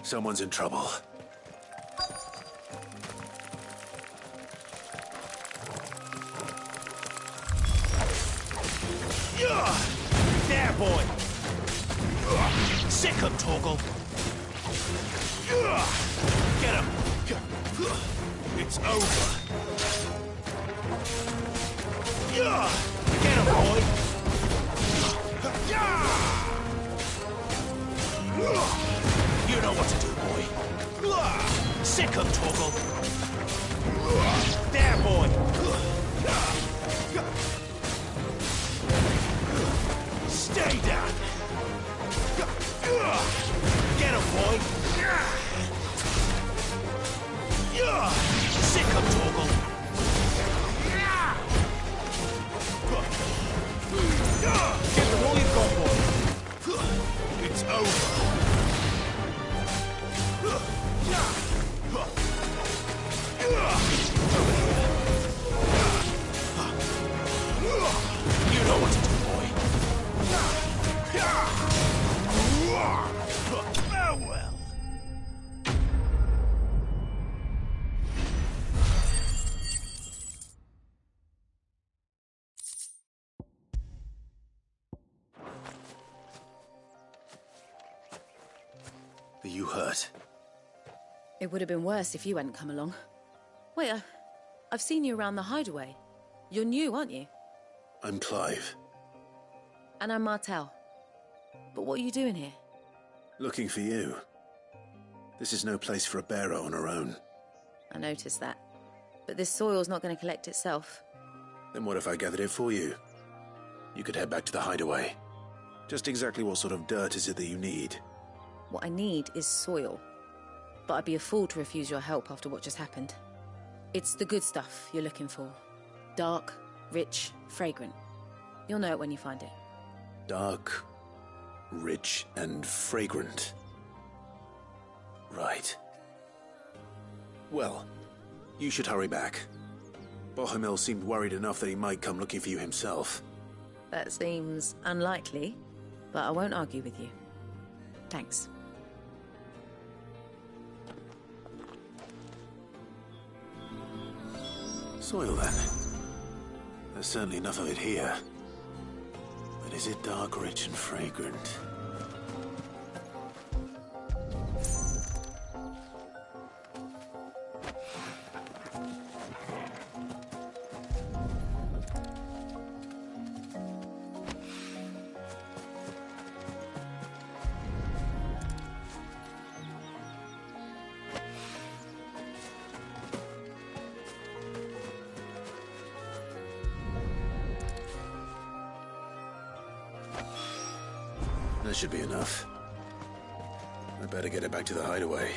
Someone's in trouble. There, boy! Sick him, Torgal! Get him! It's over! Get him, boy! You know what to do, boy! Sick him, Torgal! There, boy! Stay down! Get him, boy! Sick him, Torgal! Get them all you've got, boy! It's over! You know what to do, boy! Farewell! Are you hurt? It would have been worse if you hadn't come along. Wait, I've seen you around the hideaway. You're new, aren't you? I'm Clive. And I'm Martel. But what are you doing here? Looking for you. This is no place for a bearer on her own. I noticed that. But this soil's not going to collect itself. Then what if I gathered it for you? You could head back to the hideaway. Just exactly what sort of dirt is it that you need? What I need is soil. But I'd be a fool to refuse your help after what just happened. It's the good stuff you're looking for. Dark, rich, fragrant. You'll know it when you find it. Dark, rich, and fragrant. Right. Well, you should hurry back. Bohemil seemed worried enough that he might come looking for you himself. That seems unlikely, but I won't argue with you. Thanks. Soil, then. There's certainly enough of it here. But is it dark, rich, and fragrant? That should be enough. I better get it back to the hideaway.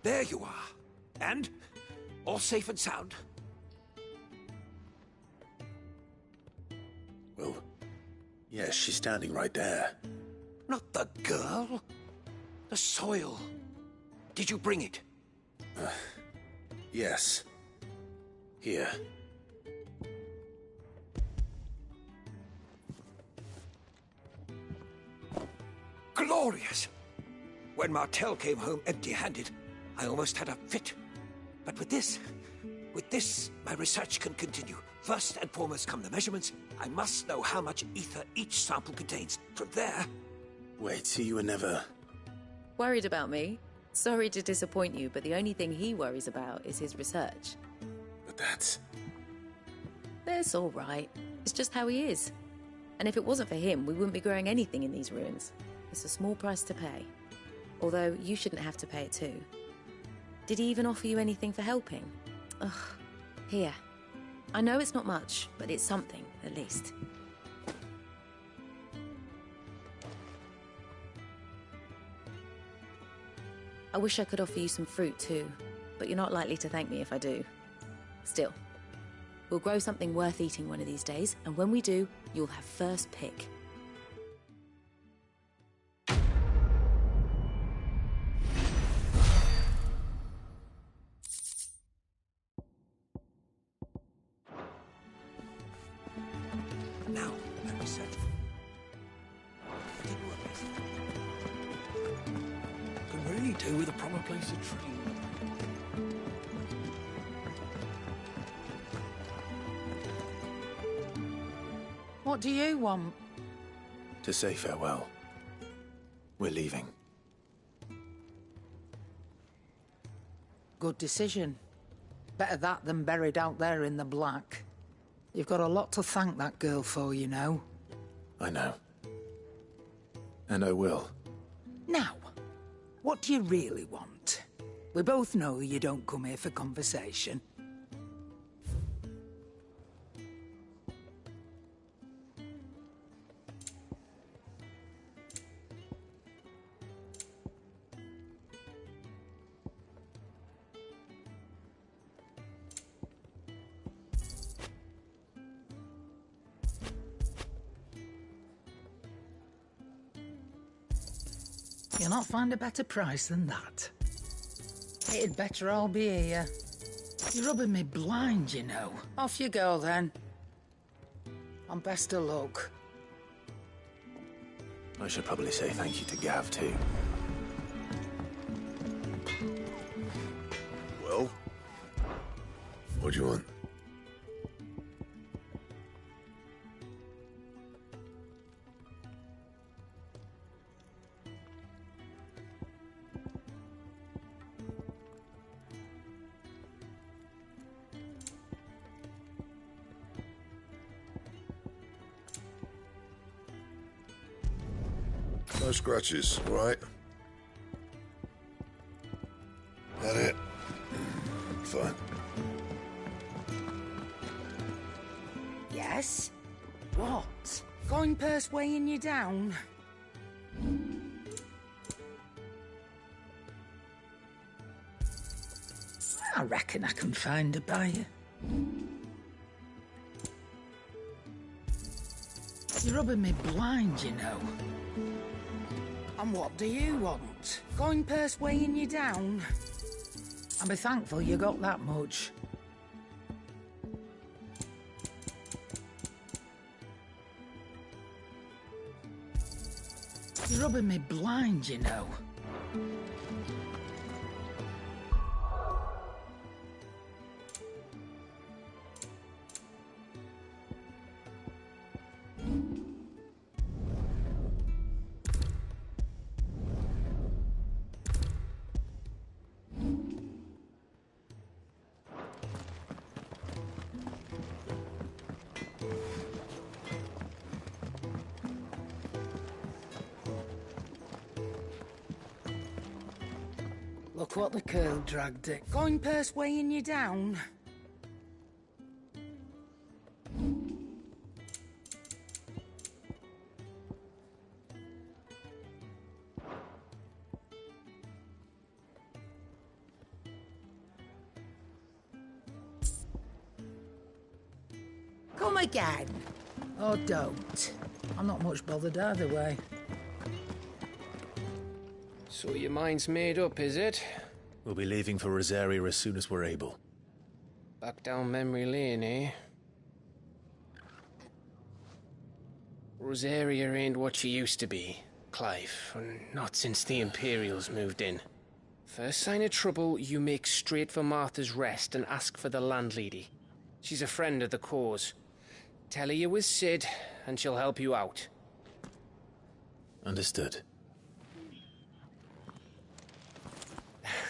There you are. And? All safe and sound? Well, yes, she's standing right there. Not the girl. The soil. Did you bring it? Yes. Here. Glorious! When Martel came home empty-handed, I almost had a fit. But with this, my research can continue First and foremost come the measurements. I must know how much ether each sample contains. From there... Wait, so you were never... Worried about me? Sorry to disappoint you, but the only thing he worries about is his research. But that's... That's all right. It's just how he is. And if it wasn't for him, we wouldn't be growing anything in these ruins. It's a small price to pay. Although, you shouldn't have to pay it too. Did he even offer you anything for helping? Ugh. Here. I know it's not much, but it's something, at least. I wish I could offer you some fruit too, but you're not likely to thank me if I do. Still, we'll grow something worth eating one of these days, and when we do, you'll have first pick. Now, let me search. I didn't work this. Could really do with a proper place to train. What do you want? To say farewell. We're leaving. Good decision. Better that than buried out there in the black. You've got a lot to thank that girl for, you know. I know. And I will. Now, what do you really want? We both know you don't come here for conversation. You'll not find a better price than that. It'd better all be here. You're rubbing me blind, you know. Off you go, then. And best of luck. I should probably say thank you to Gav, too. Well? What do you want? No scratches, all right? That it? Fine. Yes? What? Going purse weighing you down? I reckon I can find a buyer. You're rubbing me blind, you know. And what do you want? Going purse weighing you down? I'll be thankful you got that much. You're rubbing me blind, you know. Look what the curl dragged it. Going purse weighing you down? Come again. Or don't. I'm not much bothered either way. So your mind's made up, is it? We'll be leaving for Rosaria as soon as we're able. Back down memory lane, eh? Rosaria ain't what she used to be, Clive. Not since the Imperials moved in. First sign of trouble, you make straight for Martha's Rest and ask for the landlady. She's a friend of the cause. Tell her you're with Sid, and she'll help you out. Understood.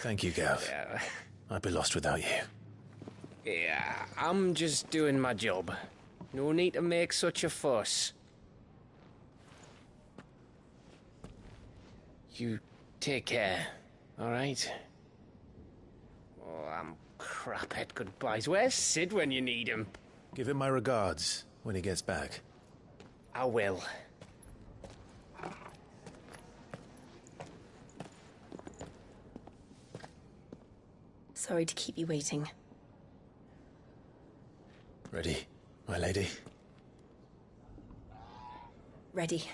Thank you, Gav. Yeah. I'd be lost without you. Yeah, I'm just doing my job. No need to make such a fuss. You take care, all right? Oh, I'm crap at goodbyes. Where's Sid when you need him? Give him my regards when he gets back. I will. Sorry to keep you waiting. Ready, my lady? Ready.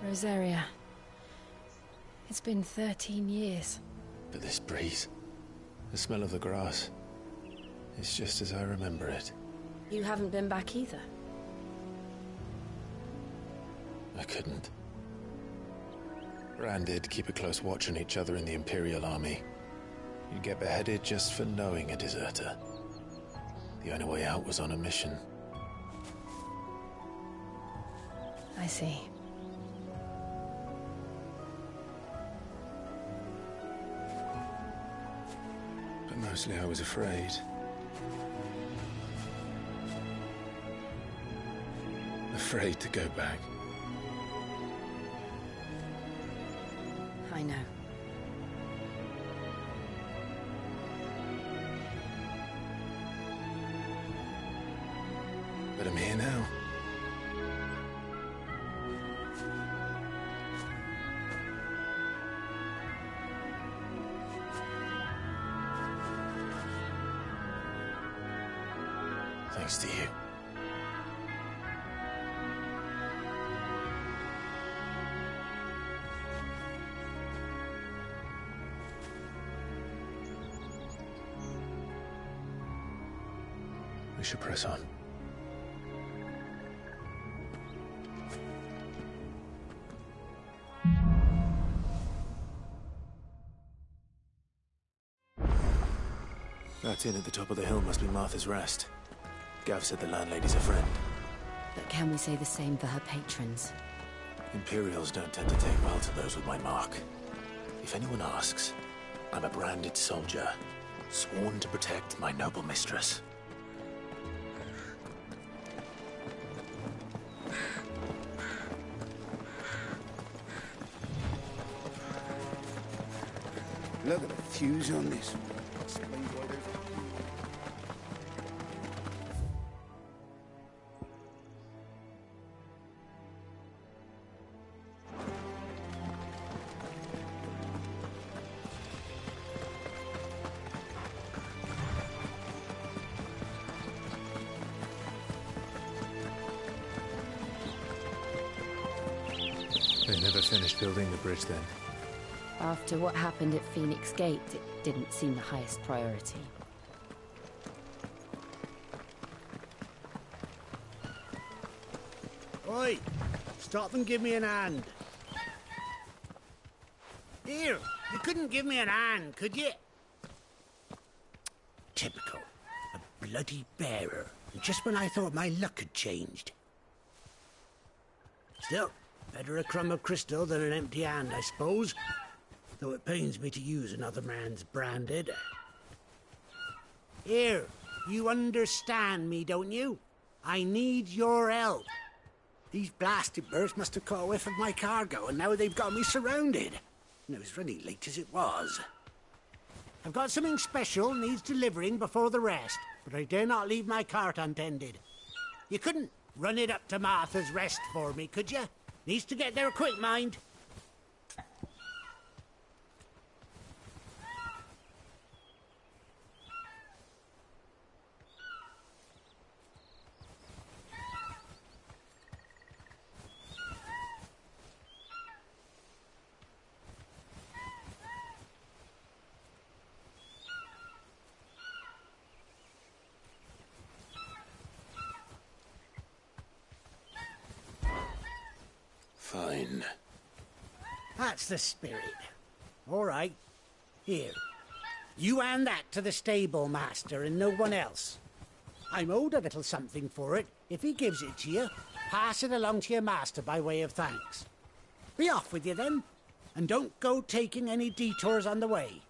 Rosaria. It's been 13 years. But this breeze, the smell of the grass, it's just as I remember it. You haven't been back either. I couldn't. Rand did keep a close watch on each other in the Imperial Army. You'd get beheaded just for knowing a deserter. The only way out was on a mission. I see. But mostly I was afraid. Afraid to go back. I know. But I'm here now. Thanks to you. We should press on. That inn at the top of the hill must be Martha's Rest. Gav said the landlady's a friend. But can we say the same for her patrons? Imperials don't tend to take well to those with my mark. If anyone asks, I'm a branded soldier, sworn to protect my noble mistress. Look at the fuse on this. They never finished building the bridge then. After what happened at Phoenix Gate, it didn't seem the highest priority. Oi! Stop and give me an hand. Here, you couldn't give me an hand, could you? Typical. A bloody bearer. Just when I thought my luck had changed. Still, better a crumb of crystal than an empty hand, I suppose. Though it pains me to use another man's branded. Here, you understand me, don't you? I need your help. These blasted birds must have caught a whiff of my cargo, and now they've got me surrounded. And it was running late as it was. I've got something special needs delivering before the rest, but I dare not leave my cart untended. You couldn't run it up to Martha's Rest for me, could you? Needs to get there quick, mind. Fine. That's the spirit. All right. Here. You hand that to the stable master and no one else. I'm owed a little something for it. If he gives it to you, pass it along to your master by way of thanks. Be off with you then, and don't go taking any detours on the way.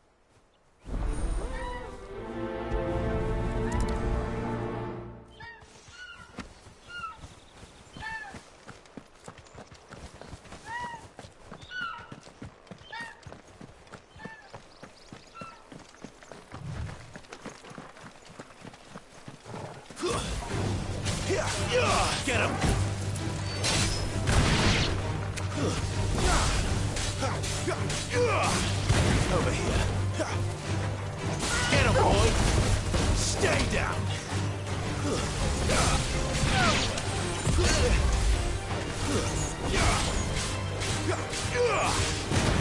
Get him! Over here. Get him, boy! Stay down!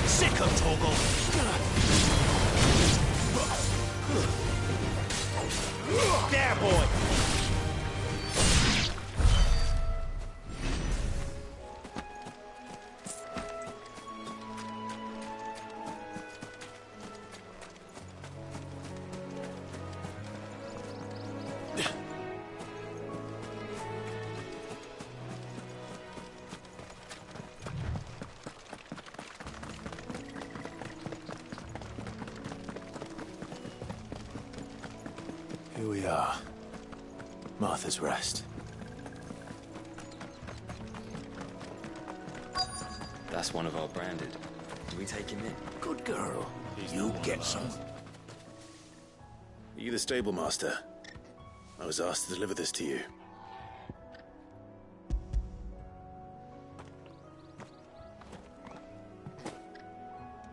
Sick of Toggle! There, boy! Here we are. Martha's Rest. That's one of our branded. Do we take him in? Good girl. You get some. Are you the stable master? I was asked to deliver this to you.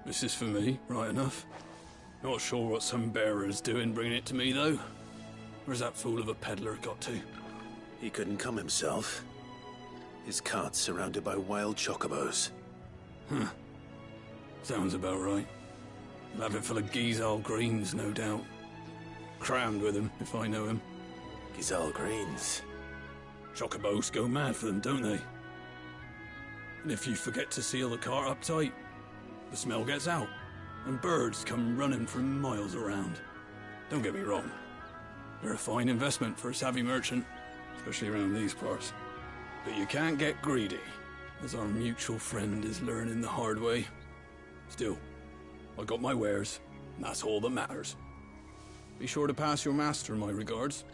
This is for me, right enough. Not sure what some bearer's doing bringing it to me, though. Where's that fool of a peddler got to? He couldn't come himself. His cart's surrounded by wild chocobos. Huh. Sounds about right. He'll have it full of Gizal greens, no doubt. Crammed with him, if I know him. Gizal greens? Chocobos go mad for them, don't they? And if you forget to seal the cart up tight, the smell gets out, and birds come running from miles around. Don't get me wrong. They're a fine investment for a savvy merchant, especially around these parts. But you can't get greedy, as our mutual friend is learning the hard way. Still, I got my wares, and that's all that matters. Be sure to pass your master my regards.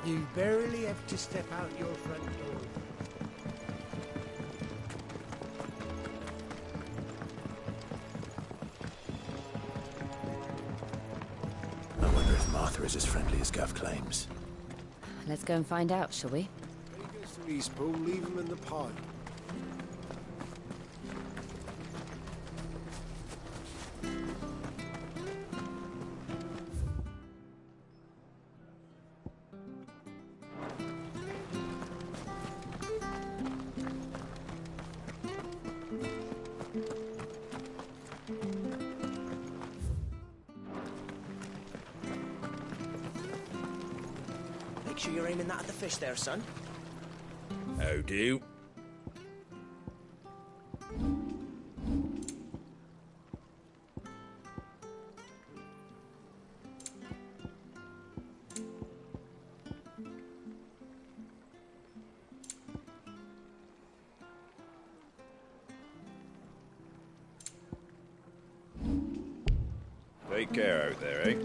You barely have to step out your front door. I wonder if Martha is as friendly as Gav claims. Let's go and find out, shall we? When he gets to East Pool, leave him in the pipe. Make sure you're aiming that at the fish there, son. How do? Take care out there, eh?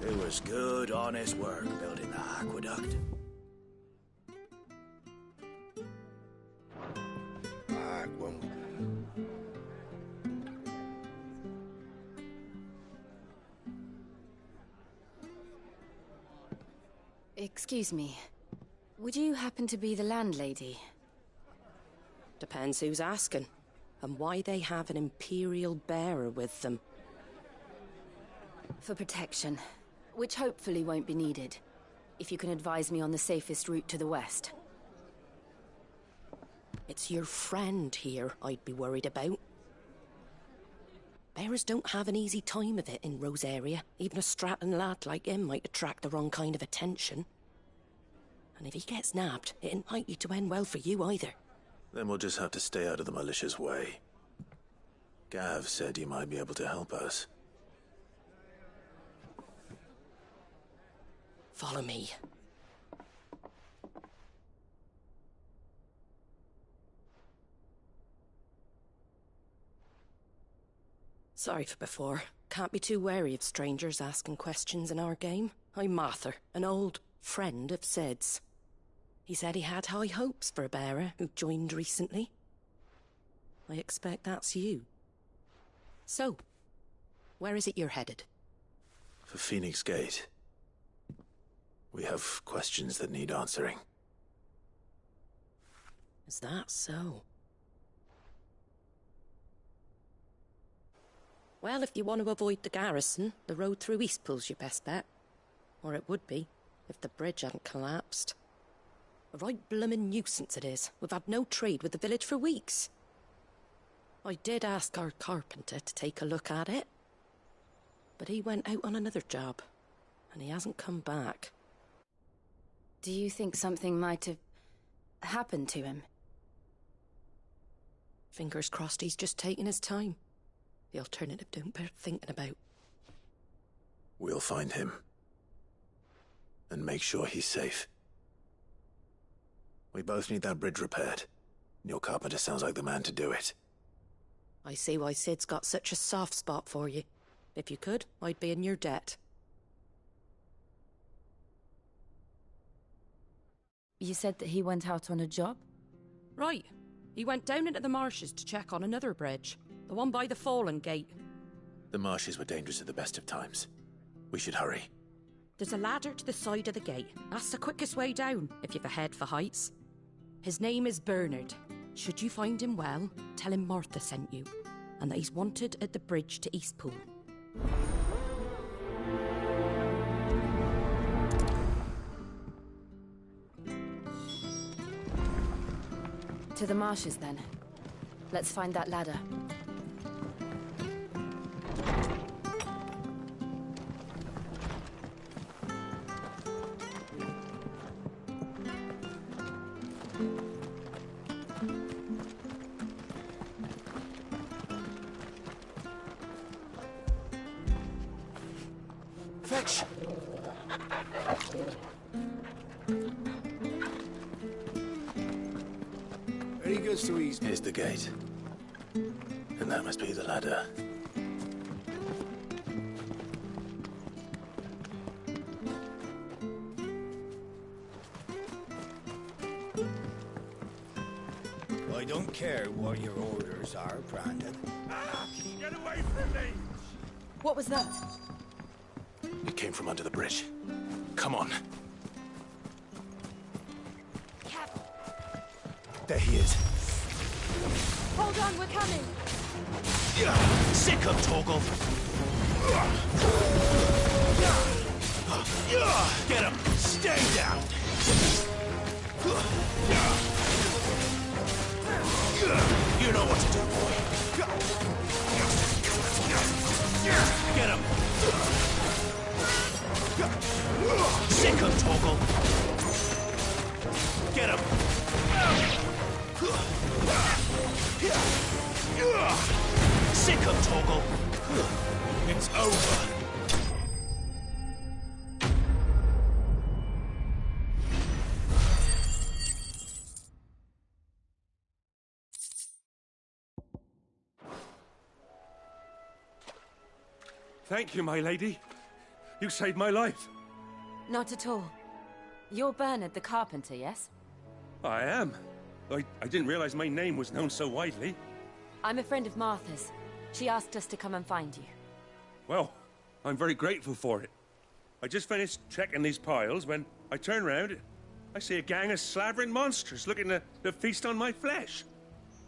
It was good, honest work building the aqueduct. Excuse me. Would you happen to be the landlady? Depends who's asking, and why they have an Imperial bearer with them. For protection, which hopefully won't be needed. If you can advise me on the safest route to the west. It's your friend here I'd be worried about. Bearers don't have an easy time of it in Rosaria. Even a Stratton lad like him might attract the wrong kind of attention. And if he gets nabbed, it ain't likely to end well for you either. Then we'll just have to stay out of the malicious way. Gav said you might be able to help us. Follow me. Sorry for before. Can't be too wary of strangers asking questions in our game. I'm Martha, an old friend of Sid's. He said he had high hopes for a bearer who joined recently. I expect that's you. So, where is it you're headed? For Phoenix Gate. We have questions that need answering. Is that so? Well, if you want to avoid the garrison, the road through Eastpool's your best bet. Or it would be, if the bridge hadn't collapsed. A right bloomin' nuisance it is. We've had no trade with the village for weeks. I did ask our carpenter to take a look at it. But he went out on another job, and he hasn't come back. Do you think something might have happened to him? Fingers crossed he's just taking his time. The alternative don't bear thinking about. We'll find him. And make sure he's safe. We both need that bridge repaired. Your carpenter sounds like the man to do it. I see why Sid's got such a soft spot for you. If you could, I'd be in your debt. You said that he went out on a job? Right. He went down into the marshes to check on another bridge. The one by the Fallen Gate. The marshes were dangerous at the best of times. We should hurry. There's a ladder to the side of the gate. That's the quickest way down, if you've a head for heights. His name is Bernard. Should you find him well, tell him Martha sent you, and that he's wanted at the bridge to Eastpool. To the marshes, then. Let's find that ladder. Fetch! Any goods to ease? Here's the gate. And that must be the ladder. I don't care what your orders are, Brandon. Get away from me! What was that? It came from under the bridge. Come on. There he is. Hold on, we're coming! Sick of Torgal! Get him! Stay down! You know what to do, boy. Get him! Sick of Torgal! Get him! Sick of Torgal! It's over! Thank you, my lady. You saved my life. Not at all. You're Bernard the carpenter, yes? I am. I didn't realize my name was known so widely. I'm a friend of Martha's. She asked us to come and find you. Well, I'm very grateful for it. I just finished checking these piles when I turn round. I see a gang of slavering monsters looking to feast on my flesh.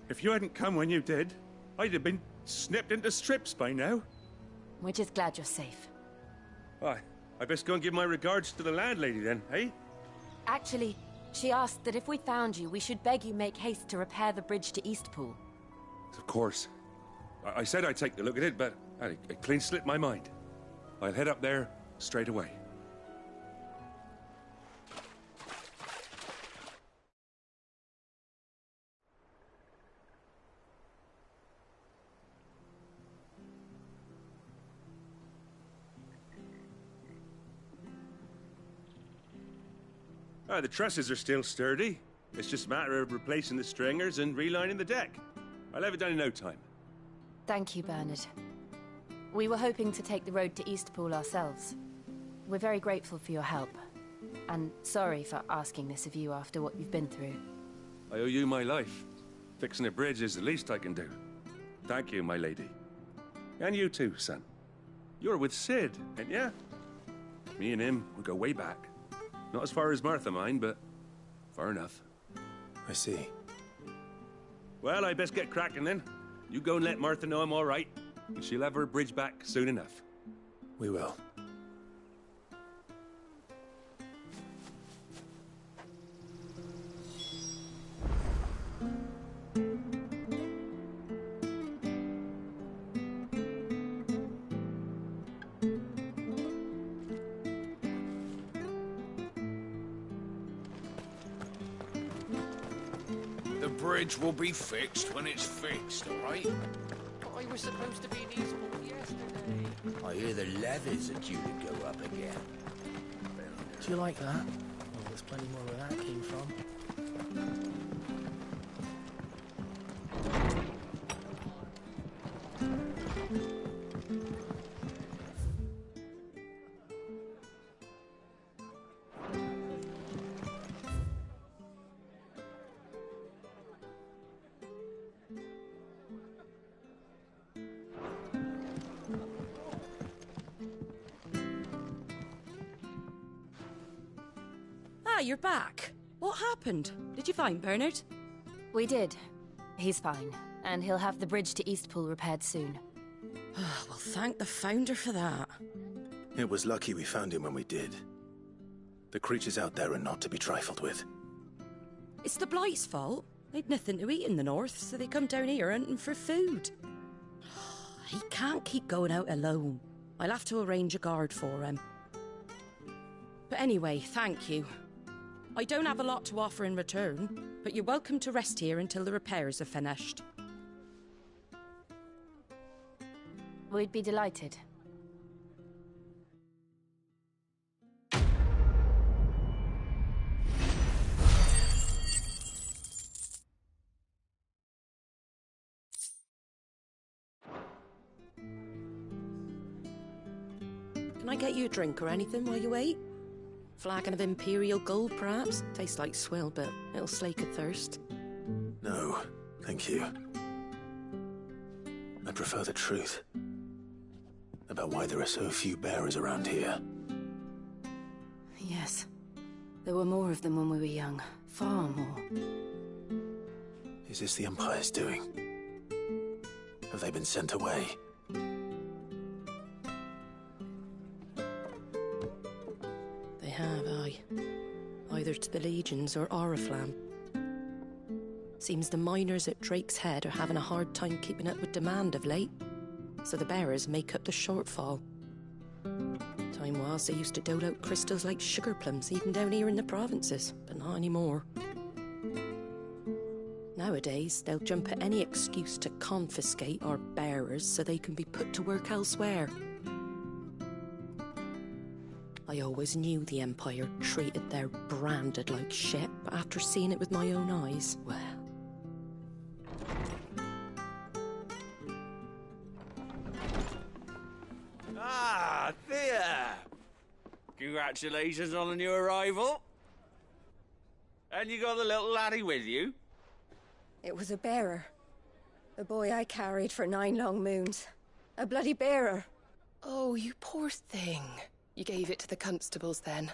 If you hadn't come when you did, I'd have been snipped into strips by now. We're just glad you're safe. Why, I best go and give my regards to the landlady then, eh? Actually, she asked that if we found you, we should beg you make haste to repair the bridge to Eastpool. Of course. I said I'd take a look at it, but it clean slipped my mind. I'll head up there straight away. The trusses are still sturdy. It's just a matter of replacing the stringers and relining the deck. I'll have it done in no time. Thank you, Bernard. We were hoping to take the road to Eastpool ourselves. We're very grateful for your help. And sorry for asking this of you after what you've been through. I owe you my life. Fixing a bridge is the least I can do. Thank you, my lady. And you too, son. You're with Sid, ain't ya? Me and him, we go way back. Not as far as Martha, mind, but far enough. I see. Well, I best get cracking then. You go and let Martha know I'm all right, and she'll have her bridge back soon enough. We will. The bridge will be fixed when it's fixed, all right? But I was supposed to be in Eastpool yesterday. I hear the levies are due to go up again. Do you like that? Well, there's plenty more where that came from. You're back. What happened? Did you find Bernard? We did. He's fine, and he'll have the bridge to Eastpool repaired soon. Well, thank the Founder for that. It was lucky we found him when we did. The creatures out there are not to be trifled with. It's the Blight's fault. They'd nothing to eat in the north, so they come down here hunting for food. He can't keep going out alone. I'll have to arrange a guard for him. But anyway, thank you. I don't have a lot to offer in return, but you're welcome to rest here until the repairs are finished. We'd be delighted. Can I get you a drink or anything while you wait? Flagon of Imperial Gold, perhaps? Tastes like swill, but it'll slake a thirst. No, thank you. I prefer the truth. About why there are so few bearers around here. Yes. There were more of them when we were young. Far more. Is this the Empire's doing? Have they been sent away? They have, aye. Either to the Legions or Oriflamme. Seems the miners at Drake's Head are having a hard time keeping up with demand of late, so the bearers make up the shortfall. Time was they used to dole out crystals like sugar plums even down here in the provinces, but not anymore. Nowadays, they'll jump at any excuse to confiscate our bearers so they can be put to work elsewhere. I always knew the Empire treated their branded like shit, but after seeing it with my own eyes, well... Congratulations on the new arrival. And you got the little laddie with you? It was a bearer. The boy I carried for 9 long moons. A bloody bearer. Oh, you poor thing. You gave it to the constables then?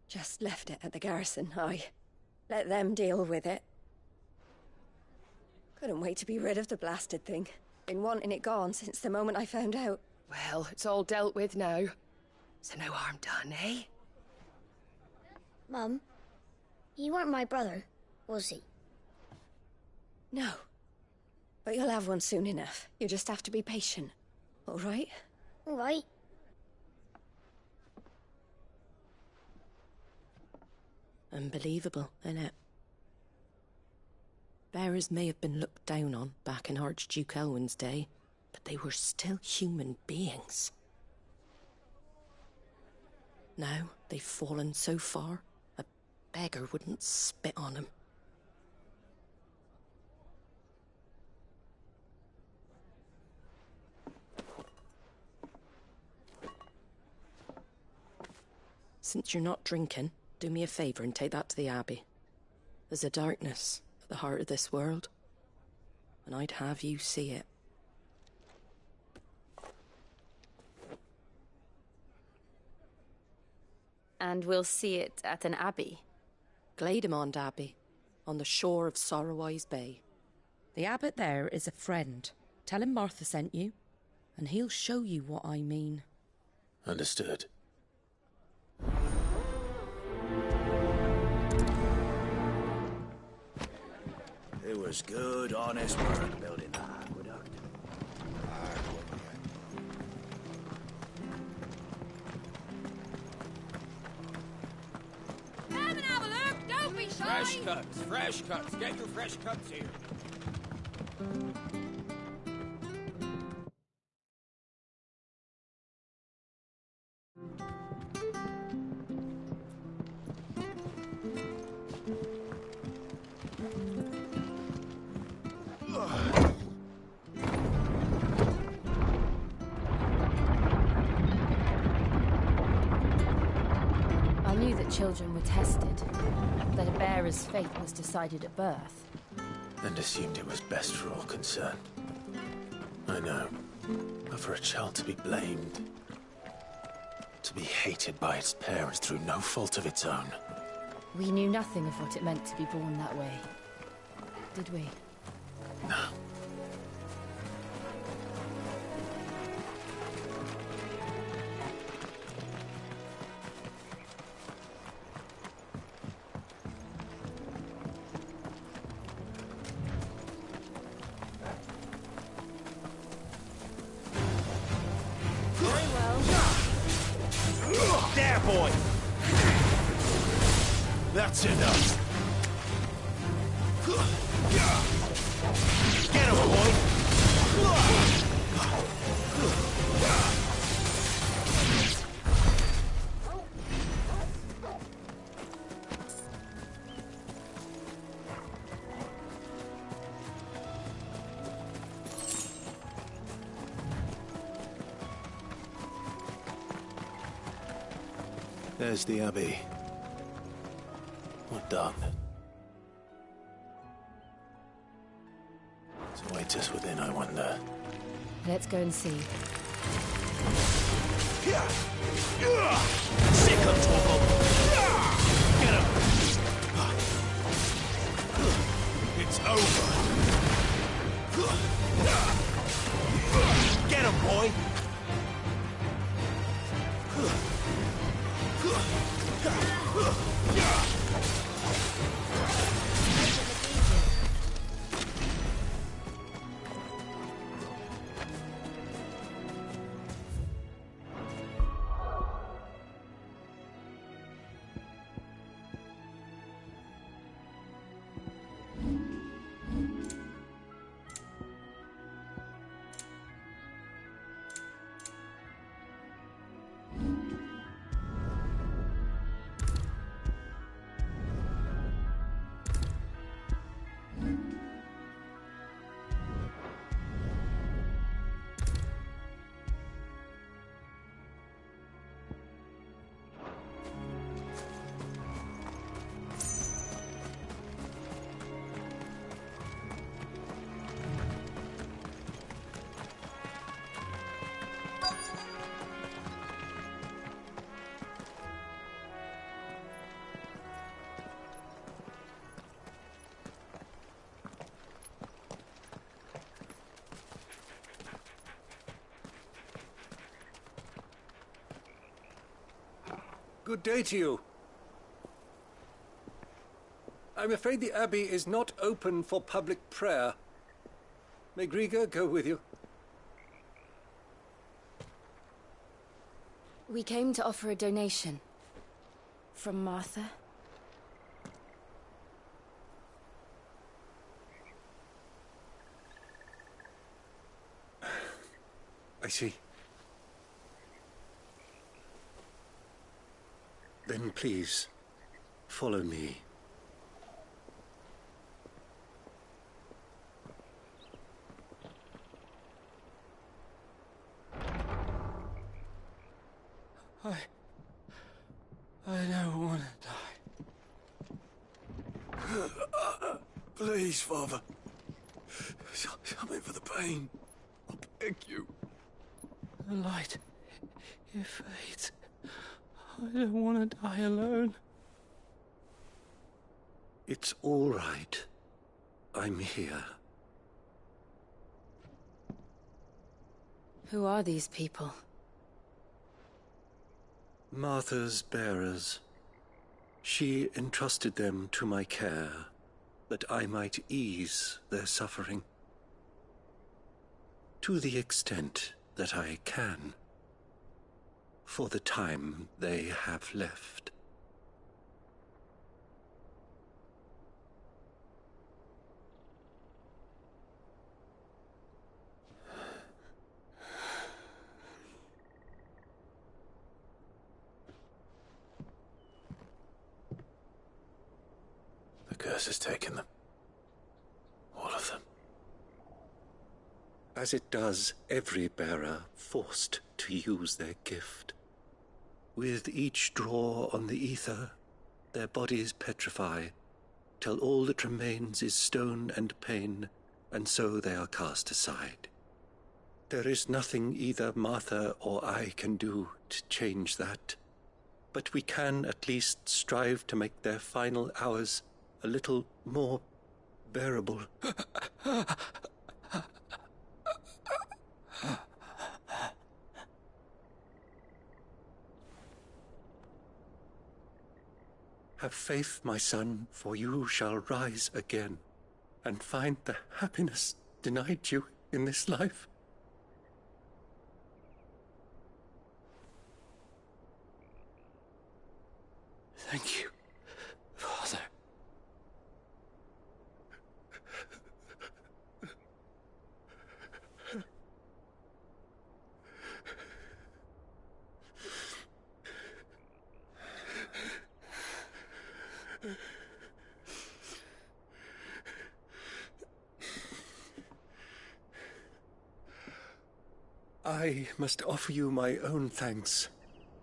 Just left it at the garrison, I let them deal with it. Couldn't wait to be rid of the blasted thing. Been wanting it gone since the moment I found out. Well, it's all dealt with now. So no harm done, eh? Mum, he weren't my brother, was he? No. But you'll have one soon enough. You just have to be patient. All right? All right. Unbelievable, innit? Bearers may have been looked down on back in Archduke Elwin's day, but they were still human beings. Now they've fallen so far, a beggar wouldn't spit on them. Since you're not drinking, do me a favour and take that to the Abbey. There's a darkness at the heart of this world, and I'd have you see it. And we'll see it at an abbey? Glademond Abbey, on the shore of Sorrowwise Bay. The abbot there is a friend. Tell him Martha sent you, and he'll show you what I mean. Understood. It was good, honest work building the aqueduct. Come and have a look, don't be shy! Fresh cuts. Get your fresh cuts here. I knew that children were tested, that a bearer's fate was decided at birth. And assumed it was best for all concerned. I know. But for a child to be blamed, to be hated by its parents through no fault of its own. We knew nothing of what it meant to be born that way, did we? No. There, boy! That's enough. Get him, boy! There's the Abbey. What done? So waits us within, I wonder. Let's go and see. Sick of trouble! Get him! It's over! Get him, boy! Good day to you. I'm afraid the Abbey is not open for public prayer. May Griga go with you? We came to offer a donation. From Martha. I see. Then please, follow me. I don't want to die. Please, Father. Something for the pain. I beg you. The light, it fades. I don't want to die alone. It's all right. I'm here. Who are these people? Martha's bearers. She entrusted them to my care, that I might ease their suffering. To the extent that I can, for the time they have left. The curse has taken them. All of them. As it does every bearer forced to use their gift. With each draw on the ether, their bodies petrify, till all that remains is stone and pain, and so they are cast aside. There is nothing either Martha or I can do to change that, but we can at least strive to make their final hours a little more bearable. Have faith, my son, for you shall rise again, and find the happiness denied you in this life. Thank you, Father. I must offer you my own thanks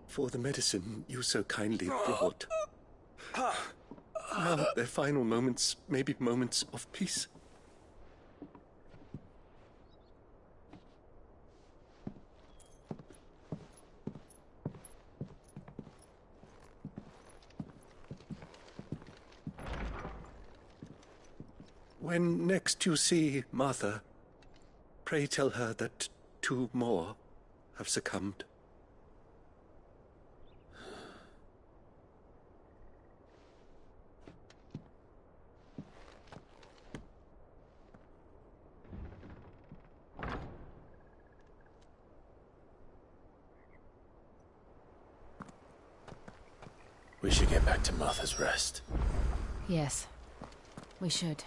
for the medicine you so kindly brought. Now their final moments may be moments of peace. When next you see Martha, pray tell her that 2 more have succumbed. We should get back to Martha's Rest. Yes, we should.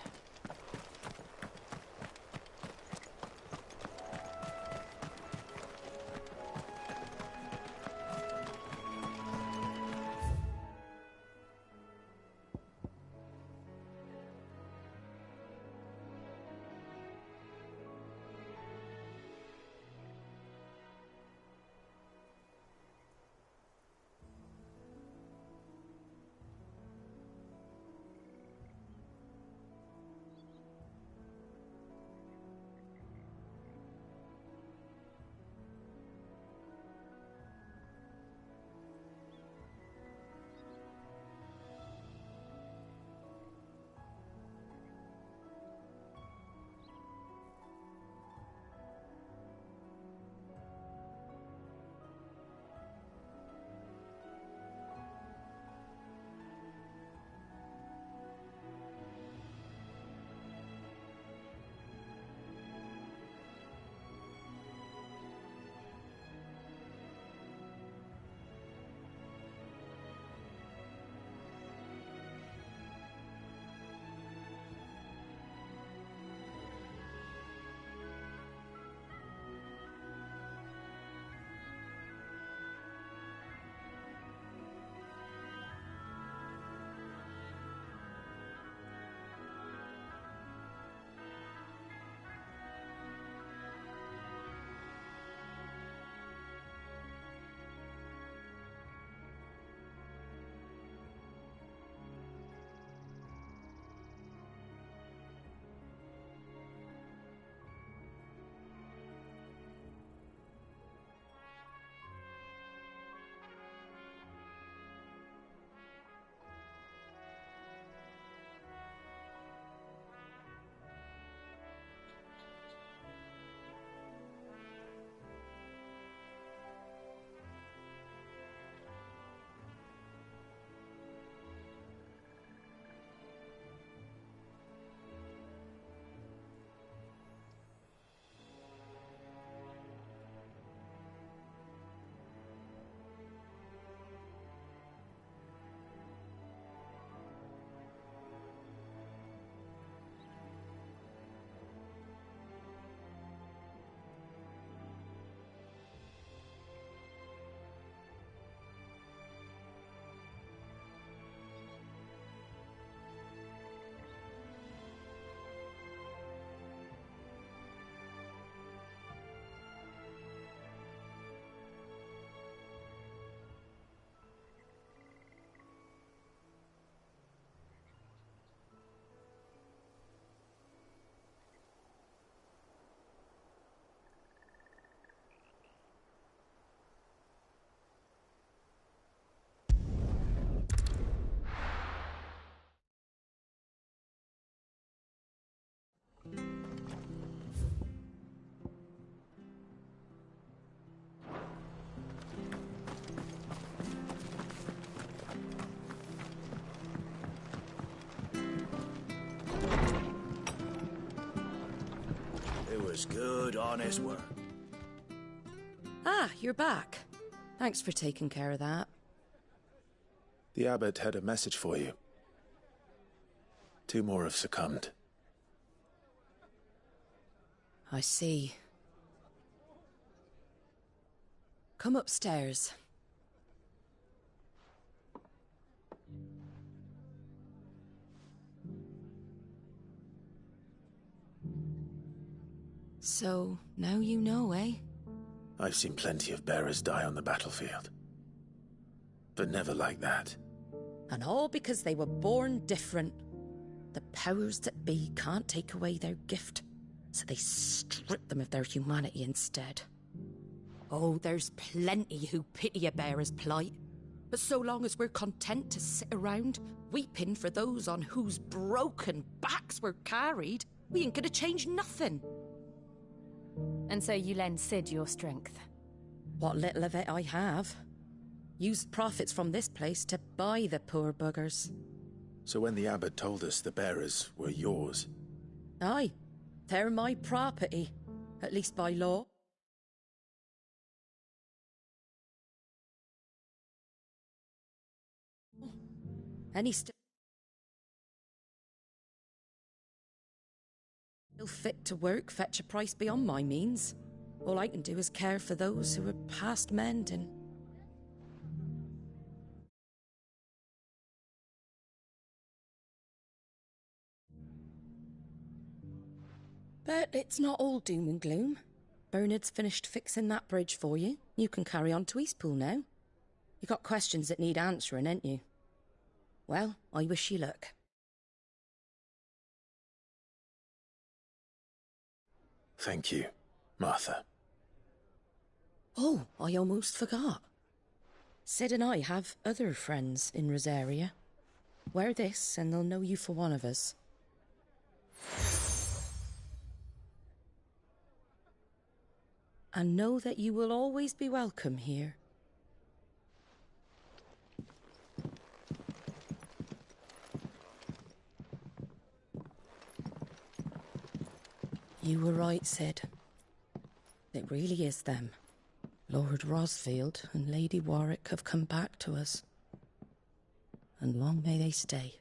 It was good, honest work. Ah, you're back. Thanks for taking care of that. The abbot had a message for you. 2 more have succumbed. I see. Come upstairs. So, now you know, eh? I've seen plenty of bearers die on the battlefield. But never like that. And all because they were born different. The powers that be can't take away their gift, so they strip them of their humanity instead. Oh, there's plenty who pity a bearer's plight. But so long as we're content to sit around, weeping for those on whose broken backs we're carried, we ain't gonna change nothing. And so you lend Sid your strength? What little of it I have. Used profits from this place to buy the poor buggers. So when the abbot told us the bearers were yours... Aye, they're my property, at least by law. Any still fit to work fetch a price beyond my means. All I can do is care for those who are past mending. But it's not all doom and gloom. Bernard's finished fixing that bridge for you. You can carry on to Eastpool now. You got questions that need answering, ain't you? Well, I wish you luck. Thank you, Martha. Oh, I almost forgot. Sid and I have other friends in Rosaria. Wear this and they'll know you for one of us. And know that you will always be welcome here. You were right, Sid. It really is them. Lord Rosfield and Lady Warwick have come back to us. And long may they stay.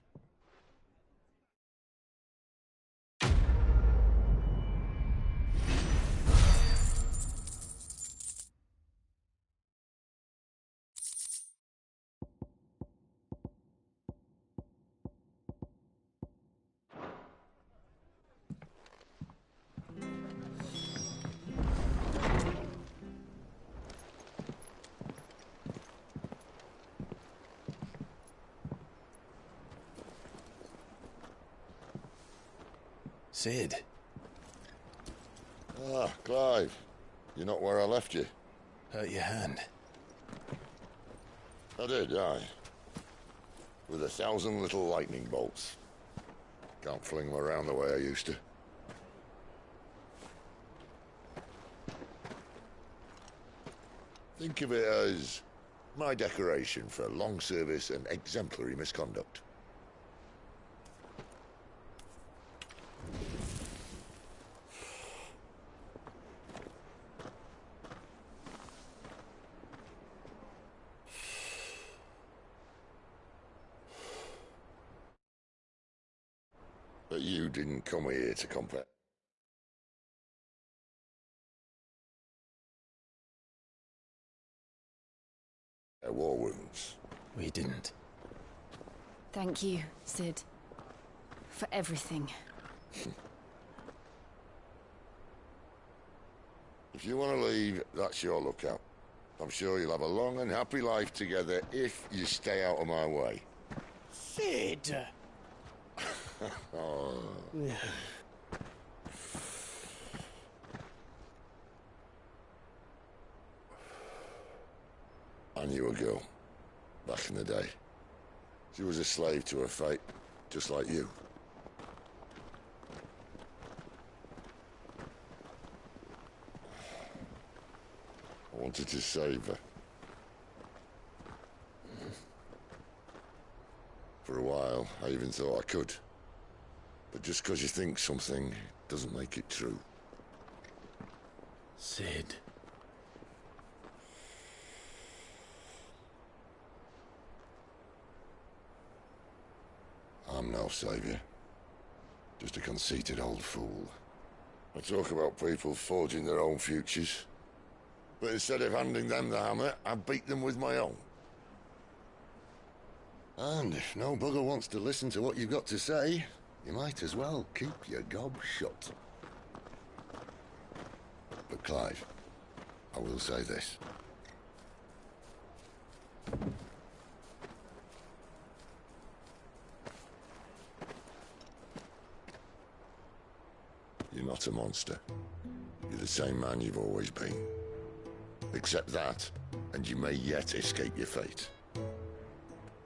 Sid. Ah, Clive. You're not where I left you. Hurt your hand. I did, aye. With 1,000 little lightning bolts. Can't fling them around the way I used to. Think of it as my decoration for long service and exemplary misconduct. But you didn't come here to compare. War wounds. We didn't. Thank you, Sid. For everything. If you want to leave, that's your lookout. I'm sure you'll have a long and happy life together if you stay out of my way. Sid! Oh. I knew a girl, back in the day. She was a slave to her fate, just like you. I wanted to save her. For a while, I even thought I could. But just because you think something doesn't make it true. Sid. I'm no saviour. Just a conceited old fool. I talk about people forging their own futures. But instead of handing them the hammer, I beat them with my own. And if no bugger wants to listen to what you've got to say, you might as well keep your gob shut. But Clive, I will say this. You're not a monster. You're the same man you've always been. Accept that, and you may yet escape your fate.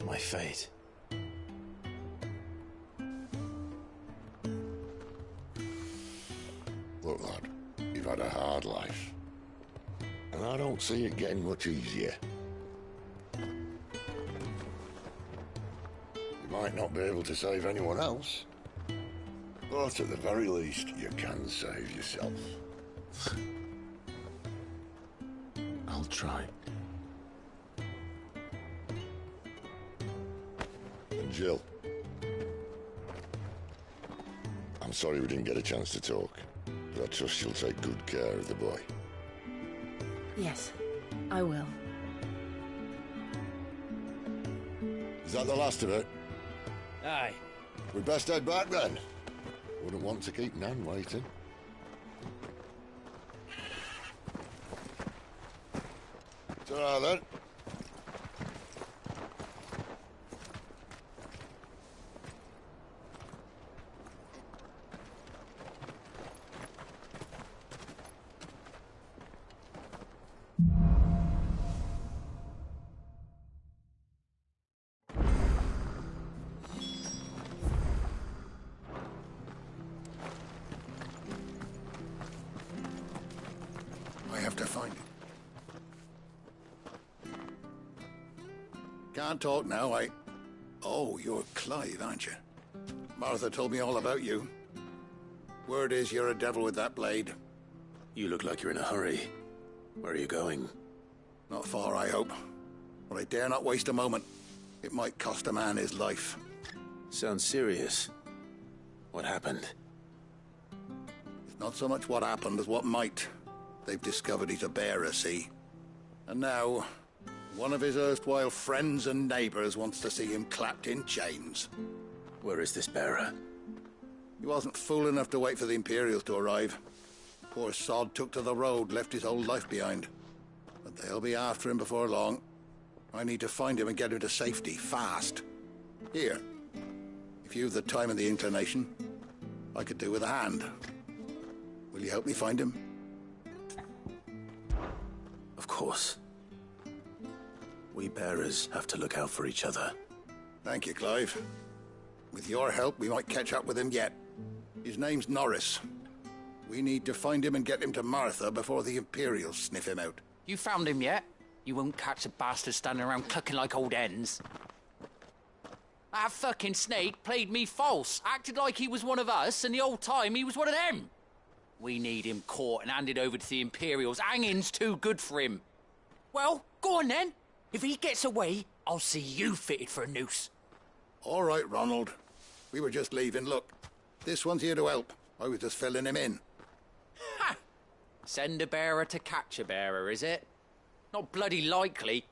My fate? Look, lad, you've had a hard life. And I don't see it getting much easier. You might not be able to save anyone else, but at the very least, you can save yourself. I'll try. And Jill, I'm sorry we didn't get a chance to talk, but I trust you'll take good care of the boy. Yes, I will. Is that the last of it? Aye. We'd best head back then. Wouldn't want to keep Nan waiting. Ta-ra then. I have to find it. Can't talk now, Oh, you're Clive, aren't you? Martha told me all about you. Word is you're a devil with that blade. You look like you're in a hurry. Where are you going? Not far, I hope. But I dare not waste a moment. It might cost a man his life. Sounds serious. What happened? It's not so much what happened as what might. They've discovered he's a bearer, see? And now, one of his erstwhile friends and neighbors wants to see him clapped in chains. Where is this bearer? He wasn't fool enough to wait for the Imperials to arrive. Poor sod took to the road, left his whole life behind. But they'll be after him before long. I need to find him and get him to safety, fast. Here, if you've the time and the inclination, I could do with a hand. Will you help me find him? Of course. We bearers have to look out for each other. Thank you, Clive. With your help, we might catch up with him yet. His name's Norris. We need to find him and get him to Martha before the Imperials sniff him out. You found him yet? You won't catch a bastard standing around clucking like old hens. That fucking snake played me false, acted like he was one of us, and the whole time he was one of them. We need him caught and handed over to the Imperials. Hanging's too good for him. Well, go on then. If he gets away, I'll see you fitted for a noose. All right, Ronald. We were just leaving. Look, this one's here to help. I was just filling him in. Ha! Send a bearer to catch a bearer, is it? Not bloody likely.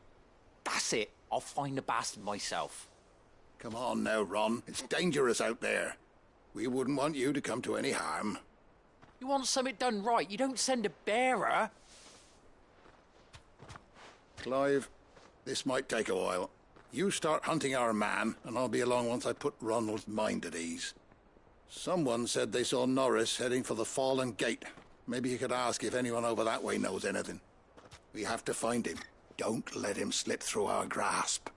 That's it. I'll find the bastard myself. Come on now, Ron. It's dangerous out there. We wouldn't want you to come to any harm. You want something done right, you don't send a bearer. Clive, this might take a while. You start hunting our man, and I'll be along once I put Ronald's mind at ease. Someone said they saw Norris heading for the Fallen Gate. Maybe you could ask if anyone over that way knows anything. We have to find him. Don't let him slip through our grasp.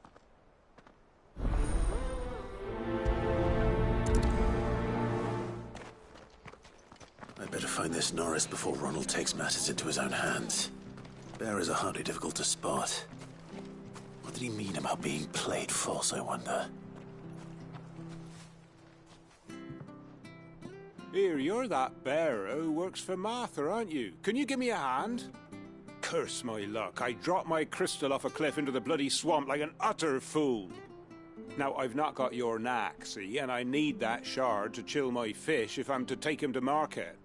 I'd better find this Norris before Ronald takes matters into his own hands. Bearers are hardly difficult to spot. What did he mean about being played false, I wonder? Here, you're that bearer who works for Martha, aren't you? Can you give me a hand? Curse my luck, I dropped my crystal off a cliff into the bloody swamp like an utter fool. Now, I've not got your knack, see, and I need that shard to chill my fish if I'm to take him to market.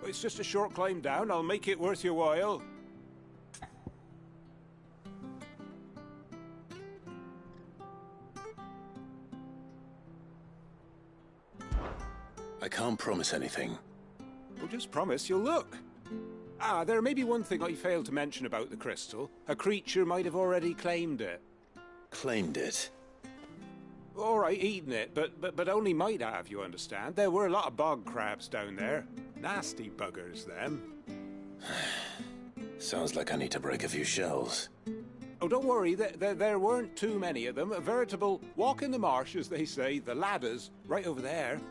It's just a short climb down, I'll make it worth your while. I can't promise anything. Well, just promise you'll look. Ah, there may be one thing I failed to mention about the crystal. A creature might have already claimed it. Claimed it? All right, eaten it, but only might have, you understand. There were a lot of bog crabs down there. Nasty buggers, them. Sounds like I need to break a few shells. Oh, don't worry, there weren't too many of them. A veritable walk in the marsh, as they say, the ladders, right over there.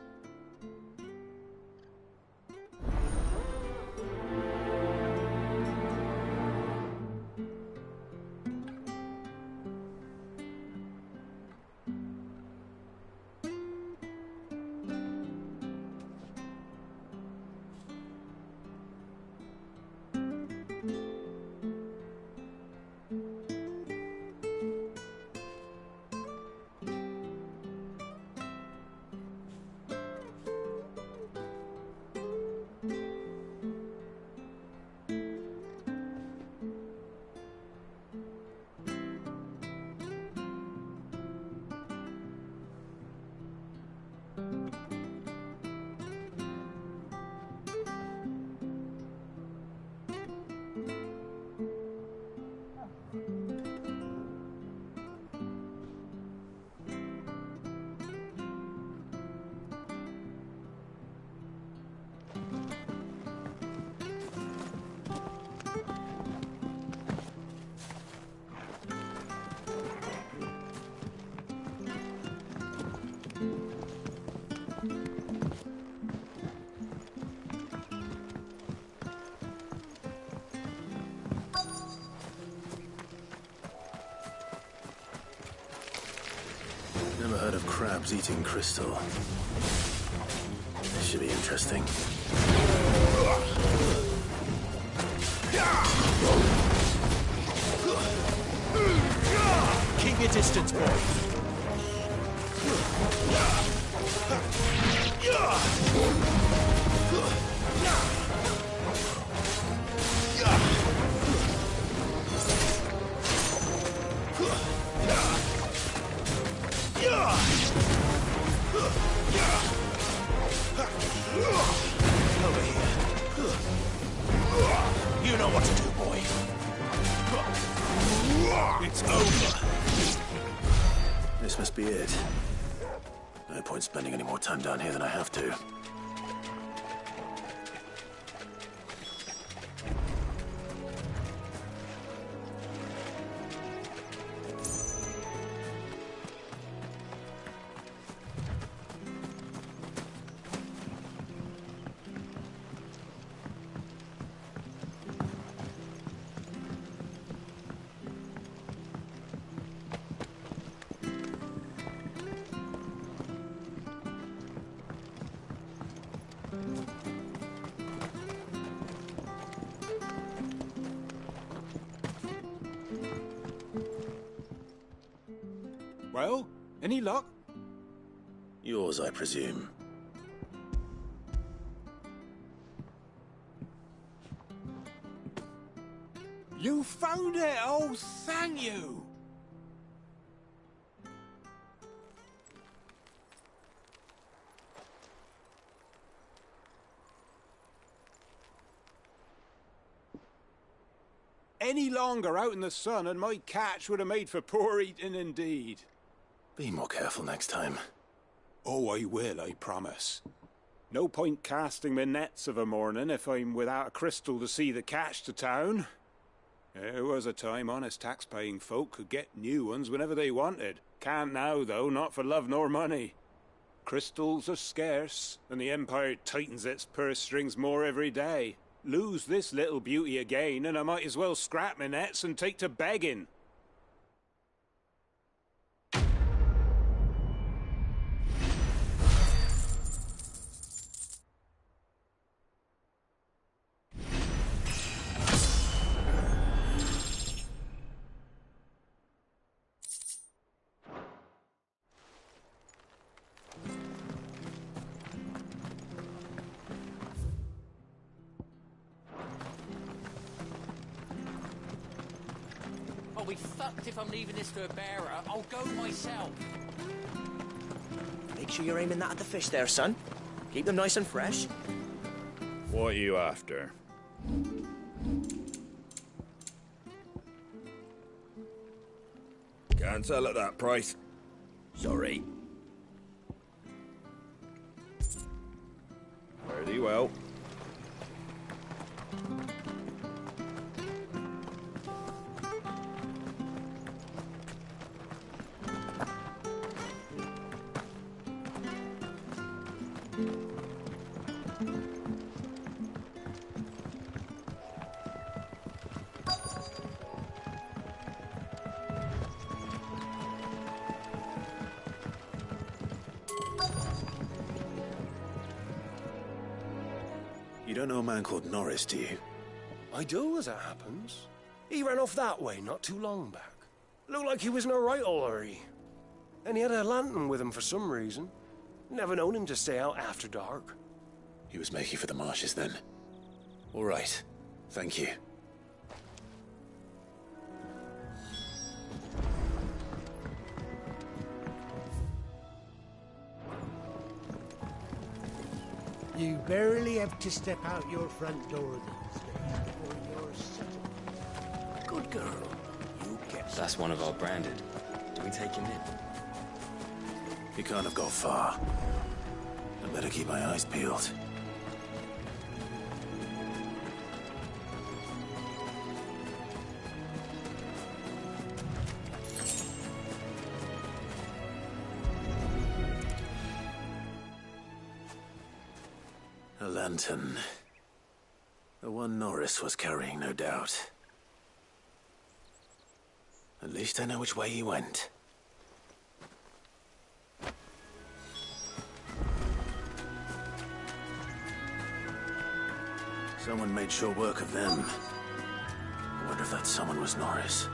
Never heard of crabs eating crystal. This should be interesting. Keep your distance, boy. Over here. You know what to do, boy. It's over. This must be it. No point spending any more time down here than I have to. Well, any luck? Yours, I presume. You found it! Oh, thank you! Any longer out in the sun and my catch would have made for poor eating indeed. Be more careful next time. Oh, I will, I promise. No point casting my nets of a morning if I'm without a crystal to see the catch to town. There was a time honest tax-paying folk could get new ones whenever they wanted. Can't now, though, not for love nor money. Crystals are scarce, and the Empire tightens its purse strings more every day. Lose this little beauty again, and I might as well scrap my nets and take to begging. I'll be fucked if I'm leaving this to a bearer. I'll go myself. Make sure you're aiming that at the fish there, son. Keep them nice and fresh. What are you after? Can't sell at that price. Sorry. Fare thee well. You don't know a man called Norris, do you? I do, as it happens. He ran off that way not too long back. Looked like he was in a right old hurry. And he had a lantern with him for some reason. Never known him to stay out after dark. He was making for the marshes then. All right. Thank you. You barely have to step out your front door these days before you're settled. Good girl. You get That's one of our branded. Do we take him in? He can't have got far. I better keep my eyes peeled. A lantern. The one Norris was carrying, no doubt. At least I know which way he went. Someone made sure work of them. I wonder if that someone was Norris.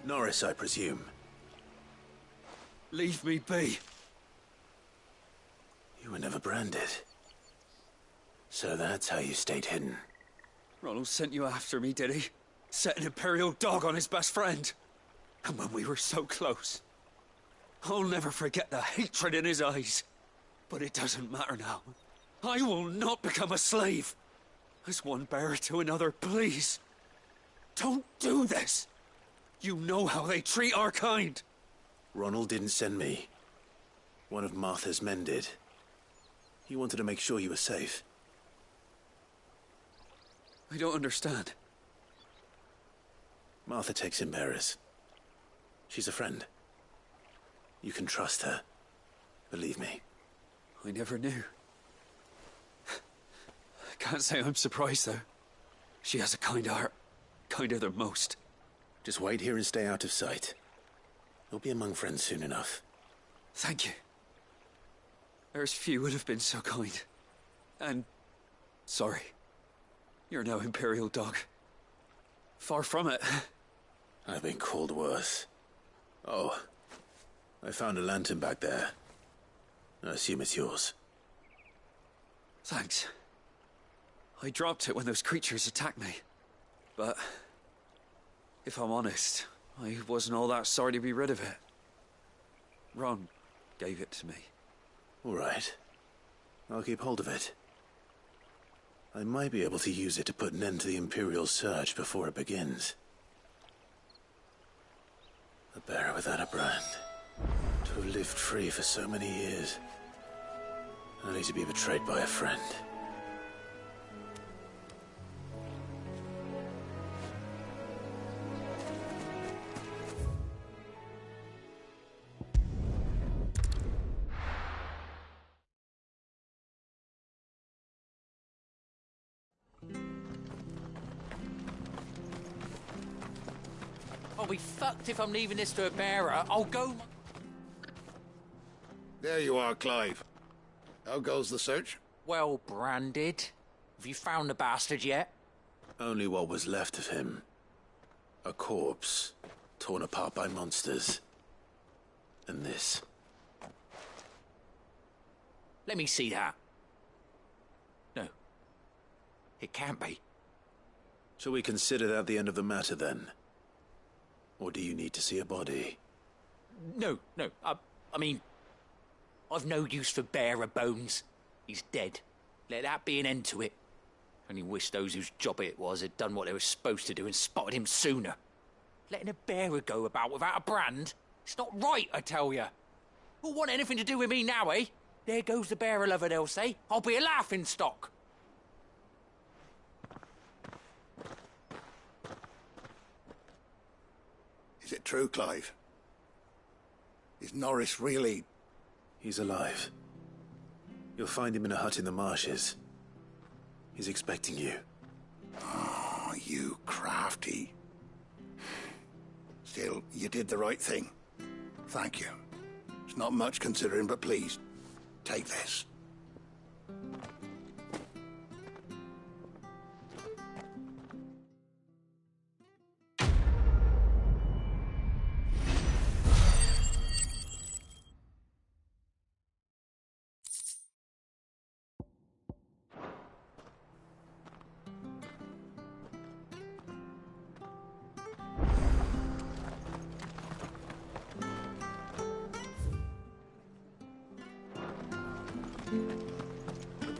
Norris, I presume. Leave me be. You were never branded. So that's how you stayed hidden. Ronald sent you after me, did he? Set an Imperial dog on his best friend. And when we were so close. I'll never forget the hatred in his eyes. But it doesn't matter now. I will not become a slave. As one bearer to another, please. Don't do this. You know how they treat our kind. Ronald didn't send me. One of Martha's men did. He wanted to make sure you were safe. I don't understand. Martha takes in bearers. She's a friend. You can trust her. Believe me. I never knew. I can't say I'm surprised, though. She has a kind heart. Kinder than most. Just wait here and stay out of sight. You'll be among friends soon enough. Thank you. There's few would have been so kind. And sorry. You're no Imperial dog. Far from it. I've been called worse. Oh, I found a lantern back there. I assume it's yours. Thanks. I dropped it when those creatures attacked me. But if I'm honest, I wasn't all that sorry to be rid of it. Ron gave it to me. All right. I'll keep hold of it. I might be able to use it to put an end to the Imperial surge before it begins. A bearer without a brand. To have lived free for so many years. Only to be betrayed by a friend. I'll be fucked if I'm leaving this to a bearer. I'll go... There you are, Clive. How goes the search? Well branded. Have you found the bastard yet? Only what was left of him. A corpse, torn apart by monsters. And this. Let me see that. No. It can't be. Shall we consider that the end of the matter, then? Or do you need to see a body? No. I mean, I've no use for bearer bones. He's dead. Let that be an end to it. Only wish those whose job it was had done what they were supposed to do and spotted him sooner. Letting a bearer go about without a brand? It's not right, I tell you. Who'll want anything to do with me now, eh? There goes the bearer lover, they'll say. I'll be a laughing stock. Is it true, Clive? Is Norris really... He's alive. You'll find him in a hut in the marshes. He's expecting you. Oh, you crafty. Still, you did the right thing. Thank you. It's not much considering, but please, take this.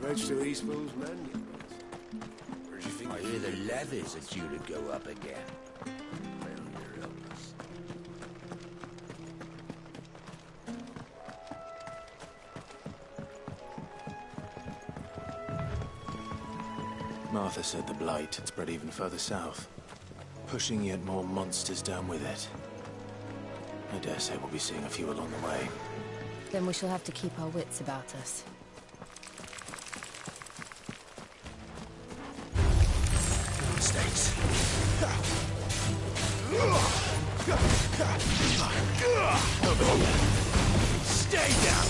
Bridge to East Pool's men. Where do you think? I hear the levies are due to go up again. Well, you're helpless. Martha said the blight had spread even further south, pushing yet more monsters down with it. I dare say we'll be seeing a few along the way. Then we shall have to keep our wits about us. Mistakes. Stay down!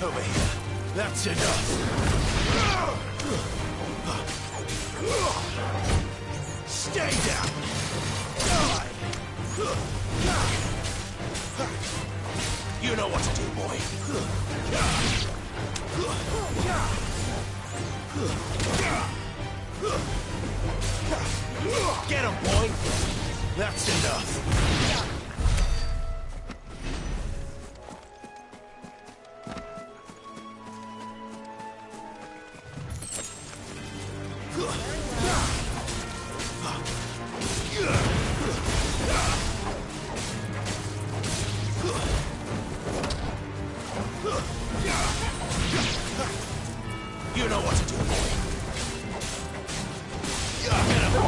Over here. That's enough. Stay down. You know what to do, boy. Get him, boy. That's enough. You know what to do, boy. Get him.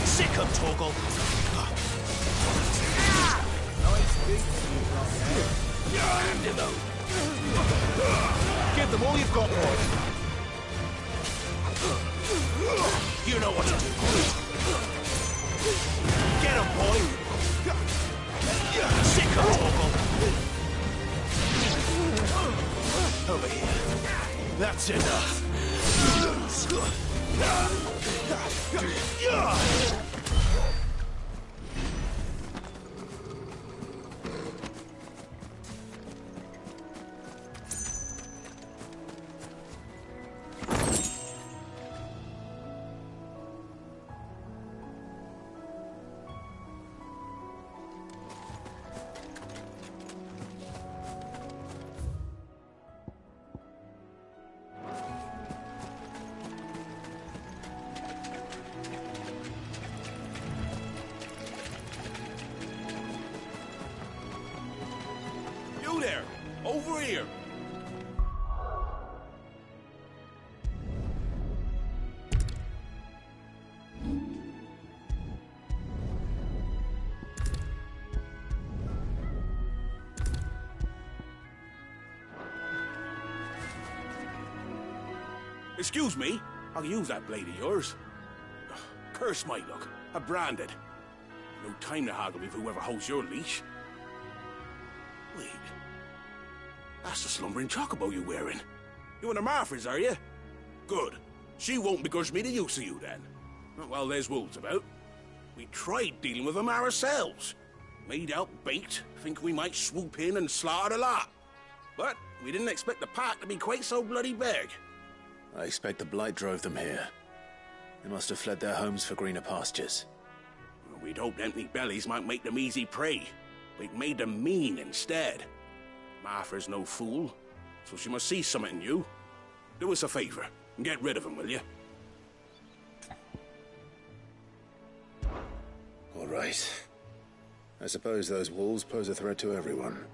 Sick him, Torgal. Hand him out. Give them all you've got, boy. You know what to do, boy. Get him, boy. Sick him, Torgal. Over here. That's enough. here! Excuse me, I'll use that blade of yours. Ugh, curse my luck, I'm branded. No time to haggle with whoever holds your leash. Wait, that's the slumbering chocobo you're wearing. You and the Marfors, are you? Good. She won't begrudge me the use of you then. Well, there's wolves about. We tried dealing with them ourselves. Made out bait, think we might swoop in and slaughter the lot. But we didn't expect the pack to be quite so bloody big. I expect the blight drove them here. They must have fled their homes for greener pastures. Well, we'd hoped empty bellies might make them easy prey. We'd made them mean instead. Martha's no fool, so she must see something in you. Do us a favor and get rid of them, will you? All right. I suppose those wolves pose a threat to everyone.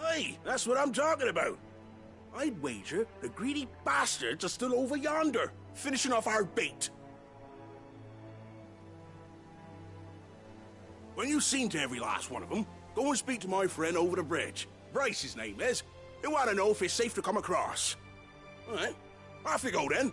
Hey, that's what I'm talking about. I'd wager the greedy bastards are still over yonder, finishing off our bait. When you've seen to every last one of them, go and speak to my friend over the bridge. Bryce, his name is. He'll want to know if it's safe to come across. All right, off you go then.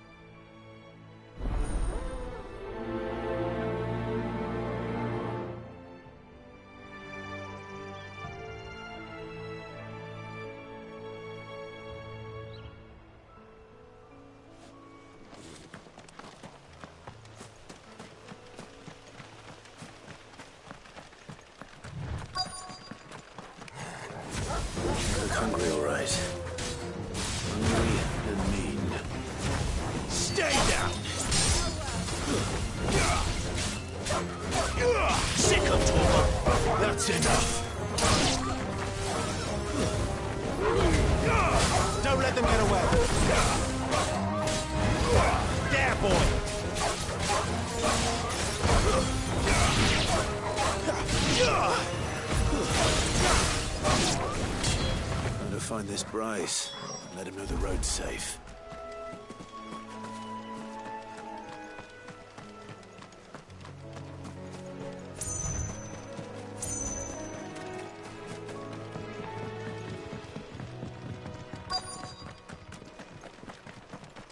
Hungry, all right. Hungry and mean. Stay down! Sick of talk! That's enough! Don't let them get away! There, boy! To find this Bryce, let him know the road's safe.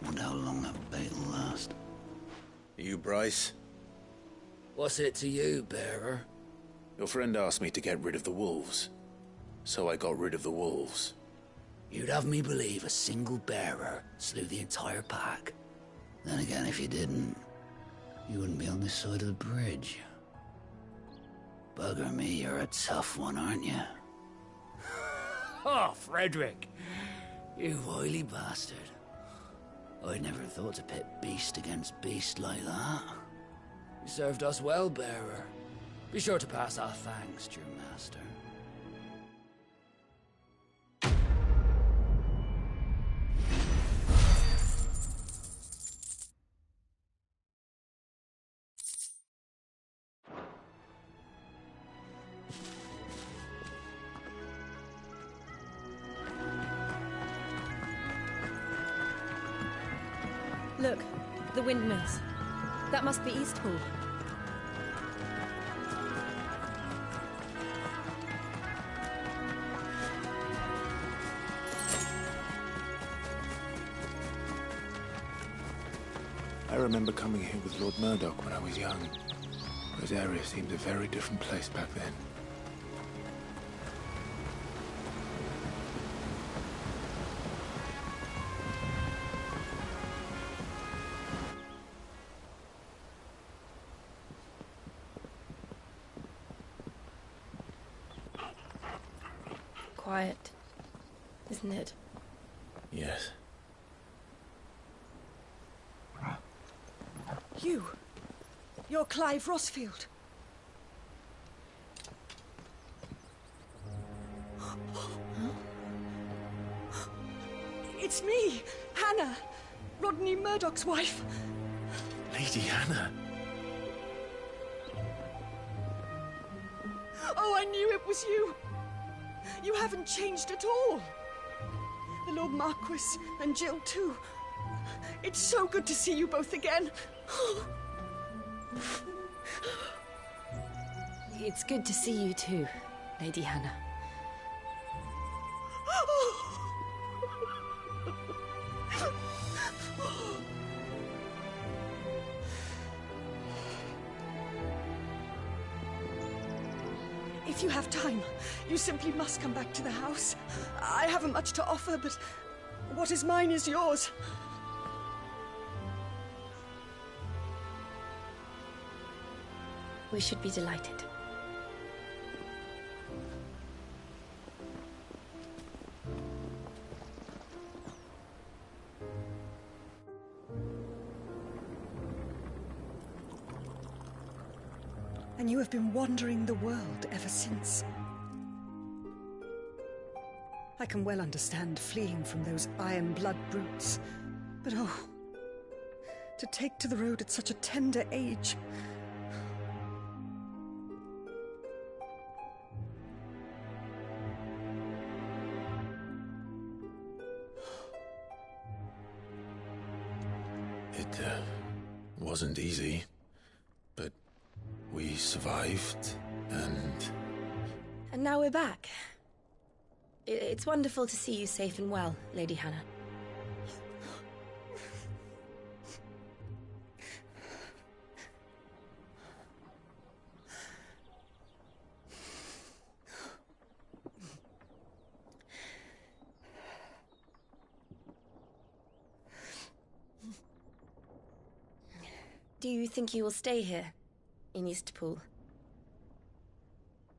Wonder how long that bait will last. You Bryce? What's it to you, bearer? Your friend asked me to get rid of the wolves. So I got rid of the wolves. You'd have me believe a single bearer slew the entire pack. Then again, if you didn't, you wouldn't be on this side of the bridge. Bugger me, you're a tough one, aren't you? Oh, Frederick! You wily bastard. I'd never thought to pit beast against beast like that. You served us well, bearer. Be sure to pass our thanks to your master. Look, the windmills. That must be Eastpool. I remember coming here with Lord Murdoch when I was young. This area seemed a very different place back then. Quiet, isn't it? Yes. You're Clive Rossfield. It's me, Hannah, Rodney Murdoch's wife. Lady Hannah. Oh, I knew it was you. You haven't changed at all. The Lord Marquis and Jill too. It's so good to see you both again. It's good to see you too, Lady Hannah. If you have time, you simply must come back to the house. I haven't much to offer, but what is mine is yours. We should be delighted. And you have been wandering the world ever since. I can well understand fleeing from those iron blood brutes, but oh, to take to the road at such a tender age. It wasn't easy, but we survived, and now we're back. It's wonderful to see you safe and well, Lady Hannah. Do you think you will stay here, in Eastpool?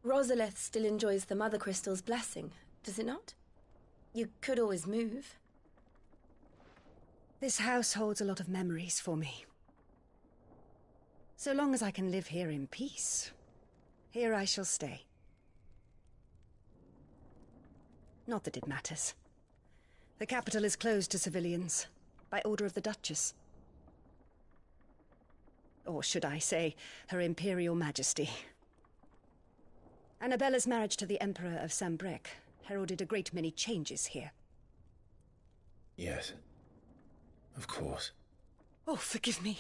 Rosalith still enjoys the Mother Crystal's blessing, does it not? You could always move. This house holds a lot of memories for me. So long as I can live here in peace, here I shall stay. Not that it matters. The capital is closed to civilians, by order of the Duchess. Or should I say, Her Imperial Majesty. Annabella's marriage to the Emperor of Sambrec heralded a great many changes here. yes, of course. Oh, forgive me.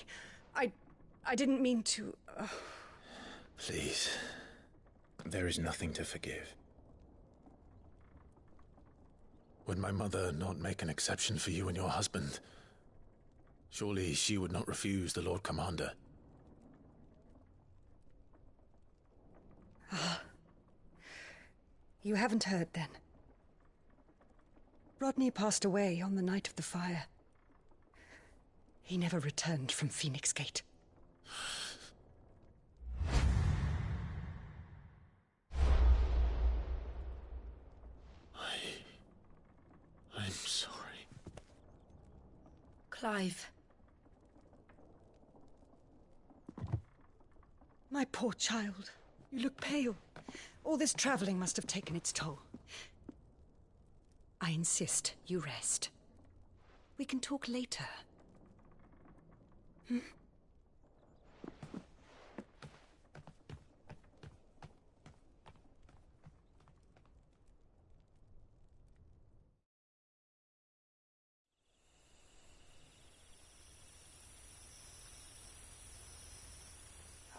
I didn't mean to... Please, there is nothing to forgive. Would my mother not make an exception for you and your husband? Surely she would not refuse the Lord Commander. You haven't heard, then. Rodney passed away on the night of the fire. He never returned from Phoenix Gate. I'm sorry. Clive. My poor child. You look pale. All this traveling must have taken its toll. I insist you rest. We can talk later. Hmm?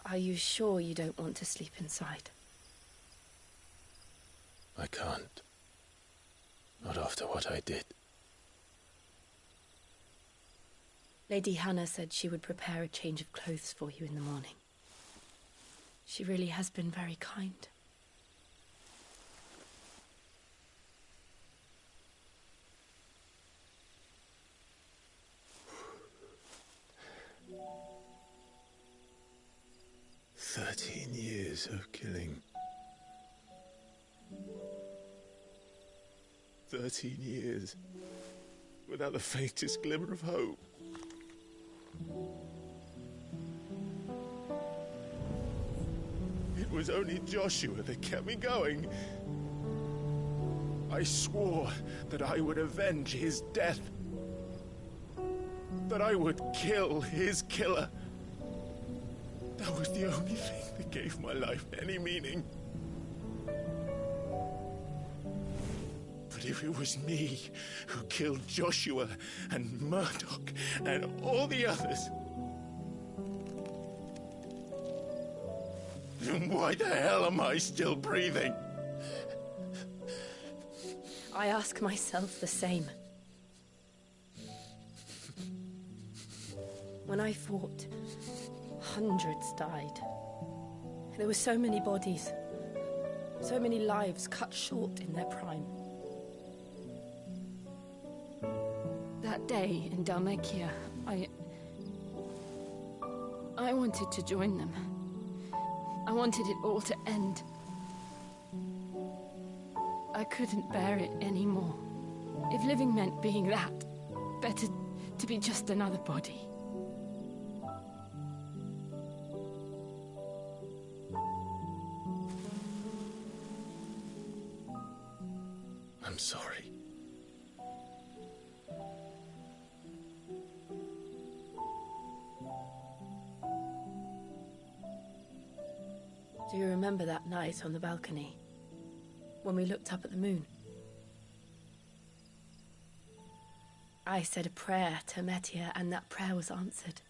Are you sure you don't want to sleep inside? I can't. Not after what I did. Lady Hannah said she would prepare a change of clothes for you in the morning. She really has been very kind. Years of killing. 13 years. Without the faintest glimmer of hope. It was only Joshua that kept me going. I swore that I would avenge his death. That I would kill his killer. That was the only thing that gave my life any meaning. But But if it was me who killed Joshua and Murdoch and all the others, then why the hell am I still breathing? I ask myself the same. When I fought, hundreds died. There were so many bodies, so many lives cut short in their prime. That day in Dalmekia, I wanted to join them. I wanted it all to end. I couldn't bear it anymore. If living meant being that, better to be just another body. I'm sorry. Do you remember that night on the balcony? When we looked up at the moon? I said a prayer to Metia, and that prayer was answered.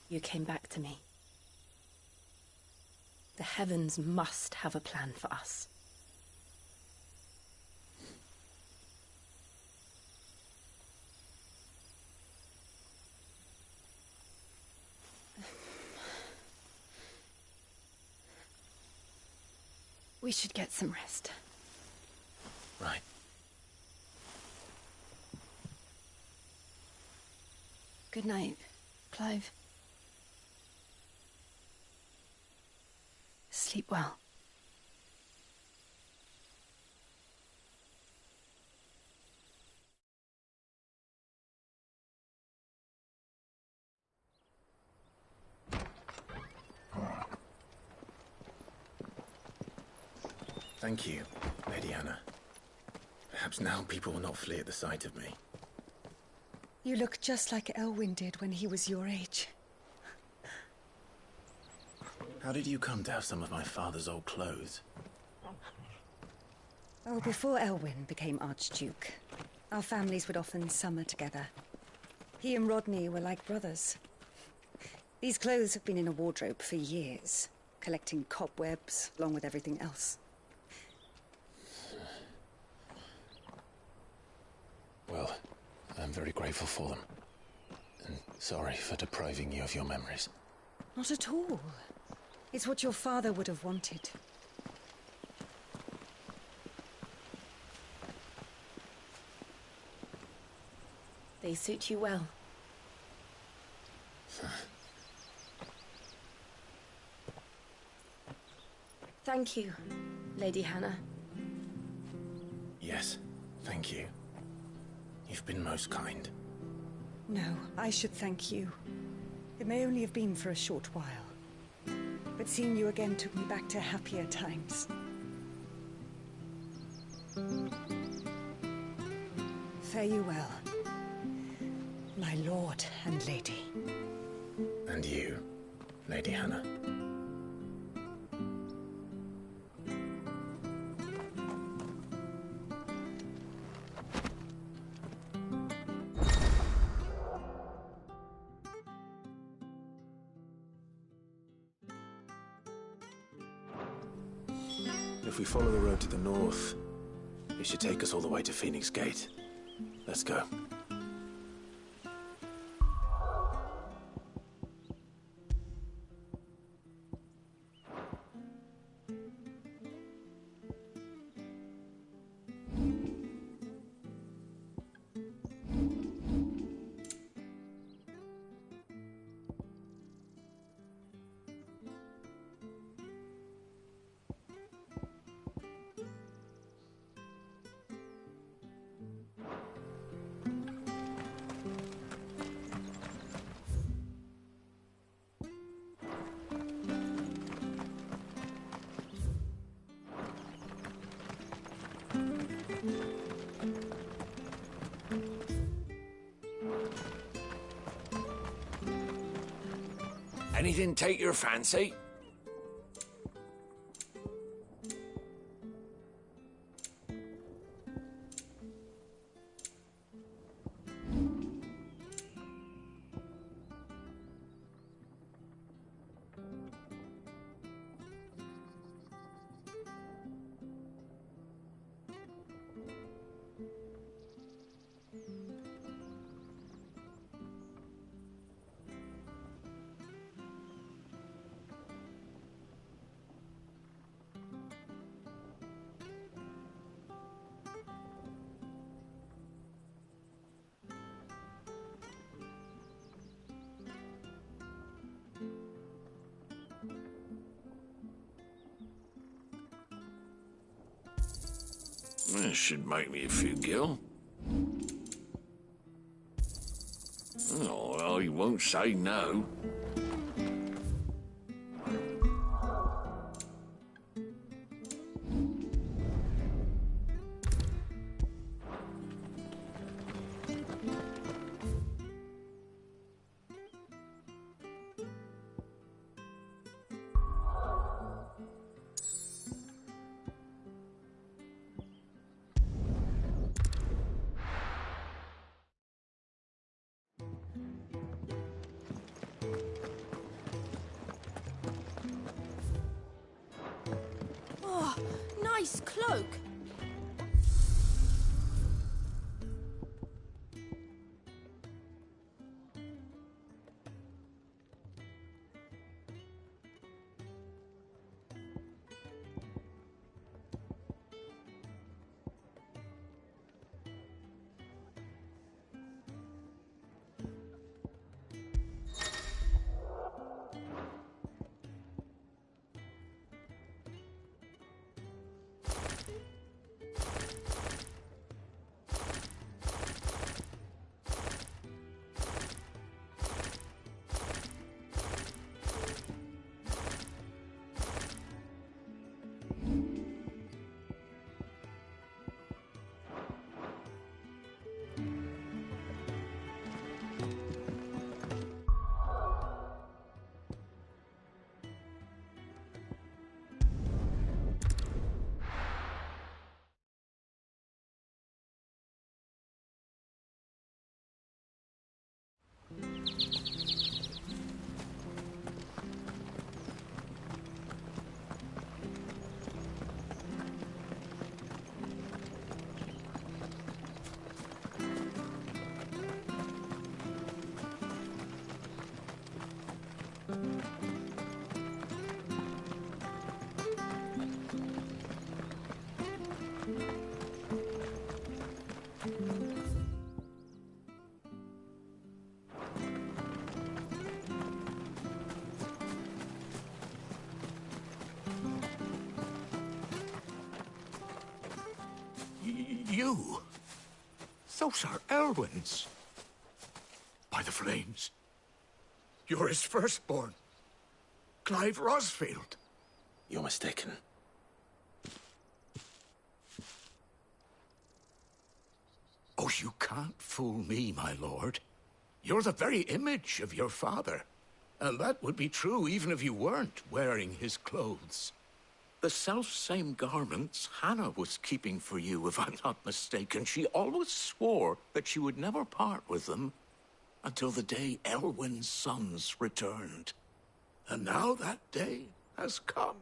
You came back to me. The heavens must have a plan for us. We should get some rest. Right. Good night, Clive. Sleep well. Thank you, Lady Hannah. Perhaps now people will not flee at the sight of me. You look just like Elwyn did when he was your age. How did you come to have some of my father's old clothes? Oh, before Elwyn became Archduke, our families would often summer together. He and Rodney were like brothers. These clothes have been in a wardrobe for years, collecting cobwebs along with everything else. Well, I'm very grateful for them. And sorry for depriving you of your memories. Not at all. It's what your father would have wanted. They suit you well. Thank you, Lady Hannah. Yes, thank you. You've been most kind. No, I should thank you. It may only have been for a short while, but seeing you again took me back to happier times. Fare you well, my lord and lady. And you, Lady Hannah. If we follow the road to the north, it should take us all the way to Phoenix Gate. Let's go. Anything take your fancy? This should make me a few gil. Oh, well, he won't say no. Oh, nice cloak. You? Those are Elwyn's. By the flames. You're his firstborn. Clive Rosfield. You're mistaken. Oh, you can't fool me, my lord. You're the very image of your father. And that would be true even if you weren't wearing his clothes. The self-same garments Hannah was keeping for you, if I'm not mistaken. She always swore that she would never part with them until the day Elwyn's sons returned. And now that day has come.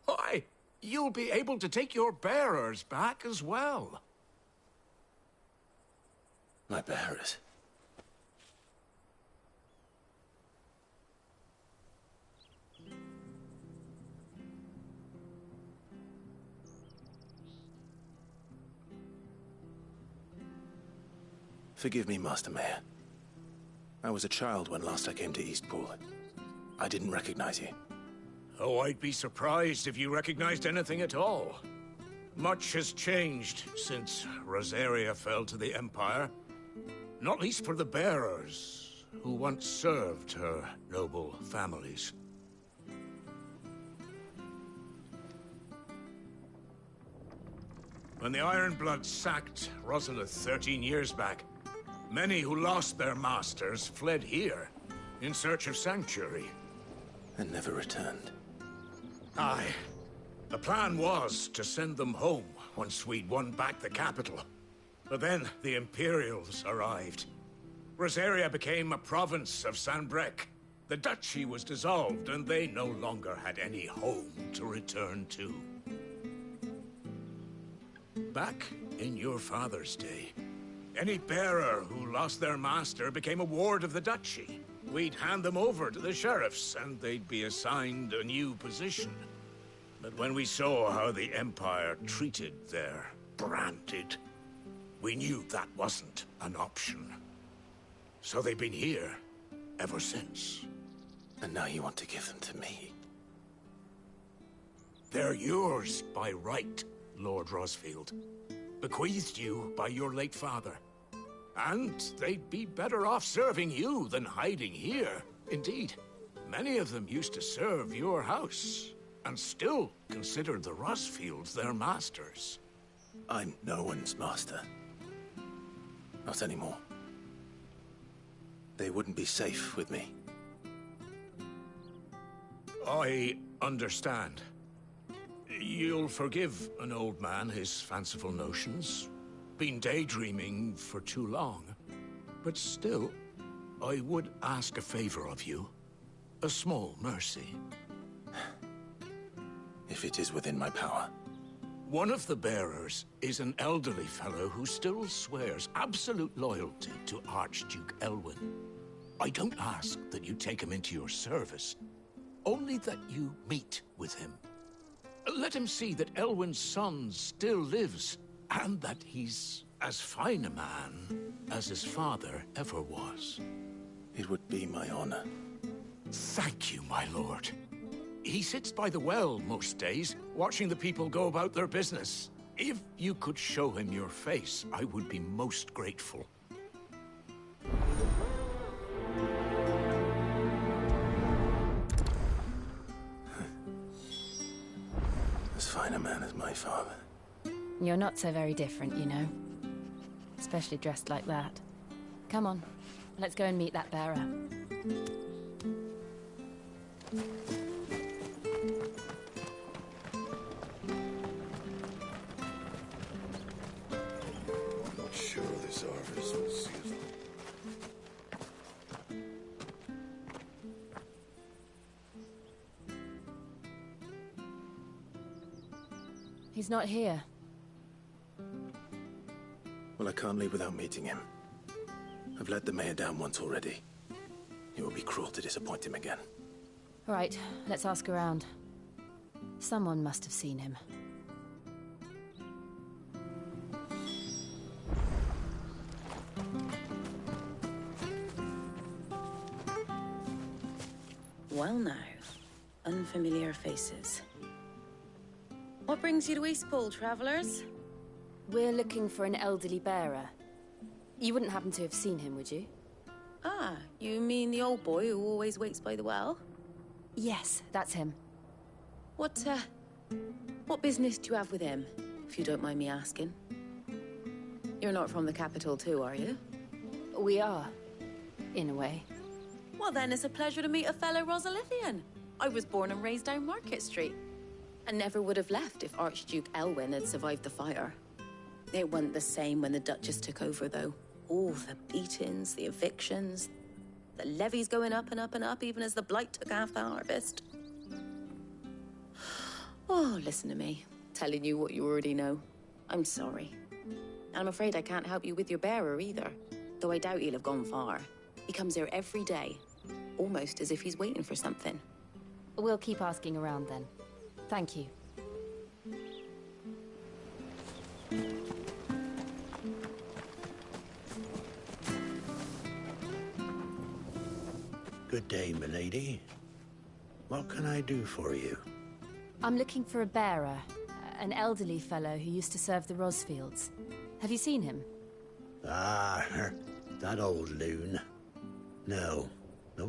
Why, you'll be able to take your bearers back as well. My bearers? Forgive me, Master Mayor. I was a child when last I came to Eastpool. I didn't recognize you. Oh, I'd be surprised if you recognized anything at all. Much has changed since Rosaria fell to the Empire. Not least for the bearers, who once served her noble families. When the Ironbloods sacked Rosalith 13 years back, many who lost their masters fled here. in search of sanctuary. And never returned. Aye. The plan was to send them home once we'd won back the capital. But then the Imperials arrived. Rosaria became a province of Sanbreque. The duchy was dissolved, and they no longer had any home to return to. Back in your father's day, any bearer who lost their master became a ward of the duchy. We'd hand them over to the sheriffs, and they'd be assigned a new position. But when we saw how the Empire treated their branded, we knew that wasn't an option. So they've been here ever since. And now you want to give them to me? They're yours by right, Lord Rosfield. Bequeathed you by your late father. And they'd be better off serving you than hiding here. Indeed, many of them used to serve your house, and still consider the Rosfields their masters. I'm no one's master. Not anymore. They wouldn't be safe with me. I understand. You'll forgive an old man his fanciful notions. Been daydreaming for too long. But still, I would ask a favor of you. A small mercy. If it is within my power. One of the bearers is an elderly fellow who still swears absolute loyalty to Archduke Elwyn. I don't ask that you take him into your service, only that you meet with him. Let him see that Elwyn's son still lives, and that he's as fine a man as his father ever was. It would be my honor. Thank you, my lord. He sits by the well most days, watching the people go about their business. If you could show him your face, I would be most grateful. As fine a man as my father. You're not so very different, you know. Especially dressed like that. Come on, let's go and meet that bearer. I'm not sure this harvest will see us. He's not here. Well, I can't leave without meeting him. I've let the mayor down once already. It would be cruel to disappoint him again. All right, let's ask around. Someone must have seen him. Well now, unfamiliar faces. What brings you to Eastpool, travellers? We're looking for an elderly bearer. You wouldn't happen to have seen him, would you? Ah, you mean the old boy who always waits by the well? Yes, that's him. What business do you have with him, if you don't mind me asking? You're not from the capital too, are you? We are, in a way. Well then, it's a pleasure to meet a fellow Rosalithian. I was born and raised down Market Street. And never would have left if Archduke Elwyn had survived the fire. It wasn't the same when the Duchess took over, though. All the beatings, the evictions, the levies going up and up and up, even as the blight took half the harvest. Oh, listen to me, telling you what you already know. I'm sorry. And I'm afraid I can't help you with your bearer either, though I doubt he'll have gone far. He comes here every day, almost as if he's waiting for something. We'll keep asking around then. Thank you. Good day, milady. What can I do for you? I'm looking for a bearer, an elderly fellow who used to serve the Rosfields. Have you seen him? Ah, that old loon. No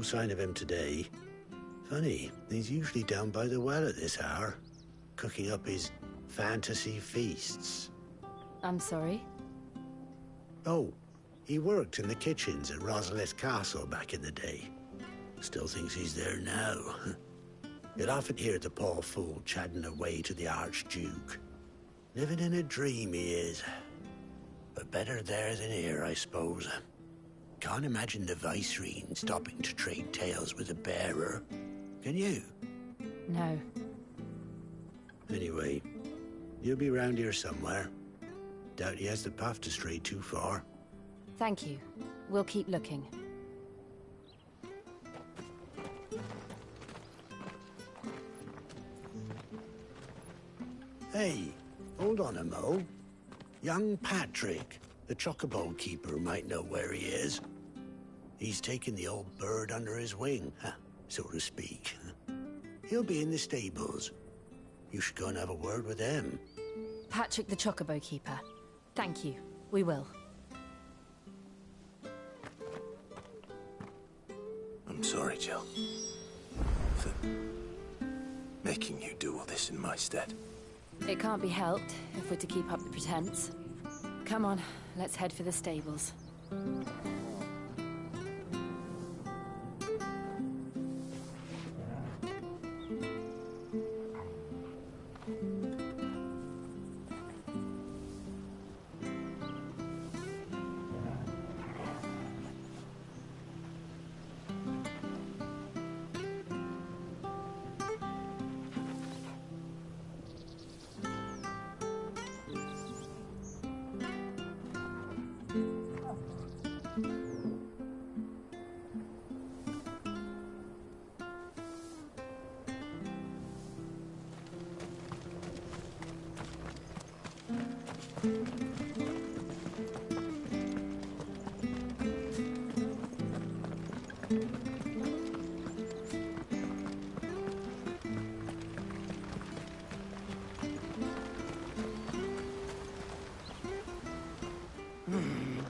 sign of him today. Funny, he's usually down by the well at this hour, cooking up his fantasy feasts. I'm sorry? Oh, he worked in the kitchens at Rosalith Castle back in the day. Still thinks he's there now. You'd often hear the poor fool chatting away to the Archduke. Living in a dream he is. But better there than here, I suppose. Can't imagine the Viceroy stopping to trade tales with a bearer. Can you? No. Anyway, you'll be round here somewhere. Doubt he has the path to stray too far. Thank you. We'll keep looking. Hey, hold on a mo. Young Patrick, the chocobo keeper, might know where he is. He's taken the old bird under his wing, so to speak. He'll be in the stables. You should go and have a word with him. Patrick the chocobo keeper. Thank you. We will. I'm sorry, Jill. For making you do all this in my stead. It can't be helped if we're to keep up the pretense. Come on, let's head for the stables.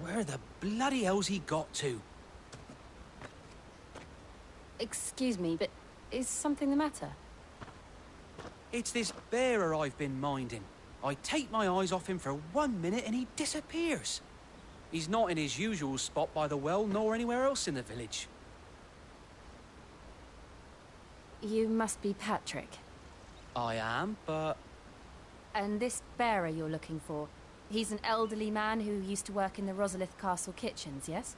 Where the bloody hell's he got to? Excuse me, but is something the matter? It's this bearer I've been minding. I take my eyes off him for 1 minute and he disappears. He's not in his usual spot by the well, nor anywhere else in the village. You must be Patrick. I am, but... And this bearer you're looking for, he's an elderly man who used to work in the Rosalith Castle kitchens, yes?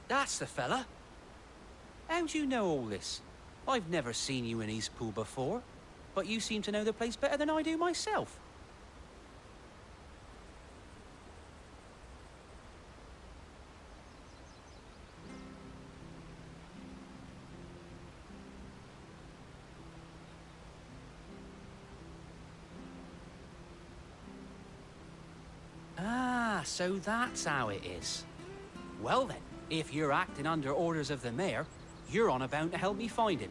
That's the fella. How do you know all this? I've never seen you in Eastpool before, but you seem to know the place better than I do myself. Ah, so that's how it is. Well then, if you're acting under orders of the mayor, you're on about to help me find him.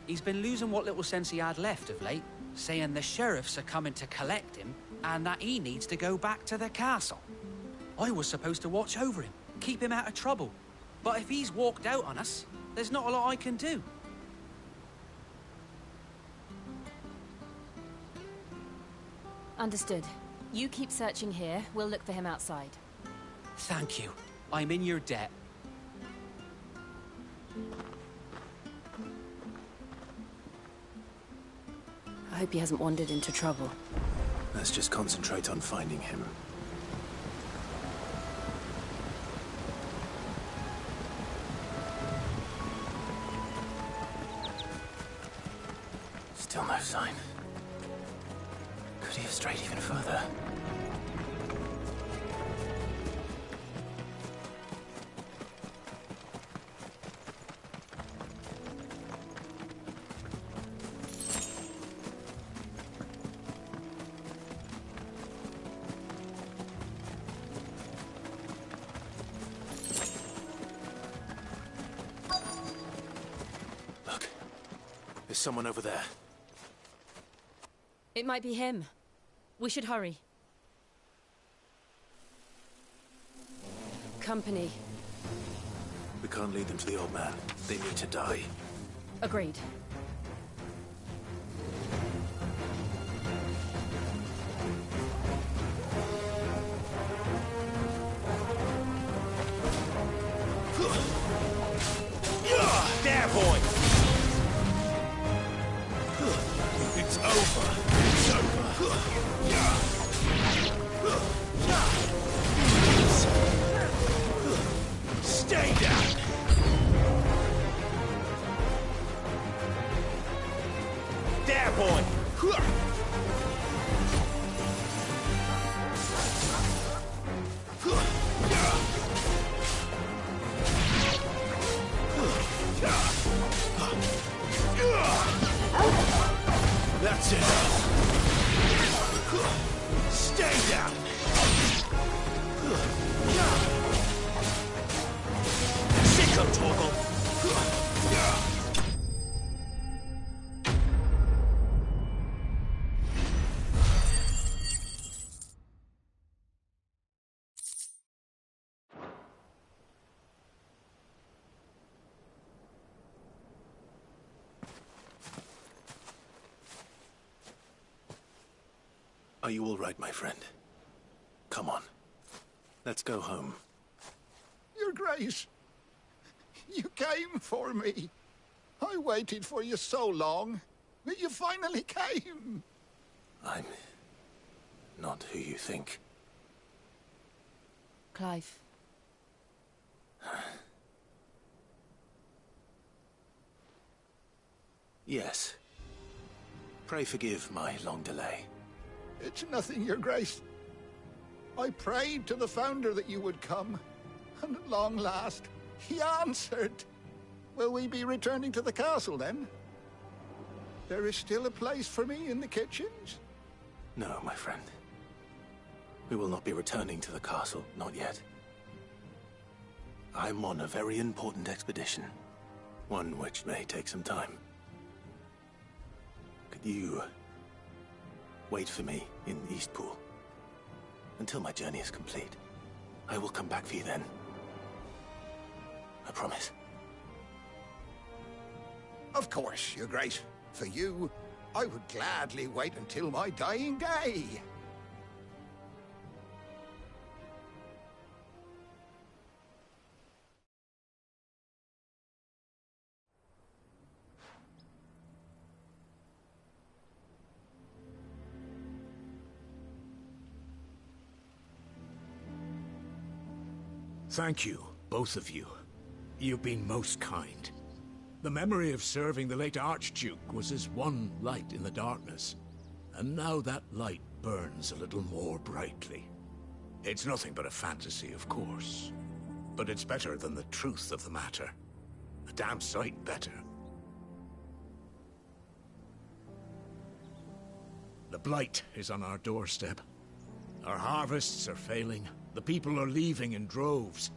He's been losing what little sense he had left of late, saying the sheriffs are coming to collect him and that he needs to go back to the castle. I was supposed to watch over him, keep him out of trouble. But if he's walked out on us, there's not a lot I can do. Understood. You keep searching here, we'll look for him outside. Thank you. I'm in your debt. I hope he hasn't wandered into trouble. Let's just concentrate on finding him. Still no sign. Could he have strayed even further? Look, there's someone over there. It might be him. We should hurry. Company. We can't lead them to the old man. They need to die. Agreed. There, boy! Stay down! There, boy! That's enough! Stay down! Sick of Torgal! Are you all right, my friend? Come on. Let's go home. Your Grace, you came for me. I waited for you so long, but you finally came. I'm not who you think. Clive. Yes. Pray forgive my long delay. It's nothing, Your Grace. I prayed to the Founder that you would come, and at long last, he answered. Will we be returning to the castle, then? There is still a place for me in the kitchens? No, my friend. We will not be returning to the castle, not yet. I'm on a very important expedition. One which may take some time. Could you wait for me in Eastpool until my journey is complete? I will come back for you then. I promise. Of course, Your Grace. For you, I would gladly wait until my dying day. Thank you, both of you. You've been most kind. The memory of serving the late Archduke was as one light in the darkness, and now that light burns a little more brightly. It's nothing but a fantasy, of course, but it's better than the truth of the matter. A damn sight better. The blight is on our doorstep. Our harvests are failing. The people are leaving in droves.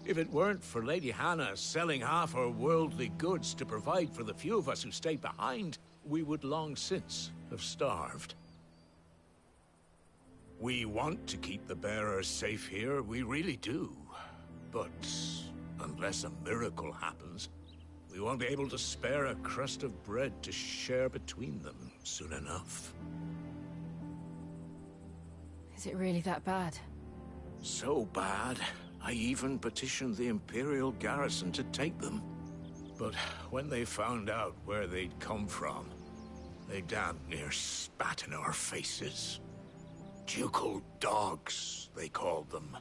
If it weren't for Lady Hannah selling half her worldly goods to provide for the few of us who stayed behind, we would long since have starved. We want to keep the bearers safe here, we really do. But unless a miracle happens, we won't be able to spare a crust of bread to share between them soon enough. Is it really that bad? So bad, I even petitioned the Imperial garrison to take them. But when they found out where they'd come from, they damn near spat in our faces. Ducal dogs, they called them.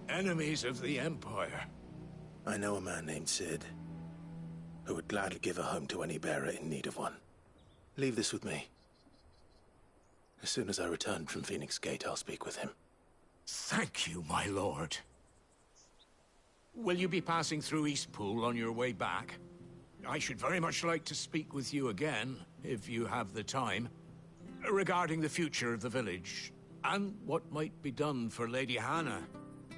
Enemies of the Empire. I know a man named Sid, who would gladly give a home to any bearer in need of one. Leave this with me. As soon as I return from Phoenix Gate, I'll speak with him. Thank you, my lord. Will you be passing through Eastpool on your way back? I should very much like to speak with you again, if you have the time, regarding the future of the village, and what might be done for Lady Hannah.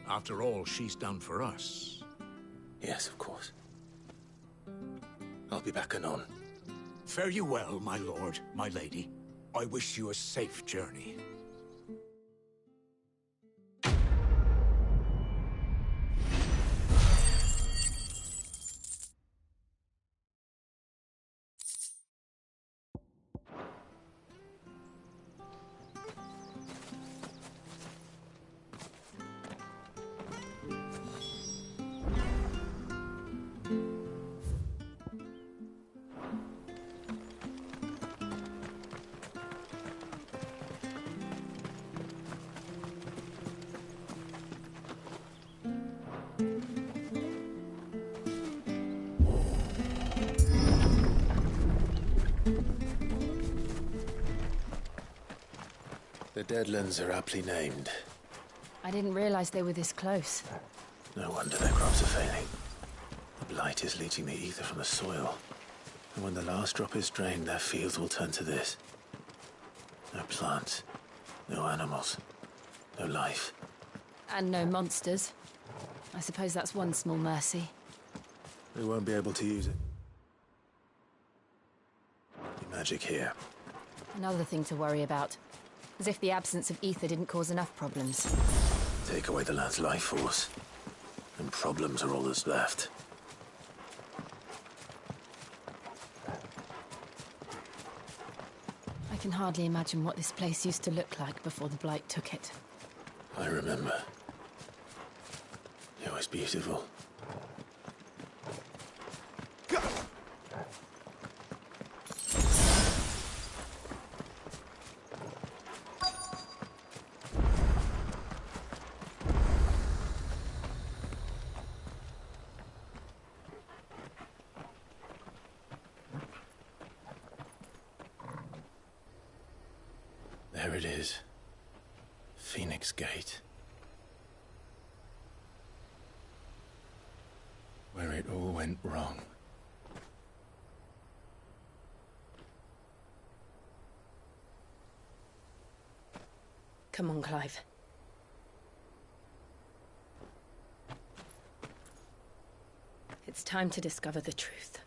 After all she's done for us. Yes, of course. I'll be back anon. Fare you well, my lord, my lady. I wish you a safe journey. Deadlands are aptly named. I didn't realize they were this close. No wonder their crops are failing. The blight is leaching the ether from the soil. And when the last drop is drained, their fields will turn to this. No plants, no animals, no life. And no monsters. I suppose that's one small mercy. We won't be able to use it. The magic here. Another thing to worry about. As if the absence of ether didn't cause enough problems. Take away the land's life force, and problems are all that's left. I can hardly imagine what this place used to look like before the blight took it. I remember. It was beautiful. There it is. Phoenix Gate. Where it all went wrong. Come on, Clive. It's time to discover the truth.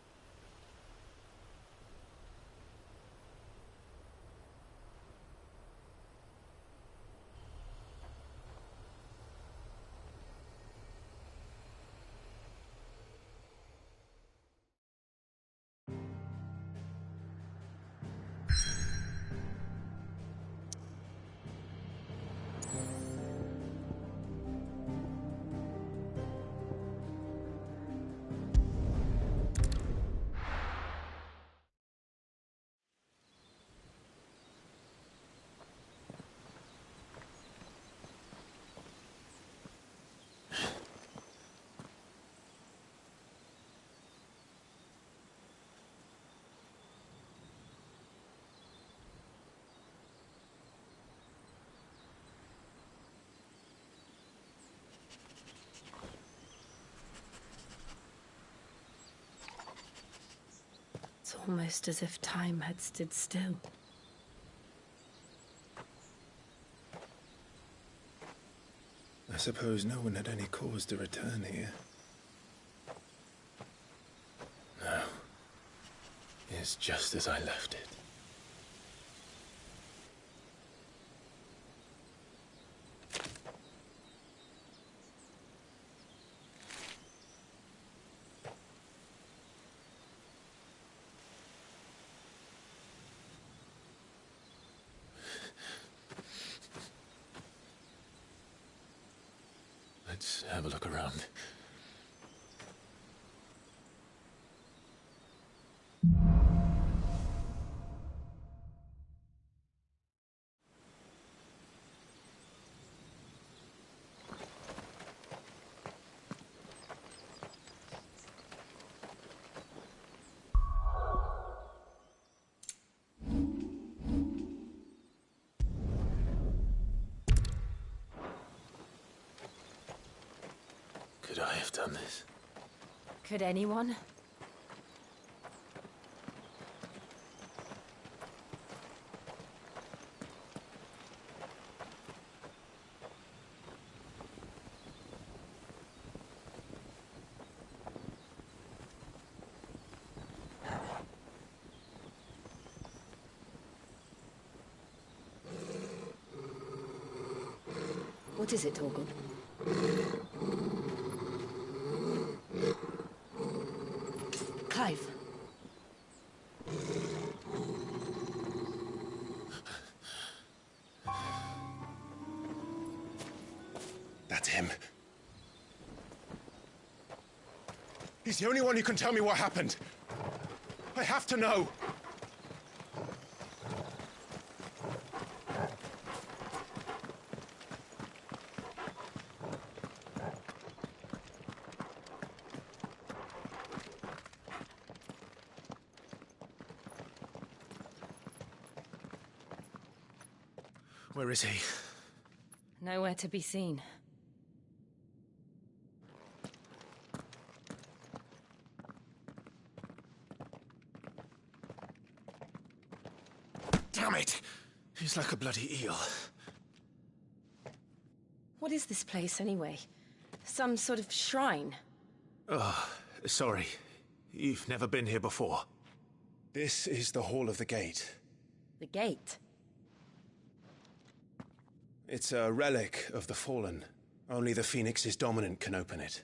It's almost as if time had stood still. I suppose no one had any cause to return here. No. It's just as I left it. Let's have a look around. Could I have done this? Could anyone? What is it, Torgal? Clive. That's him. He's the only one who can tell me what happened. I have to know. Where is he? Nowhere to be seen. Damn it! He's like a bloody eel. What is this place, anyway? Some sort of shrine? Oh, sorry. You've never been here before. This is the Hall of the Gate. The gate? It's a relic of the Fallen. Only the Phoenix's dominant can open it.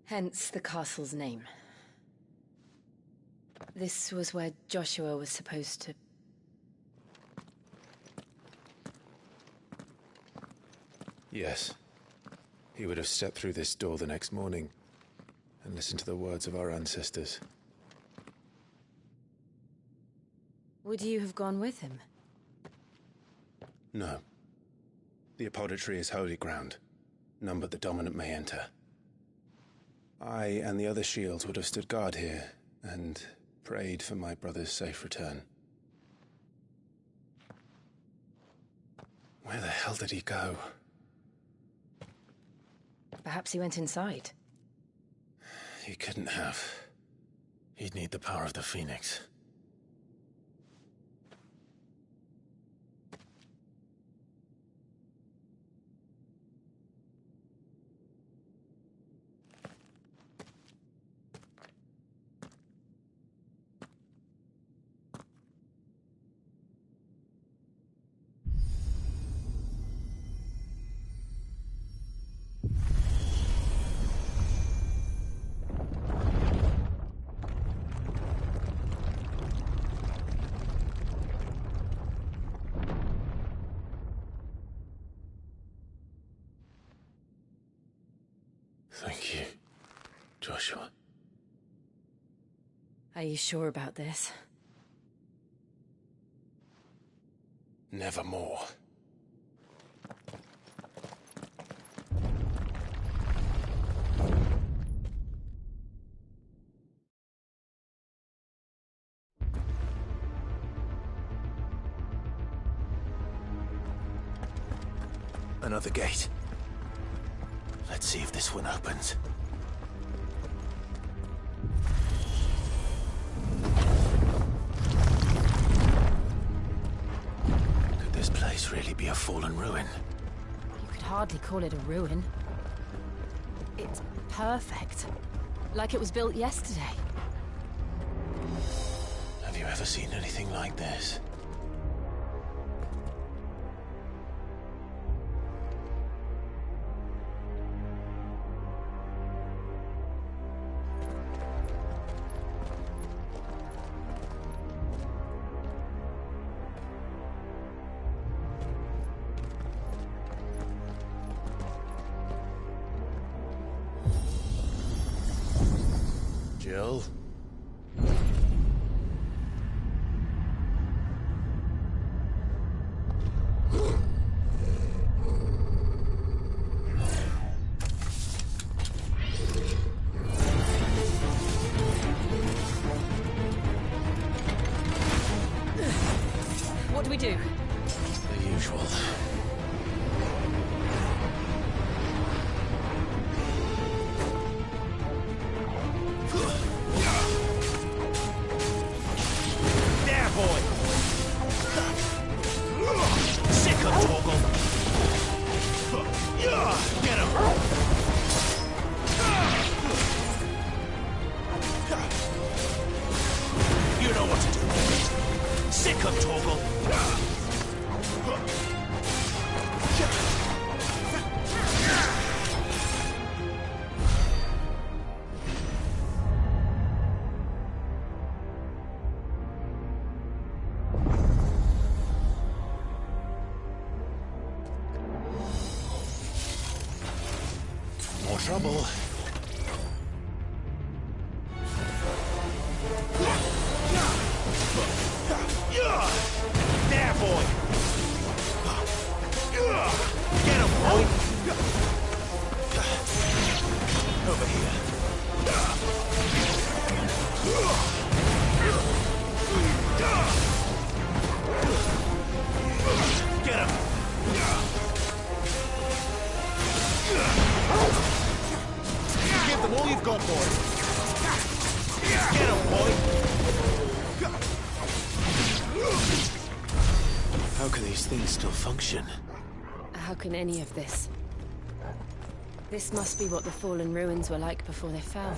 Hence the castle's name. This was where Joshua was supposed to... Yes. He would have stepped through this door the next morning and listened to the words of our ancestors. Would you have gone with him? No. The apodatory is holy ground. None but the dominant may enter. I and the other shields would have stood guard here and prayed for my brother's safe return. Where the hell did he go? Perhaps he went inside. He couldn't have. He'd need the power of the Phoenix. Thank you, Joshua. Are you sure about this? Nevermore. Another gate. Let's see if this one opens. Could this place really be a fallen ruin? You could hardly call it a ruin. It's perfect. Like it was built yesterday. Have you ever seen anything like this? Jill? What do we do? The usual. There, boy! Sick of Torgal! Get him! You know what to do. Sick of Torgal! More trouble. There, boy! Get him, boy! Over here. Get him! these things still function? How can any of this? This must be what the fallen ruins were like before they fell.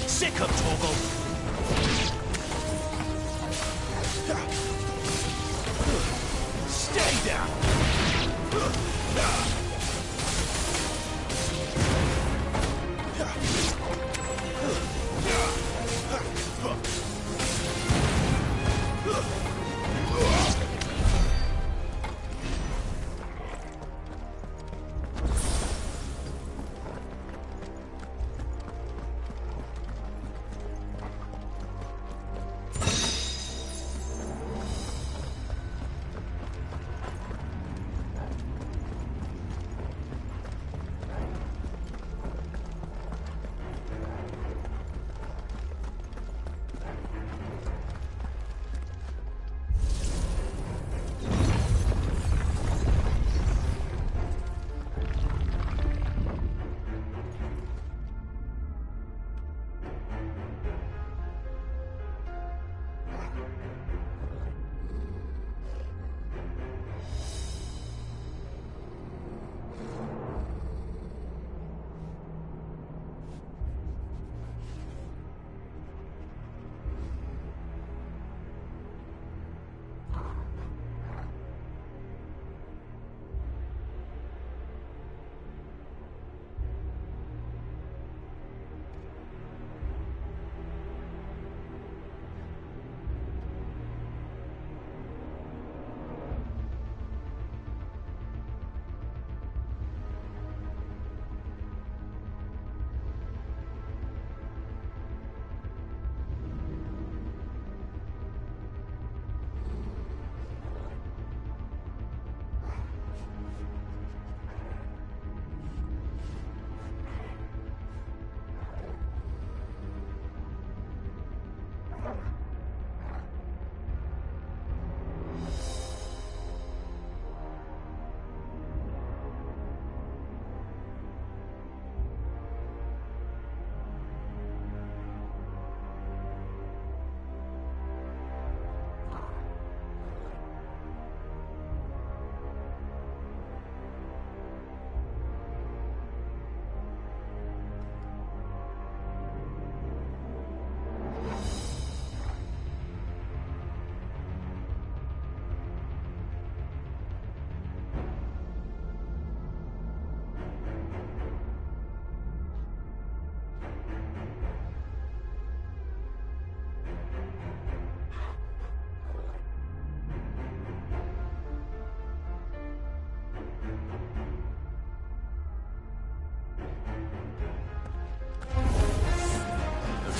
Sick of Torgal! Stay down!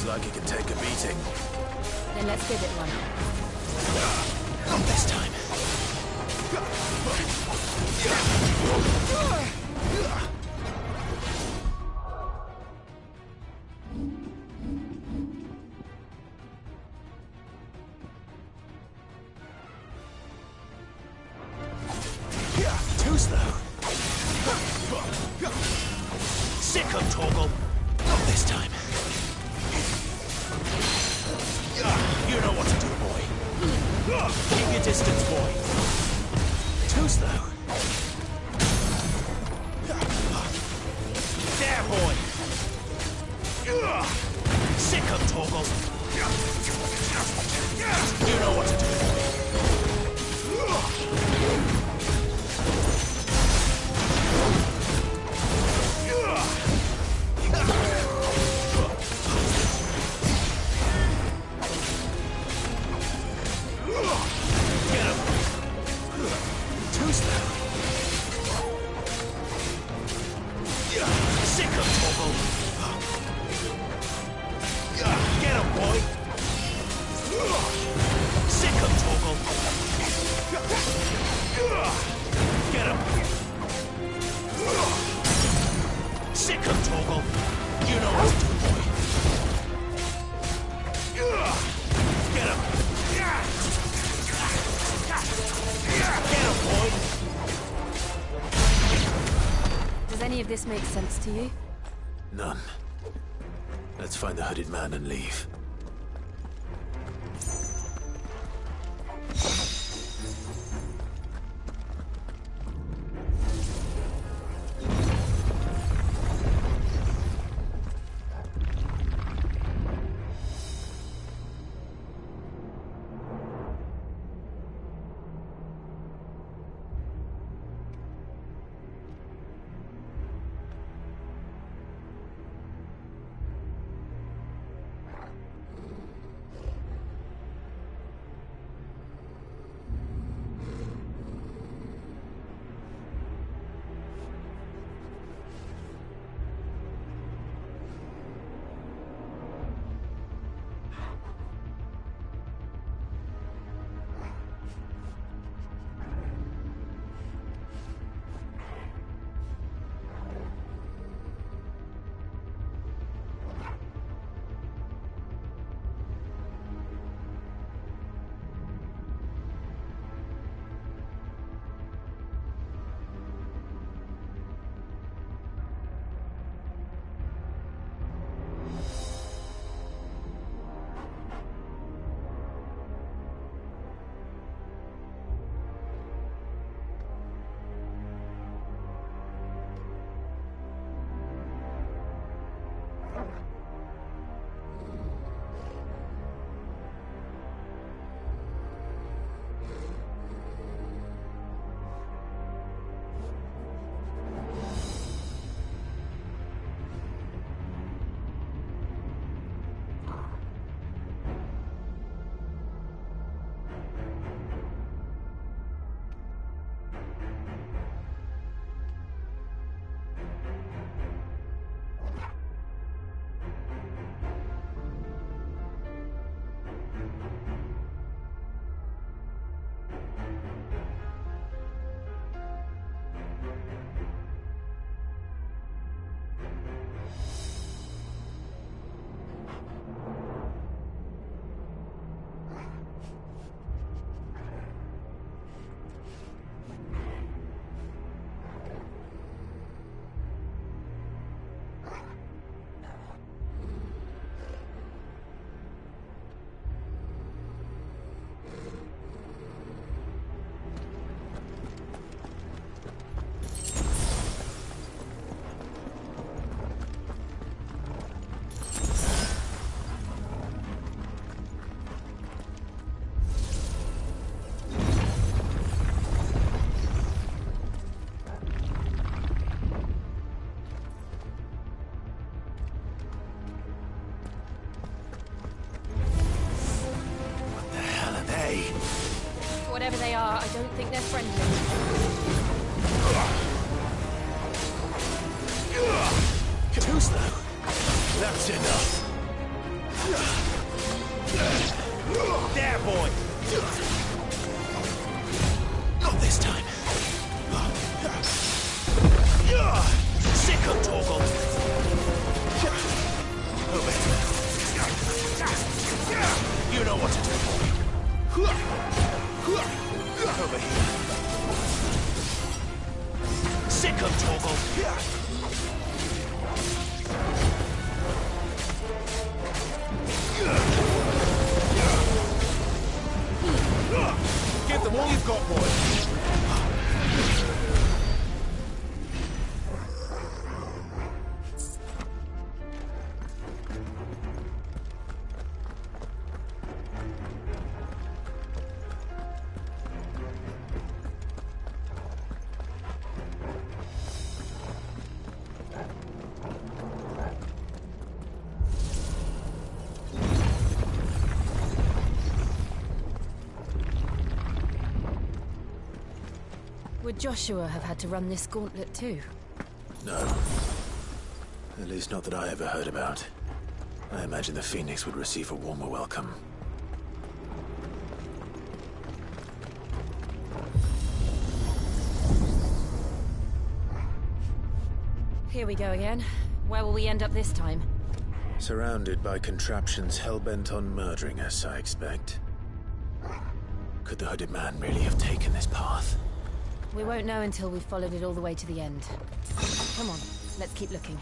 Like it can take a beating. Then let's give it one. Not this time. Too slow. Sick of Torgal. Not this time. You know what to do, boy. Keep your distance, boy. Too slow. There, boy. Sick of Torgal. You know what to do, boy. Sick makes sense to you? None. Let's find the hooded man and leave. Whatever they are, I don't think they're friendly. Too slow. That's enough. There, boy! Not this time. Sick of Torgal. Over here. You know what to do, boy. Over here. Sick of Torgal. Give them all you've got, boy. Would Joshua have had to run this gauntlet too? No. At least not that I ever heard about. I imagine the Phoenix would receive a warmer welcome. Here we go again. Where will we end up this time? Surrounded by contraptions hell-bent on murdering us, I expect. Could the hooded man really have taken this path? We won't know until we've followed it all the way to the end. Come on. Let's keep looking.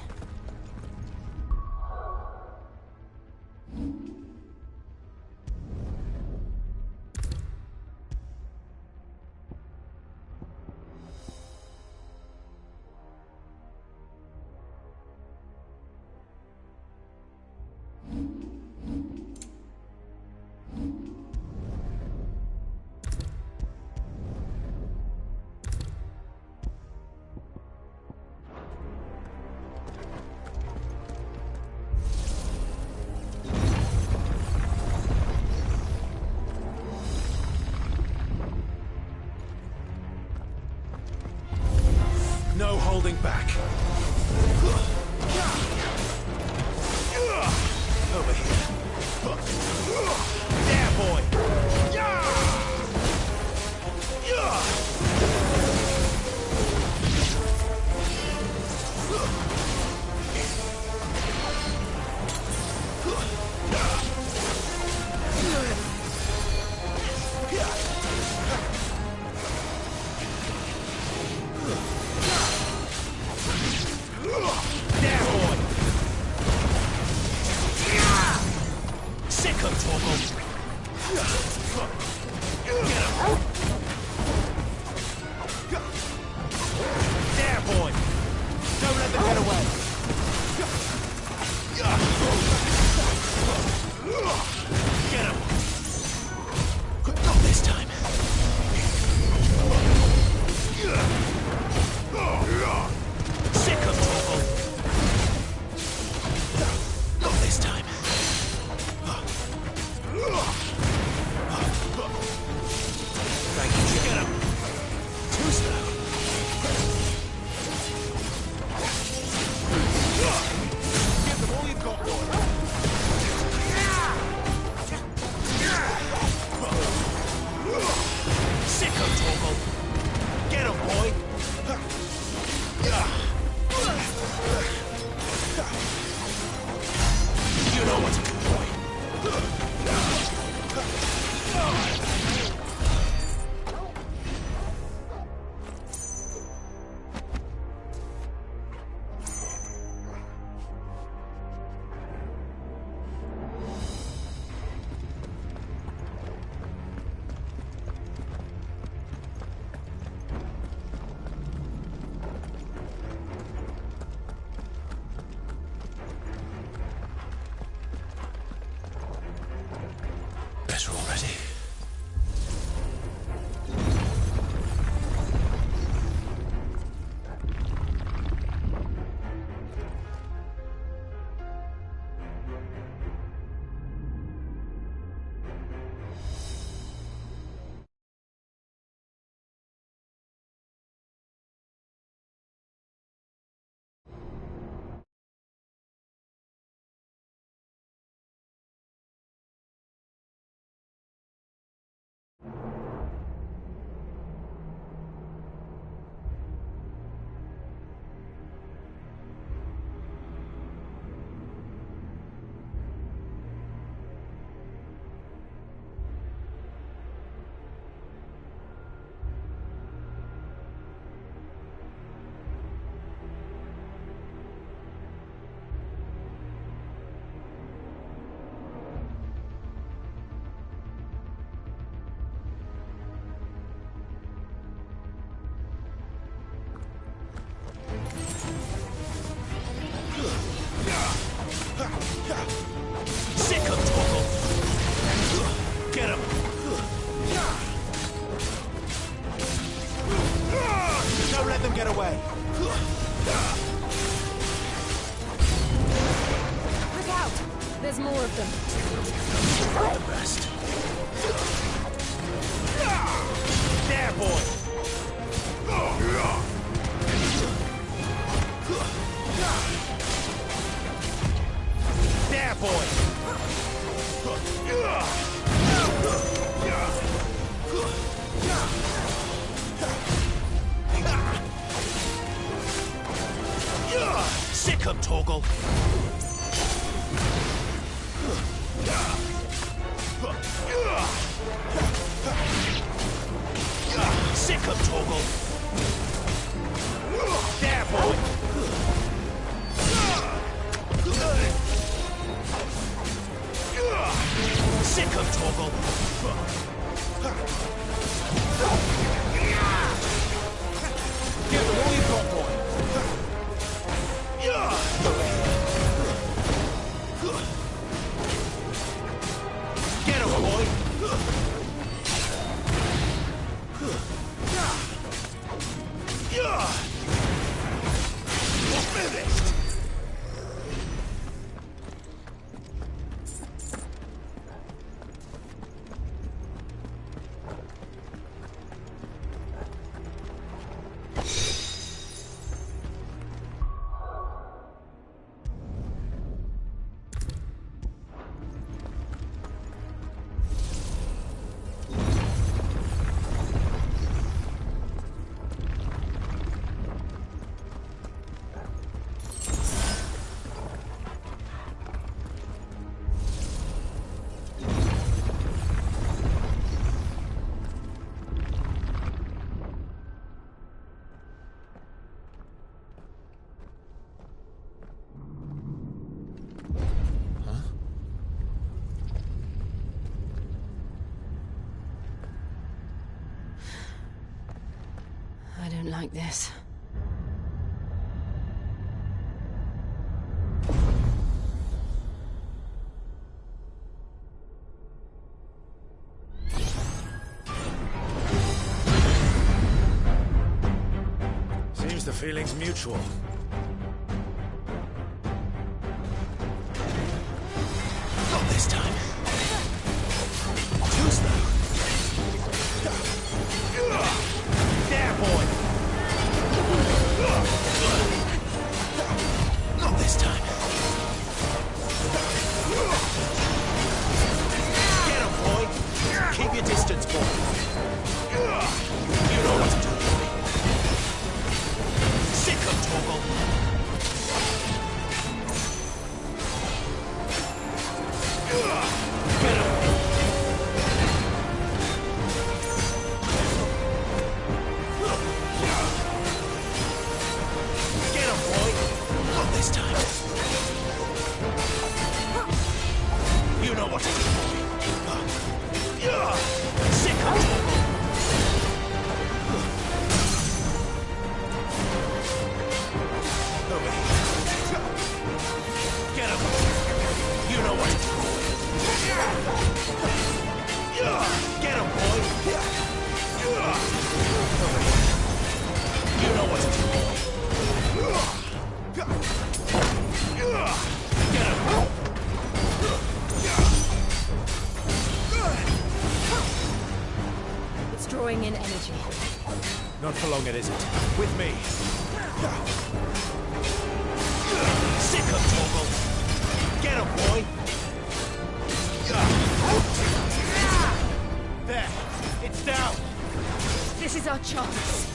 No holding back. Over here. There, boy. Better already. Sick of Torgal! Get him! Don't let them get away! Look out! There's more of them. The best. There, boy! There, boy! Sick of Torgal! Sick of Torgal! There, boy! 'em, Torgal. Give them all you've got, boy. Get him, boy. Finished. I don't like this. Seems the feeling's mutual. Not this time. Too slow. There, boy. Not this time. Get him, boy. Keep your distance, boy. You know what to do, boy. Sick of Torgal. Get him. Get him, boy. Not this time. You know what to do, boy. Sick of Torgal. Over here. Get him. You know what to do, boy. Get him, boy. Over here. You know what to do, boy. Get him. It's drawing in energy. Not for long, it isn't. With me. Sick of Torgal. Get him, boy. There. It's down. This is our chance.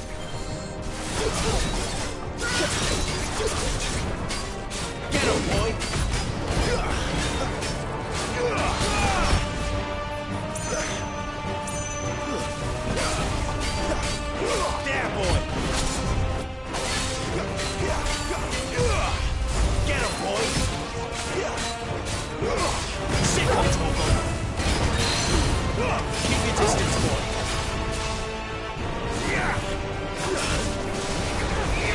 Get him, boy. There, boy. Get him, boy. Sick of Torgal. Keep your distance, boy.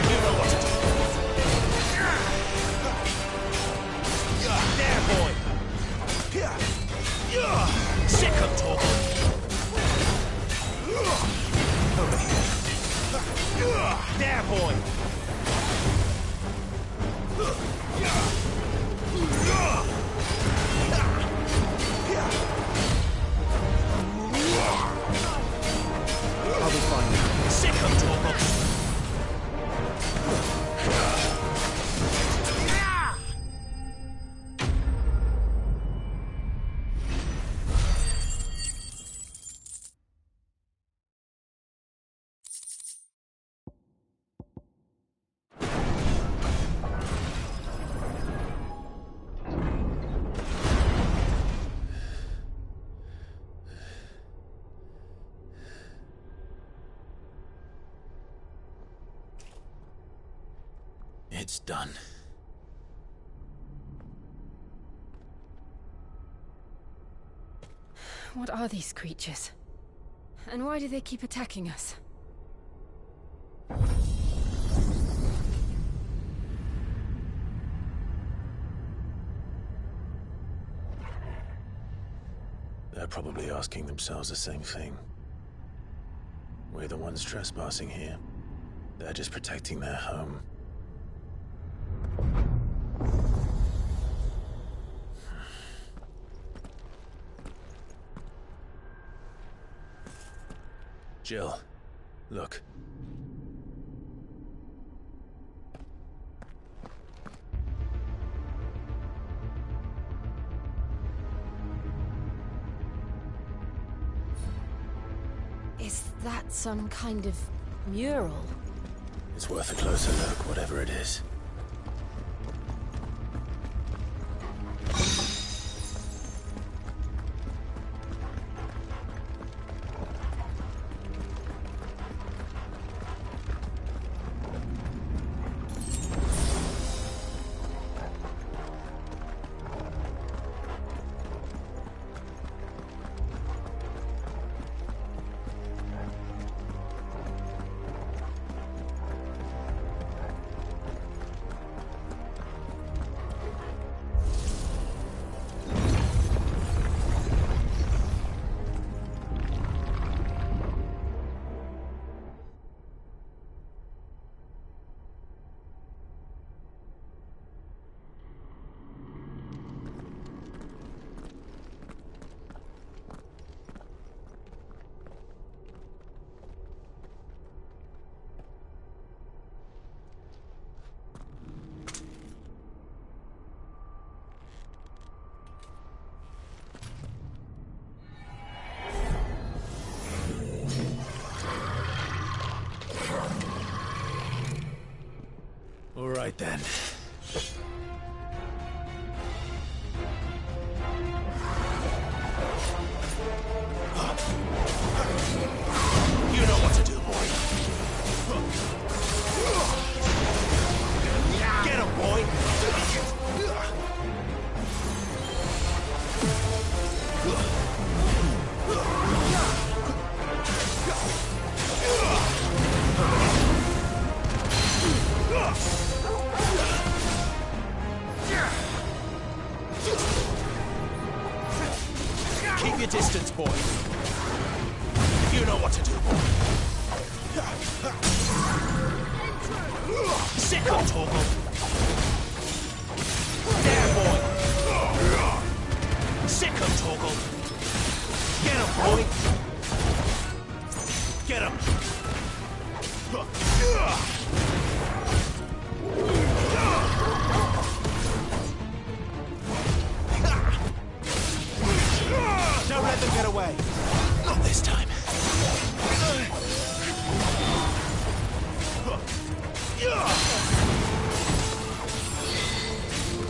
You know what to do. There, boy. Sick of Torgal. Over here. There, boy. I'll be fine. Sick of Torgal. It's done. What are these creatures? And why do they keep attacking us? They're probably asking themselves the same thing. We're the ones trespassing here. They're just protecting their home. Jill, look. Is that some kind of mural? It's worth a closer look, whatever it is. All right then. You know what to do, boy. Get him, boy. Keep your distance, boy. You know what to do, boy. Sick him, Torgal. There, boy. Sick him, Torgal. Get him, boy. Get him. Don't let them get away. Not this time.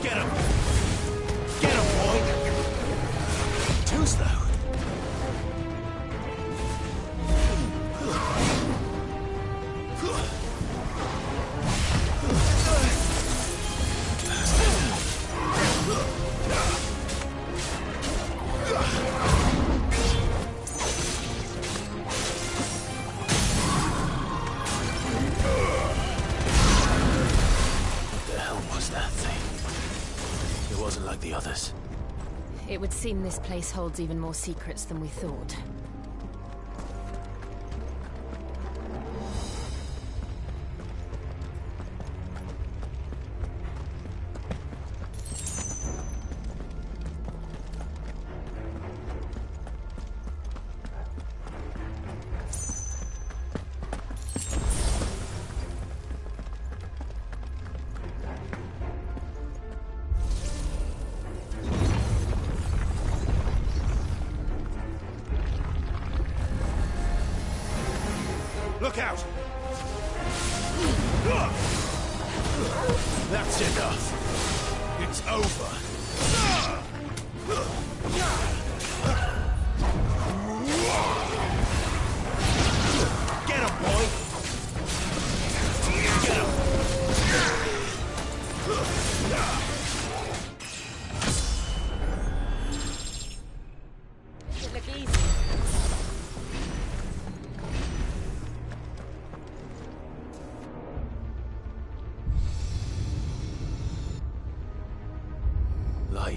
Get him. Get him, boy. Too slow. Like the others. It would seem this place holds even more secrets than we thought. Look out! That's enough. It's over. Get him, boy! Get him! Doesn't look easy.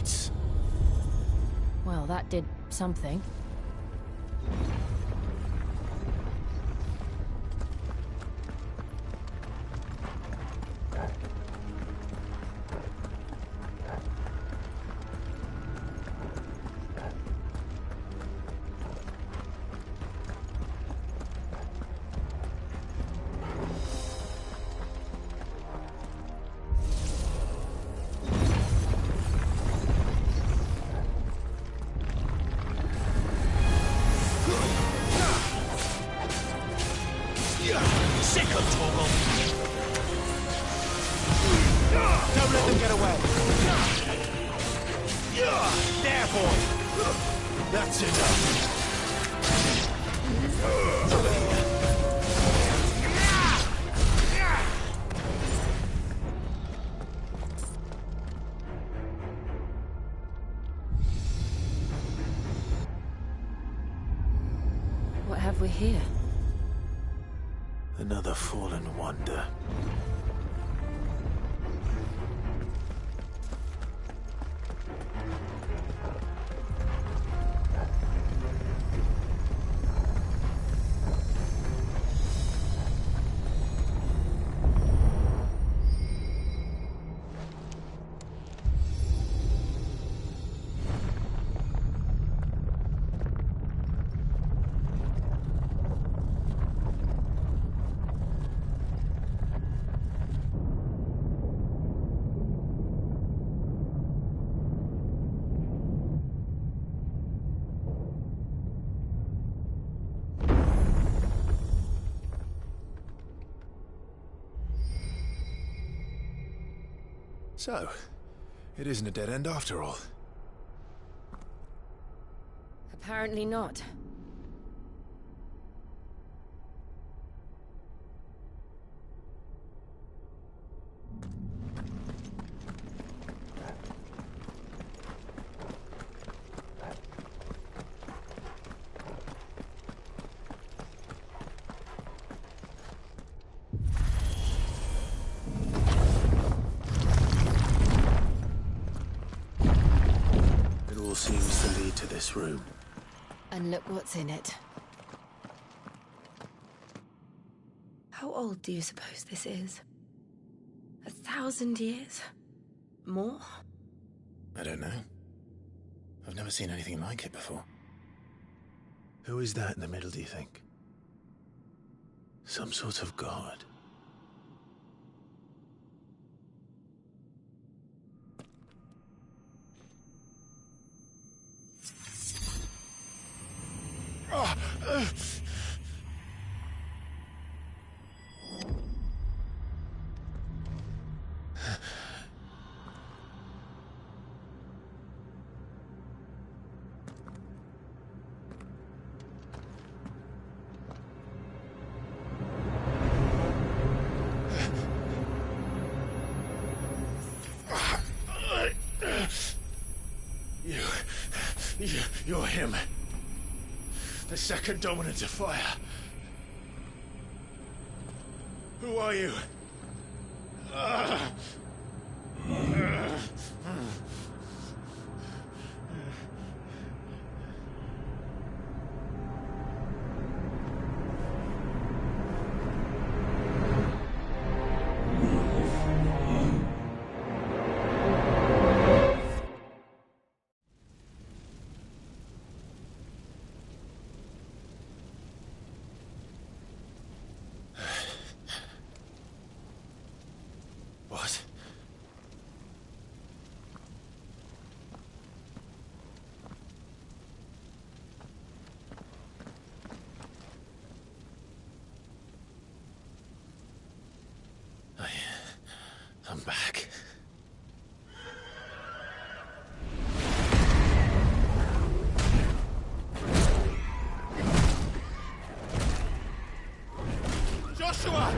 gates. Well, that did something. Sick of Torgal! Don't let them get away! There, boy! That's enough! What have we here? Another fallen wonder. So, it isn't a dead end after all. Apparently not. All seems to lead to this room. And look what's in it. How old do you suppose this is? 1,000 years? More? I don't know. I've never seen anything like it before. Who is that in the middle, do you think? Some sort of god? You're him. The second dominant of fire. Who are you? What? I'm back. Joshua!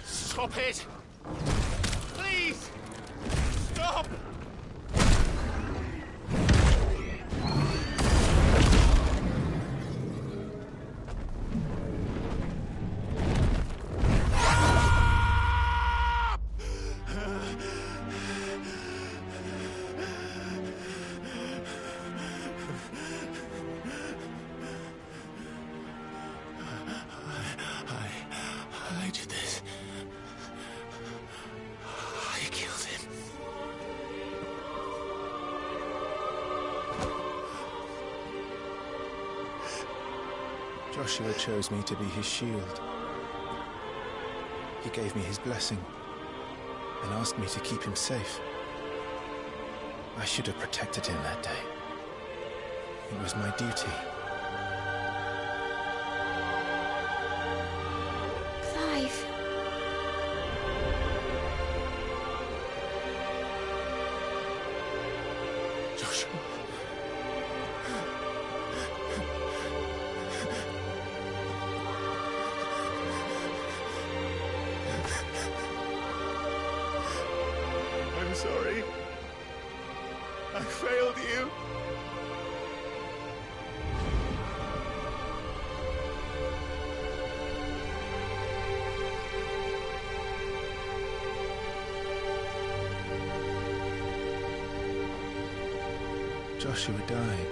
Stop it! Please! Stop! Joshua chose me to be his shield. He gave me his blessing and asked me to keep him safe. I should have protected him that day. It was my duty. Clive. Joshua. I'm sorry. I failed you. Joshua died.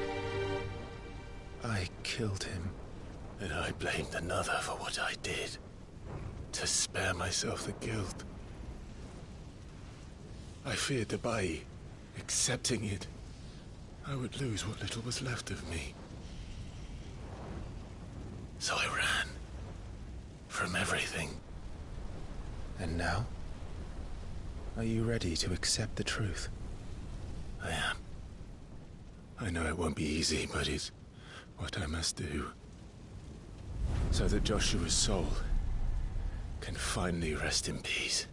I killed him. And I blamed another for what I did. To spare myself the guilt. I feared that by accepting it, I would lose what little was left of me. So I ran. From everything. And now? Are you ready to accept the truth? I am. I know it won't be easy, but it's what I must do. So that Joshua's soul can finally rest in peace.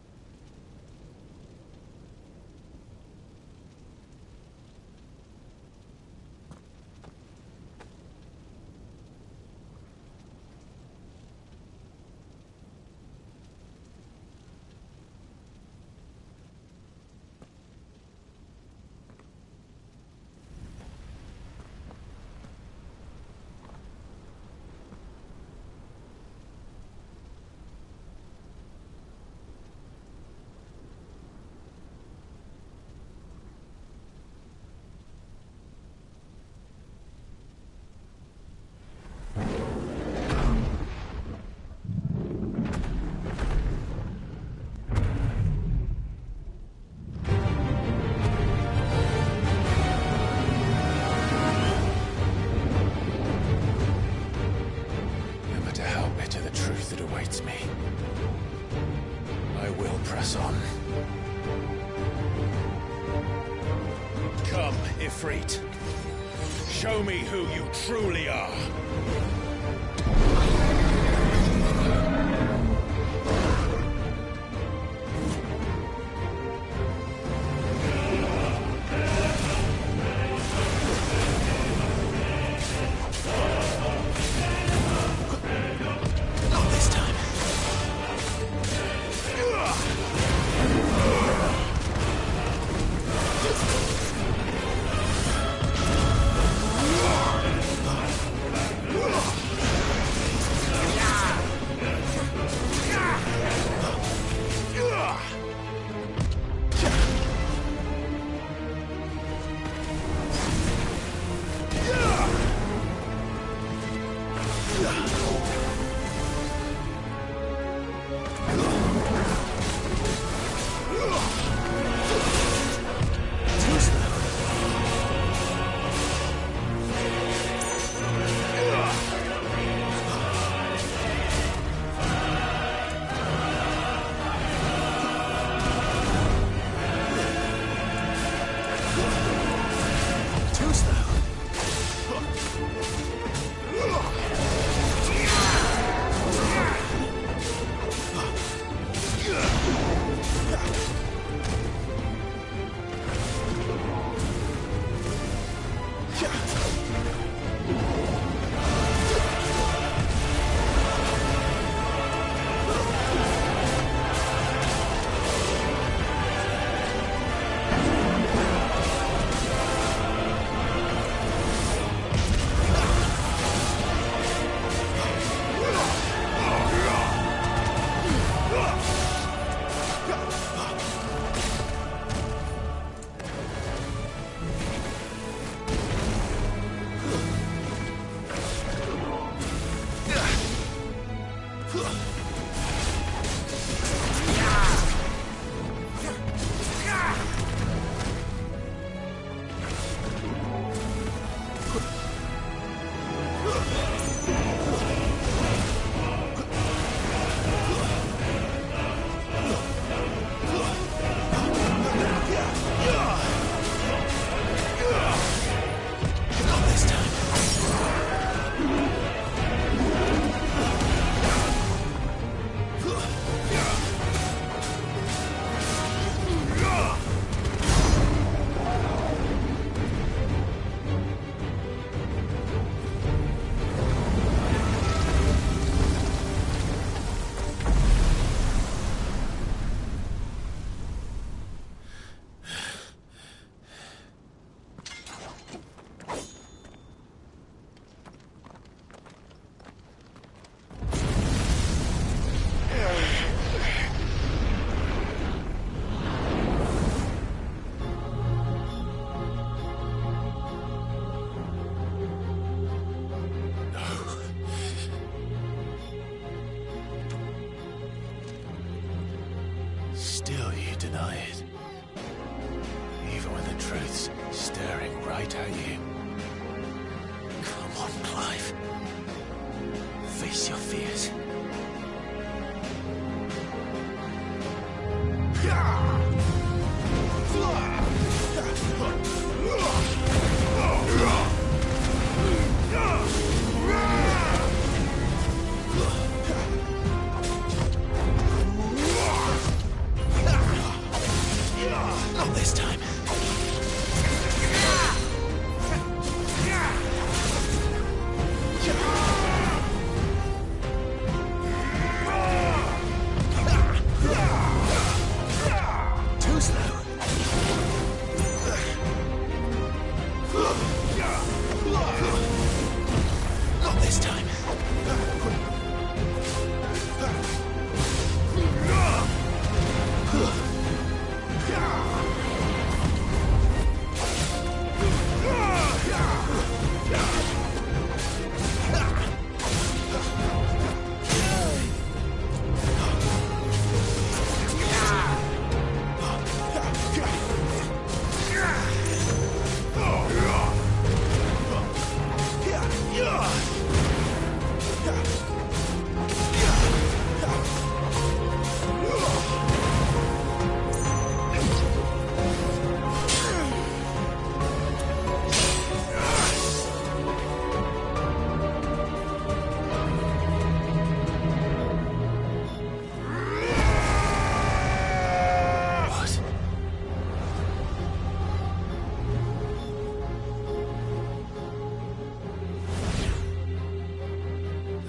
That awaits me. I will press on. Come, Ifrit. Show me who you truly are. Ugh! Still you deny it. Even when the truth's staring right at you. Come on, Clive. Face your fears. Not this time. Too slow. Not this time.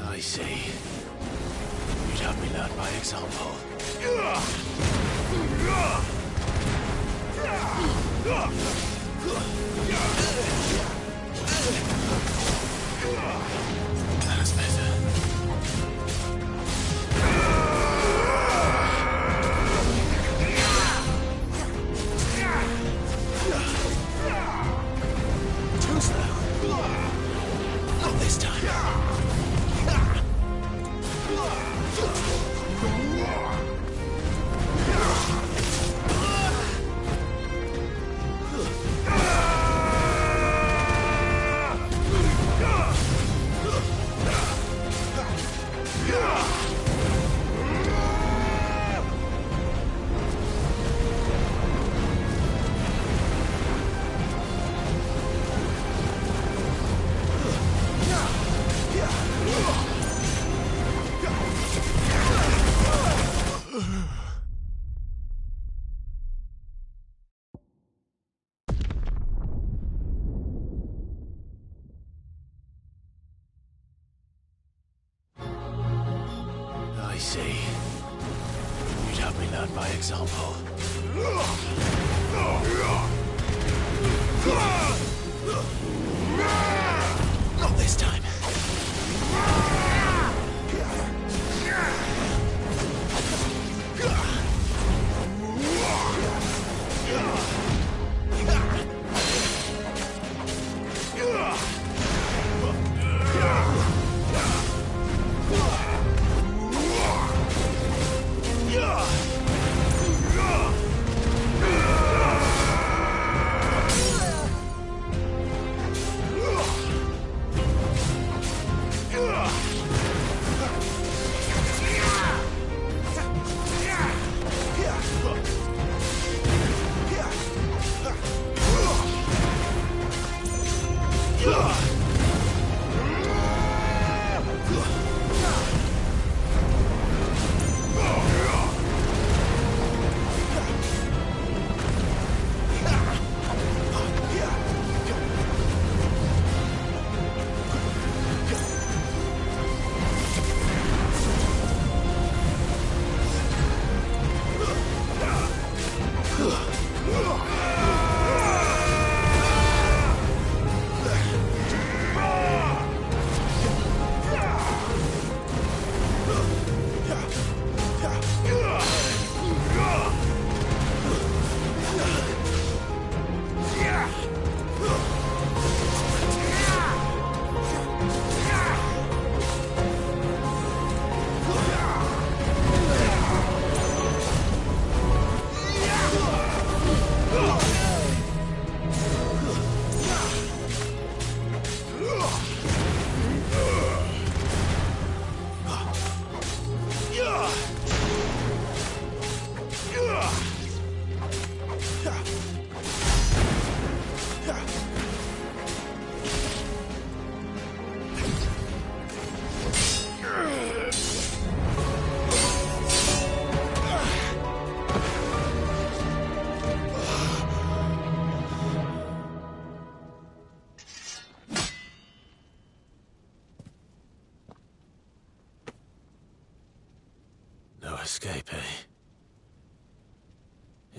I see. You'd have me learn by example. That's better. Too slow. Not this time. I see. You'd have me learn by example. Not this time.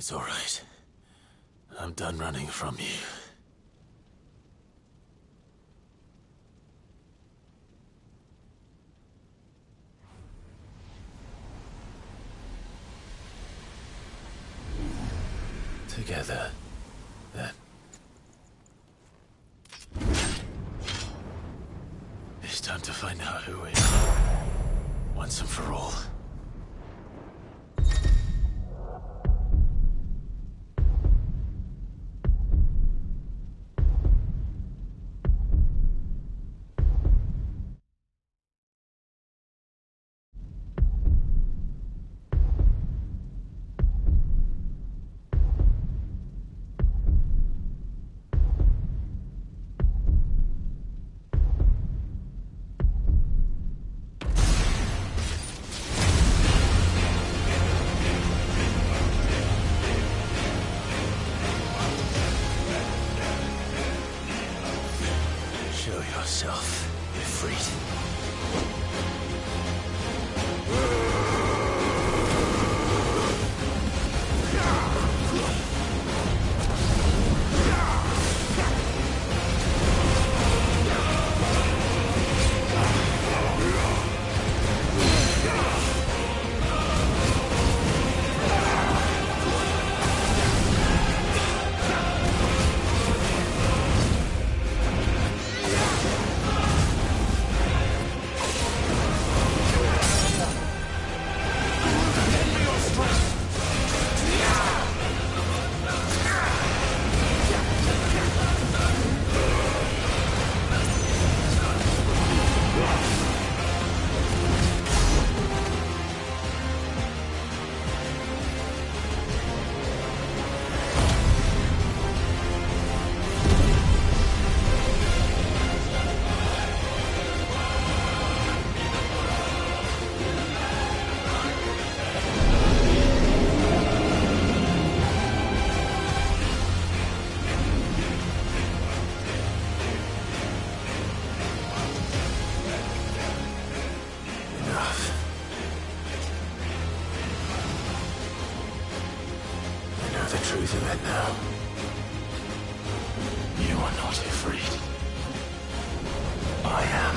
It's all right. I'm done running from you. Together, then. It's time to find out who we are, once and for all. Show yourself, Ifrit. The truth of it now. You are not Ifrit. I am.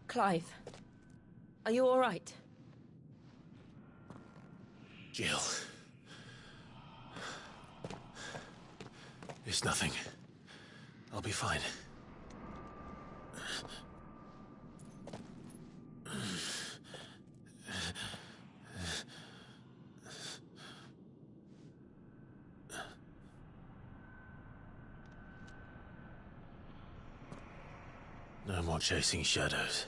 Clive, are you all right? Jill. It's nothing. I'll be fine. No more chasing shadows.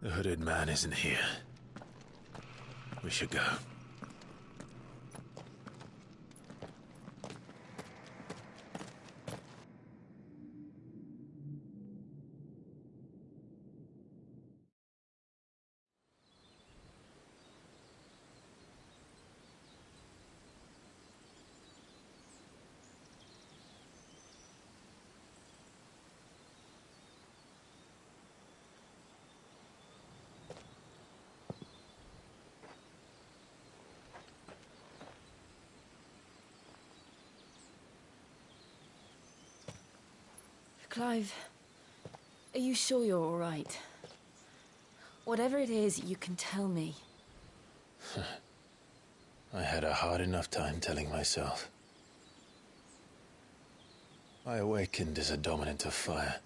The hooded man isn't here. We should go. Clive, are you sure you're all right? Whatever it is, you can tell me. I had a hard enough time telling myself. I awakened as a dominant of fire,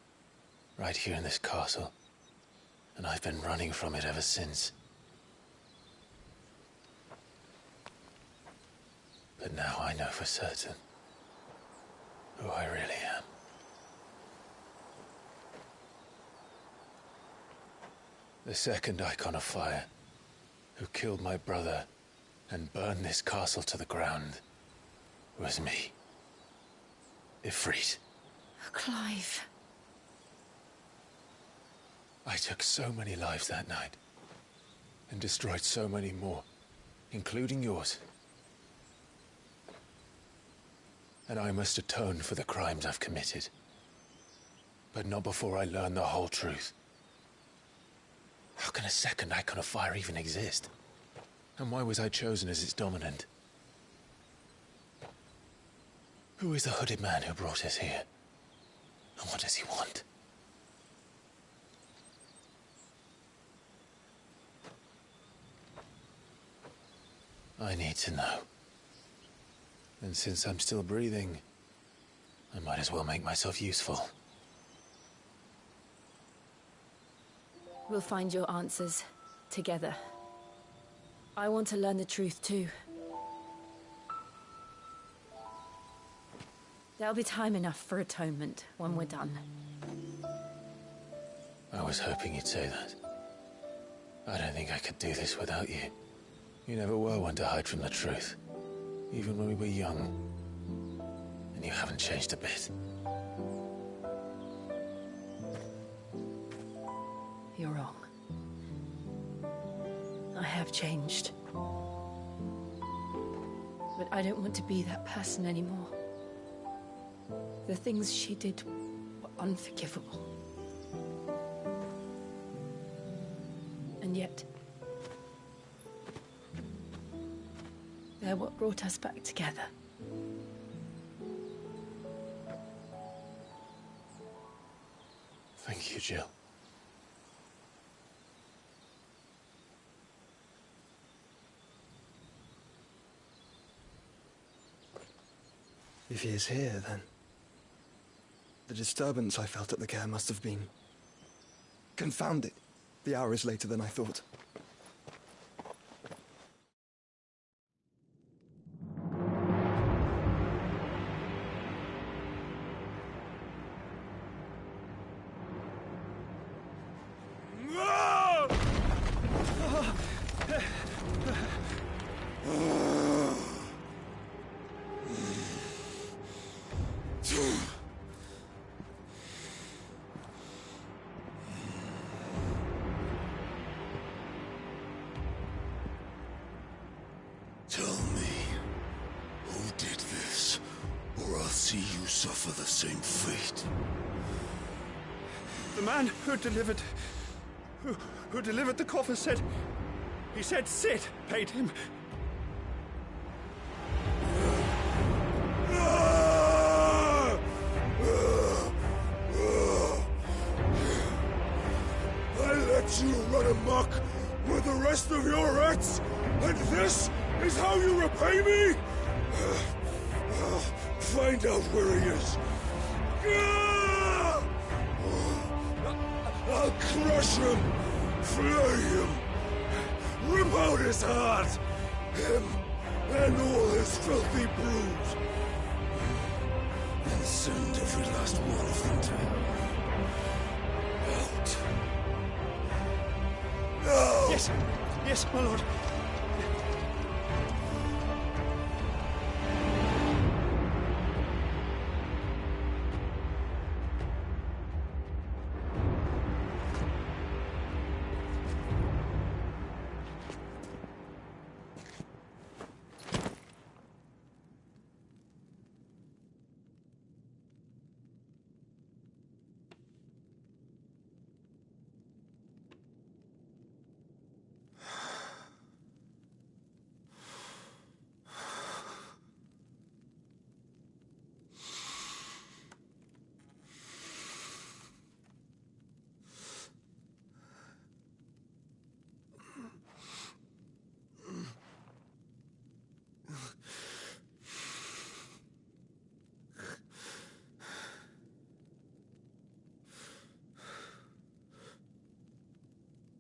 right here in this castle, and I've been running from it ever since. But now I know for certain who I really am. The second icon of fire, who killed my brother and burned this castle to the ground, was me. Ifrit. Clive. I took so many lives that night, and destroyed so many more, including yours. And I must atone for the crimes I've committed. But not before I learn the whole truth. How can a second icon of fire even exist? And why was I chosen as its dominant? Who is the hooded man who brought us here? And what does he want? I need to know. And since I'm still breathing, I might as well make myself useful. We'll find your answers together. I want to learn the truth too. There'll be time enough for atonement when we're done. I was hoping you'd say that. I don't think I could do this without you. You never were one to hide from the truth, even when we were young. And you haven't changed a bit. You're wrong. I have changed. But I don't want to be that person anymore. The things she did were unforgivable. And yet, they're what brought us back together. Thank you, Jill. If he is here, then the disturbance I felt at the care must have been confounded. The hour is later than I thought. see you suffer the same fate. The man who delivered the coffer said... He said Sid paid him. I let you run amok with the rest of your rats, and this is how you repay me? Find out where he is. I'll crush him, flay him, rip out his heart, him and all his filthy brood, and send every last one of them to hell. Out. No! Yes, yes, my lord.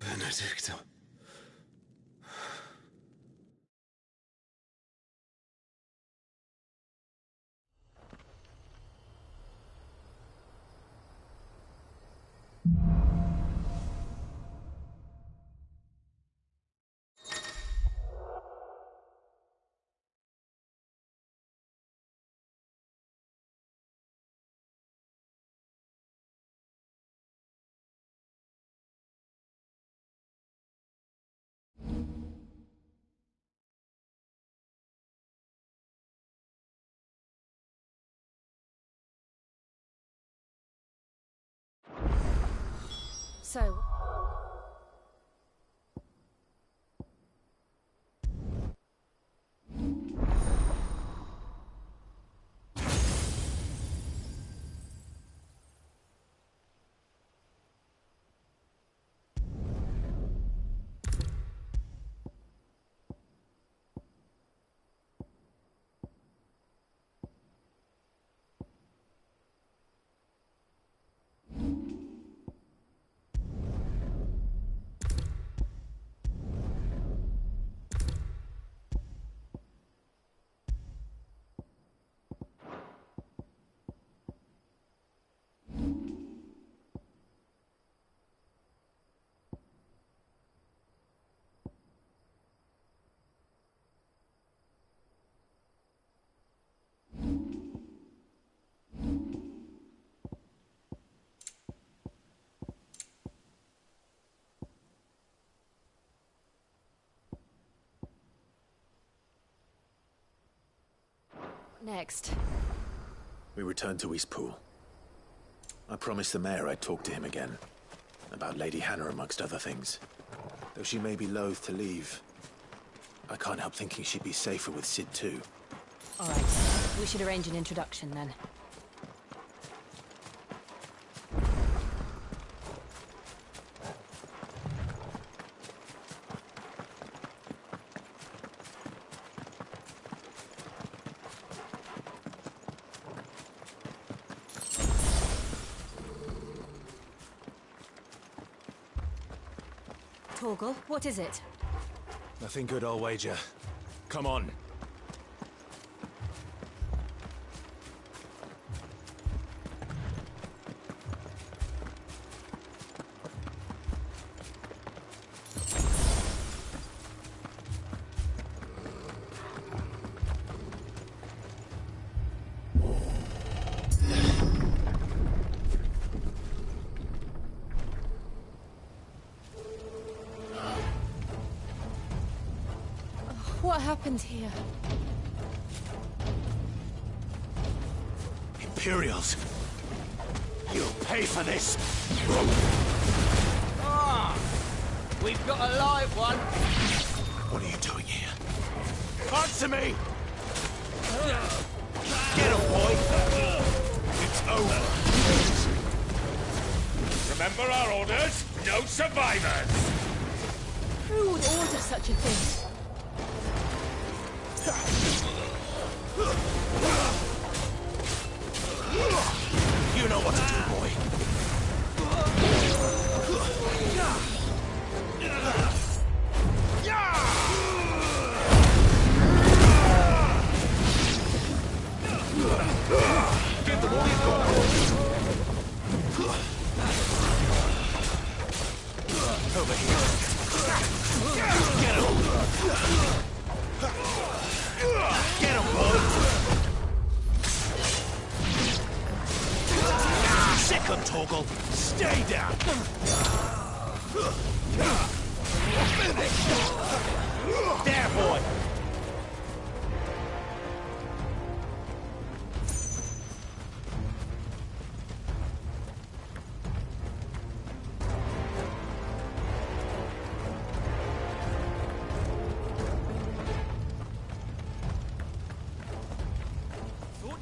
Benedicta. So... Next. We returned to Eastpool. I promised the mayor I'd talk to him again. About Lady Hannah, amongst other things. Though she may be loath to leave, I can't help thinking she'd be safer with Sid too. All right. We should arrange an introduction then. Torgal, what is it? Nothing good, I'll wager. Come on. What happened here? Imperials. You'll pay for this. Ah! We've got a live one. What are you doing here? Answer me! Get him, boy! It's over. Remember our orders? No survivors! Who would order such a thing? You know what to do, boy. Give them all you've got. Over here. Get him. Get him, boy. Sick him, Torgal. Stay down. There, boy.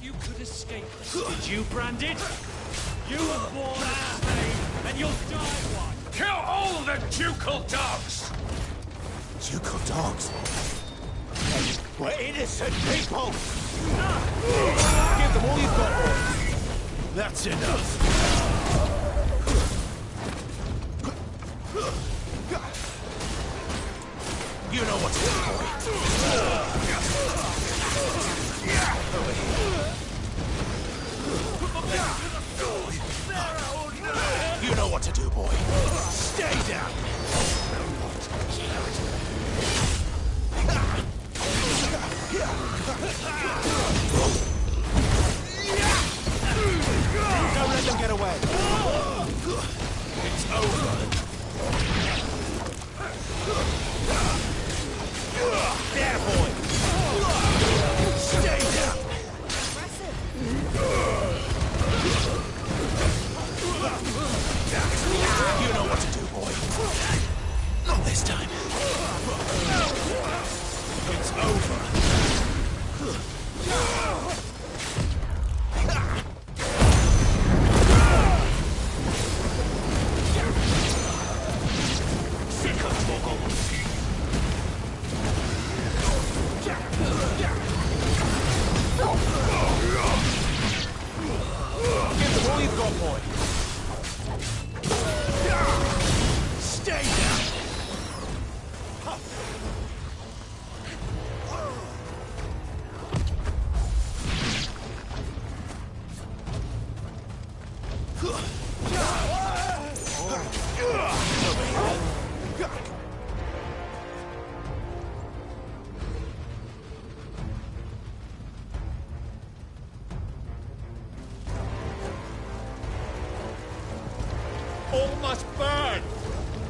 You could escape this, did you, Branded? You were born a slave, and you'll die one. Kill all the ducal dogs! Ducal dogs? We're innocent people! Give them all you've got, boy. That's enough. You know what to do, boy. Over here. You know what to do, boy. Stay down. Don't let them get away. It's over. There, boy. Stay down. You know what to do, boy. Not this time. It's over. Sick of Torgal. Give them all you've got, boy. Stay down! All must burn!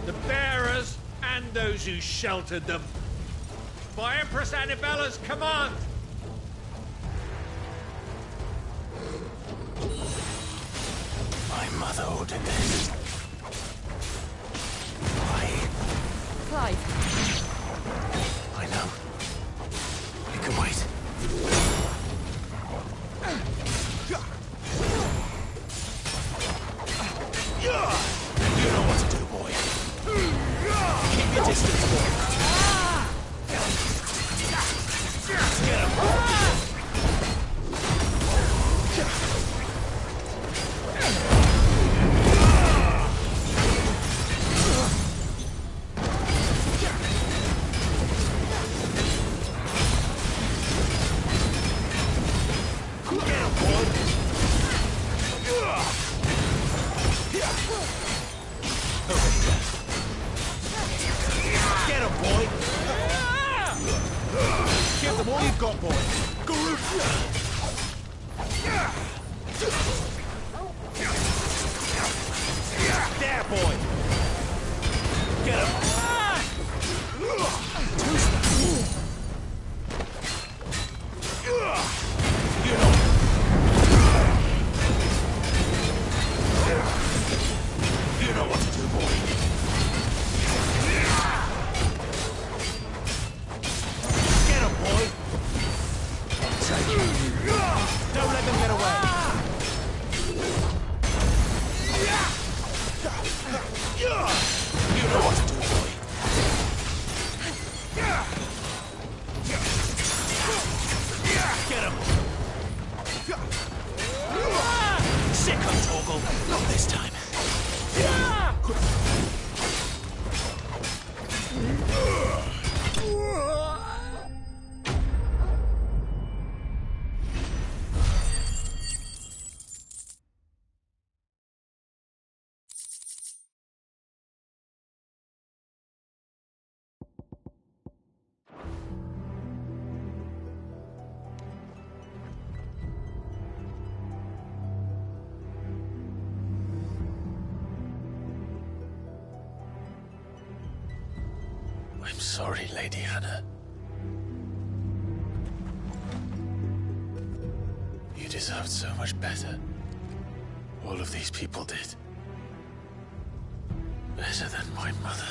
The bearers and those who sheltered them. By Empress Annibella's command! My mother ordered this. Why? Clive. I know. You can wait. You know what to do, boy. Keep your distance, boy. Get him. All you've got, boy. There, boy. Get him. You know. I'm sorry, Lady Hannah. You deserved so much better. All of these people did. Better than my mother.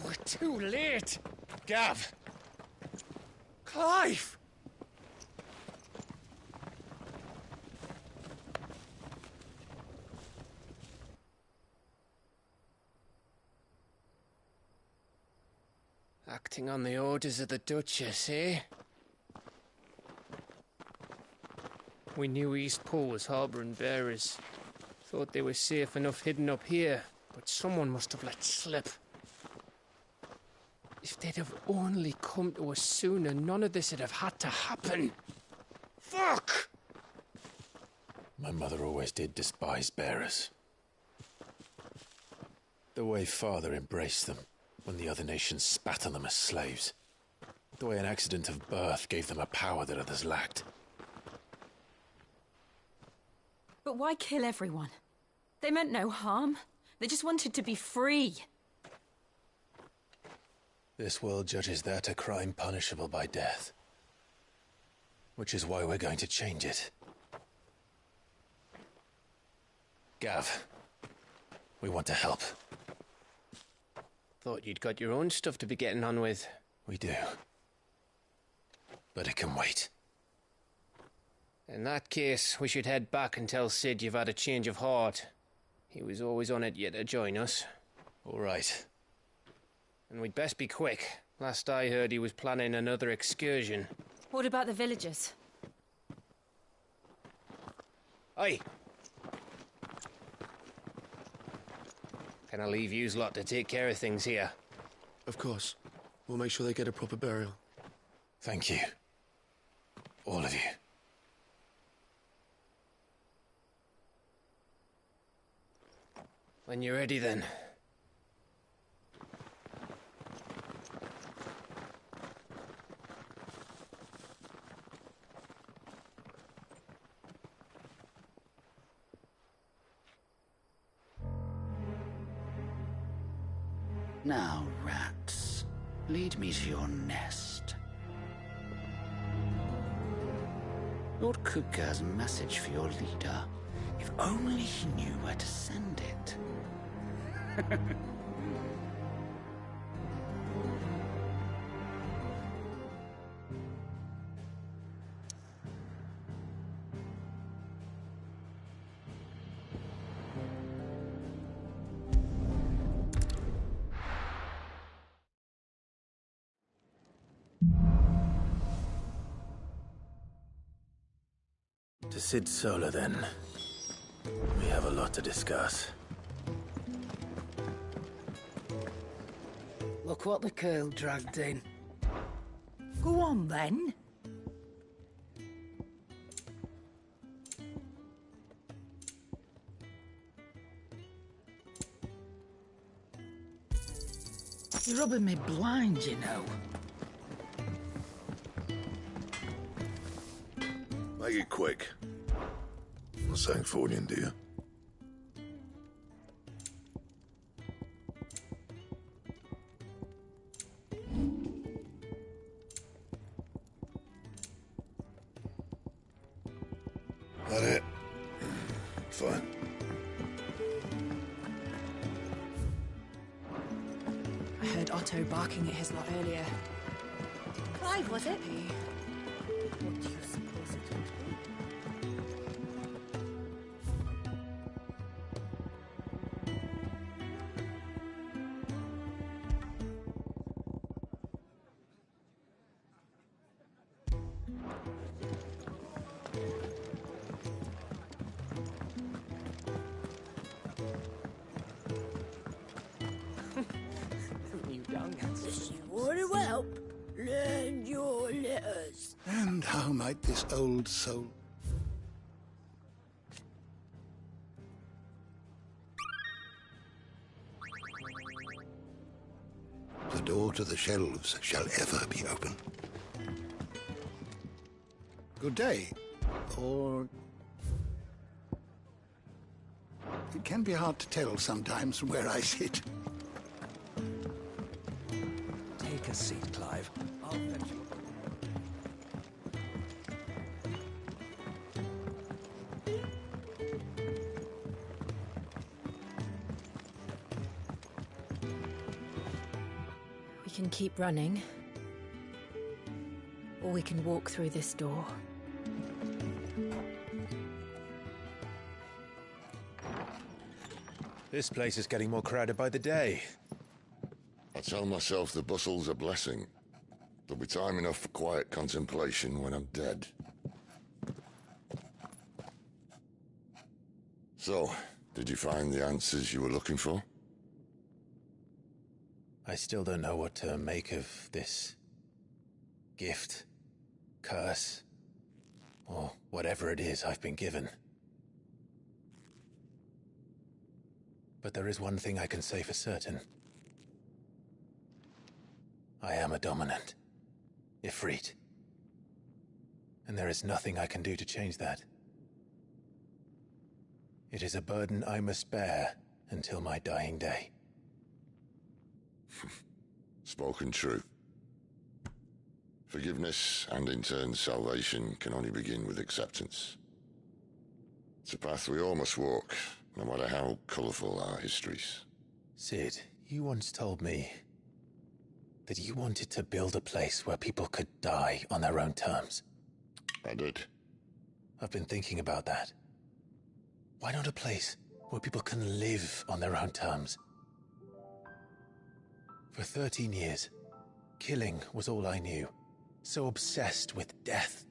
We're too late. Gav. Clive. Acting on the orders of the Duchess, eh? We knew Eastpool was harbouring bearers. Thought they were safe enough hidden up here, but someone must have let slip. If they'd have only come to us sooner, none of this would have had to happen. Fuck! My mother always did despise bearers. The way Father embraced them when the other nations spat on them as slaves. The way an accident of birth gave them a power that others lacked. But why kill everyone? They meant no harm. They just wanted to be free. This world judges that a crime punishable by death. Which is why we're going to change it. Gav, we want to help. Thought you'd got your own stuff to be getting on with. We do. But it can wait. In that case, we should head back and tell Sid you've had a change of heart. He was always on it yet to join us. All right. And we'd best be quick. Last I heard, he was planning another excursion. What about the villagers? Aye. Can I leave yous lot to take care of things here? Of course. We'll make sure they get a proper burial. Thank you. All of you. When you're ready, then. Now, rats, lead me to your nest. Lord Kuka has a message for your leader. If only he knew where to send it. To Sid Solar, then. We have a lot to discuss. Look what the curl dragged in. Go on, then. You're rubbing me blind, you know. Make it quick. Not saying Fornian, do you? That it? Fine. I heard Otto barking at his lot earlier. Clive, was it? What do you suppose it would be? Want to help? Learn your letters. And how might this old soul... the door to the shelves shall ever be open. Good day. Or... It can be hard to tell sometimes from where I sit. Take a seat, Clive. I'll fetch you. We can keep running. Or we can walk through this door. This place is getting more crowded by the day. I tell myself the bustle's a blessing. There'll be time enough for quiet contemplation when I'm dead. So, did you find the answers you were looking for? I still don't know what to make of this gift, curse, or whatever it is I've been given. But there is one thing I can say for certain. I am a dominant, Ifrit. And there is nothing I can do to change that. It is a burden I must bear until my dying day. Spoken true. Forgiveness, and in turn salvation, can only begin with acceptance. It's a path we all must walk, no matter how colourful our histories. Sid, you once told me that you wanted to build a place where people could die on their own terms. I did. I've been thinking about that. Why not a place where people can live on their own terms? For 13 years, killing was all I knew. So obsessed with death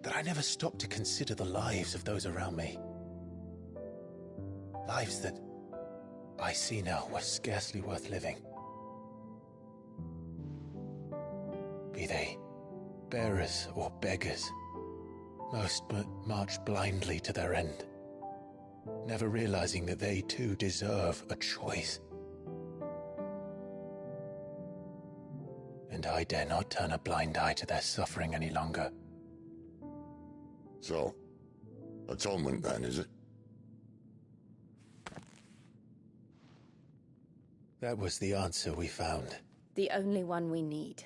that I never stopped to consider the lives of those around me. Lives that I see now were scarcely worth living. Be they bearers or beggars, most march blindly to their end, never realizing that they too deserve a choice. And I dare not turn a blind eye to their suffering any longer. So, atonement then, is it? That was the answer we found. The only one we need.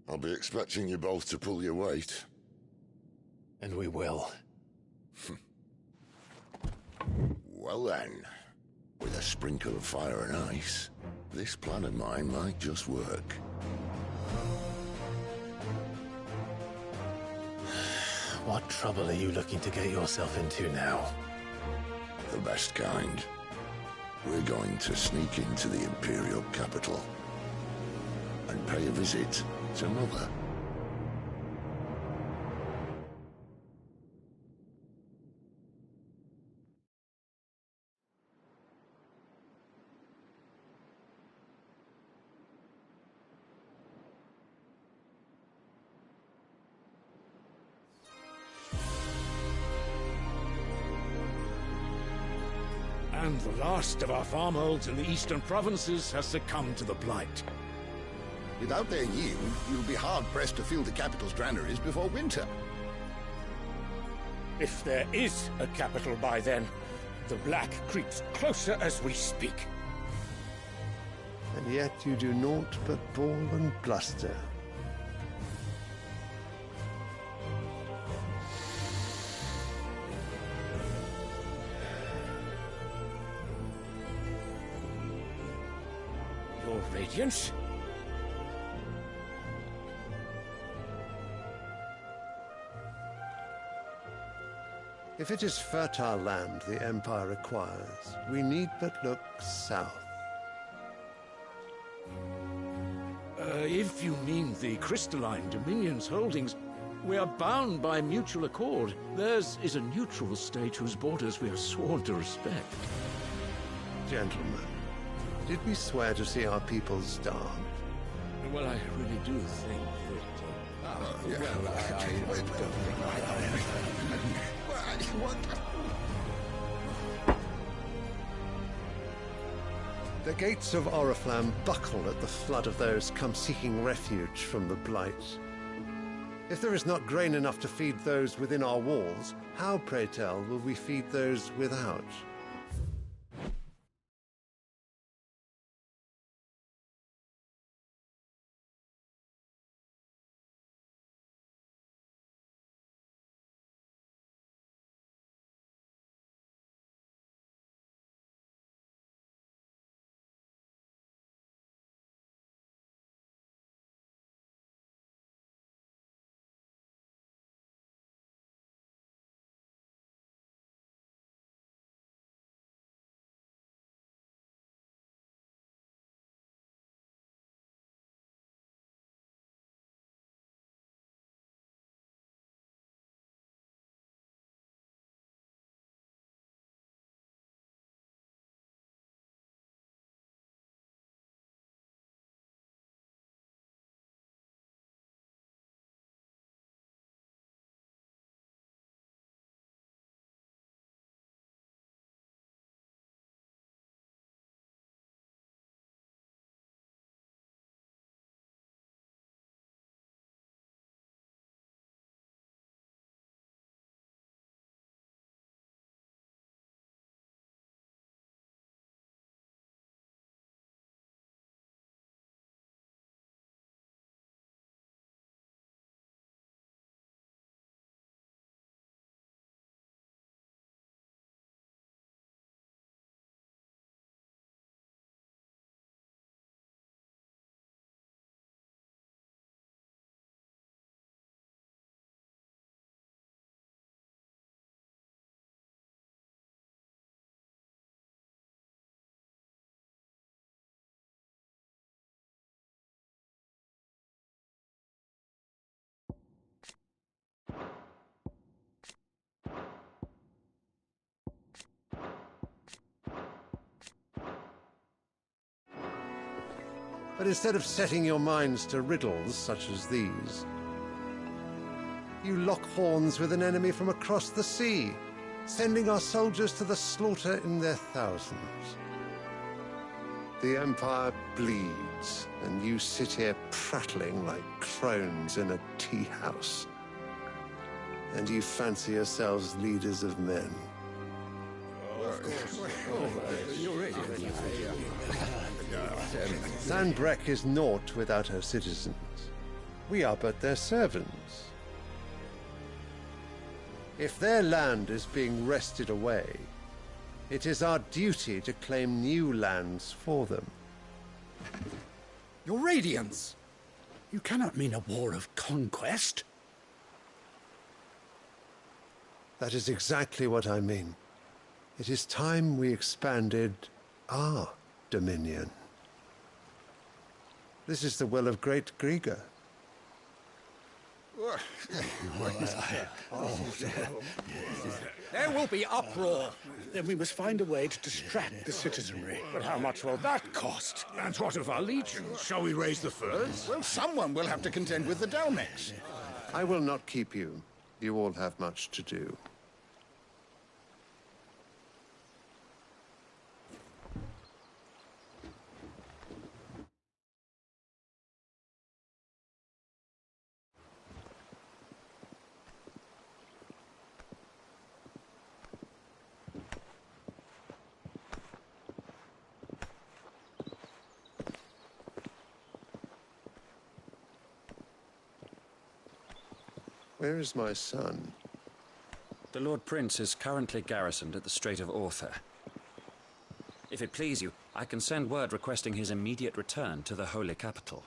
I'll be expecting you both to pull your weight. And we will. Well then, with a sprinkle of fire and ice, this plan of mine might just work. What trouble are you looking to get yourself into now? The best kind. We're going to sneak into the Imperial capital and pay a visit to Mother. And the last of our farmholds in the eastern provinces has succumbed to the blight. Without their yield, you'll be hard-pressed to fill the capital's granaries before winter. If there is a capital by then, the black creeps closer as we speak. And yet you do naught but bawl and bluster. Your Radiance? If it is fertile land the Empire requires, we need but look south. If you mean the crystalline Dominion's holdings, we are bound by mutual accord. Theirs is a neutral state whose borders we are sworn to respect. Gentlemen, did we swear to see our people starve? Well, I really do think that... The gates of Oriflamme buckle at the flood of those come seeking refuge from the Blight. If there is not grain enough to feed those within our walls, how, pray tell, will we feed those without? But instead of setting your minds to riddles such as these, you lock horns with an enemy from across the sea, sending our soldiers to the slaughter in their thousands. The Empire bleeds, and you sit here prattling like crones in a tea house. And you fancy yourselves leaders of men. Sandbreck is naught without her citizens. We are but their servants. If their land is being wrested away, it is our duty to claim new lands for them. Your Radiance! You cannot mean a war of conquest. That is exactly what I mean. It is time we expanded our dominion. This is the will of great Grieger. There will be uproar. Then we must find a way to distract the citizenry. But how much will that cost? And what of our legions? Shall we raise the furs? Well, someone will have to contend with the Dalmex. I will not keep you. You all have much to do. Where is my son? The Lord Prince is currently garrisoned at the Strait of Author. If it please you, I can send word requesting his immediate return to the Holy Capital.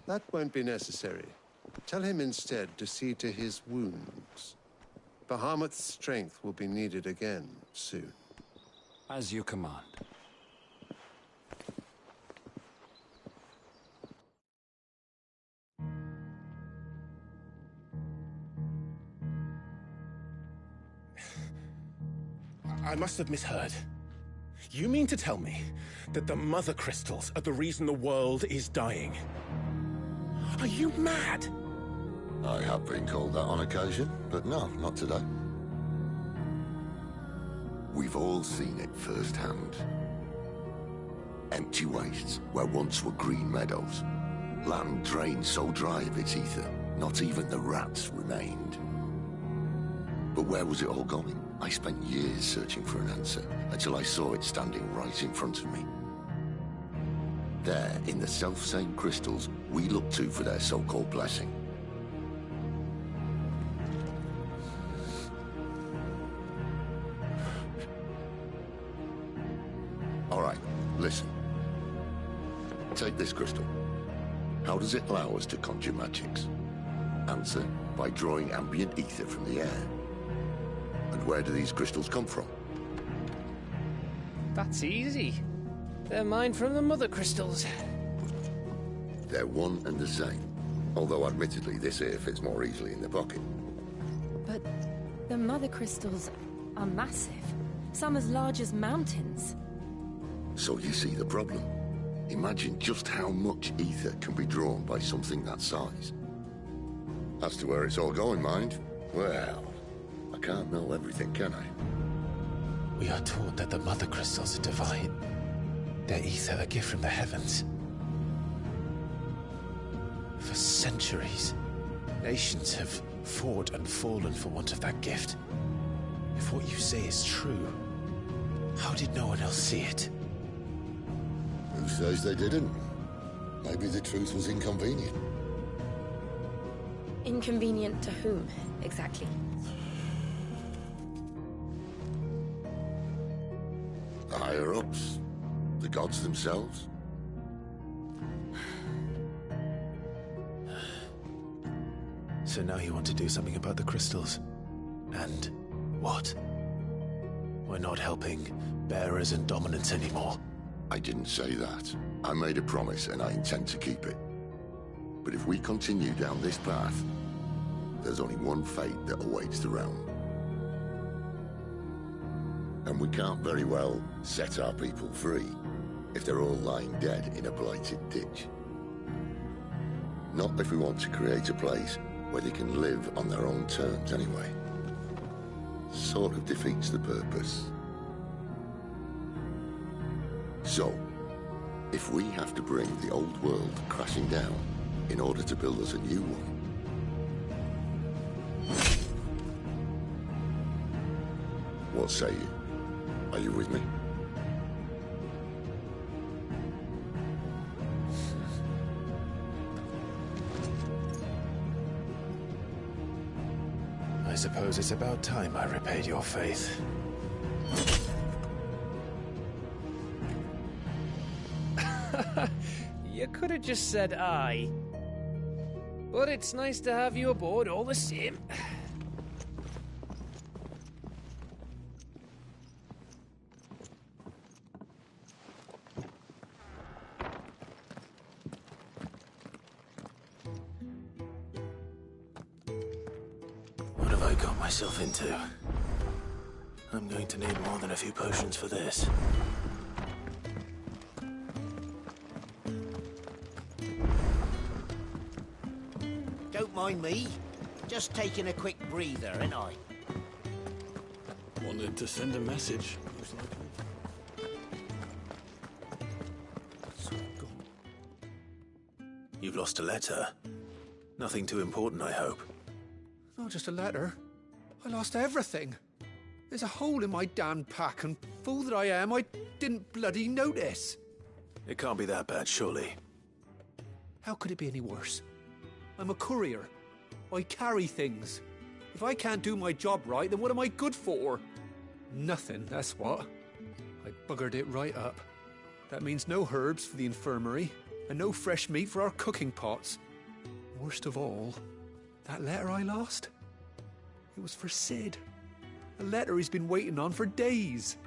That won't be necessary. Tell him instead to see to his wounds. Bahamut's strength will be needed again soon. As you command. I must have misheard. You mean to tell me that the Mother Crystals are the reason the world is dying? Are you mad? I have been called that on occasion, but no, not today. We've all seen it firsthand. Empty wastes where once were green meadows. Land drained so dry of its ether, not even the rats remained. But where was it all going? I spent years searching for an answer, until I saw it standing right in front of me. There, in the self-same crystals we look to for their so-called blessing. All right, listen. Take this crystal. How does it allow us to conjure magics? Answer, by drawing ambient ether from the air. And where do these crystals come from? That's easy. They're mine from the mother crystals. They're one and the same. Although admittedly this here fits more easily in the pocket. But the mother crystals are massive. Some as large as mountains. So you see the problem. Imagine just how much ether can be drawn by something that size. As to where it's all going, mind, well, I can't know everything, can I? We are taught that the mother crystals are divine. Their ether a gift from the heavens. For centuries, nations have fought and fallen for want of that gift. If what you say is true, how did no one else see it? Who says they didn't? Maybe the truth was inconvenient. Inconvenient to whom, exactly? The higher-ups? The gods themselves? So now you want to do something about the crystals. And what? We're not helping bearers and dominants anymore. I didn't say that. I made a promise and I intend to keep it. But if we continue down this path, there's only one fate that awaits the realm. And we can't very well set our people free if they're all lying dead in a blighted ditch. Not if we want to create a place where they can live on their own terms anyway. Sort of defeats the purpose. So, if we have to bring the old world crashing down in order to build us a new one, what say you? Are you with me? I suppose it's about time I repaid your faith. You could have just said aye. But it's nice to have you aboard all the same. What have I got myself into? I'm going to need more than a few potions for this. Don't mind me. Just taking a quick breather, ain't I? Wanted to send a message, most likely. You've lost a letter. Nothing too important, I hope. Not just a letter. I lost everything. There's a hole in my damn pack, and fool that I am, I didn't bloody notice. It can't be that bad, surely. How could it be any worse? I'm a courier. I carry things. If I can't do my job right, then what am I good for? Nothing, that's what. I buggered it right up. That means no herbs for the infirmary, and no fresh meat for our cooking pots. Worst of all, that letter I lost? It was for Sid. A letter he's been waiting on for days.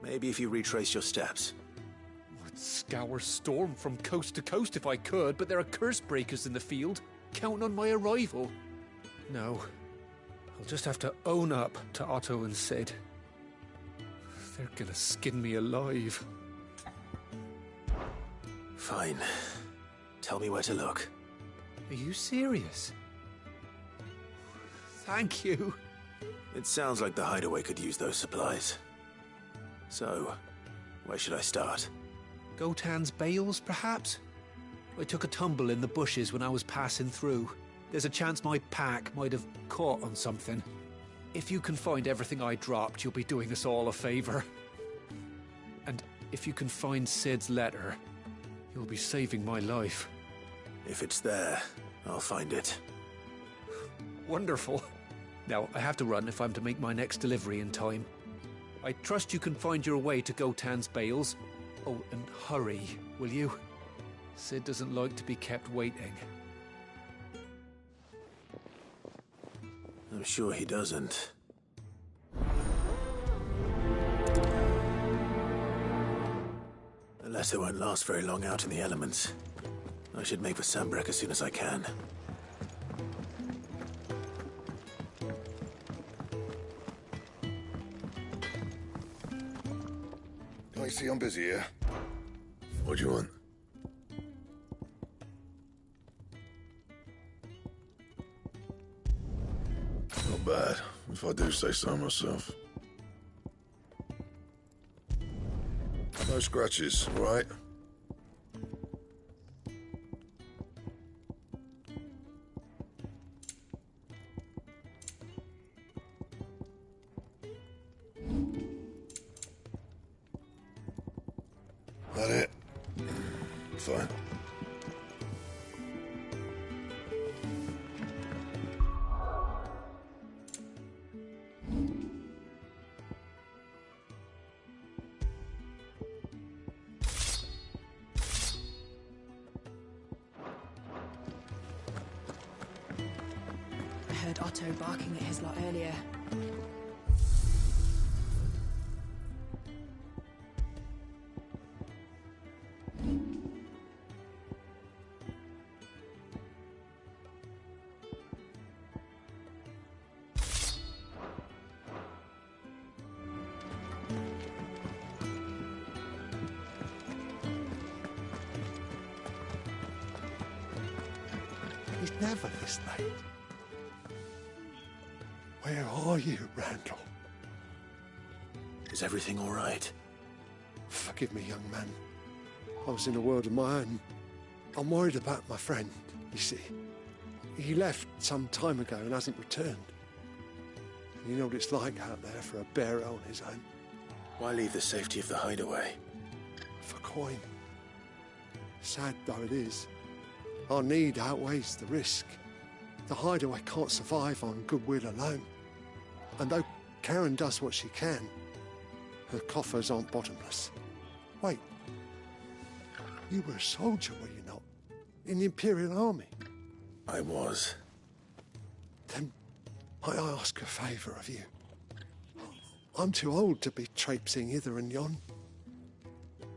Maybe if you retrace your steps. I'd scour Storm from coast to coast if I could, but there are curse breakers in the field, counting on my arrival. No, I'll just have to own up to Otto and Sid. They're gonna skin me alive. Fine. Tell me where to look. Are you serious? Thank you. It sounds like the hideaway could use those supplies. So, where should I start? Gotan's bales, perhaps? I took a tumble in the bushes when I was passing through. There's a chance my pack might have caught on something. If you can find everything I dropped, you'll be doing us all a favor. And if you can find Sid's letter, you'll be saving my life. If it's there, I'll find it. Wonderful. Now, I have to run if I'm to make my next delivery in time. I trust you can find your way to Gotan's bales. Oh, and hurry, will you? Sid doesn't like to be kept waiting. I'm sure he doesn't. The letter won't last very long out in the elements. I should make for Sambrek as soon as I can. I see I'm busy here. What do you want? Not bad, if I do say so myself. No scratches, all right? That it? Fine. I heard Otto barking at his lot earlier. He's never this late. Where are you, Randall? Is everything all right? Forgive me, young man. I was in a world of my own. I'm worried about my friend, you see. He left some time ago and hasn't returned. And you know what it's like out there for a bearer on his own. Why leave the safety of the hideaway? For coin. Sad though it is, our need outweighs the risk. The hideaway can't survive on goodwill alone. And though Karen does what she can, her coffers aren't bottomless. Wait, you were a soldier, were you not? In the Imperial Army? I was. Then might I ask a favour of you? I'm too old to be traipsing hither and yon.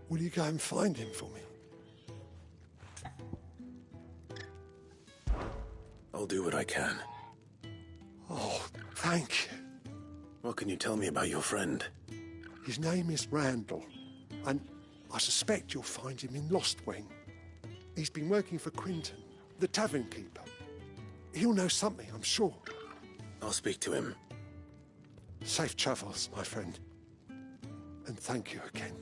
Will you go and find him for me? I'll do what I can. Oh, thank you. What can you tell me about your friend? His name is Randall, and I suspect you'll find him in Lost Wing. He's been working for Quinton, the tavern keeper. He'll know something, I'm sure. I'll speak to him. Safe travels, my friend. And thank you again.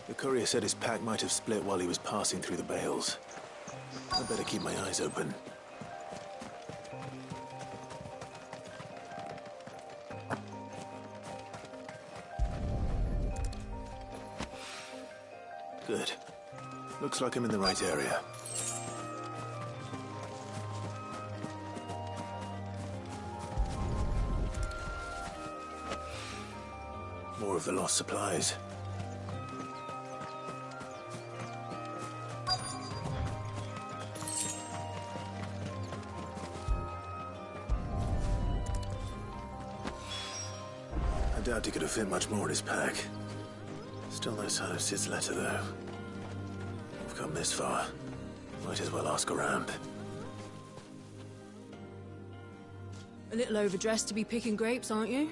The courier said his pack might have split while he was passing through the bales. I'd better keep my eyes open. Good. Looks like I'm in the right area. More of the lost supplies. doubt he could have fit much more in his pack. Still no sign of Sid's letter, though. We've come this far. Might as well ask around. A little overdressed to be picking grapes, aren't you?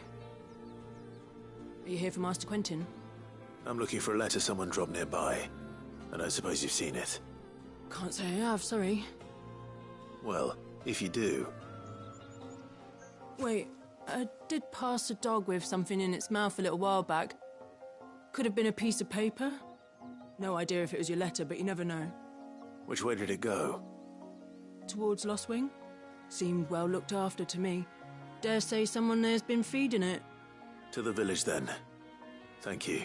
Are you here for Master Quentin? I'm looking for a letter someone dropped nearby, and I suppose you've seen it. Can't say I have, sorry. Well, if you do... Wait, I did pass a dog with something in its mouth a little while back. Could have been a piece of paper. No idea if it was your letter, but you never know. Which way did it go? Towards Lostwing. Seemed well looked after to me. Dare say someone there's been feeding it. To the village, then. Thank you.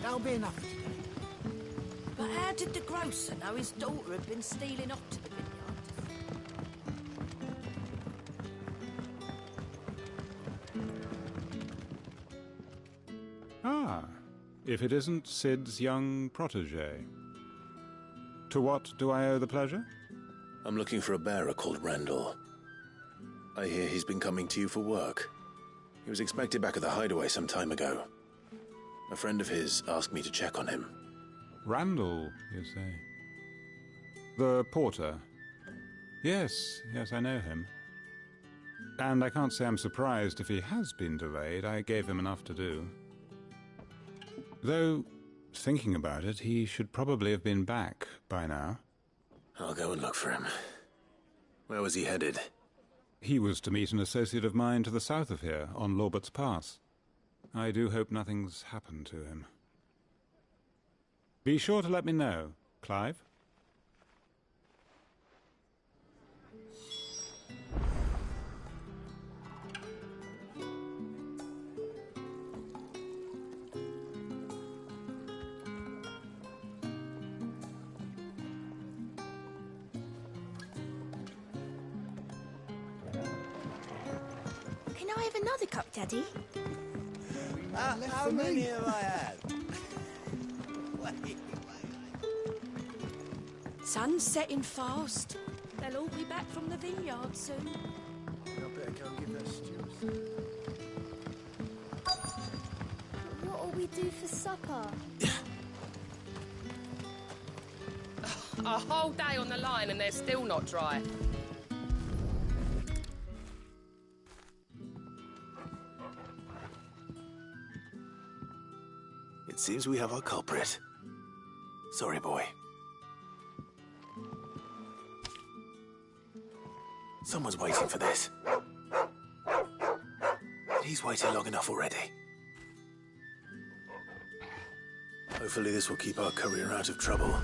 That'll be enough today. But how did the grocer know his daughter had been stealing off to the vineyard? Ah, if it isn't Sid's young protege. To what do I owe the pleasure? I'm looking for a bearer called Randall. I hear he's been coming to you for work. He was expected back at the hideaway some time ago. A friend of his asked me to check on him. Randall, you say? The porter? Yes, I know him. And I can't say I'm surprised if he has been delayed. I gave him enough to do. Though, thinking about it, he should probably have been back by now. I'll go and look for him. Where was he headed? He was to meet an associate of mine to the south of here, on Lorbert's Pass. I do hope nothing's happened to him. Be sure to let me know, Clive. Can I have another cup, Daddy? How many have I had? Sun's setting fast. They'll all be back from the vineyard soon. I better go and give that stew. What'll we do for supper? A whole day on the line and they're still not dry. It seems we have our culprit. Sorry, boy. Someone's waiting for this. And he's waited long enough already. Hopefully this will keep our courier out of trouble.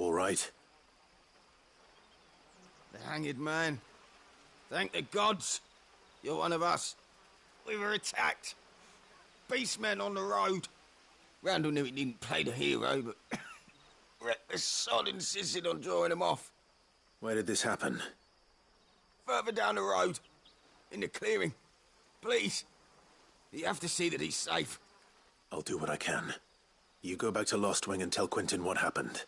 Right. The hanged man. Thank the gods. You're one of us. We were attacked. Beastmen on the road. Randall knew he didn't play the hero, but the sod insisted on drawing him off. Where did this happen? Further down the road. In the clearing. Please. You have to see that he's safe. I'll do what I can. You go back to Lost Wing and tell Quentin what happened.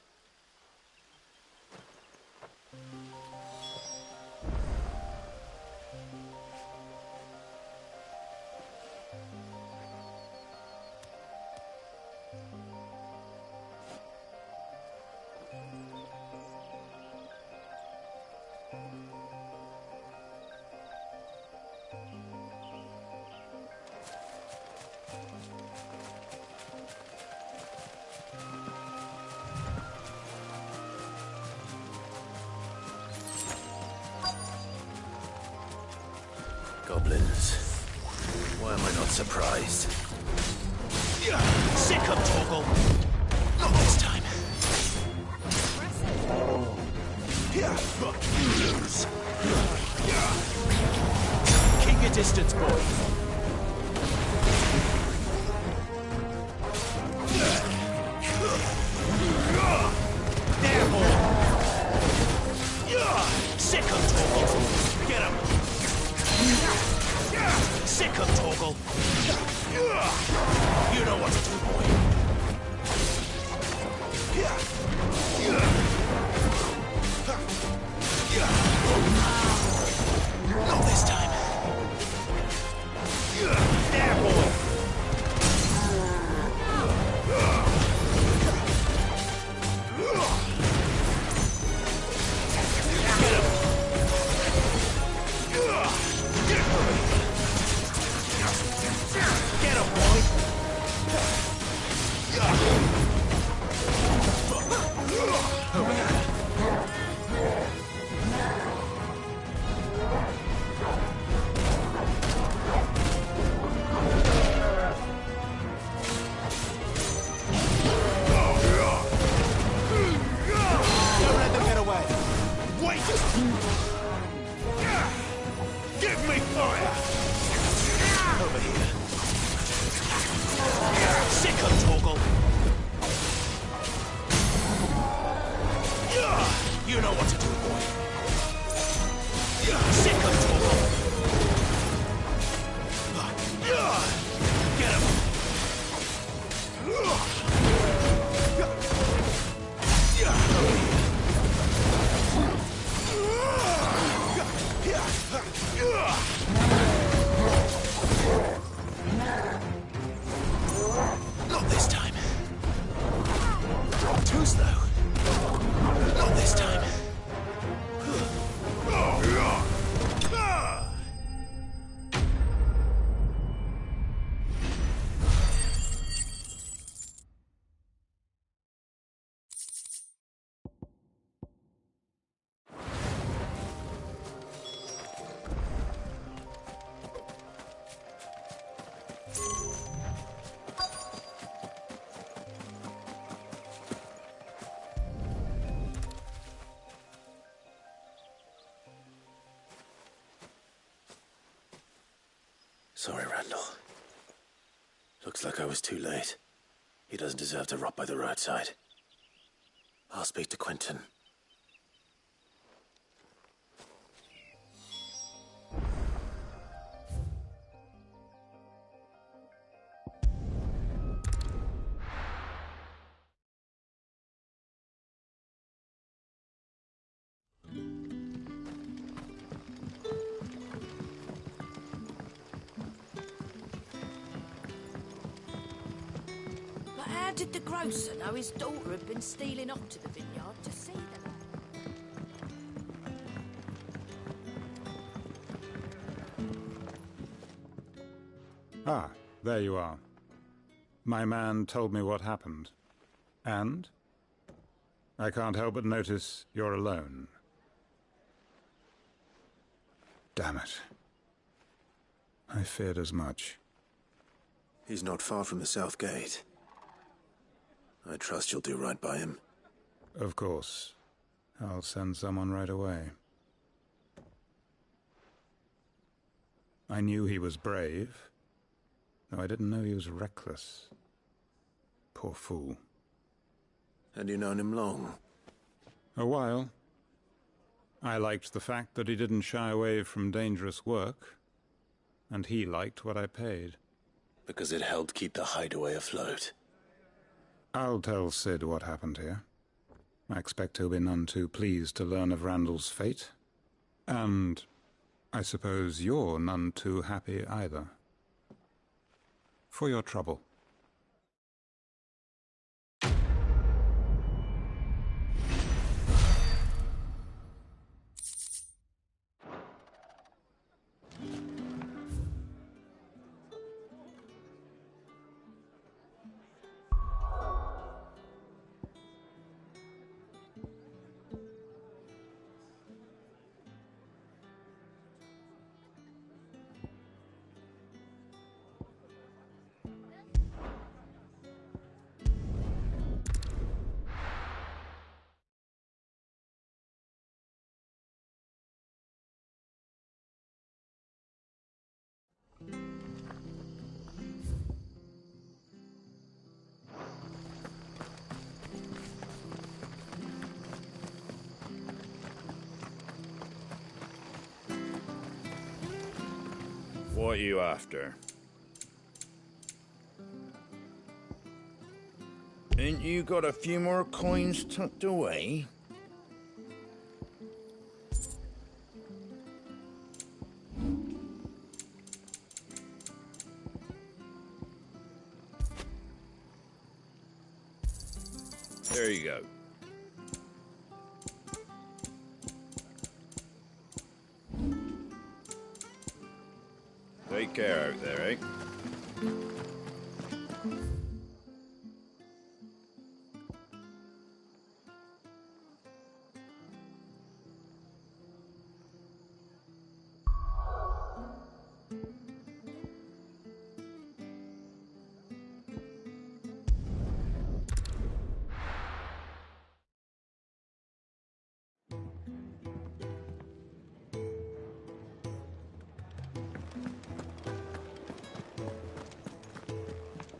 Goblins. Why am I not surprised? Sick of Torgal! Not this time. Lose! Keep your distance, boy. There, boy! Sick of Torgal! Get him! Sick of Torgal! You know what to do, boy. Not this time. There, boy! Get him, boy! Over here. Don't let them get away. Wait! Give me fire! Over here. Sick of Torgal! You know what to do, boy. Sick of Torgal! Get him! Not this time. Too slow. Not this time. Sorry, Randall. Looks like I was too late. He doesn't deserve to rot by the roadside. I'll speak to Quentin. But how did the grocer know his daughter had been stealing off to the vineyard to see them? Ah, there you are. My man told me what happened. And? I can't help but notice you're alone. Damn it. I feared as much. He's not far from the south gate. I trust you'll do right by him. Of course. I'll send someone right away. I knew he was brave, though I didn't know he was reckless. Poor fool. Had you known him long? A while. I liked the fact that he didn't shy away from dangerous work, and he liked what I paid. Because it helped keep the hideaway afloat. I'll tell Sid what happened here. I expect he'll be none too pleased to learn of Randall's fate. And I suppose you're none too happy either. For your trouble. What are you after? Ain't you got a few more coins tucked away? There you go. Take care out there, eh?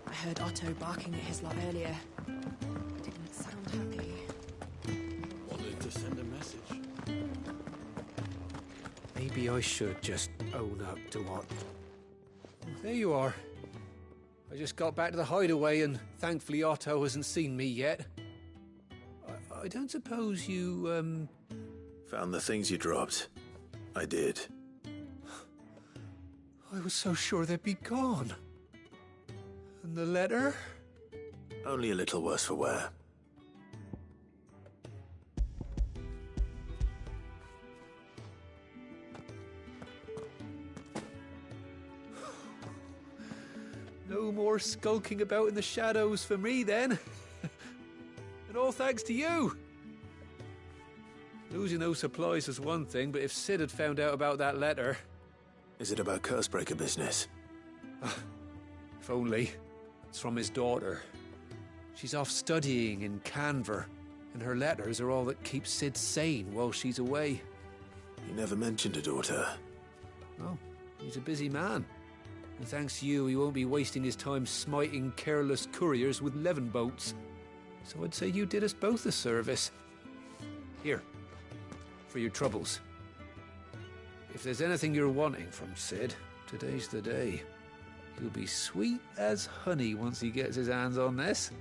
I heard Otto barking at his lot earlier. Didn't sound happy. Wanted to send a message. Maybe I should just own up to what... There you are. I just got back to the hideaway and thankfully Otto hasn't seen me yet. I don't suppose you, Found the things you dropped. I did. I was so sure they'd be gone. And the letter? Only a little worse for wear. No more skulking about in the shadows for me, then. And all thanks to you. Losing those supplies was one thing, but if Sid had found out about that letter... Is it about Cursebreaker business? If only. It's from his daughter. She's off studying in Canver, and her letters are all that keeps Sid sane while she's away. He never mentioned a daughter. Oh, he's a busy man. And thanks to you, he won't be wasting his time smiting careless couriers with levin boats. So I'd say you did us both a service. Here, for your troubles. If there's anything you're wanting from Sid, today's the day. He'll be sweet as honey once he gets his hands on this.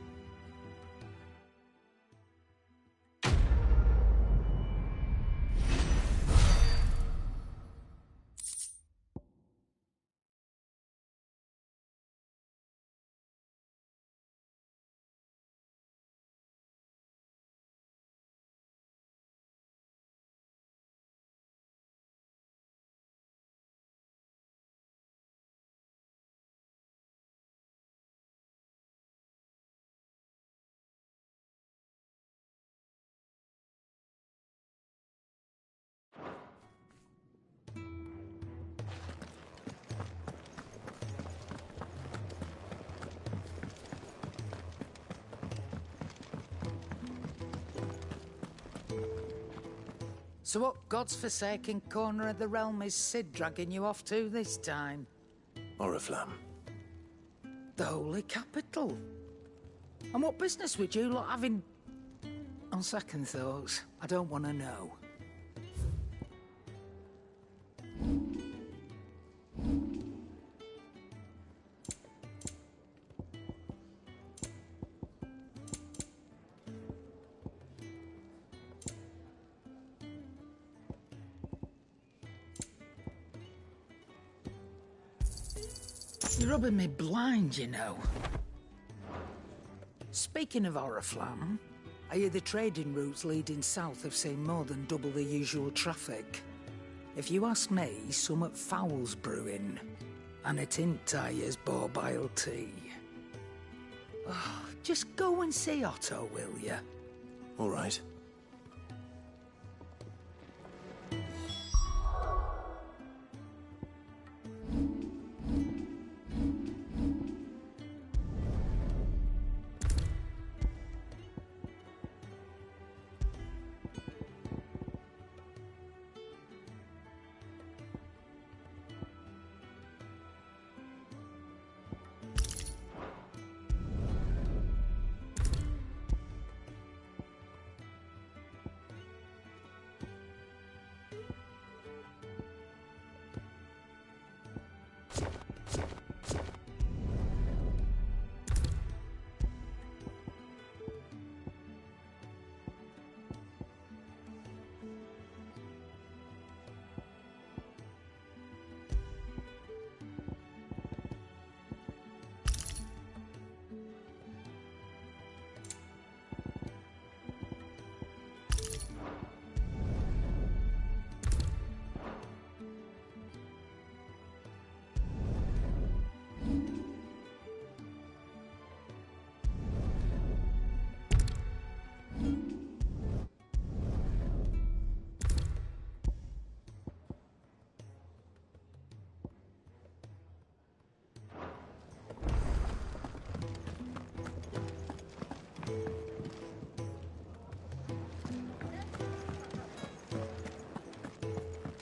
So what god's-forsaken corner of the realm is Sid dragging you off to this time? Oriflamme. The Holy Capital. And what business would you lot having... On second thoughts, I don't want to know. You're rubbing me blind, you know. Speaking of Oriflamme, I hear the trading routes leading south have seen more than double the usual traffic. If you ask me, summat foul's brewing. And it ain't Tyre's borbile tea. Oh, just go and see Otto, will ya? All right.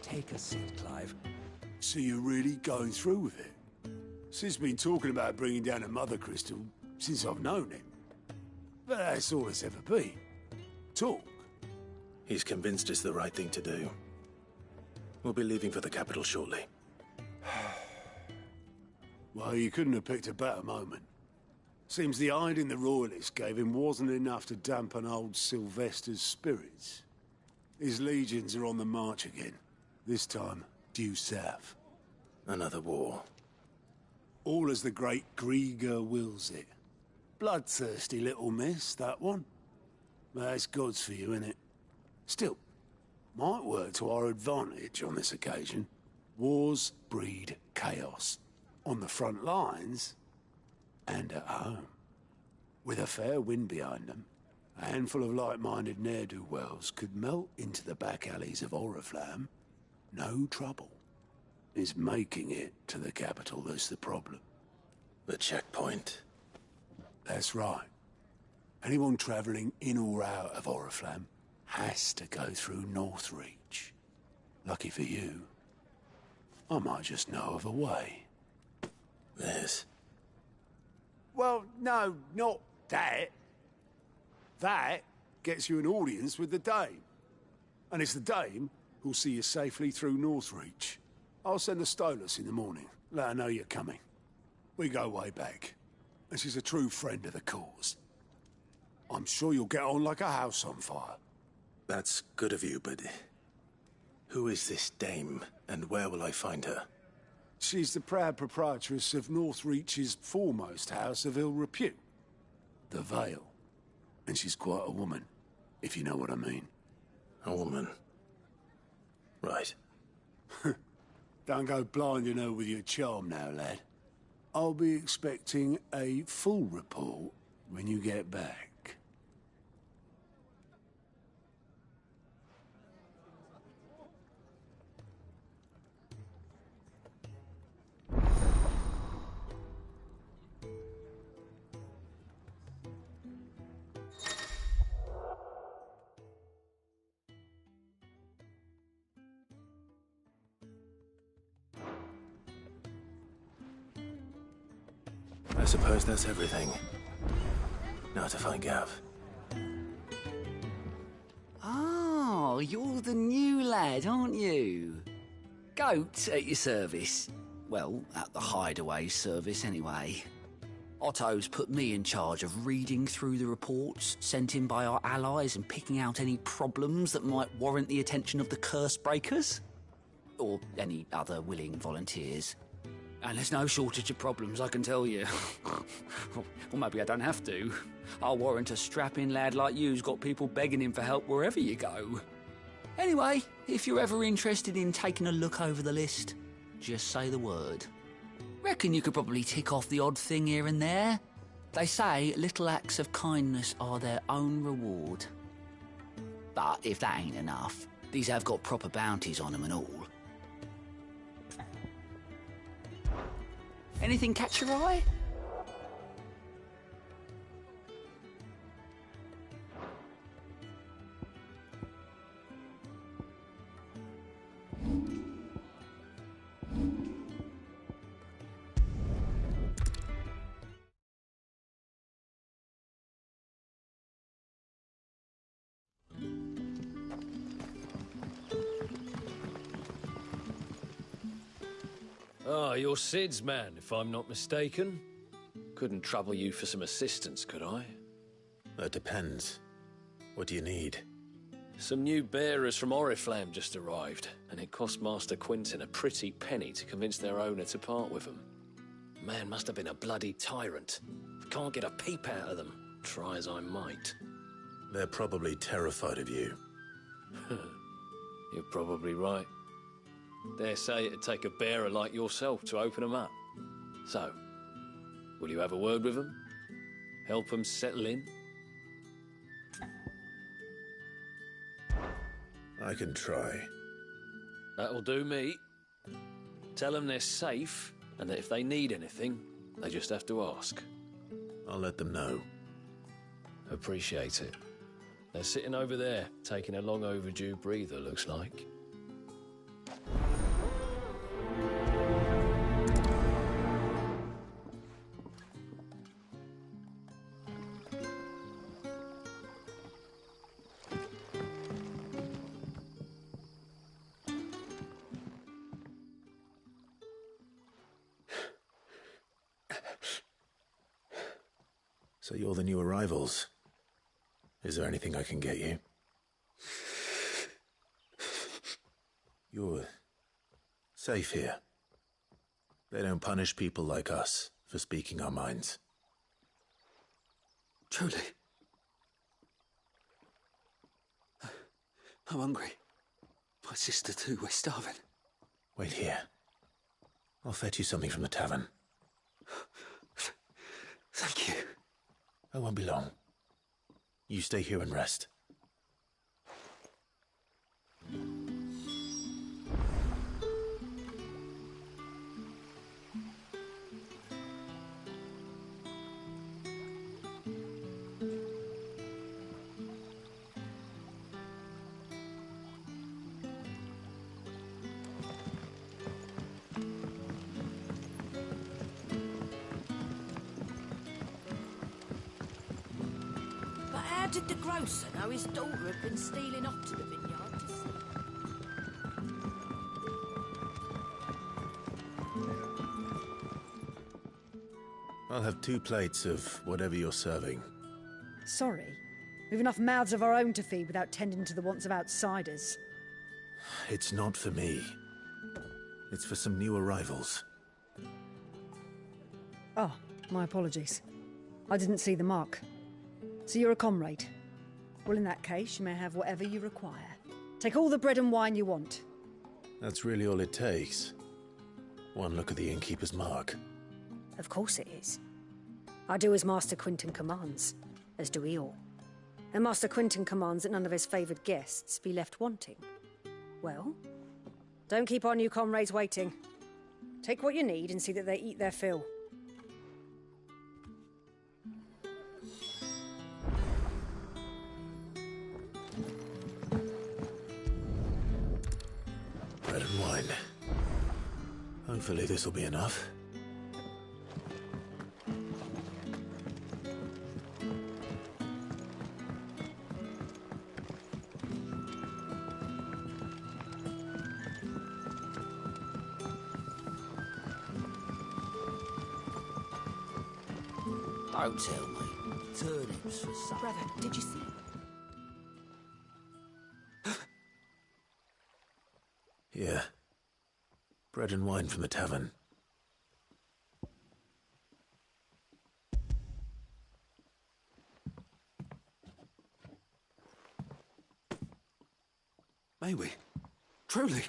Take a seat, Clive. So you're really going through with it? Sid's been talking about bringing down a mother crystal since I've known him. But that's all it's ever been. Talk. He's convinced it's the right thing to do. We'll be leaving for the capital shortly. Well, you couldn't have picked a better moment. Seems the hiding the royalists gave him wasn't enough to dampen old Sylvester's spirits. His legions are on the march again. This time, due south. Another war. All as the great Grieger wills it. Bloodthirsty little miss, that one. But that's God's for you, innit? Still, might work to our advantage on this occasion. Wars breed chaos. On the front lines, and at home. With a fair wind behind them, a handful of like-minded ne'er-do-wells could melt into the back alleys of Oriflamme. No trouble. It's making it to the capital that's the problem. The checkpoint. That's right. Anyone travelling in or out of Oriflamme has to go through Northreach. Lucky for you, I might just know of a way. This? Well, no, not that. That gets you an audience with the Dame. And it's the Dame who'll see you safely through Northreach. I'll send the Stolas in the morning. Let her know you're coming. We go way back. And she's a true friend of the cause. I'm sure you'll get on like a house on fire. That's good of you, but... who is this Dame, and where will I find her? She's the proud proprietress of Northreach's foremost house of ill repute. The Vale. And she's quite a woman, if you know what I mean. A woman? Right. Don't go blinding her with your charm now, lad. I'll be expecting a full report when you get back. I suppose that's everything. Now to find Gav. Oh, you're the new lad, aren't you? Goat at your service. Well, at the hideaway service anyway. Otto's put me in charge of reading through the reports sent in by our allies and picking out any problems that might warrant the attention of the curse breakers. Or any other willing volunteers. And there's no shortage of problems, I can tell you. Or maybe I don't have to. I'll warrant a strapping lad like you's got people begging him for help wherever you go. Anyway, if you're ever interested in taking a look over the list, just say the word. Reckon you could probably tick off the odd thing here and there. They say little acts of kindness are their own reward. But if that ain't enough, these have got proper bounties on them and all. Anything catch your eye? Ah, you're Sid's man, if I'm not mistaken. Couldn't trouble you for some assistance, could I? That depends. What do you need? Some new bearers from Oriflamme just arrived, and it cost Master Quinton a pretty penny to convince their owner to part with them. Man must have been a bloody tyrant. Can't get a peep out of them, try as I might. They're probably terrified of you. You're probably right. Dare say it'd take a bearer like yourself to open them up. So, will you have a word with them? Help them settle in? I can try. That'll do me. Tell them they're safe, and that if they need anything, they just have to ask. I'll let them know. Appreciate it. They're sitting over there, taking a long overdue breather, looks like. So you're the new arrivals. Is there anything I can get you? You're safe here. They don't punish people like us for speaking our minds. Truly. I'm hungry. My sister too, we're starving. Wait here. I'll fetch you something from the tavern. Thank you. I won't be long. You stay here and rest. How did the grocer know his daughter had been stealing off to the vineyard to see? I'll have 2 plates of whatever you're serving. Sorry. We've enough mouths of our own to feed without tending to the wants of outsiders. It's not for me. It's for some new arrivals. Oh, my apologies. I didn't see the mark. So you're a comrade? Well, in that case, you may have whatever you require. Take all the bread and wine you want. That's really all it takes. One look at the innkeeper's mark. Of course it is. I do as Master Quinton commands, as do we all. And Master Quinton commands that none of his favoured guests be left wanting. Well, don't keep our new comrades waiting. Take what you need and see that they eat their fill. Bread and wine. Hopefully this'll be enough. Don't tell me. Turnips for supper. Brother, did you see? Yeah. Bread and wine from the tavern. May we? Truly?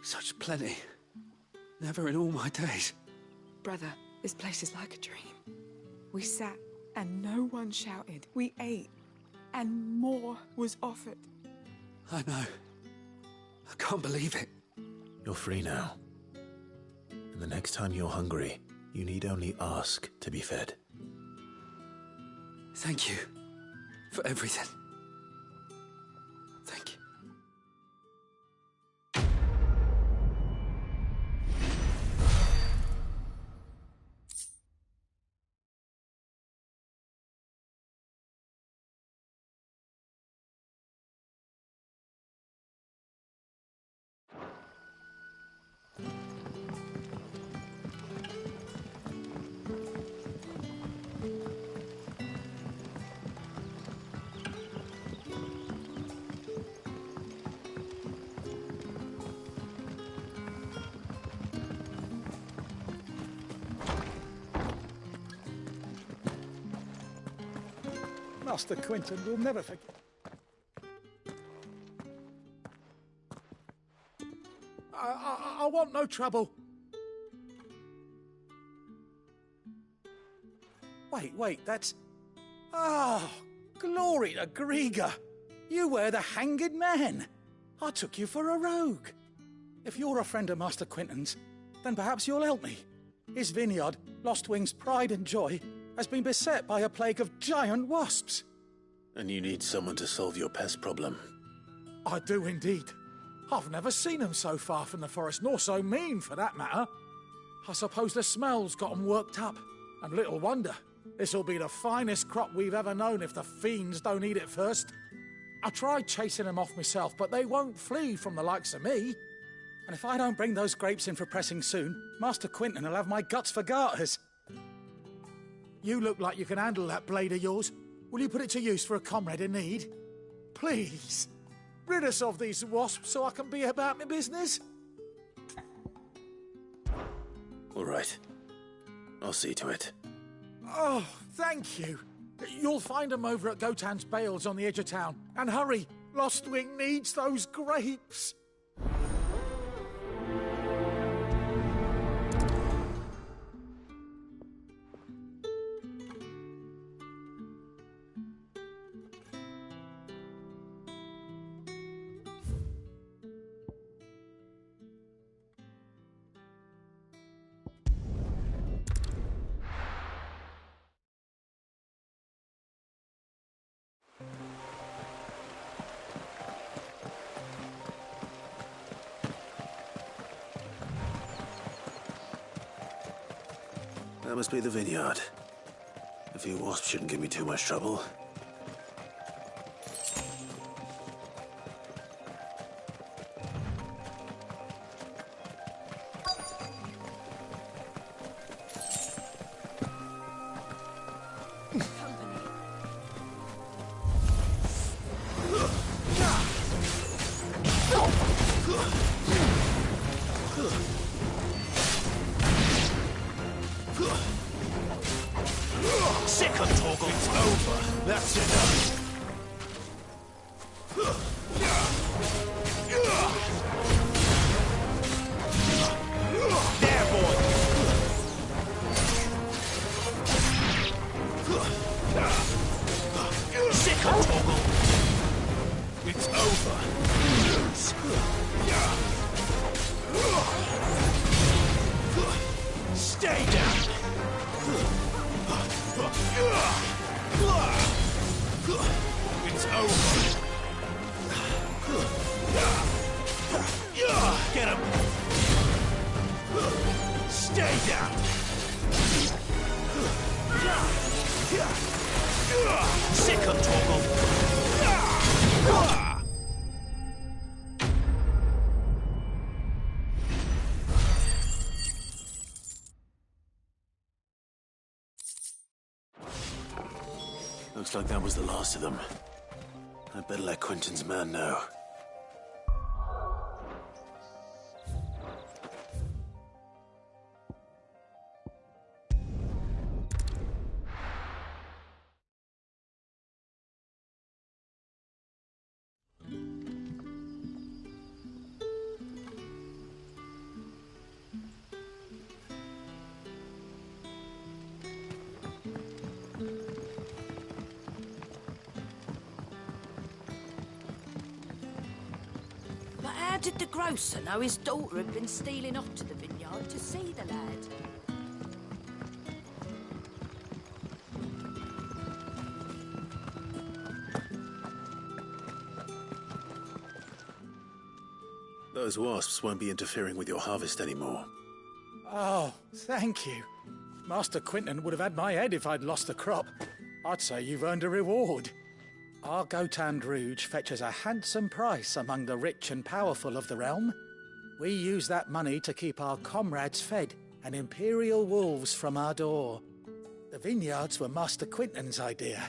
Such plenty. Never in all my days. Brother, this place is like a dream. We sat and no one shouted. We ate and more was offered. I know. I can't believe it. You're free now. And the next time you're hungry, you need only ask to be fed. Thank you for everything. Thank you. Master Quinton will never forget. I want no trouble. Wait, that's... Oh, glory to Grieger. You were the hanged man. I took you for a rogue. If you're a friend of Master Quinton's, then perhaps you'll help me. His vineyard, Lostwing's pride and joy, has been beset by a plague of giant wasps. And you need someone to solve your pest problem. I do indeed. I've never seen them so far from the forest, nor so mean, for that matter. I suppose the smell's got them worked up. And little wonder. This'll be the finest crop we've ever known if the fiends don't eat it first. I tried chasing them off myself, but they won't flee from the likes of me. And if I don't bring those grapes in for pressing soon, Master Quinton will have my guts for garters. You look like you can handle that blade of yours. Will you put it to use for a comrade in need? Please, rid us of these wasps so I can be about my business. All right. I'll see to it. Oh, thank you. You'll find them over at Gotan's Bales on the edge of town. And hurry, Lostwing needs those grapes. That must be the vineyard. A few wasps shouldn't give me too much trouble. Looks like that was the last of them. I'd better let Quentin's man know. How did the grocer know his daughter had been stealing off to the vineyard to see the lad? Those wasps won't be interfering with your harvest anymore. Oh, thank you. Master Quinton would have had my head if I'd lost the crop. I'd say you've earned a reward. Our Gotand Rouge fetches a handsome price among the rich and powerful of the realm. We use that money to keep our comrades fed and imperial wolves from our door. The vineyards were Master Quinton's idea.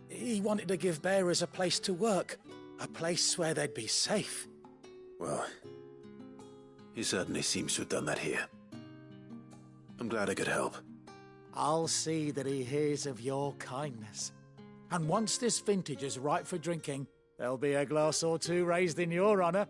He wanted to give bearers a place to work, a place where they'd be safe. Well, he certainly seems to have done that here. I'm glad I could help. I'll see that he hears of your kindness. And once this vintage is ripe for drinking, there'll be a glass or two raised in your honour.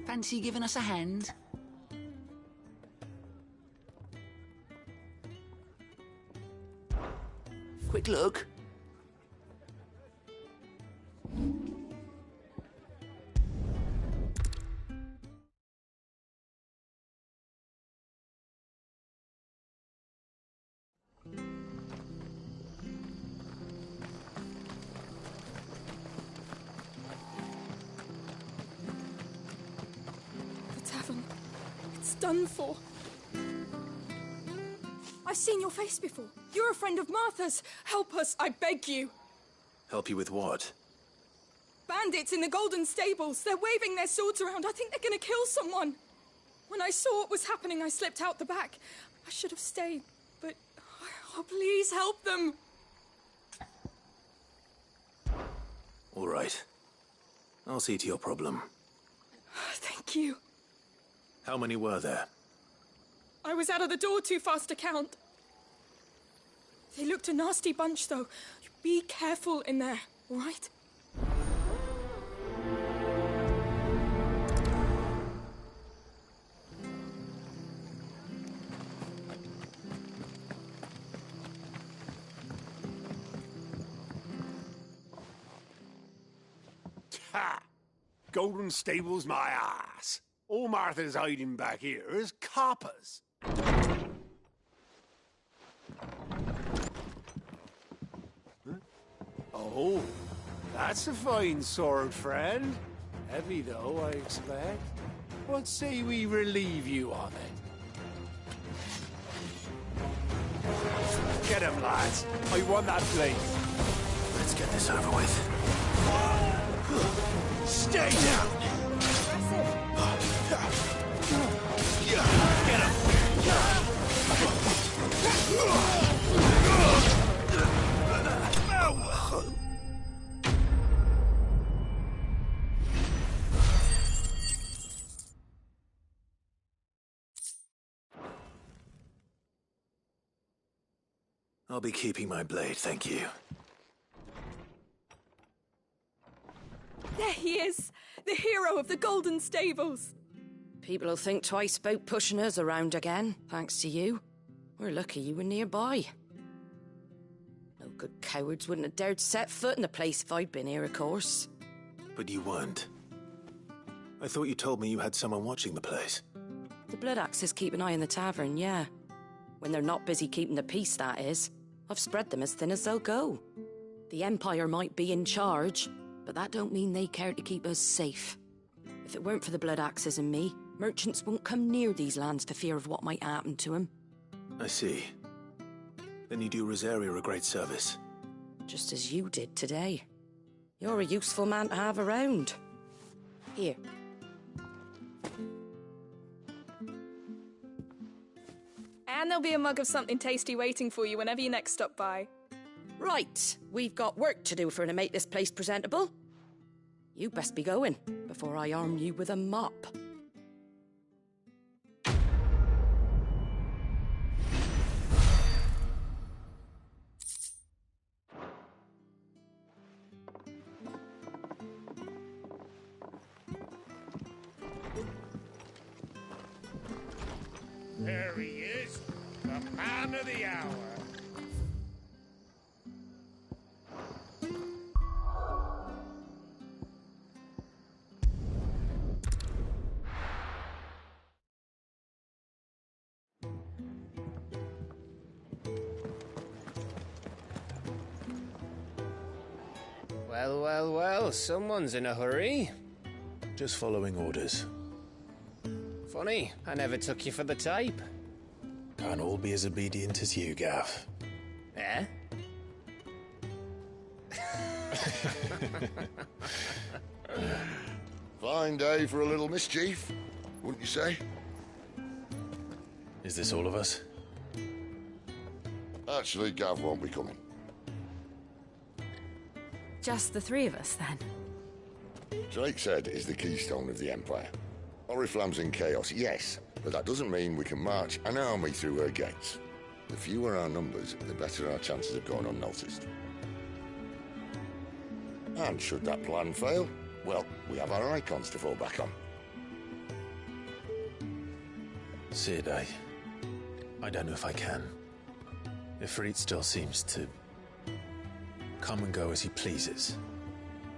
Fancy giving us a hand? Quick look. Done for. I've seen your face before. You're a friend of Martha's. Help us, I beg you. Help you with what? Bandits in the Golden Stables. They're waving their swords around. I think they're going to kill someone. When I saw what was happening, I slipped out the back. I should have stayed, but... Oh, please help them. All right. I'll see to your problem. Thank you. How many were there? I was out of the door too fast to count. They looked a nasty bunch, though. Be careful in there, all right? Ha! Golden Stables, my ass. All Martha's hiding back here is coppers. Huh? Oh, that's a fine sword, friend. Heavy, though, I expect. What say we relieve you of it? Get him, lads. I want that blade. Let's get this over with. Stay down! Get him! I'll be keeping my blade, thank you. There he is! The hero of the Golden Stables! People will think twice about pushing us around again, thanks to you. We're lucky you were nearby. No good cowards wouldn't have dared set foot in the place if I'd been here, of course. But you weren't. I thought you told me you had someone watching the place. The Blood Axes keep an eye on the tavern, yeah. When they're not busy keeping the peace, that is. I've spread them as thin as they'll go. The Empire might be in charge, but that don't mean they care to keep us safe. If it weren't for the Blood Axes and me, merchants won't come near these lands for fear of what might happen to them. I see. Then you do Rosaria a great service. Just as you did today. You're a useful man to have around. Here. And there'll be a mug of something tasty waiting for you whenever you next stop by. Right, we've got work to do for to make this place presentable. You best be going, before I arm you with a mop. There he is, the man of the hour. Well, well, well, someone's in a hurry. Just following orders. Funny, I never took you for the type. Can't all be as obedient as you, Gav. Eh? Fine day for a little mischief, wouldn't you say? Is this all of us? Actually, Gav won't be coming. Just the three of us, then? Drake's Head is the keystone of the Empire. Oriflamme's in chaos, yes, but that doesn't mean we can march an army through her gates. The fewer our numbers, the better our chances of going unnoticed. And should that plan fail, well, we have our icons to fall back on. Sid, I don't know if I can. Ifrit still seems to come and go as he pleases.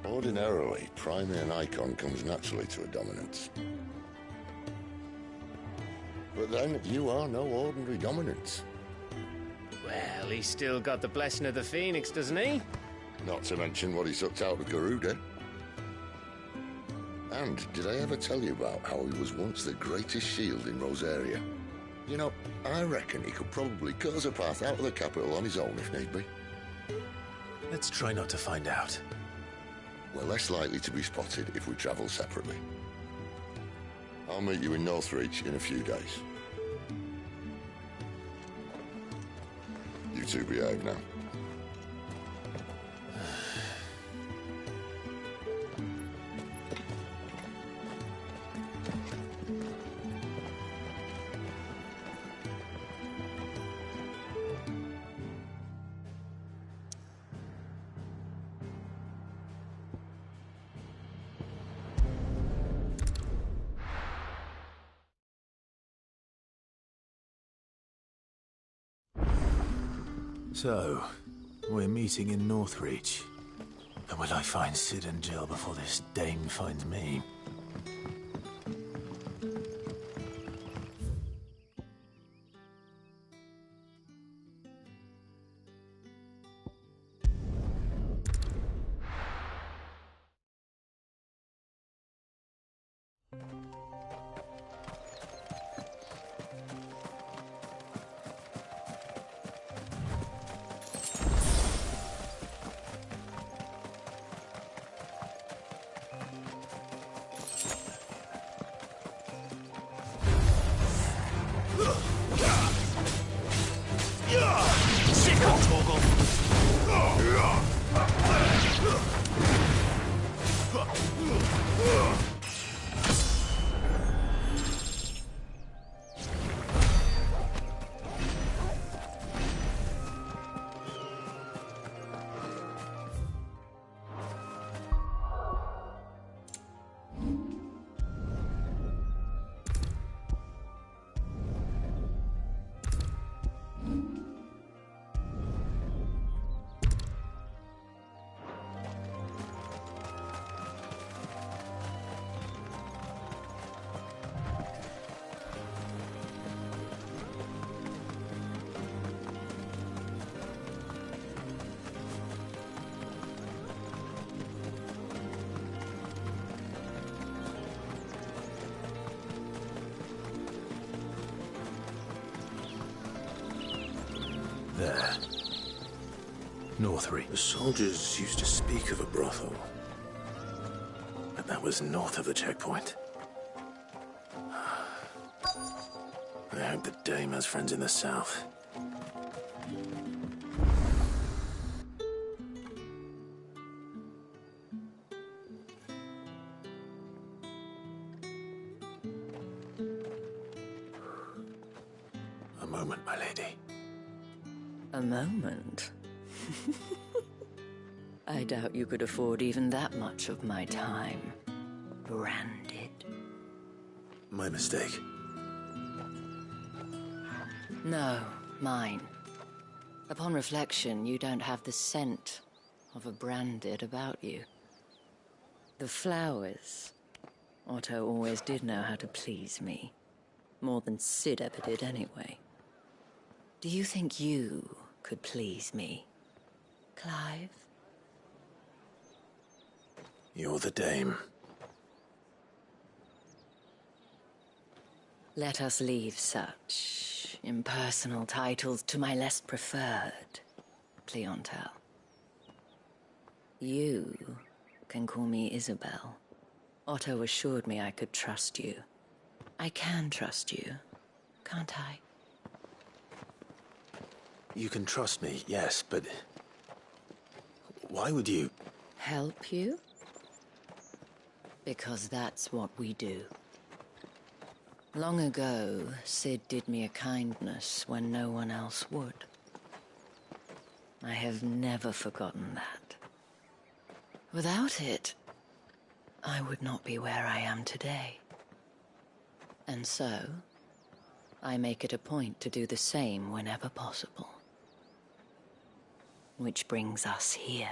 Ordinarily, priming an icon comes naturally to a dominance. But then, you are no ordinary dominance. Well, he's still got the blessing of the Phoenix, doesn't he? Not to mention what he sucked out of Garuda. And did I ever tell you about how he was once the greatest shield in Rosaria? You know, I reckon he could probably cut us a path out of the capital on his own if need be. Let's try not to find out. We're less likely to be spotted if we travel separately. I'll meet you in Northreach in a few days. You two behave now. So, we're meeting in Northreach. And will I find Sid and Jill before this dame finds me? Northbury. The soldiers used to speak of a brothel. But that was north of the checkpoint. I hope the dame has friends in the south. A moment, my lady. A moment? I doubt you could afford even that much of my time. Branded. My mistake. No, mine. Upon reflection, you don't have the scent of a branded about you. The flowers. Otto always did know how to please me. More than Sid ever did anyway. Do you think you could please me, Clive? You're the dame. Let us leave such impersonal titles to my less preferred clientele. You can call me Isabel. Otto assured me I could trust you. I can trust you, can't I? You can trust me, yes, but... why would you... Help you? Because that's what we do. Long ago, Sid did me a kindness when no one else would. I have never forgotten that. Without it, I would not be where I am today. And so, I make it a point to do the same whenever possible. Which brings us here.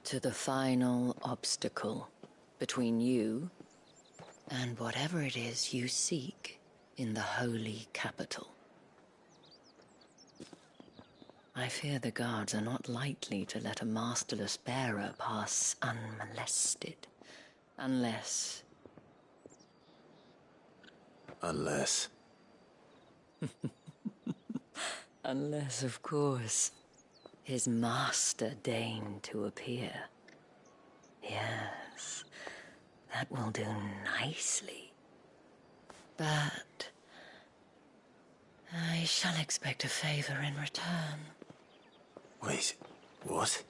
To the final obstacle between you and whatever it is you seek in the holy capital. I fear the guards are not likely to let a masterless bearer pass unmolested. Unless... Unless, of course, his master deigned to appear. Yes, that will do nicely. But I shall expect a favor in return. Wait, what?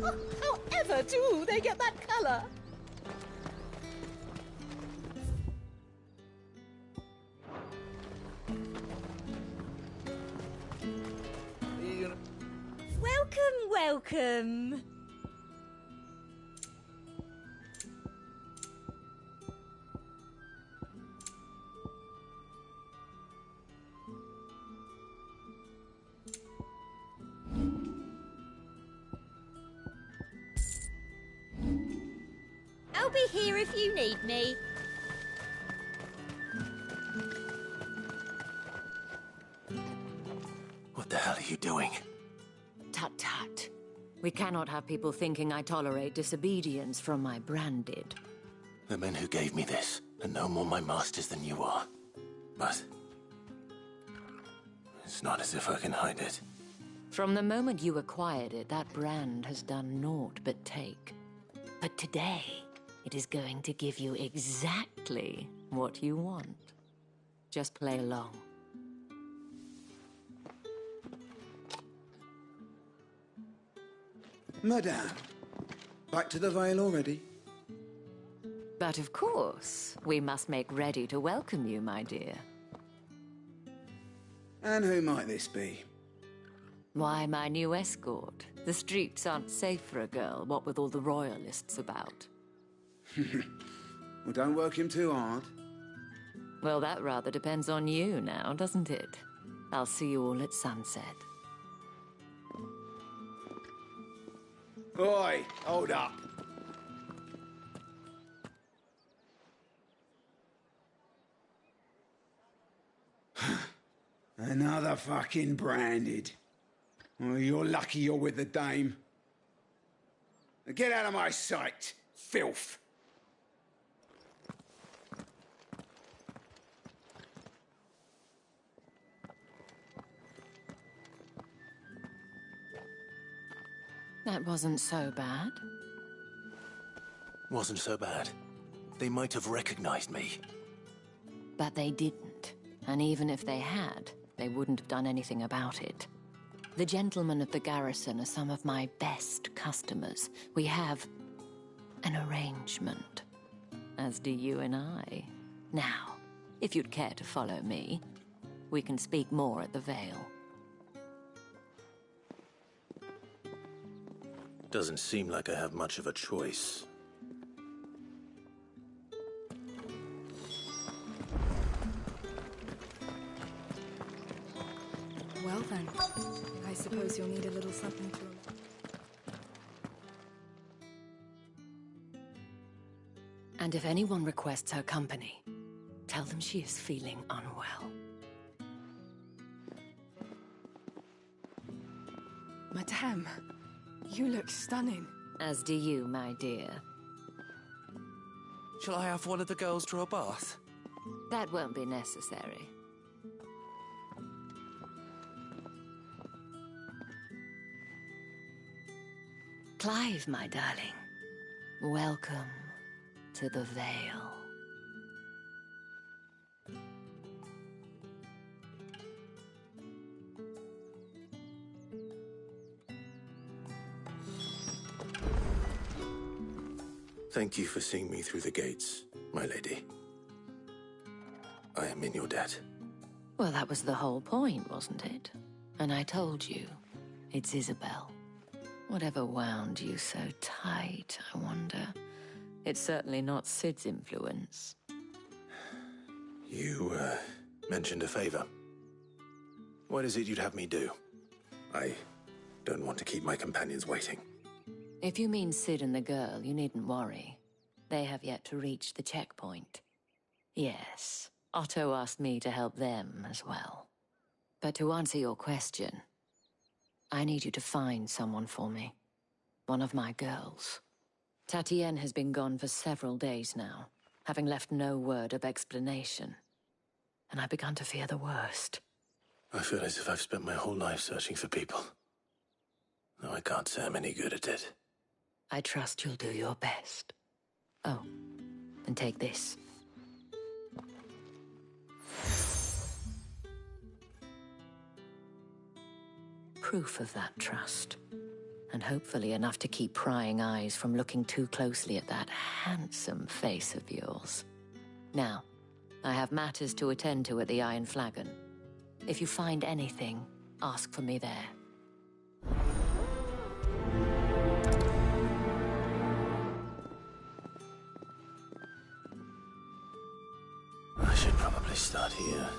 Oh, however do they get that colour? Welcome, welcome. I'll be here if you need me. What the hell are you doing? Tut-tut. We cannot have people thinking I tolerate disobedience from my branded. The men who gave me this are no more my masters than you are. But... it's not as if I can hide it. From the moment you acquired it, that brand has done naught but take. But today, it is going to give you exactly what you want. Just play along. Madame, back to the Vale already? But of course, we must make ready to welcome you, my dear. And who might this be? Why, my new escort. The streets aren't safe for a girl, what with all the royalists about. Well, don't work him too hard. Well, that rather depends on you now, doesn't it? I'll see you all at sunset. Oi, hold up. Another fucking branded. Well, you're lucky you're with the dame. Get out of my sight, filth! That wasn't so bad. Wasn't so bad. They might have recognized me. But they didn't. And even if they had, they wouldn't have done anything about it. The gentlemen of the garrison are some of my best customers. We have an arrangement, as do you and I. Now, if you'd care to follow me, we can speak more at the Vale. Doesn't seem like I have much of a choice. Well then, I suppose you'll need a little something to... And if anyone requests her company, tell them she is feeling unwell. Madame, you look stunning. As do you, my dear. Shall I have one of the girls draw a bath? That won't be necessary. Clive, my darling. Welcome to the Vale. Thank you for seeing me through the gates, my lady. I am in your debt. Well, that was the whole point, wasn't it? And I told you, it's Isabel. Whatever wound you so tight, I wonder. It's certainly not Sid's influence. You, mentioned a favor. What is it you'd have me do? I don't want to keep my companions waiting. If you mean Sid and the girl, you needn't worry. They have yet to reach the checkpoint. Yes, Otto asked me to help them as well. But to answer your question, I need you to find someone for me. One of my girls. Tatienne has been gone for several days now, having left no word of explanation. And I've begun to fear the worst. I feel as if I've spent my whole life searching for people. Though I can't say I'm any good at it. I trust you'll do your best. Oh, and take this. Proof of that trust. And hopefully enough to keep prying eyes from looking too closely at that handsome face of yours. Now, I have matters to attend to at the Iron Flagon. If you find anything, ask for me there. I should probably start here.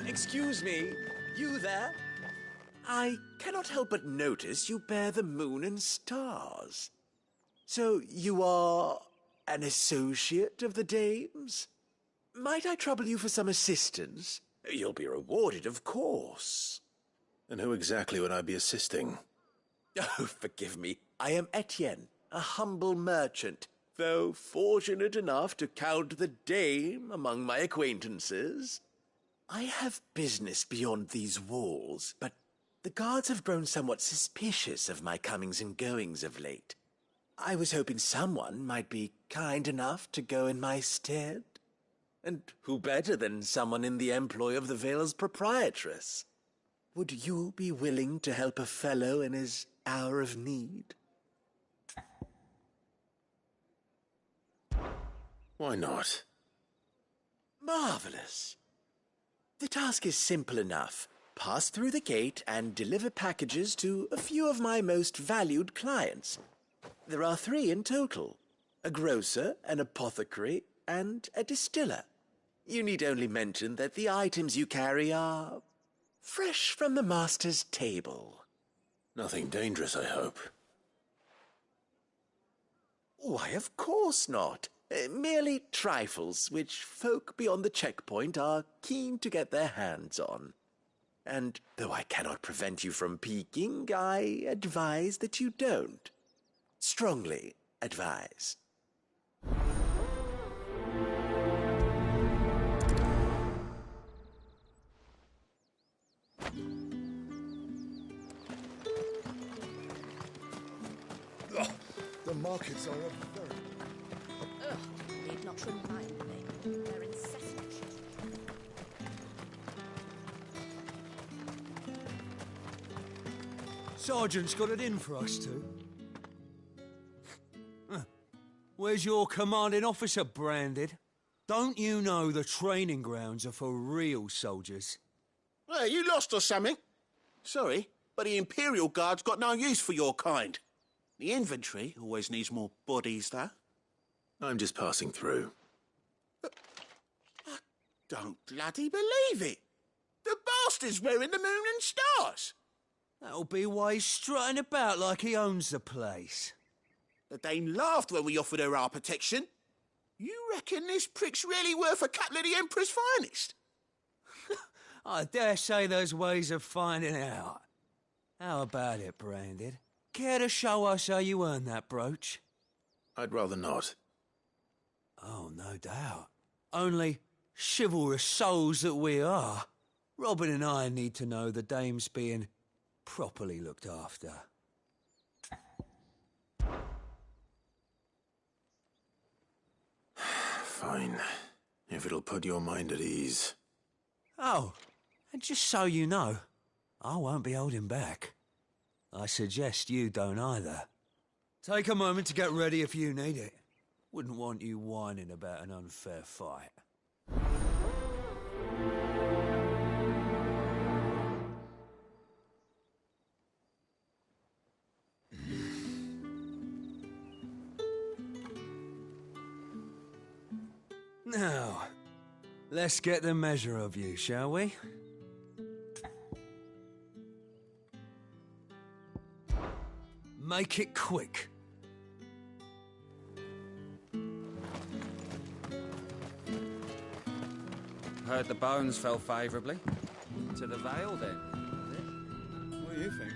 Excuse me, you there? I cannot help but notice you bear the moon and stars. So you are an associate of the dames? Might I trouble you for some assistance? You'll be rewarded, of course. And who exactly would I be assisting? Oh, forgive me. I am Etienne, a humble merchant, though fortunate enough to count the dame among my acquaintances. I have business beyond these walls, but the guards have grown somewhat suspicious of my comings and goings of late. I was hoping someone might be kind enough to go in my stead. And who better than someone in the employ of the Vale's proprietress? Would you be willing to help a fellow in his hour of need? Why not? Marvelous. The task is simple enough. Pass through the gate and deliver packages to a few of my most valued clients. There are 3 in total. A grocer, an apothecary, and a distiller. You need only mention that the items you carry are fresh from the master's table. Nothing dangerous, I hope. Why, of course not. Merely trifles which folk beyond the checkpoint are keen to get their hands on. And though I cannot prevent you from peeking, I advise that you don't. Strongly advise. The markets are a very... Ugh, need not remind me. They're incessant. Sergeant's got it in for us two. Where's your commanding officer branded? Don't you know the training grounds are for real soldiers? Hey, you lost or something? Sorry, but the Imperial Guard's got no use for your kind. The infantry always needs more bodies, though. I'm just passing through. I don't bloody believe it. The bastard's wearing the moon and stars. That'll be why he's strutting about like he owns the place. The Dame laughed when we offered her our protection. You reckon this prick's really worth a couple of the Emperor's finest? I dare say there's ways of finding out. How about it, Branded? Care to show us how you earned that brooch? I'd rather not. Oh, no doubt. Only, chivalrous souls that we are, Robin and I need to know the dame's being properly looked after. Fine. If it'll put your mind at ease. Oh, and just so you know, I won't be holding back. I suggest you don't either. Take a moment to get ready if you need it. Wouldn't want you whining about an unfair fight. Now, let's get the measure of you, shall we? Make it quick. Heard the bones fell favourably. To the Vale, then. What do you think?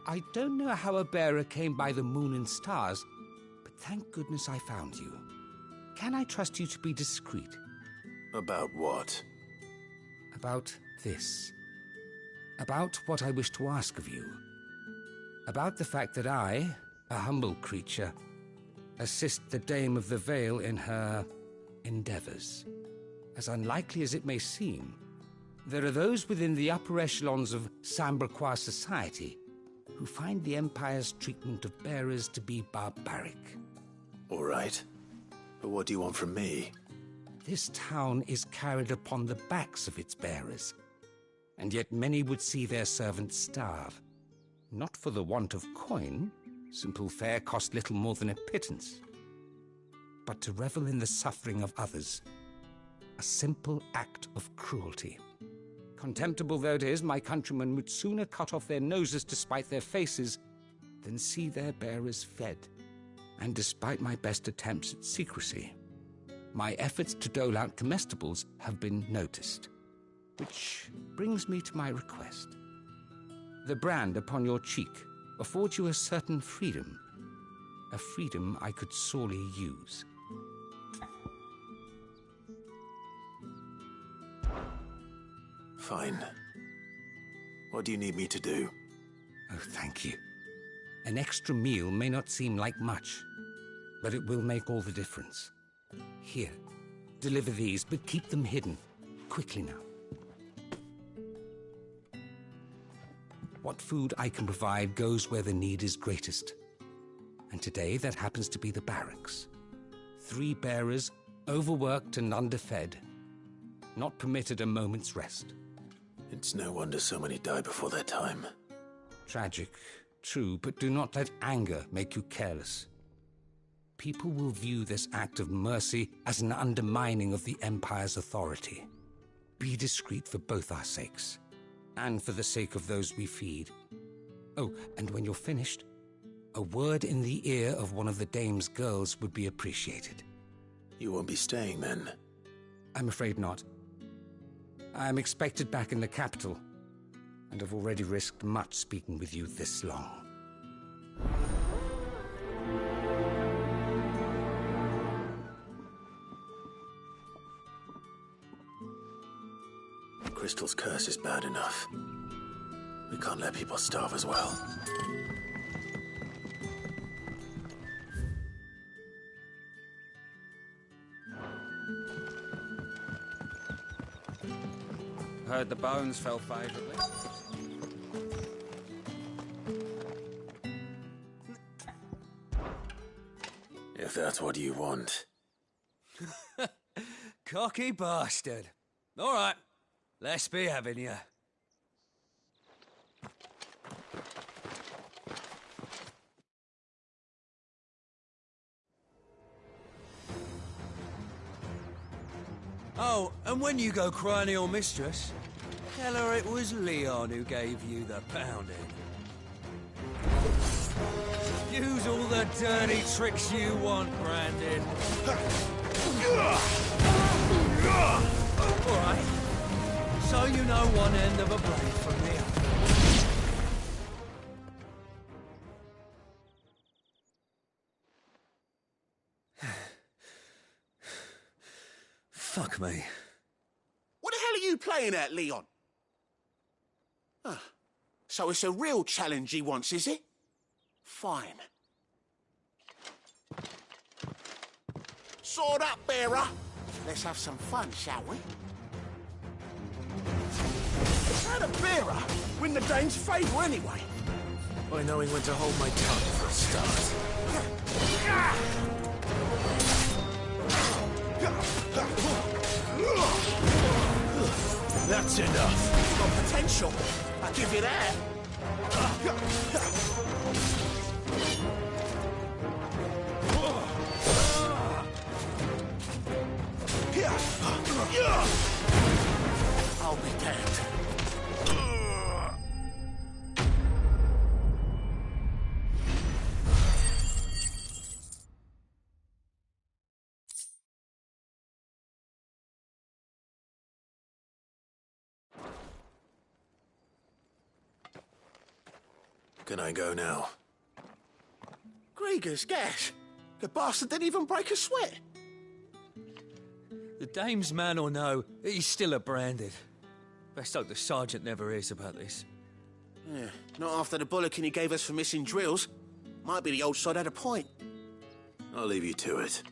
I don't know how a bearer came by the moon and stars, but thank goodness I found you. Can I trust you to be discreet? About what? About this. About what I wish to ask of you. About the fact that I, a humble creature, assist the Dame of the Vale in her endeavours. As unlikely as it may seem, there are those within the upper echelons of Samberquois society who find the Empire's treatment of bearers to be barbaric. All right. But what do you want from me? This town is carried upon the backs of its bearers, and yet many would see their servants starve. Not for the want of coin, simple fare cost little more than a pittance, but to revel in the suffering of others, a simple act of cruelty. Contemptible though it is, my countrymen would sooner cut off their noses to spite their faces than see their bearers fed. And despite my best attempts at secrecy, my efforts to dole out comestibles have been noticed. Which brings me to my request. The brand upon your cheek affords you a certain freedom. A freedom I could sorely use. Fine. What do you need me to do? Oh, thank you. An extra meal may not seem like much, but it will make all the difference. Here, deliver these, but keep them hidden. Quickly now. What food I can provide goes where the need is greatest. And today that happens to be the barracks. 3 bearers, overworked and underfed, not permitted a moment's rest. It's no wonder so many die before their time. Tragic, true, but do not let anger make you careless. People will view this act of mercy as an undermining of the Empire's authority. Be discreet for both our sakes, and for the sake of those we feed. Oh, and when you're finished, A word in the ear of one of the dame's girls would be appreciated. You won't be staying then? I'm afraid not. I am expected back in the capital, and have already risked much speaking with you this long. Crystal's curse is bad enough. We can't let people starve as well. Heard the bones fell favourably. If that's what you want. Cocky bastard. All right, let's be having you. Oh, and when you go crying to your mistress, tell her it was Leon who gave you the pounding. Use all the dirty tricks you want, Brandon. All right. So you know one end of a blade from the other. Fuck me. What the hell are you playing at, Leon? Ah, so it's a real challenge he wants, is it? Fine. Sword up, bearer. Let's have some fun, shall we? How'd a bearer win the dame's favour anyway? By knowing when to hold my tongue for a start. That's enough. It's got potential. I'll give you that. I'll be damned. Can I go now? Grieger's gas. The bastard didn't even break a sweat. The dame's man or no, he's still a branded. Best hope the sergeant never hears about this. Yeah, not after the bullocking he gave us for missing drills. Might be the old sod had a point. I'll leave you to it.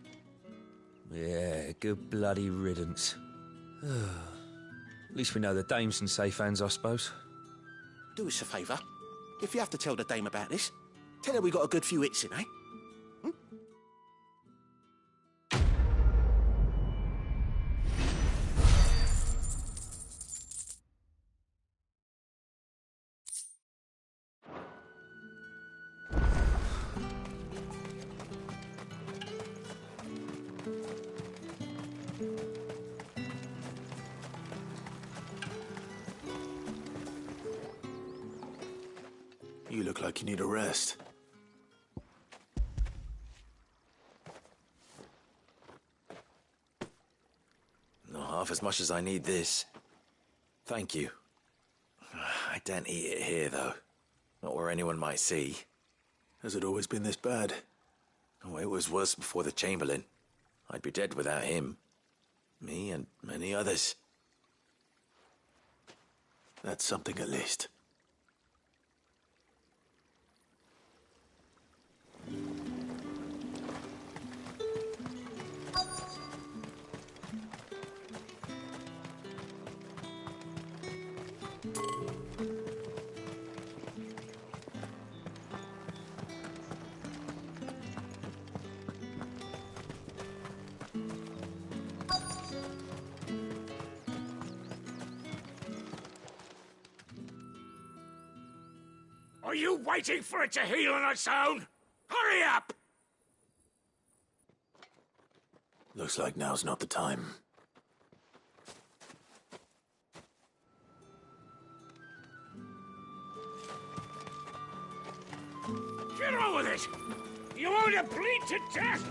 Yeah, good bloody riddance. At least we know the dame's in safe hands, I suppose. Do us a favour. If you have to tell the dame about this, tell her we got a good few hits in, eh? You look like you need a rest. Not half as much as I need this. Thank you. I daren't eat it here, though. Not where anyone might see. Has it always been this bad? Oh, it was worse before the Chamberlain. I'd be dead without him. Me and many others. That's something at least. Are you waiting for it to heal on its own? Hurry up! Looks like now's not the time. Get on with it! to death!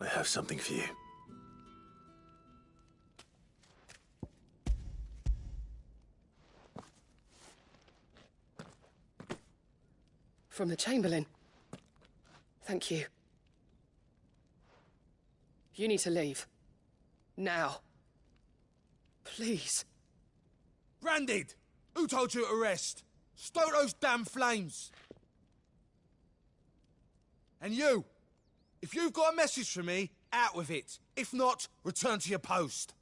I have something for you. From the Chamberlain. Thank you. You need to leave. Now. Please. Branded! Who told you to rest? Stoke those damn flames! And you! If you've got a message for me, out with it. If not, return to your post.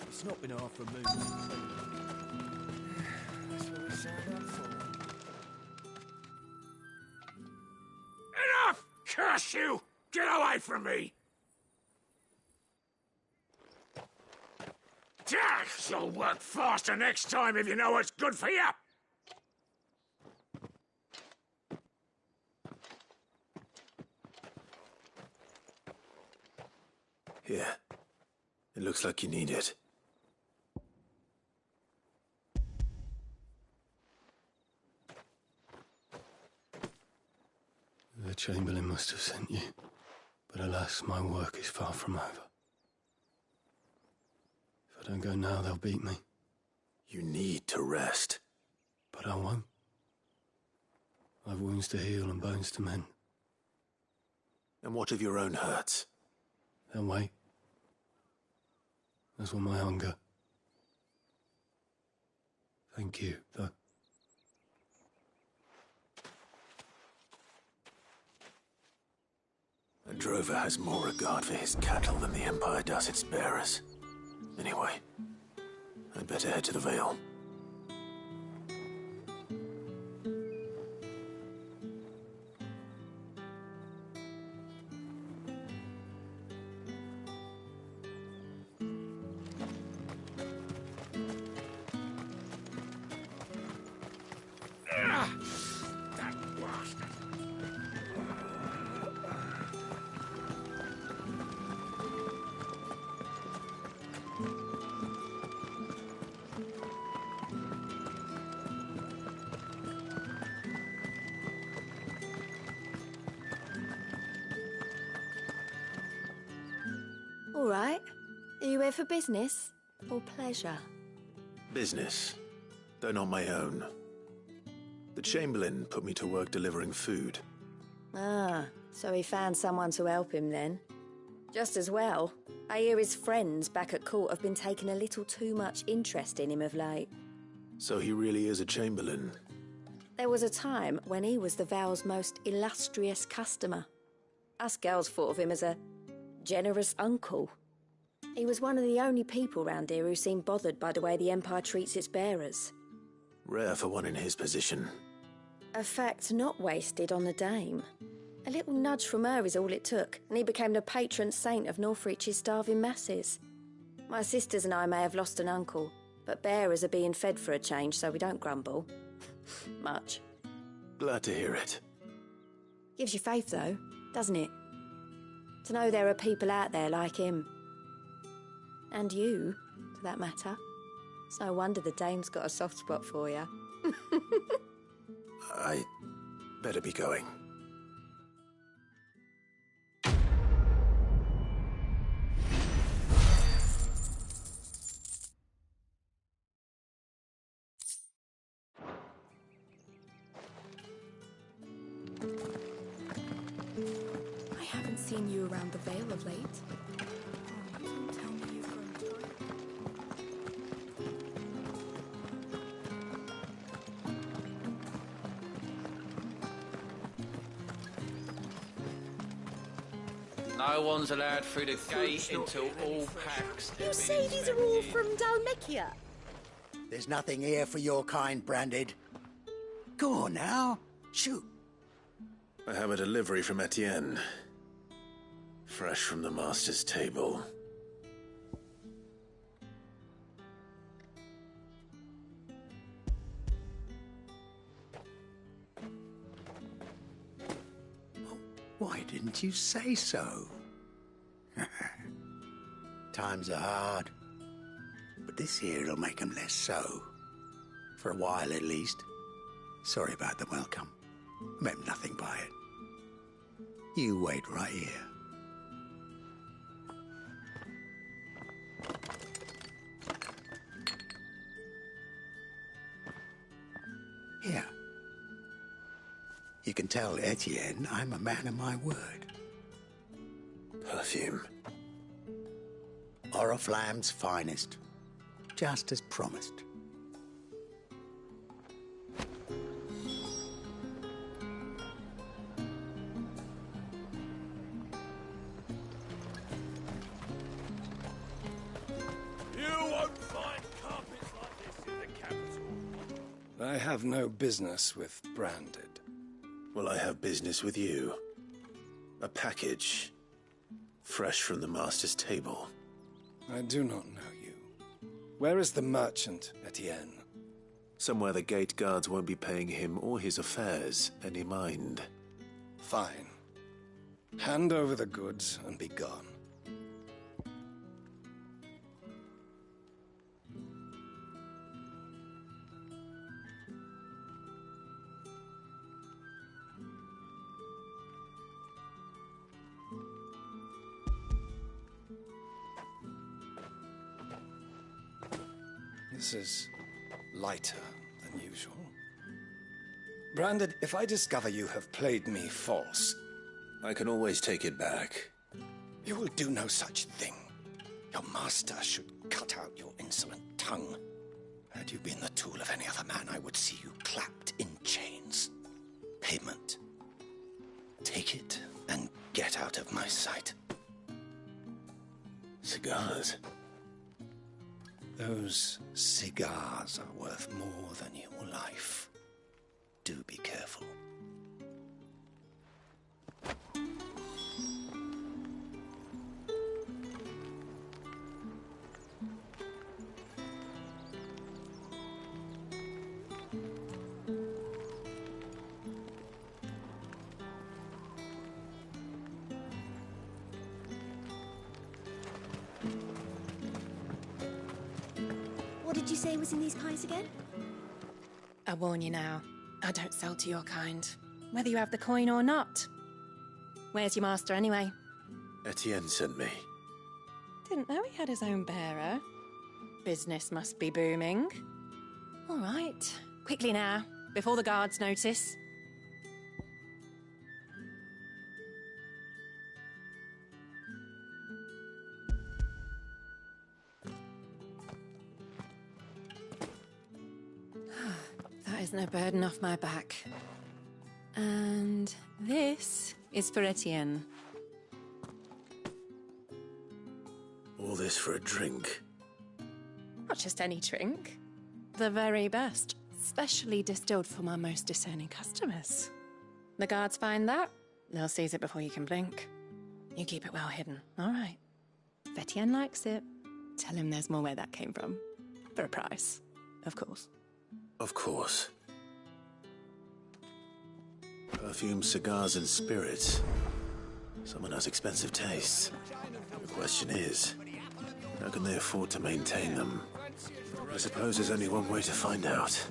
It's not been half removed. That's what we signed up for. Enough! Curse you! Get away from me! You'll work faster next time if you know what's good for you! Here. It looks like you need it. The Chamberlain must have sent you, but alas, my work is far from over. If I don't go now, they'll beat me. You need to rest. But I won't. I've wounds to heal and bones to mend. And what of your own hurts? They'll wait. As will my hunger. Thank you, though. A drover has more regard for his cattle than the Empire does its bearers. Anyway, I'd better head to the Vale. All right. Are you here for business or pleasure? Business, though not my own. The Chamberlain put me to work delivering food. Ah, so he found someone to help him then. Just as well. I hear his friends back at court have been taking a little too much interest in him of late. So he really is a Chamberlain? There was a time when he was the Val's most illustrious customer. Us girls thought of him as a generous uncle. He was one of the only people round here who seemed bothered by the way the Empire treats its bearers. Rare for one in his position. A fact not wasted on the dame. A little nudge from her is all it took, and he became the patron saint of Northreach's starving masses. My sisters and I may have lost an uncle, but bearers are being fed for a change, so we don't grumble. Much. Glad to hear it. Gives you faith, though, doesn't it? To know there are people out there like him. And you, for that matter. It's no wonder the dame's got a soft spot for you. I better be going. I haven't seen you around the Vale of late. Oh, don't tell me you've grown tired. No one's allowed through the gate until all packs have You been say these are all inspected. from Dalmekia? There's nothing here for your kind, Branded. Go on now. Shoot. I have a delivery from Etienne. Fresh from the master's table. Why didn't you say so? Times are hard. But this here'll make 'em less so. For a while, at least. Sorry about the welcome. Meant nothing by it. You wait right here. Here. You can tell Etienne I'm a man of my word. Perfume. Oriflamme's finest. Just as promised. You won't find carpets like this in the capital. I have no business with Branded. Well, I have business with you. A package. Fresh from the master's table. I do not know you. Where is the merchant, Etienne? Somewhere the gate guards won't be paying him or his affairs any mind. Fine. Hand over the goods and be gone. This is lighter than usual. Branded, if I discover you have played me false... I can always take it back. You will do no such thing. Your master should cut out your insolent tongue. Had you been the tool of any other man, I would see you clapped in chains. Payment. Take it and get out of my sight. Cigars? Those cigars are worth more than your life. Do be careful. What did you say was in these pies again? I warn you now, I don't sell to your kind, whether you have the coin or not. Where's your master, anyway? Etienne sent me. Didn't know he had his own bearer. Business must be booming. All right, quickly now, before the guards notice. That is no burden off my back. And this is for Etienne. All this for a drink? Not just any drink. The very best. Specially distilled for my most discerning customers. The guards find that, they'll seize it before you can blink. You keep it well hidden, all right? If Etienne likes it, tell him there's more where that came from. For a price, of course. Of course. Perfume, cigars, and spirits. Someone has expensive tastes. The question is, how can they afford to maintain them? I suppose there's only one way to find out.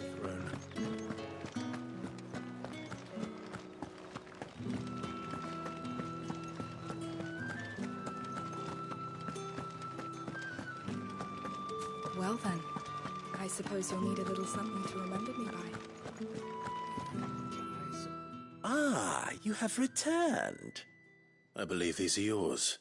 Well then, I suppose you'll need a little something to remember me by. Ah, you have returned. I believe these are yours.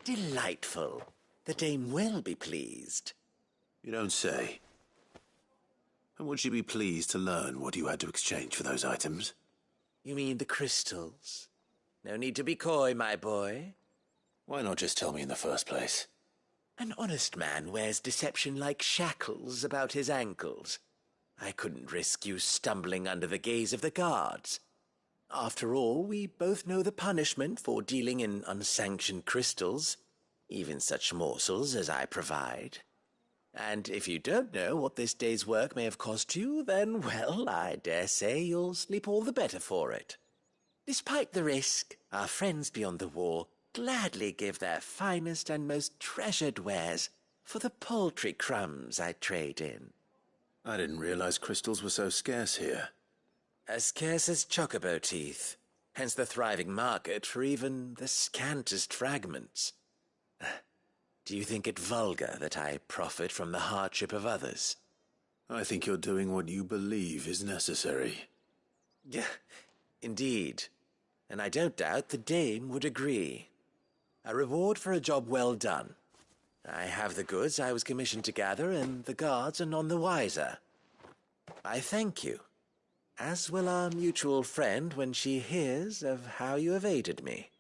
Delightful. The dame will be pleased. You don't say. And would she be pleased to learn what you had to exchange for those items? You mean the crystals? No need to be coy, my boy. Why not just tell me in the first place? An honest man wears deception like shackles about his ankles. I couldn't risk you stumbling under the gaze of the guards. After all, we both know the punishment for dealing in unsanctioned crystals, even such morsels as I provide. And if you don't know what this day's work may have cost you, then, well, I dare say you'll sleep all the better for it. Despite the risk, our friends beyond the wall gladly give their finest and most treasured wares for the paltry crumbs I trade in. I didn't realize crystals were so scarce here. As scarce as chocobo teeth, hence the thriving market for even the scantest fragments. Do you think it vulgar that I profit from the hardship of others? I think you're doing what you believe is necessary. Yeah, indeed. And I don't doubt the dame would agree. A reward for a job well done. I have the goods I was commissioned to gather, and the guards are none the wiser. I thank you. As will our mutual friend when she hears of how you have aided me.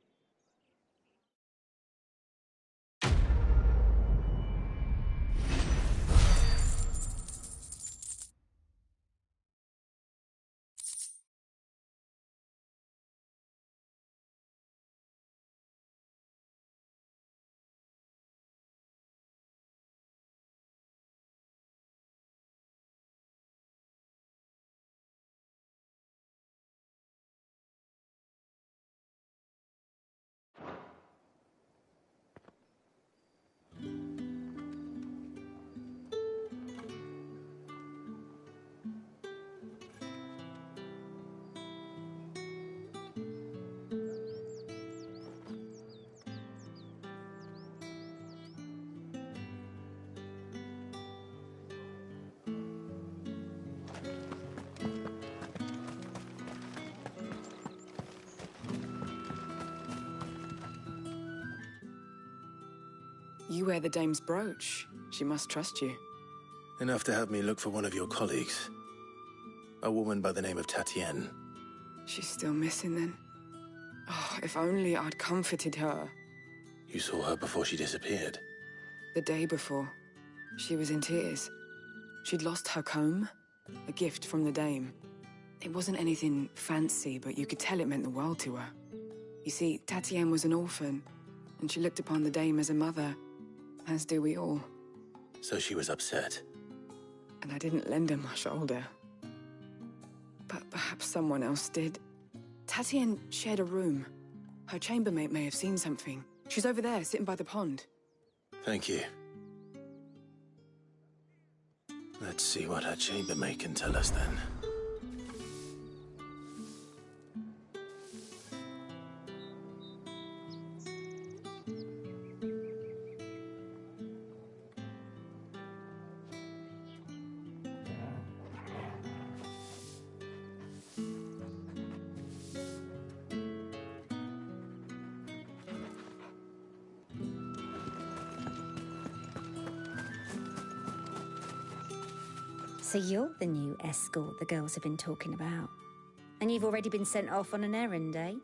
You wear the dame's brooch. She must trust you. Enough to have me look for one of your colleagues. A woman by the name of Tatienne. She's still missing then. Oh, if only I'd comforted her. You saw her before she disappeared? The day before. She was in tears. She'd lost her comb, a gift from the dame. It wasn't anything fancy, but you could tell it meant the world to her. You see, Tatienne was an orphan, and she looked upon the dame as a mother, as do we all. So she was upset. And I didn't lend her my shoulder. But perhaps someone else did. Tatienne shared a room. Her chambermaid may have seen something. She's over there, sitting by the pond. Thank you. Let's see what her chambermaid can tell us then. So you're the new escort the girls have been talking about. And you've already been sent off on an errand, eh?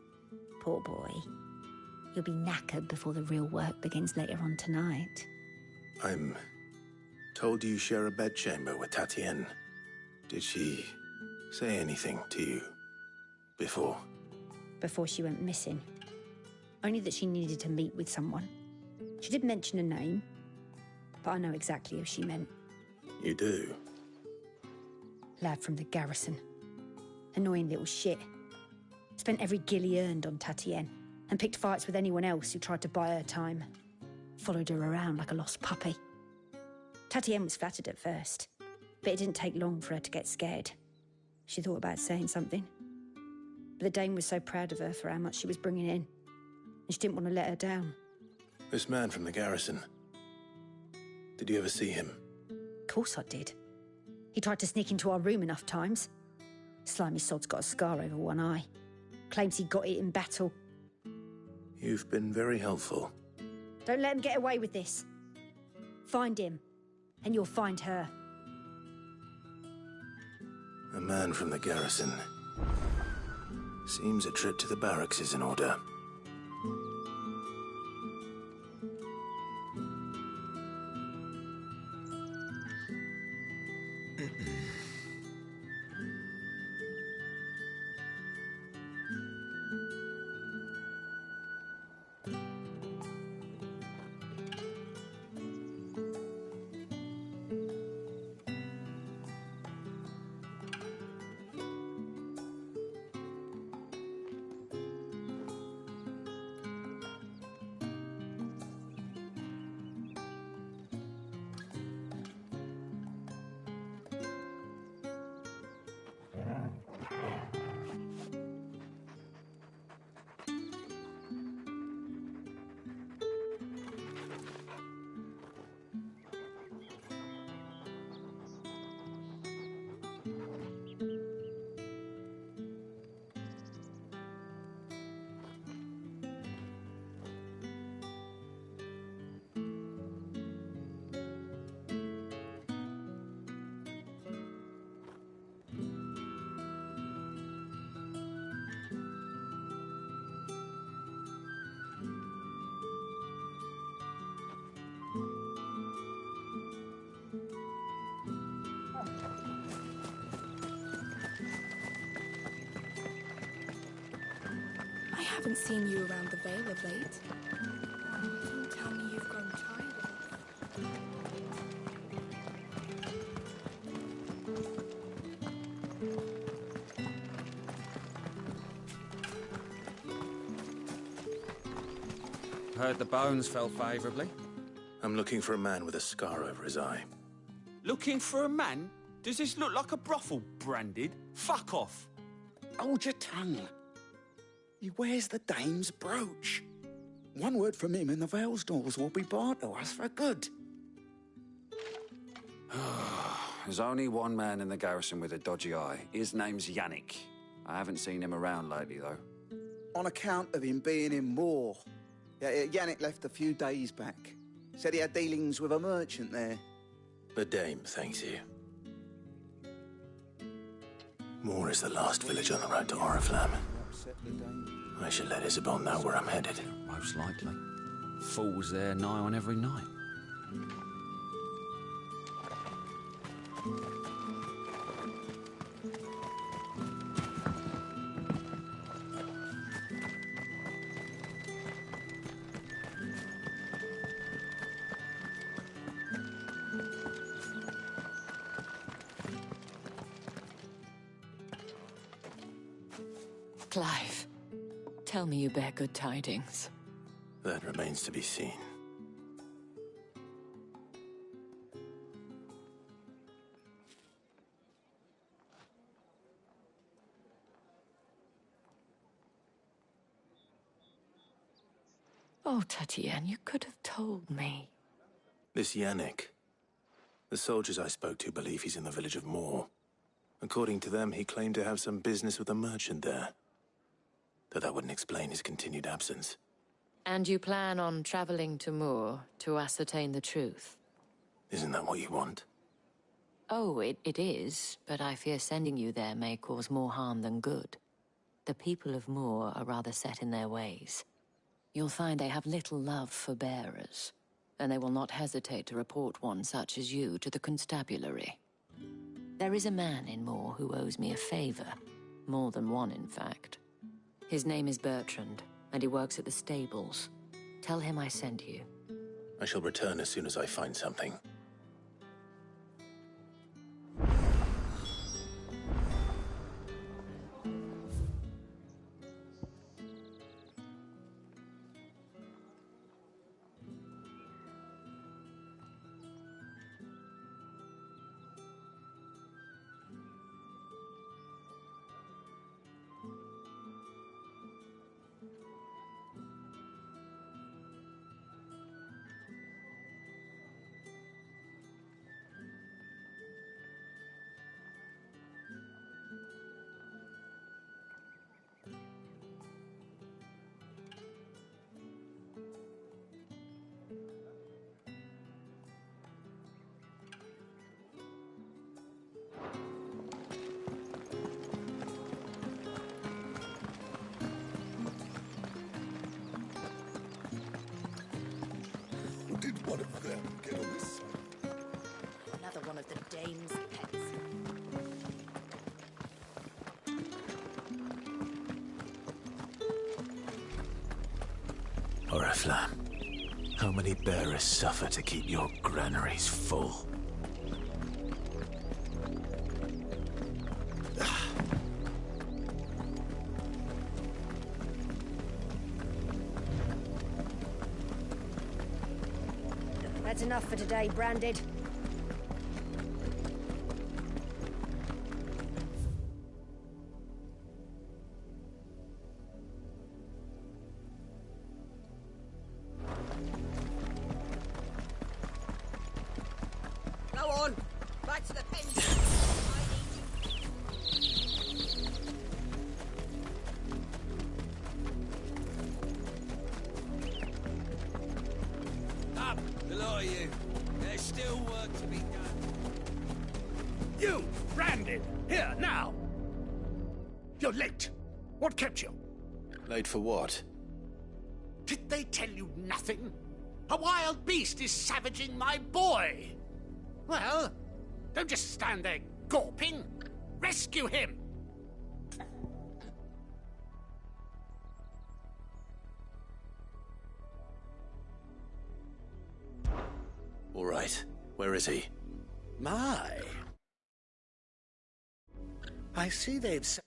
Poor boy. You'll be knackered before the real work begins later on tonight. I'm told you share a bedchamber with Tatienne. Did she say anything to you before? Before she went missing. Only that she needed to meet with someone. She did mention a name, but I know exactly who she meant. You do? Lad from the garrison. Annoying little shit. Spent every guil he earned on Tatienne and picked fights with anyone else who tried to buy her time. Followed her around like a lost puppy. Tatienne was flattered at first, but it didn't take long for her to get scared. She thought about saying something. But the dame was so proud of her for how much she was bringing in, and she didn't want to let her down. This man from the garrison. Did you ever see him? Of course I did. He tried to sneak into our room enough times. Slimy sod's got a scar over one eye. Claims he got it in battle. You've been very helpful. Don't let him get away with this. Find him, and you'll find her. A man from the garrison. Seems a trip to the barracks is in order. I haven't seen you around the Vale of late. Don't tell me you've grown tired of it. Heard the bones fell favourably. I'm looking for a man with a scar over his eye. Looking for a man? Does this look like a brothel, Branded? Fuck off. Hold your tongue. He wears the dame's brooch. One word from him and the Vale's doors will be barred to us for good. There's only one man in the garrison with a dodgy eye. His name's Yannick. I haven't seen him around lately, though. On account of him being in war. Yeah, Yannick left a few days back. Said he had dealings with a merchant there. The dame thanks you. Moor is the last village on the road to Oriflamme. I should let Isabel know where I'm headed. Most likely. Fools there nigh on every night. Clive, tell me you bear good tidings. That remains to be seen. Oh, Tatienne, you could have told me. This Yannick. The soldiers I spoke to believe he's in the village of Moor. According to them, he claimed to have some business with a merchant there. Though that wouldn't explain his continued absence. And you plan on traveling to Moor to ascertain the truth? Isn't that what you want? Oh, it is, but I fear sending you there may cause more harm than good. The people of Moor are rather set in their ways. You'll find they have little love for bearers, and they will not hesitate to report one such as you to the constabulary. There is a man in Moor who owes me a favor. More than one, in fact. His name is Bertrand, and he works at the stables. Tell him I sent you. I shall return as soon as I find something. Did one of them get on this? Another one of the dame's pets. Oriflamme, how many bearers suffer to keep your granaries full? That's enough for today, Branded. Go on! Back to the pen! Up, the lot of you. There's still work to be done. You, Branded, here, now! You're late. What kept you? Late for what? Did they tell you nothing? A wild beast is savaging my boy! Well, don't just stand there gawping. Rescue him! All right. Where is he? My. I see they've sent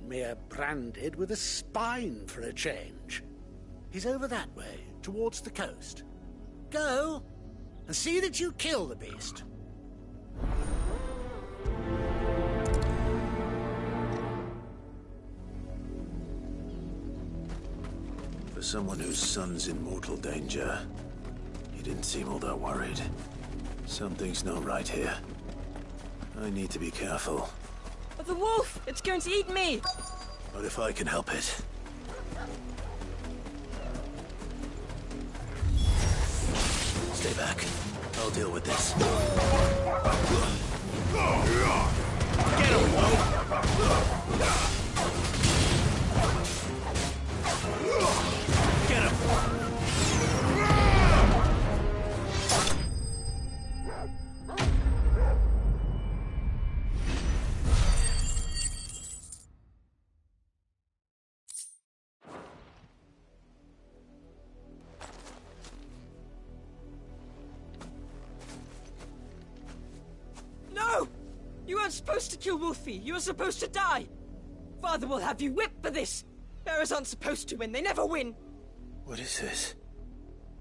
me a Branded with a spine for a change. He's over that way, towards the coast. Go, and see that you kill the beast. For someone whose son's in mortal danger, he didn't seem all that worried. Something's not right here. I need to be careful. The wolf! It's going to eat me! But if I can help it. Stay back. I'll deal with this. Get him, Get him! No! You weren't supposed to kill Wolfie. You were supposed to die. Father will have you whipped for this! Bearers aren't supposed to win, they never win! What is this?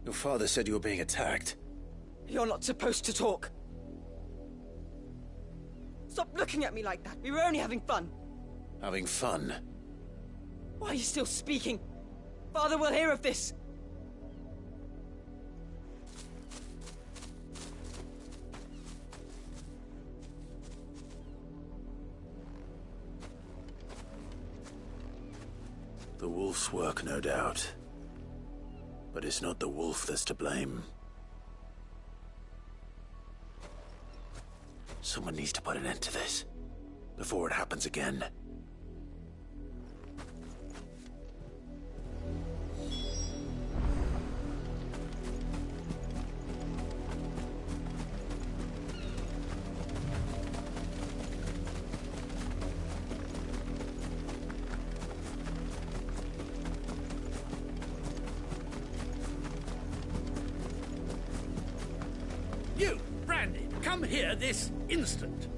Your father said you were being attacked. You're not supposed to talk. Stop looking at me like that. We were only having fun. Having fun? Why are you still speaking? Father will hear of this. The wolf's work, no doubt. But it's not the wolf that's to blame. Someone needs to put an end to this, before it happens again. You, Brandy, come here this instant.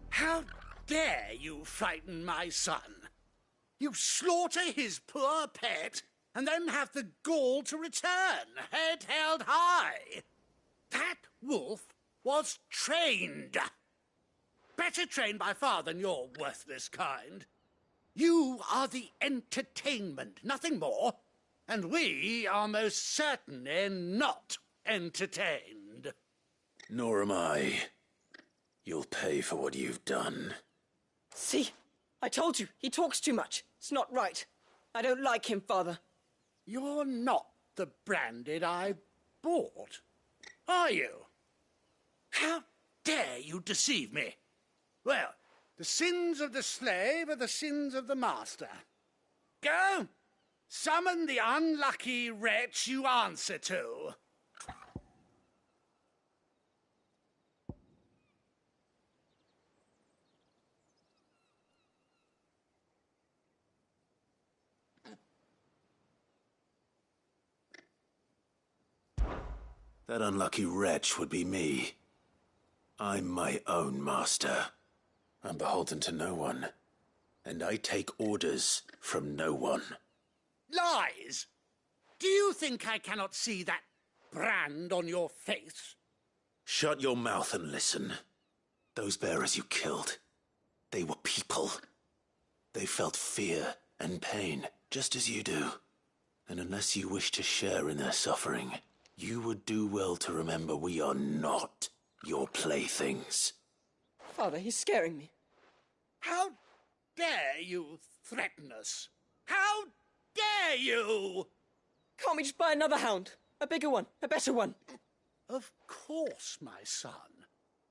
How dare you frighten my son? You slaughter his poor pet, and then have the gall to return, head held high. That wolf was trained. Better trained by far than your worthless kind. You are the entertainment, nothing more. And we are most certainly not entertained. Nor am I. You'll pay for what you've done. See? I told you, he talks too much. It's not right. I don't like him, Father. You're not the Branded I bought, are you? How dare you deceive me? Well, the sins of the slave are the sins of the master. Go! Summon the unlucky wretch you answer to. That unlucky wretch would be me. I'm my own master. I'm beholden to no one. And I take orders from no one. Lies! Do you think I cannot see that brand on your face? Shut your mouth and listen. Those bearers you killed, they were people. They felt fear and pain, just as you do. And unless you wish to share in their suffering, you would do well to remember we are not your playthings. Father, he's scaring me. How dare you threaten us? How dare you? Can't we just buy another hound? A bigger one, a better one. Of course, my son.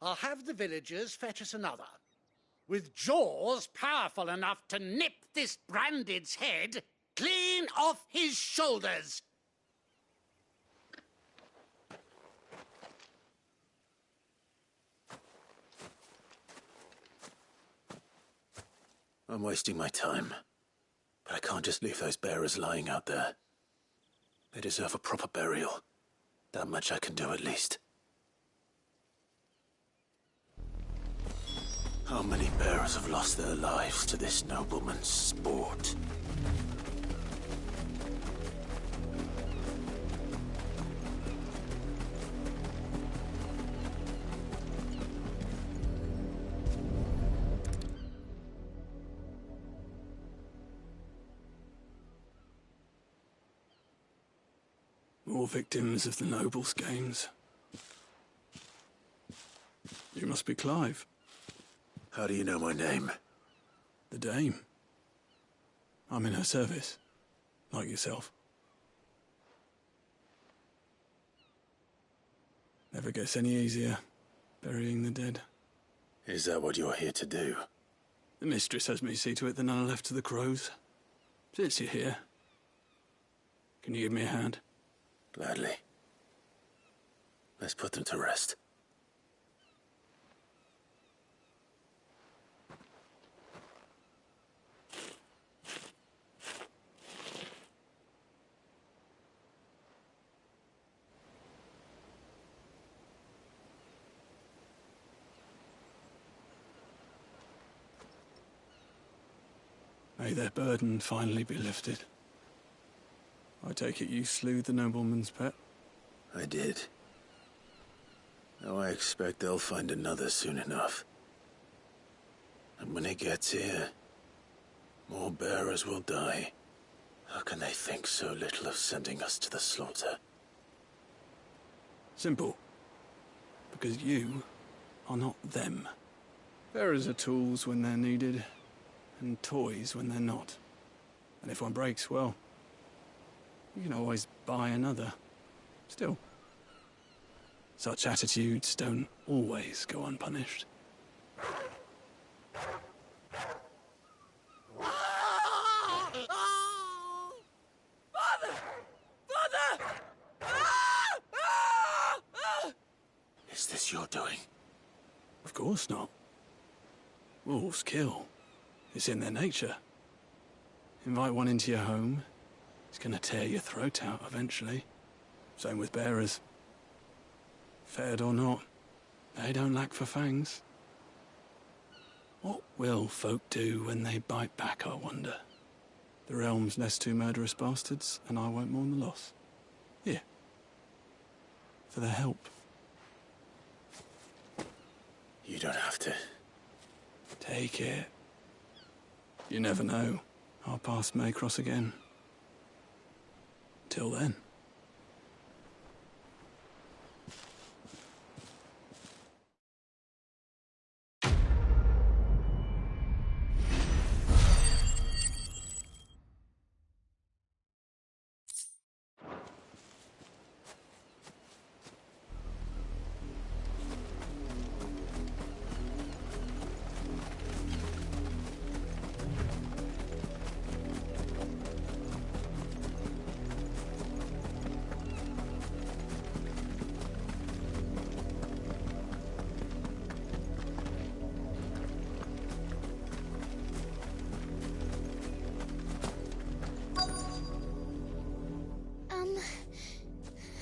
I'll have the villagers fetch us another. With jaws powerful enough to nip this Branded's head clean off his shoulders. I'm wasting my time. But I can't just leave those bearers lying out there. They deserve a proper burial. That much I can do at least. How many bearers have lost their lives to this nobleman's sport? More victims of the nobles' games. You must be Clive. How do you know my name? The Dame. I'm in her service, like yourself. Never gets any easier, burying the dead. Is that what you're here to do? The mistress has me see to it that none are left to the crows. Since you're here, can you give me a hand? Gladly. Let's put them to rest. May their burden finally be lifted. I take it you slew the nobleman's pet? I did. Now I expect they'll find another soon enough. And when it gets here, more bearers will die. How can they think so little of sending us to the slaughter? Simple. Because you are not them. Bearers are tools when they're needed, and toys when they're not. And if one breaks, well, you can always buy another. Still, such attitudes don't always go unpunished. Is this your doing? Of course not. Wolves kill. It's in their nature. Invite one into your home, it's gonna tear your throat out eventually. Same with bearers. Fed or not, they don't lack for fangs. What will folk do when they bite back, I wonder? The realm's less two murderous bastards, and I won't mourn the loss. Here. For their help. You don't have to. Take it. You never know. Our paths may cross again. Till then.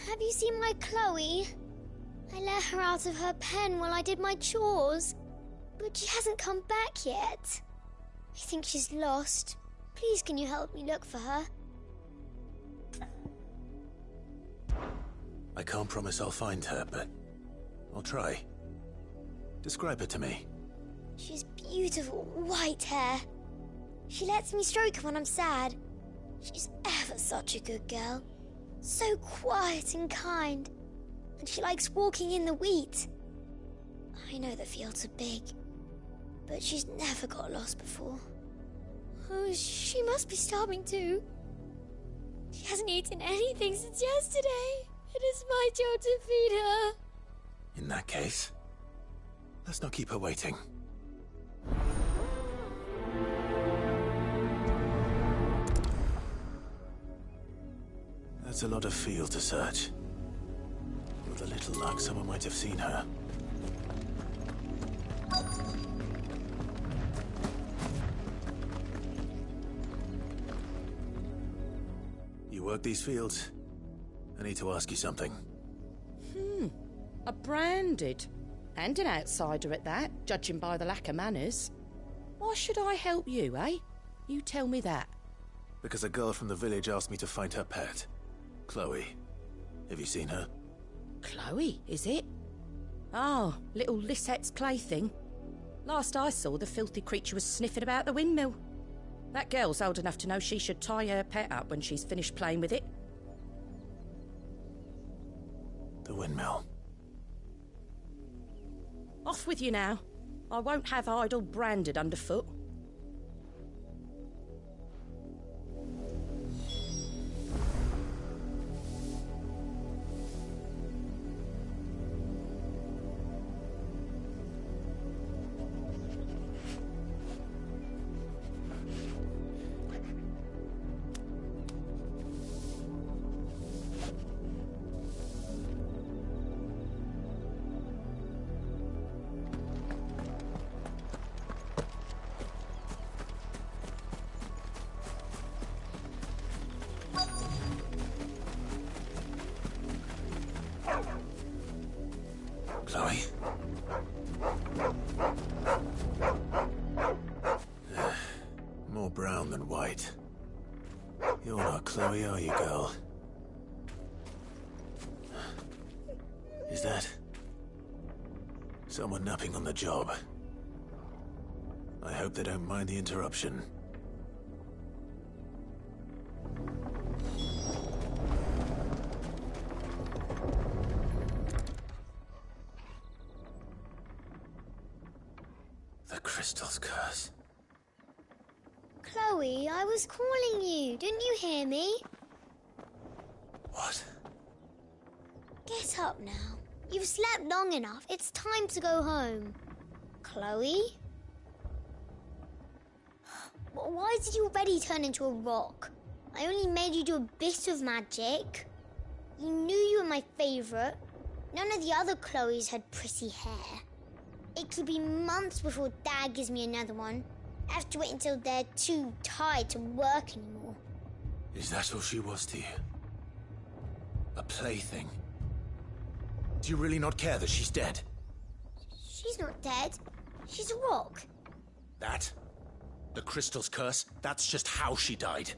Have you seen my Chloe? I let her out of her pen while I did my chores, but she hasn't come back yet. I think she's lost. Please, can you help me look for her? I can't promise I'll find her, but I'll try. Describe her to me. She's beautiful white hair. She lets me stroke her when I'm sad. She's ever such a good girl. So quiet and kind. And she likes walking in the wheat. I know the fields are big, but she's never got lost before. Oh, she must be starving too. She hasn't eaten anything since yesterday. It is my job to feed her. In that case, let's not keep her waiting. That's a lot of field to search. With a little luck, someone might have seen her. You work these fields? I need to ask you something. A branded. And an outsider at that, judging by the lack of manners. Why should I help you, eh? You tell me that. Because a girl from the village asked me to find her pet. Chloe. Have you seen her? Chloe, is it? Oh, little Lisette's plaything. Last I saw, the filthy creature was sniffing about the windmill. That girl's old enough to know she should tie her pet up when she's finished playing with it. The windmill. Off with you now. I won't have idle branded underfoot. Chloe? More brown than right. You're not Chloe, are you, girl? Is that someone napping on the job? I hope they don't mind the interruption. The crystal's curse. Chloe, I was calling you. Didn't you hear me? What? Get up now. You've slept long enough. It's time to go home. Chloe? Why did you already turn into a rock? I only made you do a bit of magic. You knew you were my favourite. None of the other Chloes had pretty hair. It could be months before Dad gives me another one. I have to wait until they're too tired to work anymore. Is that all she was to you? A plaything? Do you really not care that she's dead? She's not dead. She's a rock. That? The crystal's curse? That's just how she died.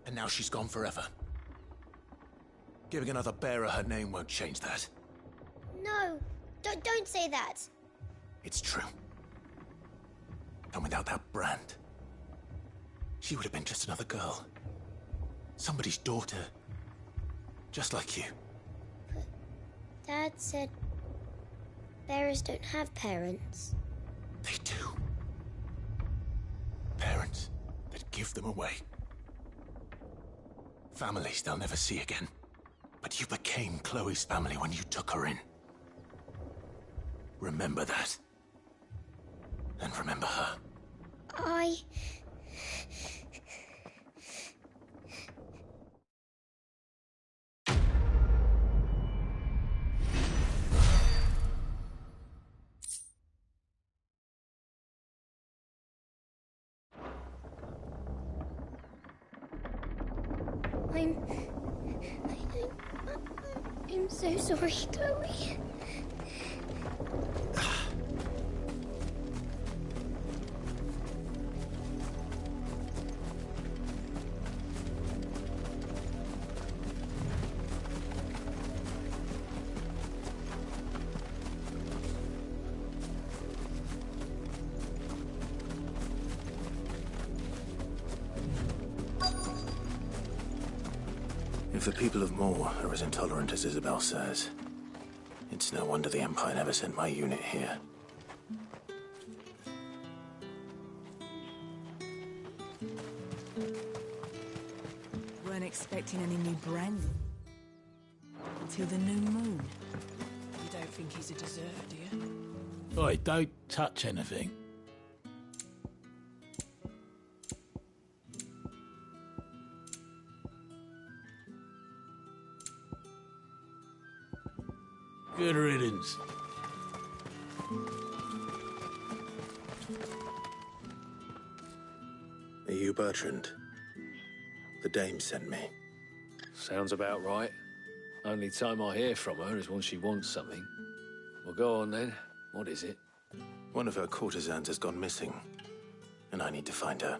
And now she's gone forever. Giving another bearer her name won't change that. No, don't say that. It's true. And without that brand, she would have been just another girl. Somebody's daughter. Just like you. But Dad said bearers don't have parents. They do. Parents that give them away. Families they'll never see again. But you became Chloe's family when you took her in. Remember that. And remember her. I'm so sorry, Chloe. If the people of Moor are as intolerant as Isabel says, it's no wonder the Empire never sent my unit here. Weren't expecting any new brand until the new moon. You don't think he's a deserter, do you? Oi, don't touch anything. Good riddance. Are you Bertrand? The dame sent me. Sounds about right. Only time I hear from her is when she wants something. Well, go on then. What is it? One of her courtesans has gone missing, and I need to find her.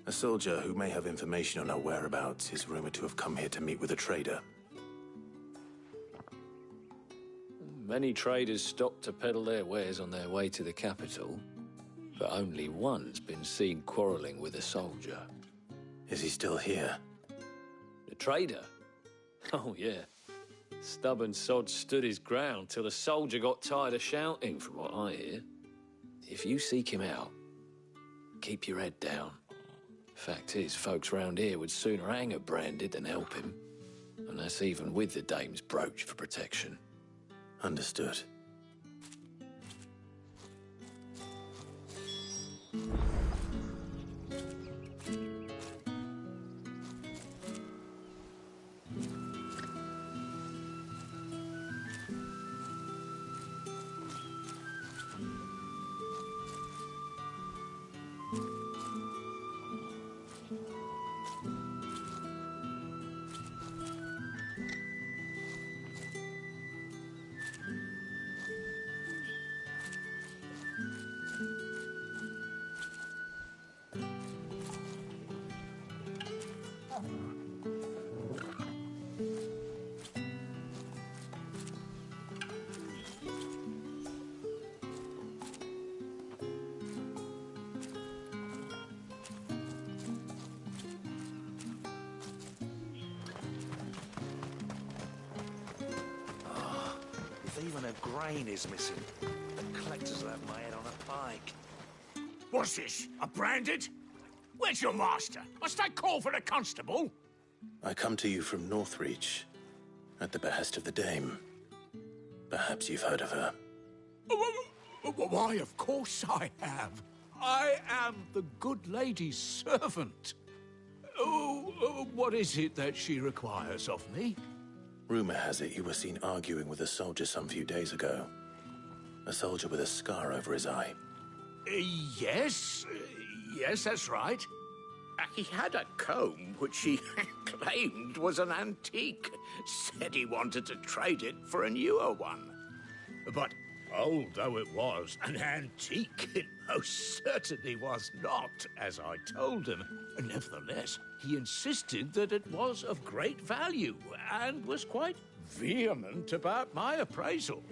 A soldier who may have information on her whereabouts is rumored to have come here to meet with a trader. Many traders stop to peddle their wares on their way to the capital, but only one's been seen quarrelling with a soldier. Is he still here? The trader? Oh, yeah. Stubborn sod stood his ground till the soldier got tired of shouting, from what I hear. If you seek him out, keep your head down. Fact is, folks round here would sooner hang a branded than help him. And that's even with the dame's brooch for protection. Understood. Even a grain is missing. The collectors will have my head on a pike. What's this? A branded? Where's your master? Must I call for a constable? I come to you from Northreach, at the behest of the Dame. Perhaps you've heard of her. Why, of course I have. I am the good lady's servant. What is it that she requires of me? Rumor has it you were seen arguing with a soldier some few days ago. A soldier with a scar over his eye. Yes, that's right. He had a comb which he claimed was an antique. Said he wanted to trade it for a newer one. But old though it was, an antique it most certainly was not, as I told him. Nevertheless, he insisted that it was of great value and was quite vehement about my appraisal.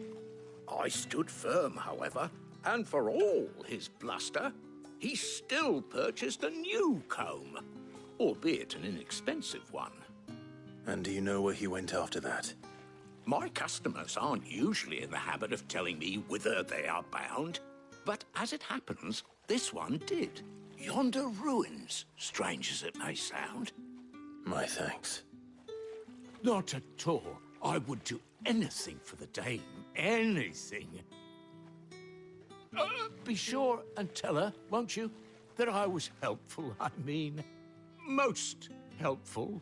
I stood firm, however, and for all his bluster, he still purchased a new comb, albeit an inexpensive one. And do you know where he went after that? My customers aren't usually in the habit of telling me whither they are bound, but as it happens, this one did. Yonder ruins, strange as it may sound. My thanks. Not at all. I would do anything for the Dame. Anything. Be sure and tell her, won't you, that I was helpful, I mean, most helpful.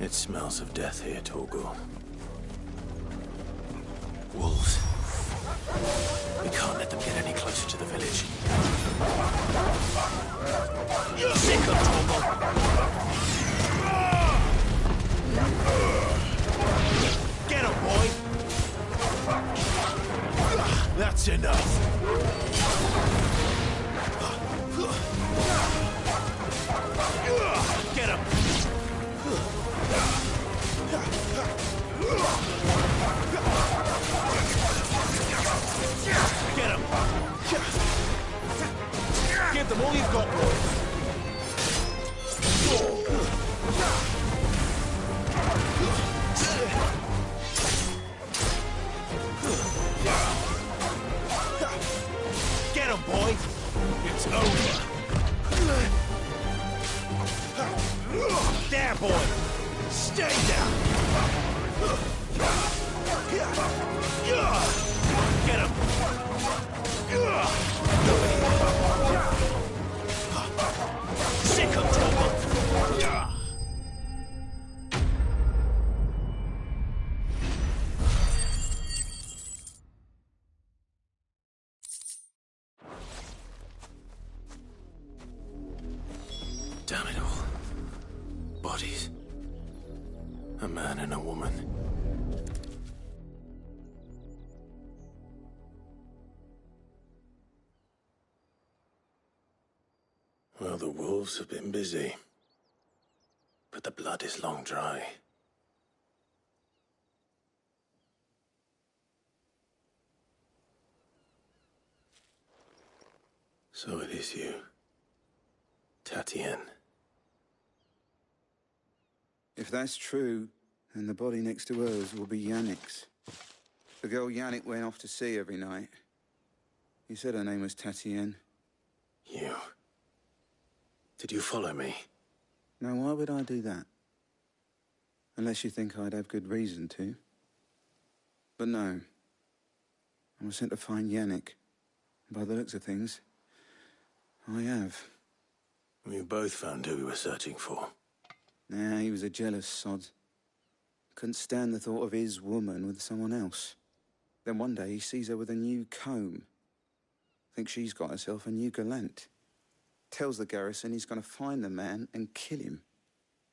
It smells of death here, Torgal. Wolves. We can't let them get any closer to the village. Sick of Torgal! Get him, boy! That's enough. Get him! Get him! Give them all you've got, boys! Get him, boy! It's over! There, boy! Stay down! Get him! Sick of trouble! Damn it all. Bodies. A man and a woman. Well, the wolves have been busy. But the blood is long dry. So it is you, Tatienne. If that's true, then the body next to hers will be Yannick's. The girl Yannick went off to sea every night. He said her name was Tatienne. You... Did you follow me? Now, why would I do that? Unless you think I'd have good reason to. But no. I was sent to find Yannick. By the looks of things, I have. We both found who we were searching for. Nah, he was a jealous sod. Couldn't stand the thought of his woman with someone else. Then one day he sees her with a new comb. Thinks she's got herself a new gallant. Tells the garrison he's going to find the man and kill him.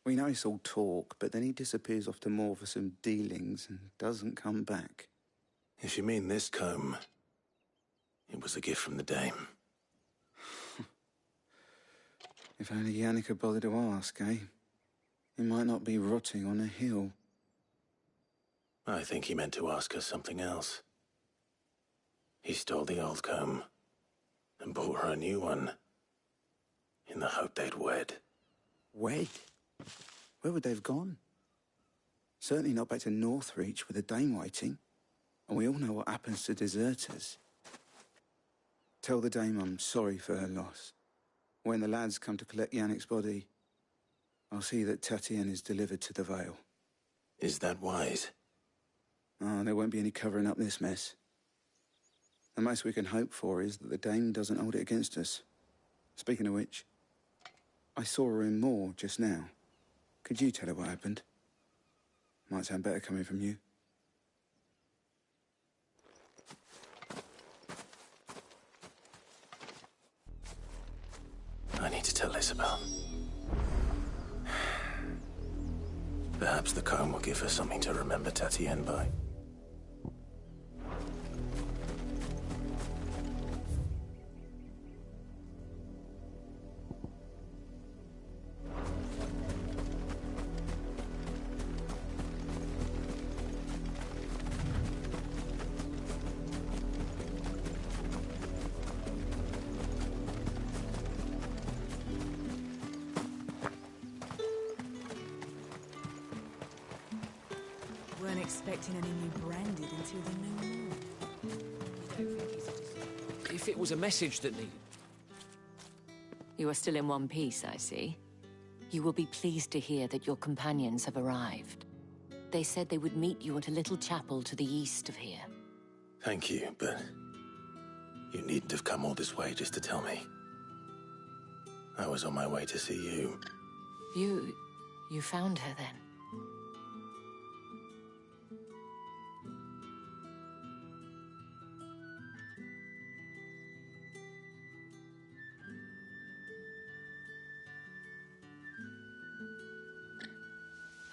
We know it's all talk, but then he disappears off to Moor for some dealings and doesn't come back. If you mean this comb, it It was a gift from the dame. If only Yannick had bothered to ask, eh? He might not be rotting on a hill. I think he meant to ask her something else. He stole the old comb and bought her a new one in the hope they'd wed. Wed? Where would they have gone? Certainly not back to Northreach with a dame waiting. And we all know what happens to deserters. Tell the dame I'm sorry for her loss. When the lads come to collect Yannick's body, I'll see that Tatienne is delivered to the Vale. Is that wise? Oh, there won't be any covering up this mess. The most we can hope for is that the dame doesn't hold it against us. Speaking of which, I saw her in Moor just now. Could you tell her what happened? Might sound better coming from you. I need to tell Isabel. Perhaps the comb will give her something to remember Tatienne by. Weren't expecting any new branded until the new moon. If it was a message that needed... You are still in one piece, I see. You will be pleased to hear that your companions have arrived. They said they would meet you at a little chapel to the east of here. Thank you, but you needn't have come all this way just to tell me. I was on my way to see you. You found her then?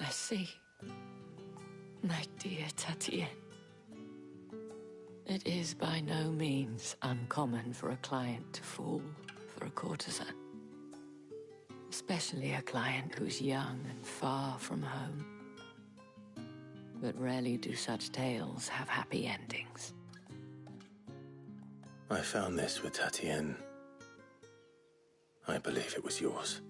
I see. My dear Tatienne. It is by no means uncommon for a client to fall for a courtesan. Especially a client who's young and far from home. But rarely do such tales have happy endings. I found this with Tatienne. I believe it was yours.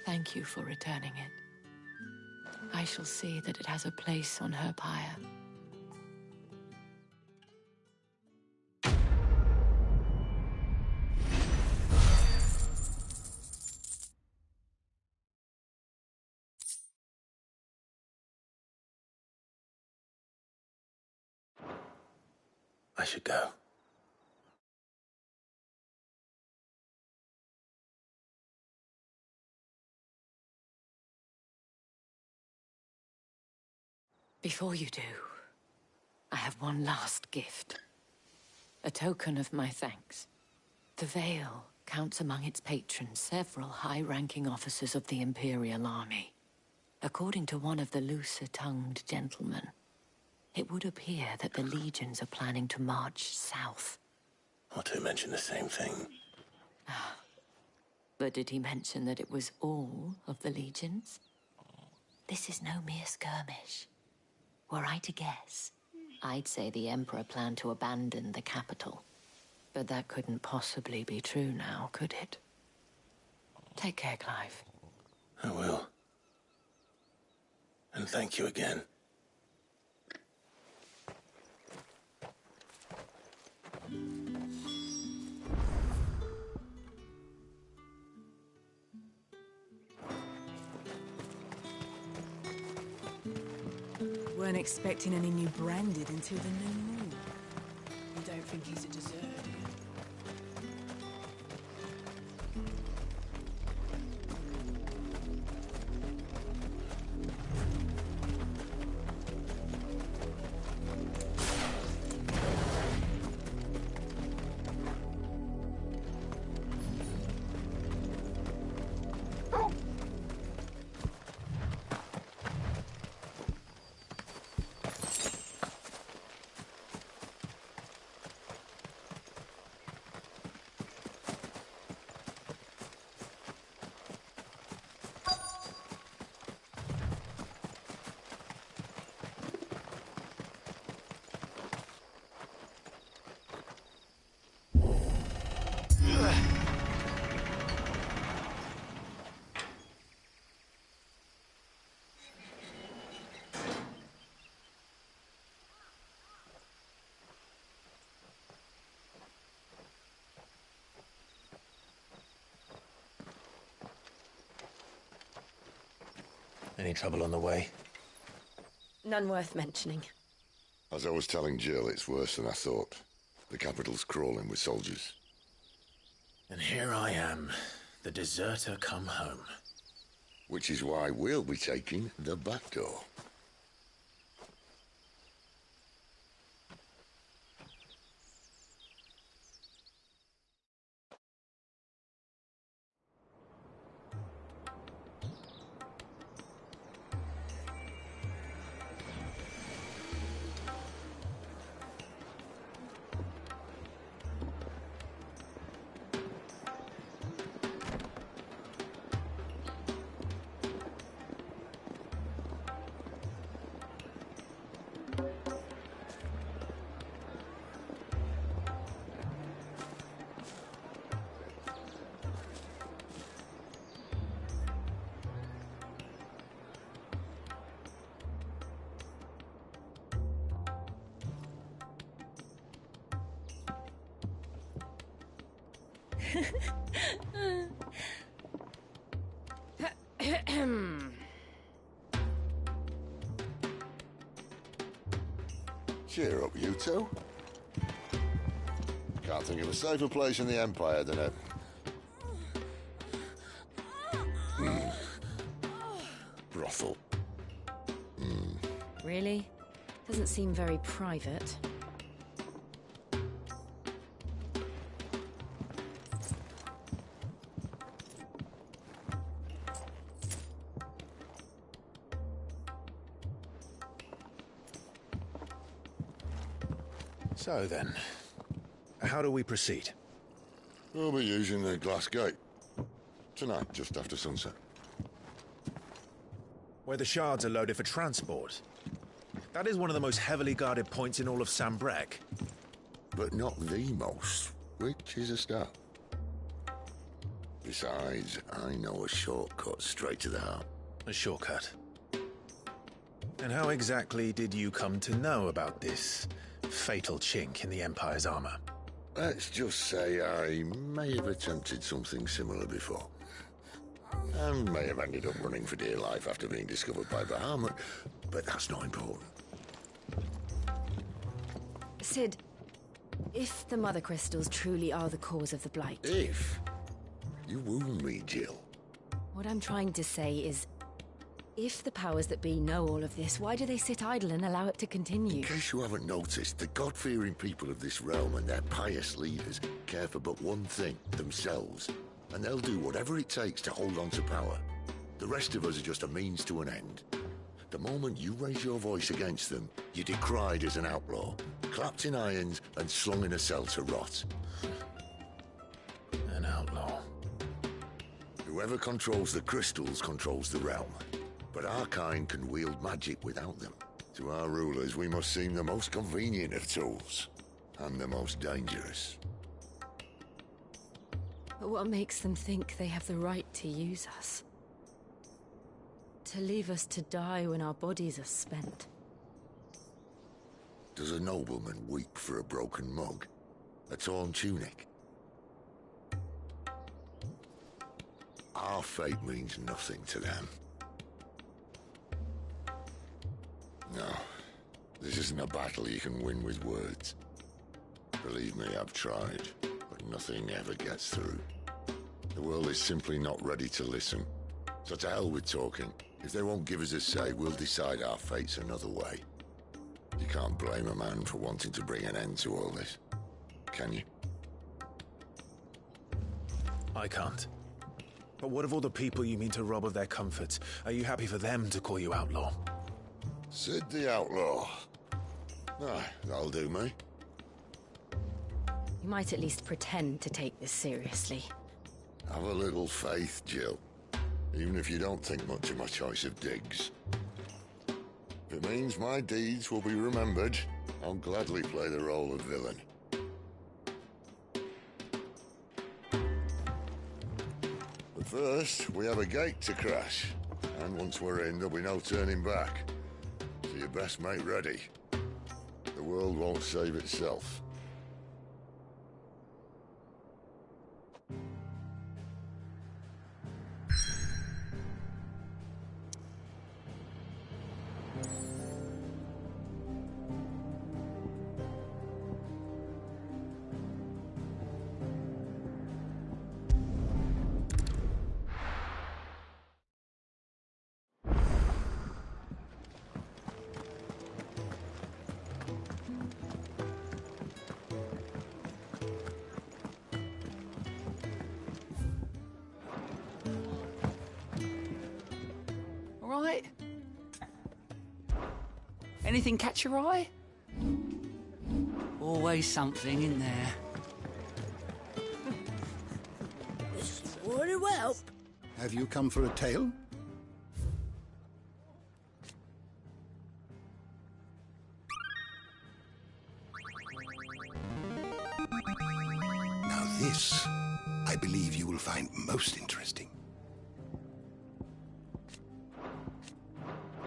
Thank you for returning it. I shall see that it has a place on her pyre. I should go. Before you do, I have one last gift. A token of my thanks. The Vale counts among its patrons several high-ranking officers of the Imperial Army. According to one of the looser-tongued gentlemen, it would appear that the legions are planning to march south. Or to mention the same thing. But did he mention that it was all of the legions? This is no mere skirmish. Were I to guess, I'd say the Emperor planned to abandon the capital. But that couldn't possibly be true now, could it? Take care, Clive. I will. And thank you again. Weren't expecting any new branded until the new moon. You don't think he's a deserter? Any trouble on the way? None worth mentioning. As I was telling Jill, it's worse than I thought. The capital's crawling with soldiers. And here I am, the deserter come home. Which is why we'll be taking the back door. Cheer up, you two. Can't think of a safer place in the Empire than a... brothel. Really? Doesn't seem very private. So then, how do we proceed? We'll be using the glass gate. Tonight, just after sunset. Where the shards are loaded for transport. That is one of the most heavily guarded points in all of Sambrec. But not the most, which is a start. Besides, I know a shortcut straight to the heart. A shortcut? And how exactly did you come to know about this fatal chink in the Empire's armor? Let's just say I may have attempted something similar before. And may have ended up running for dear life after being discovered by Bahamut, but that's not important. Sid, if the Mother Crystals truly are the cause of the Blight... If? You wound me, Jill. What I'm trying to say is, if the powers that be know all of this, why do they sit idle and allow it to continue? In case you haven't noticed, the God-fearing people of this realm and their pious leaders care for but one thing, themselves. And they'll do whatever it takes to hold on to power. The rest of us are just a means to an end. The moment you raise your voice against them, you're decried as an outlaw, clapped in irons and slung in a cell to rot. An outlaw. Whoever controls the crystals controls the realm. But our kind can wield magic without them. To our rulers, we must seem the most convenient of tools. And the most dangerous. But what makes them think they have the right to use us? To leave us to die when our bodies are spent? Does a nobleman weep for a broken mug? A torn tunic? Our fate means nothing to them. No, This isn't a battle you can win with words. Believe me, I've tried, but nothing ever gets through. The world is simply not ready to listen. So to hell with talking. If they won't give us a say, we'll decide our fates another way. You can't blame a man for wanting to bring an end to all this, can you? I can't. But what of all the people you mean to rob of their comforts? Are you happy for them to call you outlaw? Sid the Outlaw. Ah, that'll do me. You might at least pretend to take this seriously. Have a little faith, Jill. Even if you don't think much of my choice of digs. If it means my deeds will be remembered, I'll gladly play the role of villain. But first, we have a gate to crash. And once we're in, there'll be no turning back. So you best make ready. The world won't save itself. Right? Anything catch your eye? Always something in there. This would help. Have you come for a tale? Now this, I believe you will find most interesting.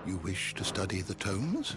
You wish to study the tomes?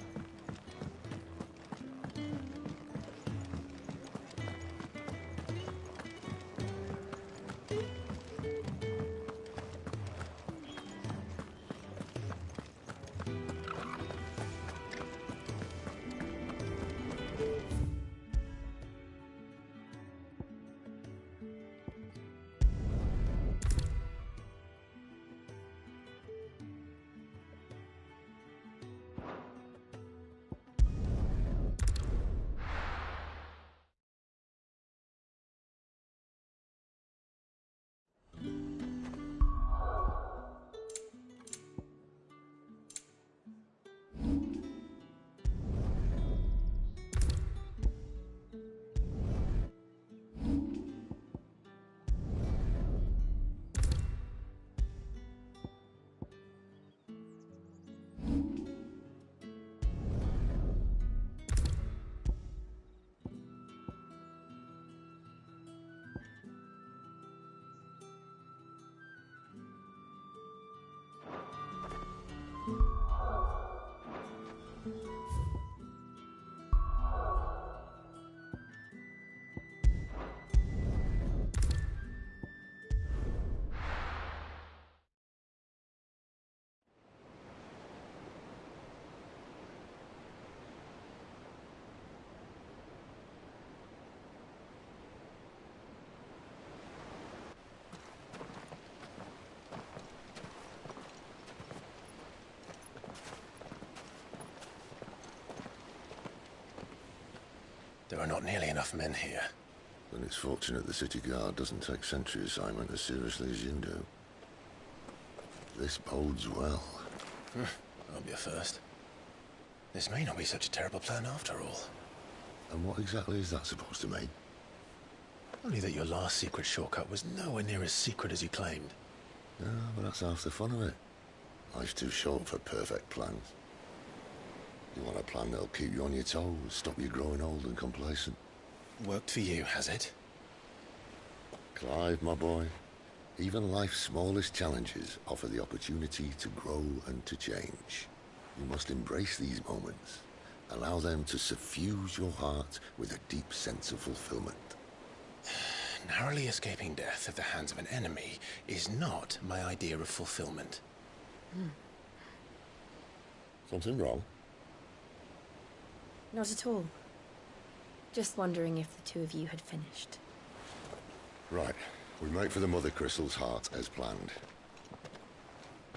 There are not nearly enough men here. Then it's fortunate the city guard doesn't take sentry assignment as seriously as you do. This bodes well. I'll be a first. This may not be such a terrible plan after all. And what exactly is that supposed to mean? Only that your last secret shortcut was nowhere near as secret as you claimed. Yeah, but that's half the fun of it. Life's too short for perfect plans. You want a plan that'll keep you on your toes, stop you growing old and complacent. Worked for you, has it? Clive, my boy, even life's smallest challenges offer the opportunity to grow and to change. You must embrace these moments. Allow them to suffuse your heart with a deep sense of fulfillment. Narrowly escaping death at the hands of an enemy is not my idea of fulfillment. Something wrong? Not at all. Just wondering if the two of you had finished. Right. We make for the Mother Crystal's heart as planned.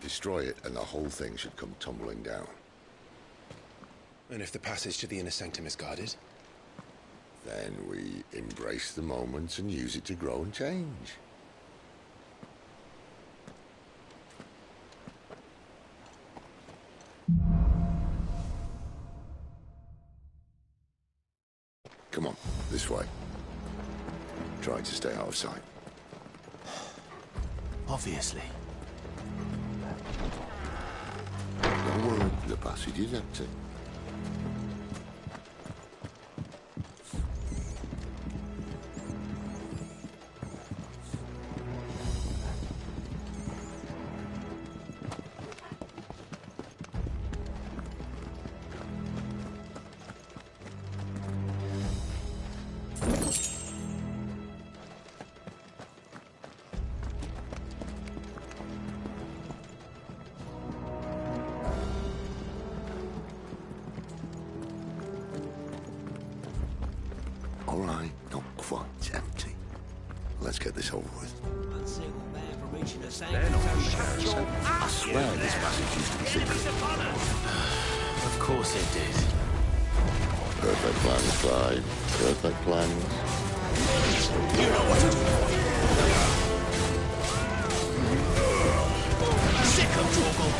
Destroy it and the whole thing should come tumbling down. And if the passage to the inner sanctum is guarded? Then we embrace the moment and use it to grow and change. Come on, this way. Try to stay out of sight. Obviously. Don't worry, the passage is empty. All right, not quite empty. Let's get this over with. I swear this passage used to be secret. Of course it did. Perfect plans, Clive. Perfect plans. You know what to do. Sick of trouble.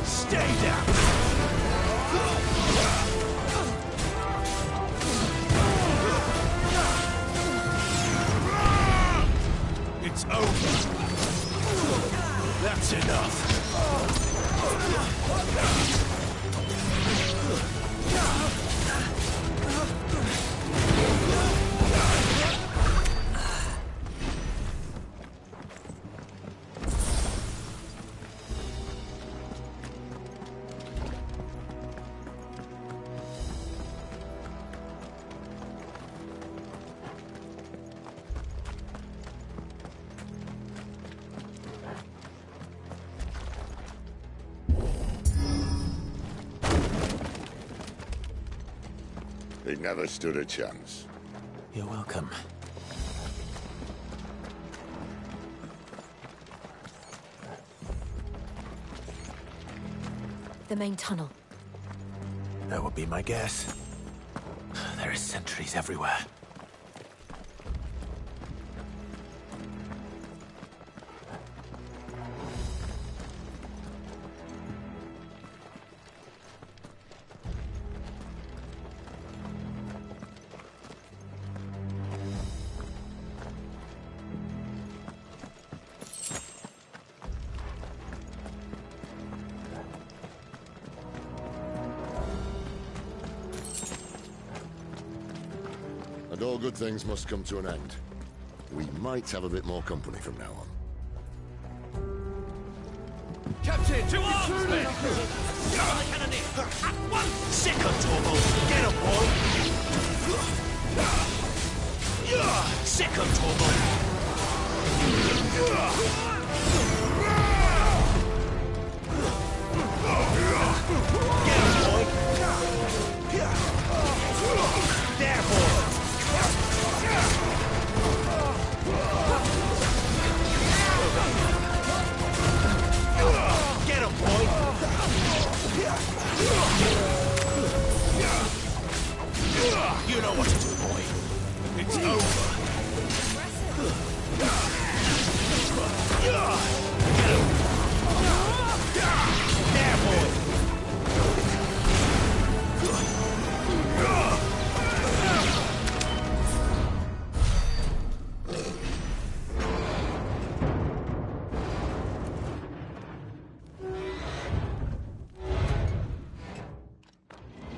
Stay down. It's over. That's enough. He never stood a chance. You're welcome. The main tunnel. That would be my guess. There are sentries everywhere. And all good things must come to an end. We might have a bit more company from now on. Captain, to arms, men! Cannoneer! At once! Second, Torgal! Get him, boy! Second, Torgal! Get him, boy! There, boy! Get him, boy! You know what to do, boy. It's over. There, boy!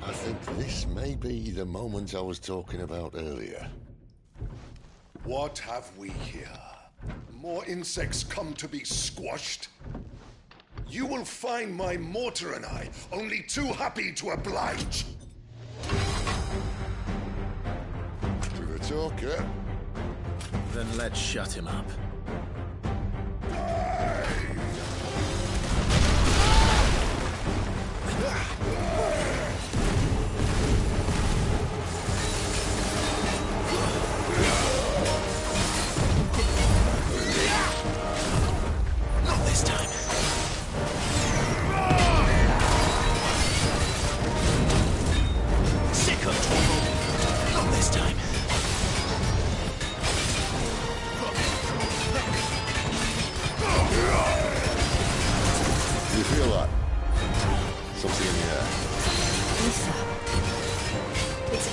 I think this may be the moment I was talking about earlier. What have we here? More insects come to be squashed? You will find my mortar and I only too happy to oblige. To the talker. Then let's shut him up.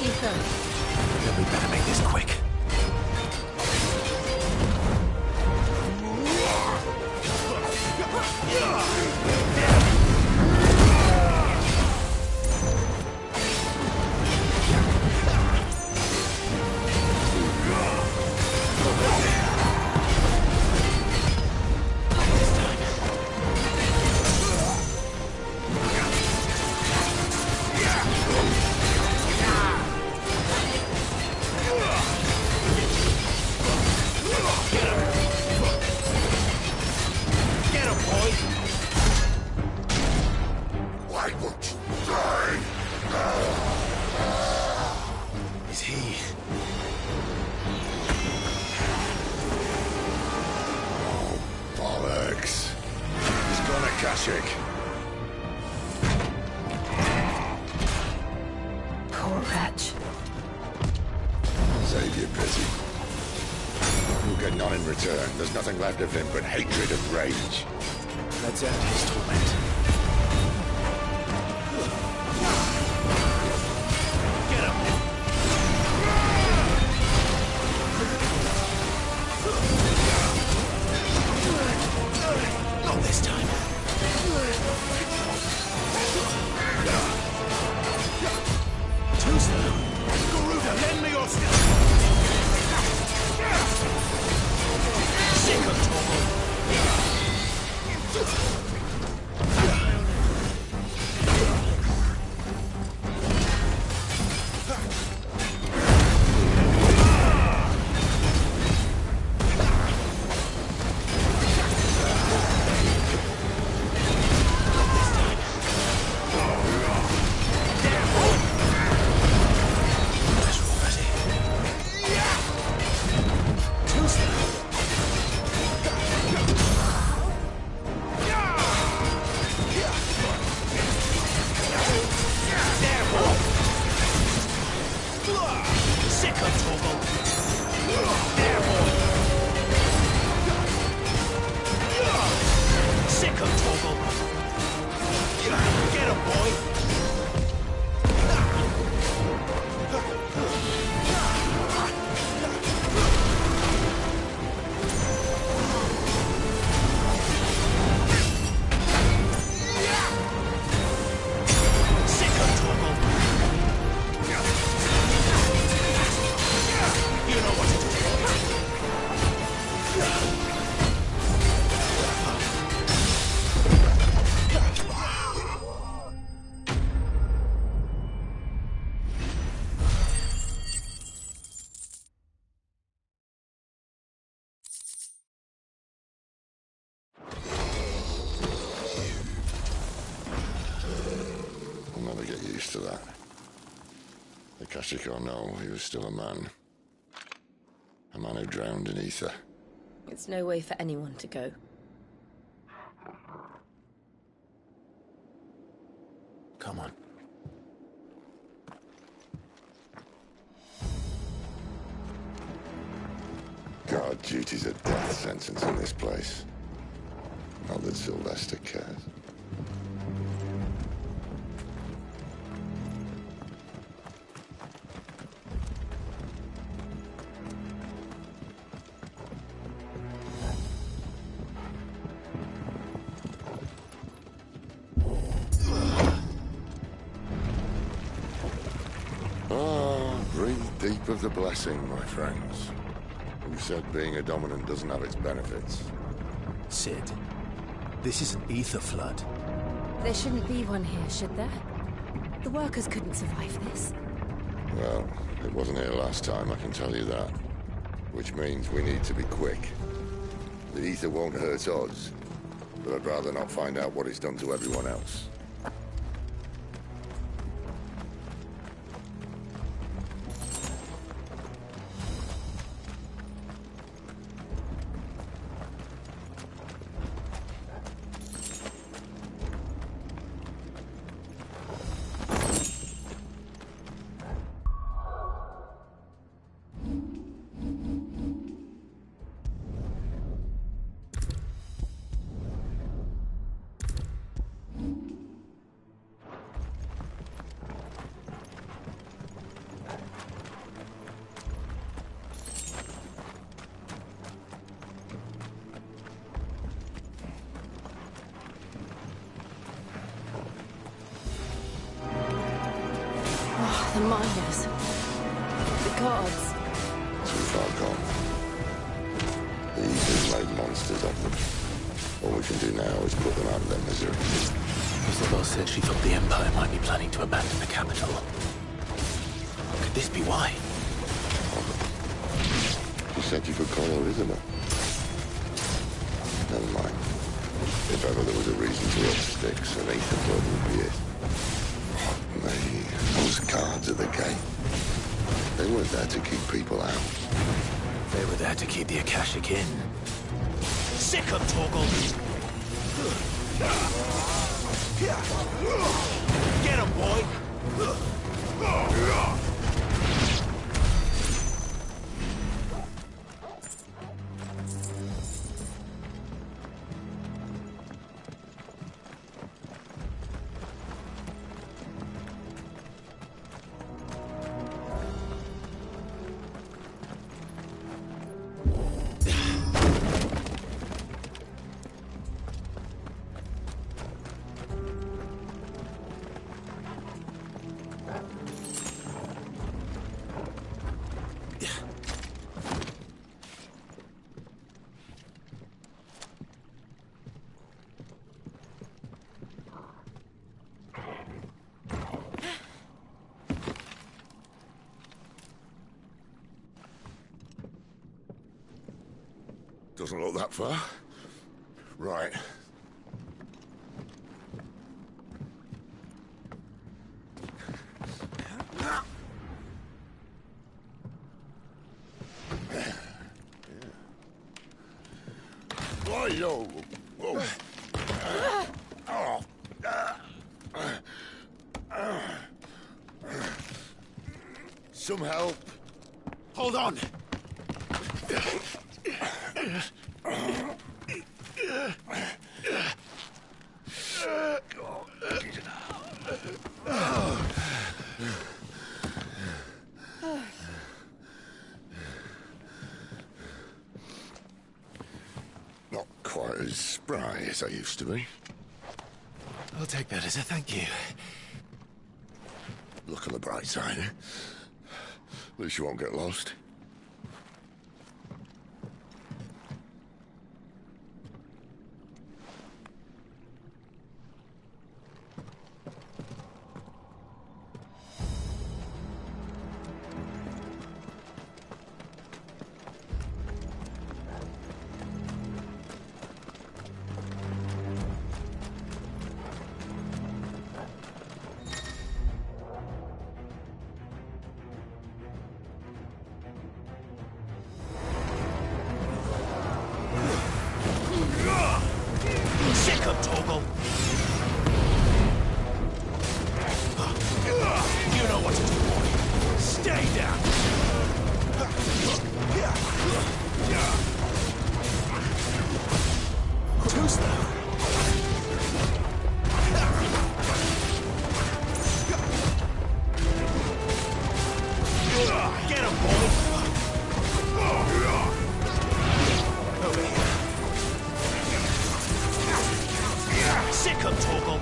Ethan. Then we better make this quick. Poor wretch. Save your pity. You'll get none in return. There's nothing left of him but hatred and rage. Let's end his torment. Get him! Not this time. Tusa! Garuda, lend me your skill! Sick of I'll never get used to that. Akashic or no, he was still a man. A man who drowned in ether. It's no way for anyone to go. Come on. God, duty's a death sentence in this place. Not that Sylvester cares. Breathe deep of the blessing, my friends. Who said being a dominant doesn't have its benefits? Sid, this is an ether flood. There shouldn't be one here, should there? The workers couldn't survive this. Well, it wasn't here last time, I can tell you that. Which means we need to be quick. The ether won't hurt us, but I'd rather not find out what it's done to everyone else. The miners. The gods. Too far gone. The Eaters made monsters of them. All we can do now is put them out of their misery. Isabel said she thought the Empire might be planning to abandon the capital. Could this be why? She said you could call her Isabel. Never mind. If ever there was a reason to up sticks, an Ether blood would be it. Those guards at the gate. They weren't there to keep people out. They were there to keep the Akashic in. Sick of Torgal! Get him, boy! Doesn't look that far. Right. Why, yo? Whoa. Some help. Hold on! Not quite as spry as I used to be. I'll take that as a thank you. Look on the bright side, eh? At least you won't get lost. Sick of Torgal! You know what to do, boy. Stay down! Too slow. Get him, boy! Over here. Sick of Torgal!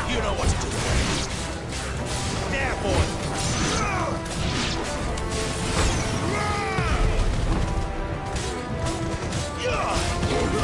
You know what to do. There, boy! All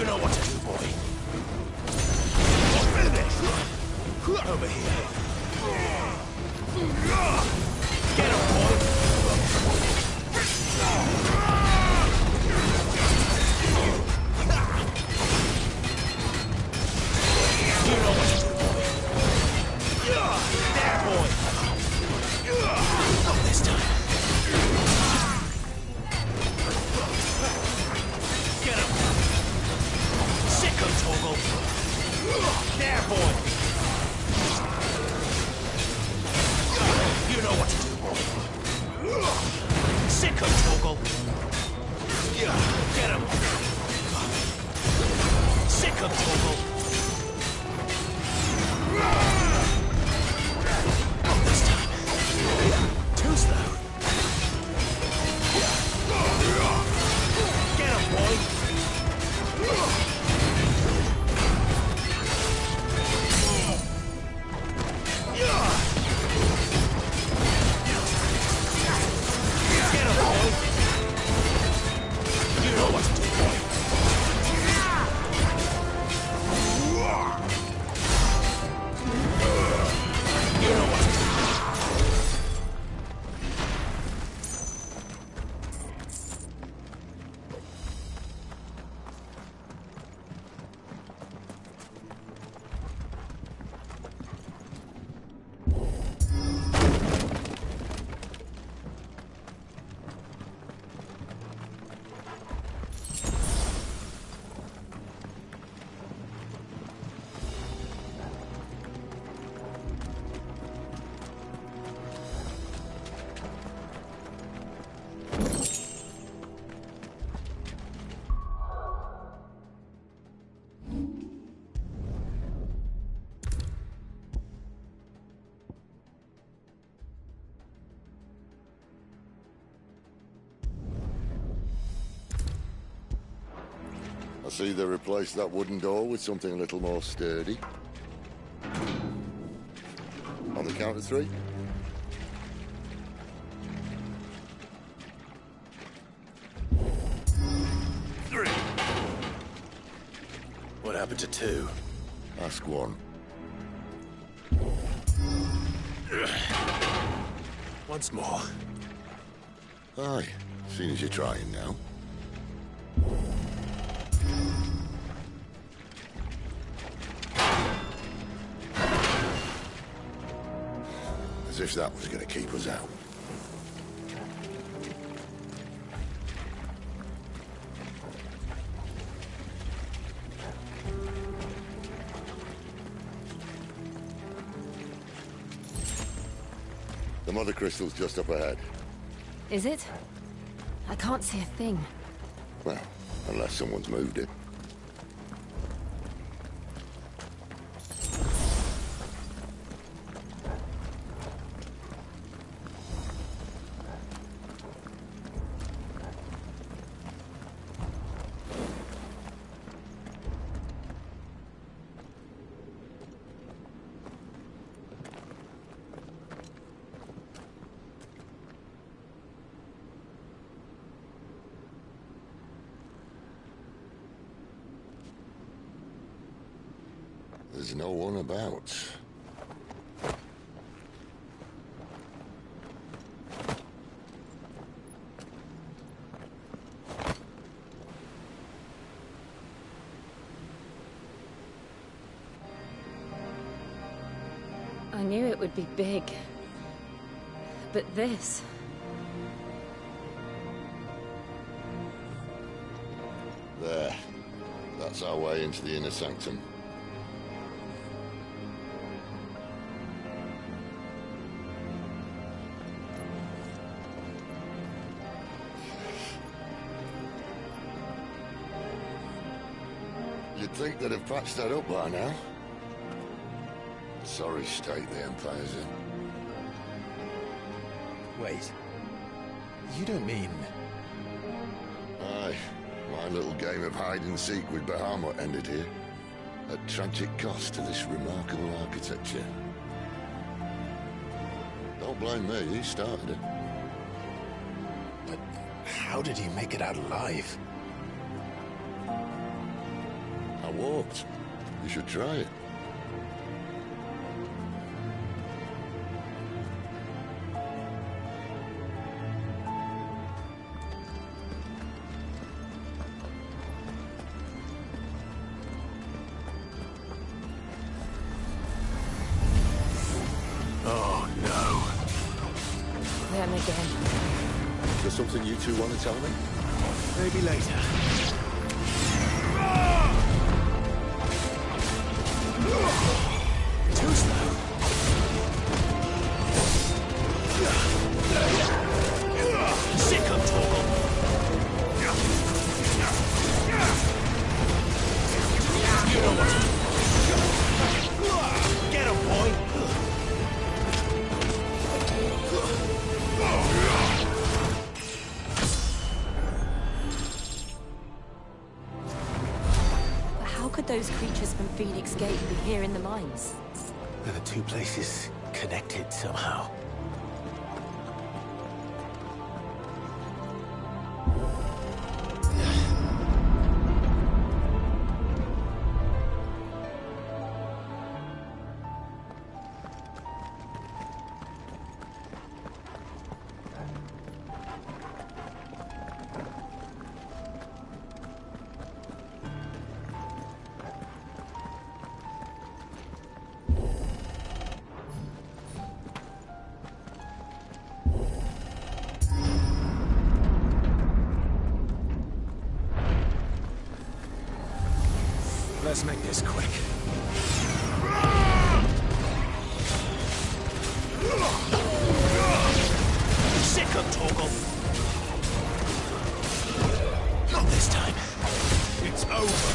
You know what to do, boy. Finish! Over here. Get him, boy! You know what to do, boy. There, boy! Not this time. Get him! Sick him, Toggle! There, boy! You know what to do, boy. Sick him, Toggle! Get him! Sick him, Toggle! Not this time. Too slow. Get him, boy! Get him, boy! You know what to do, boy. You know what to do. I see they replaced that wooden door with something a little more sturdy. On the count of 3. What happened to 2? Ask 1. Once more. Aye, seeing as you're trying now. As if that was going to keep us out. The mother crystal's just up ahead. Is it? I can't see a thing. Well, unless someone's moved it. There's no one about. I knew it would be big. But this... There. That's our way into the inner sanctum. You'd think they'd have patched that up by now. Sorry state the Empire's in. Wait. You don't mean... Aye. My little game of hide-and-seek with Bahamut ended here. At tragic cost to this remarkable architecture. Don't blame me, he started it. But how did he make it out alive? walked. You should try it. Oh, no. Them again. Is there something you two want to tell me? Maybe later. Too slow. Sick of Torgal. You know what to do. Get him, boy. But how could those creatures from Phoenix Gate be here in the mines? Are the two places connected somehow? Let's make this quick. Sick of Torgal. Not this time. It's over.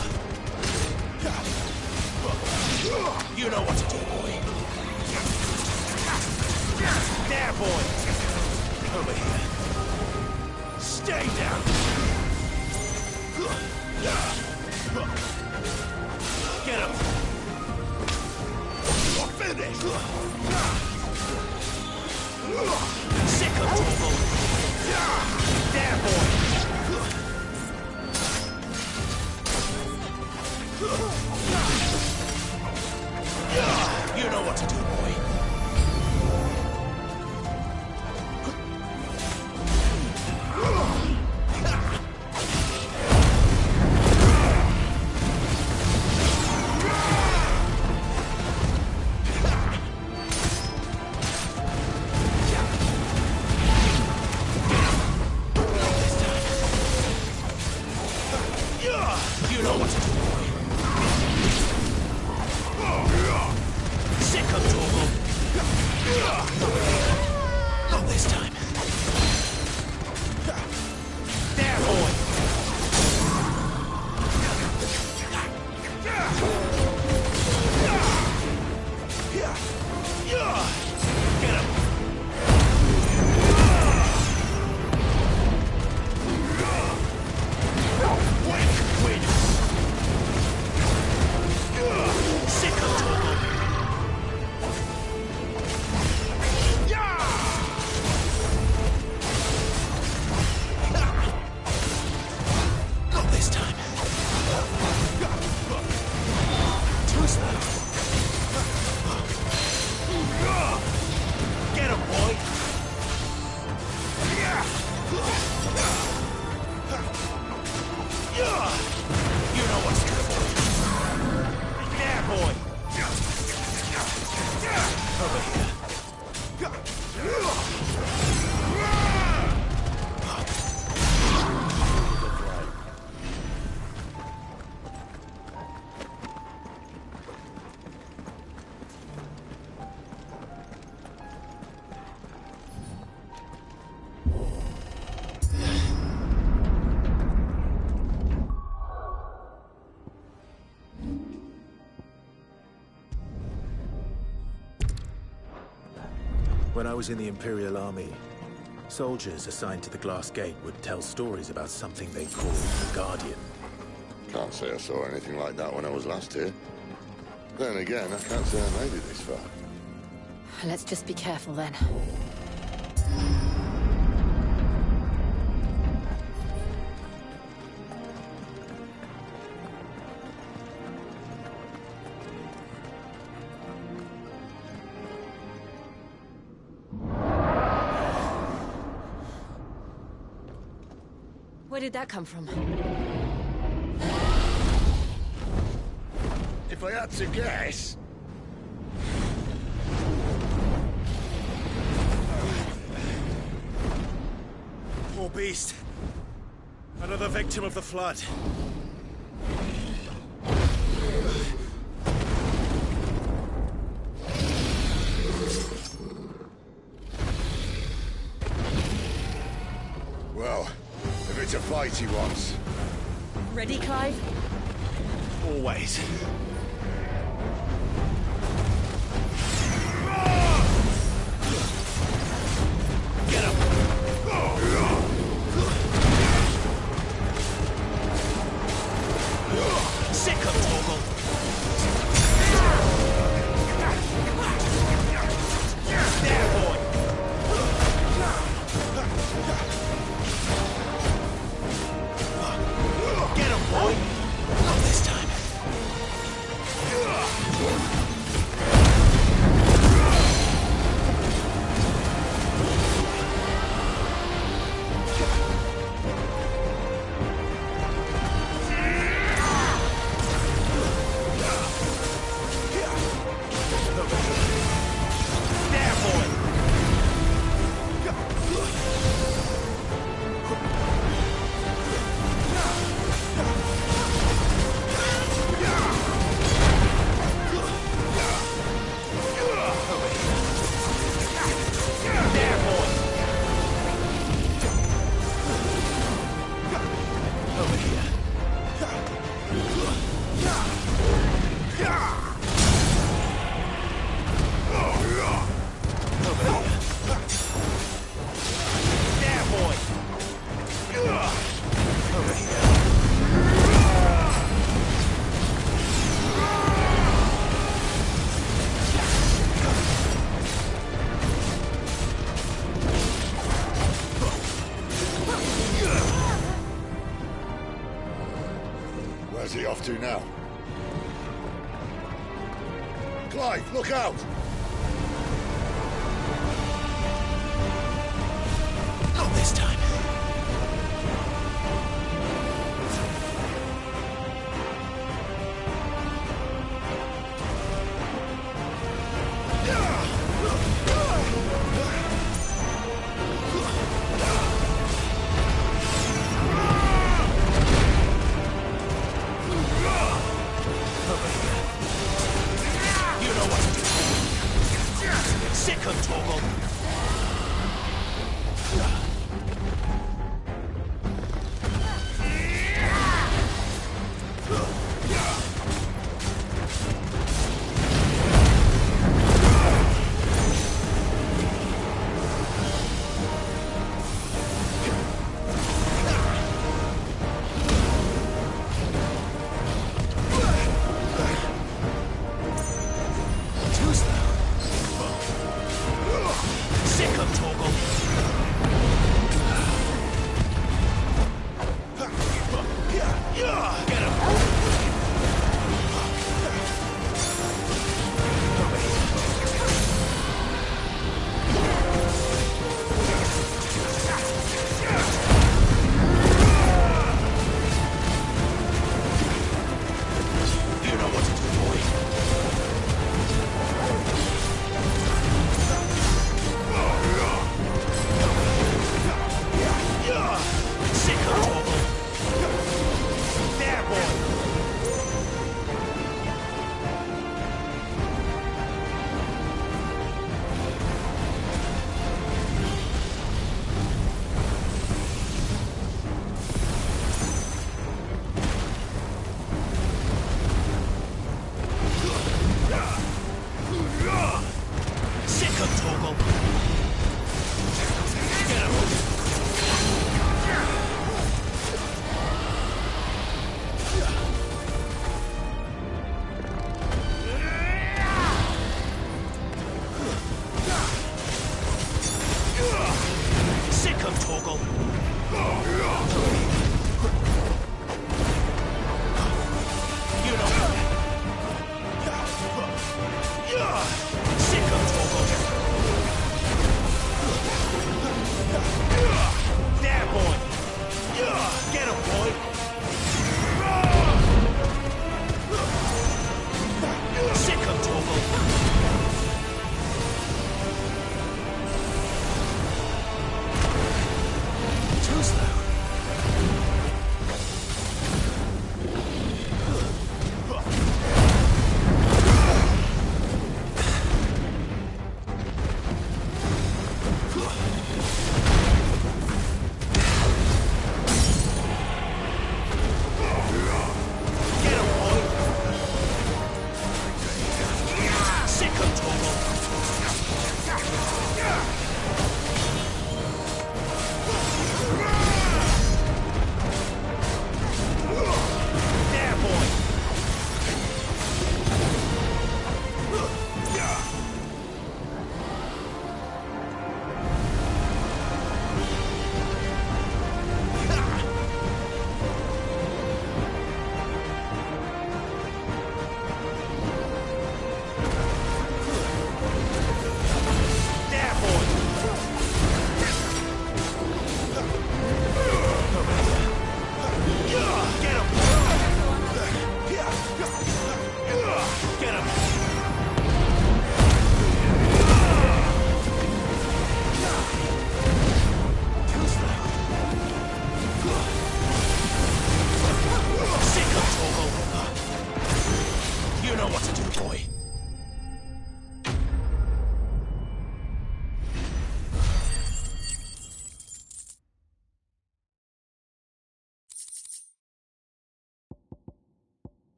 You know what to do, boy. There, boy. Over here. Stay down. Get him! You're finished! Sick of Torgal! There, boy! You know what to do, boy. You know what to do, boy. Sick of Torgal. Not this time. There, boy. Get him. Win. Sick of Torgal. Not this time. Too slow. Get him, boy. You know what's good for you. There, boy. Over here. When I was in the Imperial Army, soldiers assigned to the Glass Gate would tell stories about something they called the Guardian. Can't say I saw anything like that when I was last here. Then again, I can't say I made it this far. Let's just be careful then. Where did that come from? If I had to guess... Poor beast. Another victim of the flood. Well, if it's a fight he wants. Ready, Clive? Always. Get him! Sick of Torgal! There, boy! Get him, boy! Not this time. There, boy! Where's he off to now? Clive, look out! Not this time. You know what to do.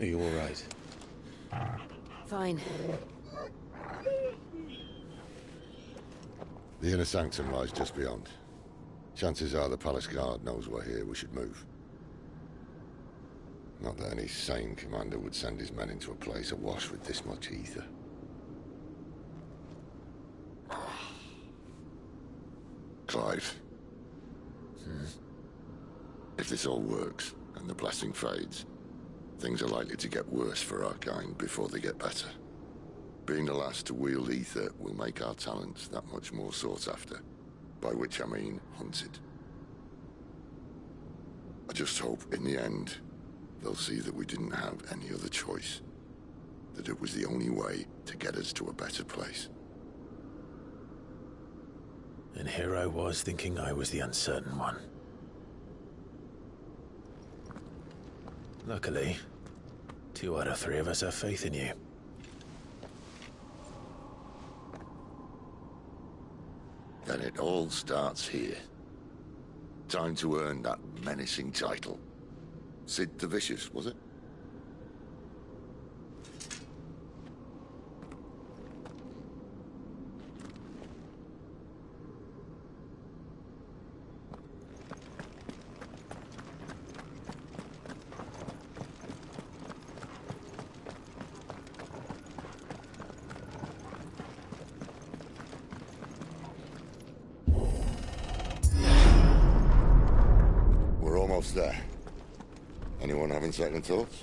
Are you all right? Fine. The inner sanctum lies just beyond. Chances are the palace guard knows we're here. We should move. Not that any sane commander would send his men into a place awash with this much ether. Clive. If this all works, and the blessing fades, things are likely to get worse for our kind before they get better. Being the last to wield ether will make our talents that much more sought after, by which I mean hunted. I just hope, in the end, they'll see that we didn't have any other choice, that it was the only way to get us to a better place. And here I was thinking I was the uncertain one. Luckily, 2 out of 3 of us have faith in you. Then it all starts here. Time to earn that menacing title. Sid the Vicious, was it? We're almost there. Anyone having second thoughts?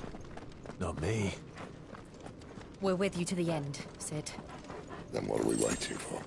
Not me. We're with you to the end, Sid. Then what are we waiting for?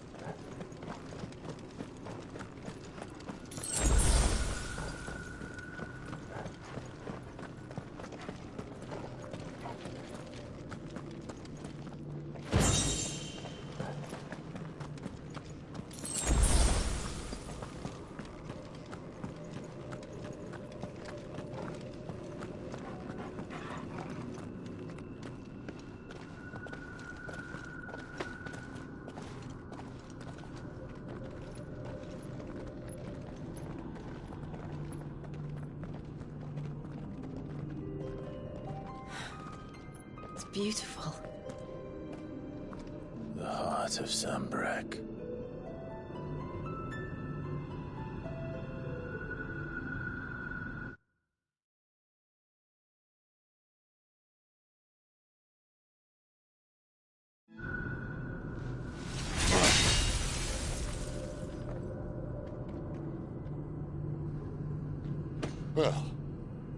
Beautiful. The heart of Sambrek. Well,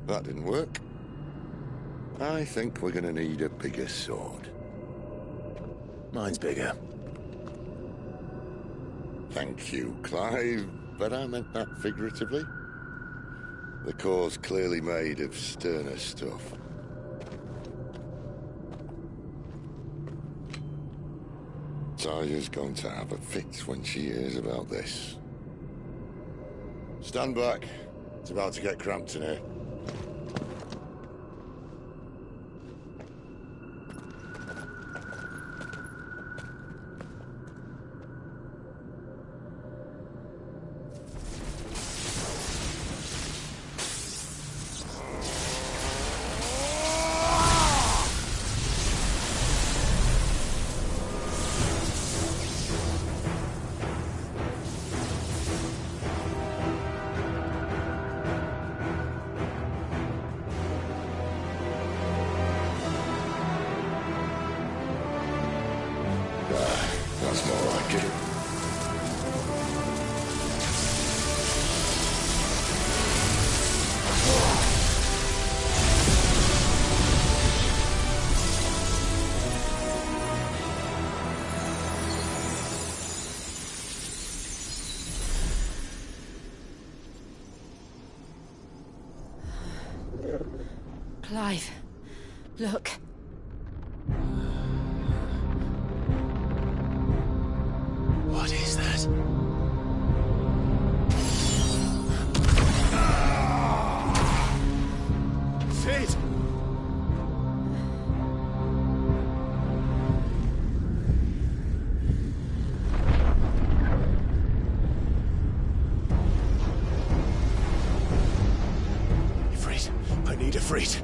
that didn't work. I think we're gonna need a bigger sword. Mine's bigger. Thank you, Clive, but I meant that figuratively. The core's clearly made of sterner stuff. Taya's going to have a fit when she hears about this. Stand back. It's about to get cramped in here. That's more like it. Clive, look. What is that? Sid! Ifrit, I need Ifrit.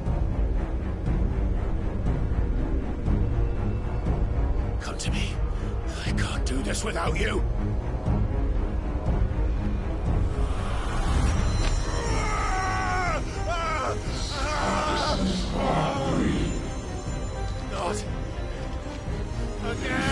us without you. Not again!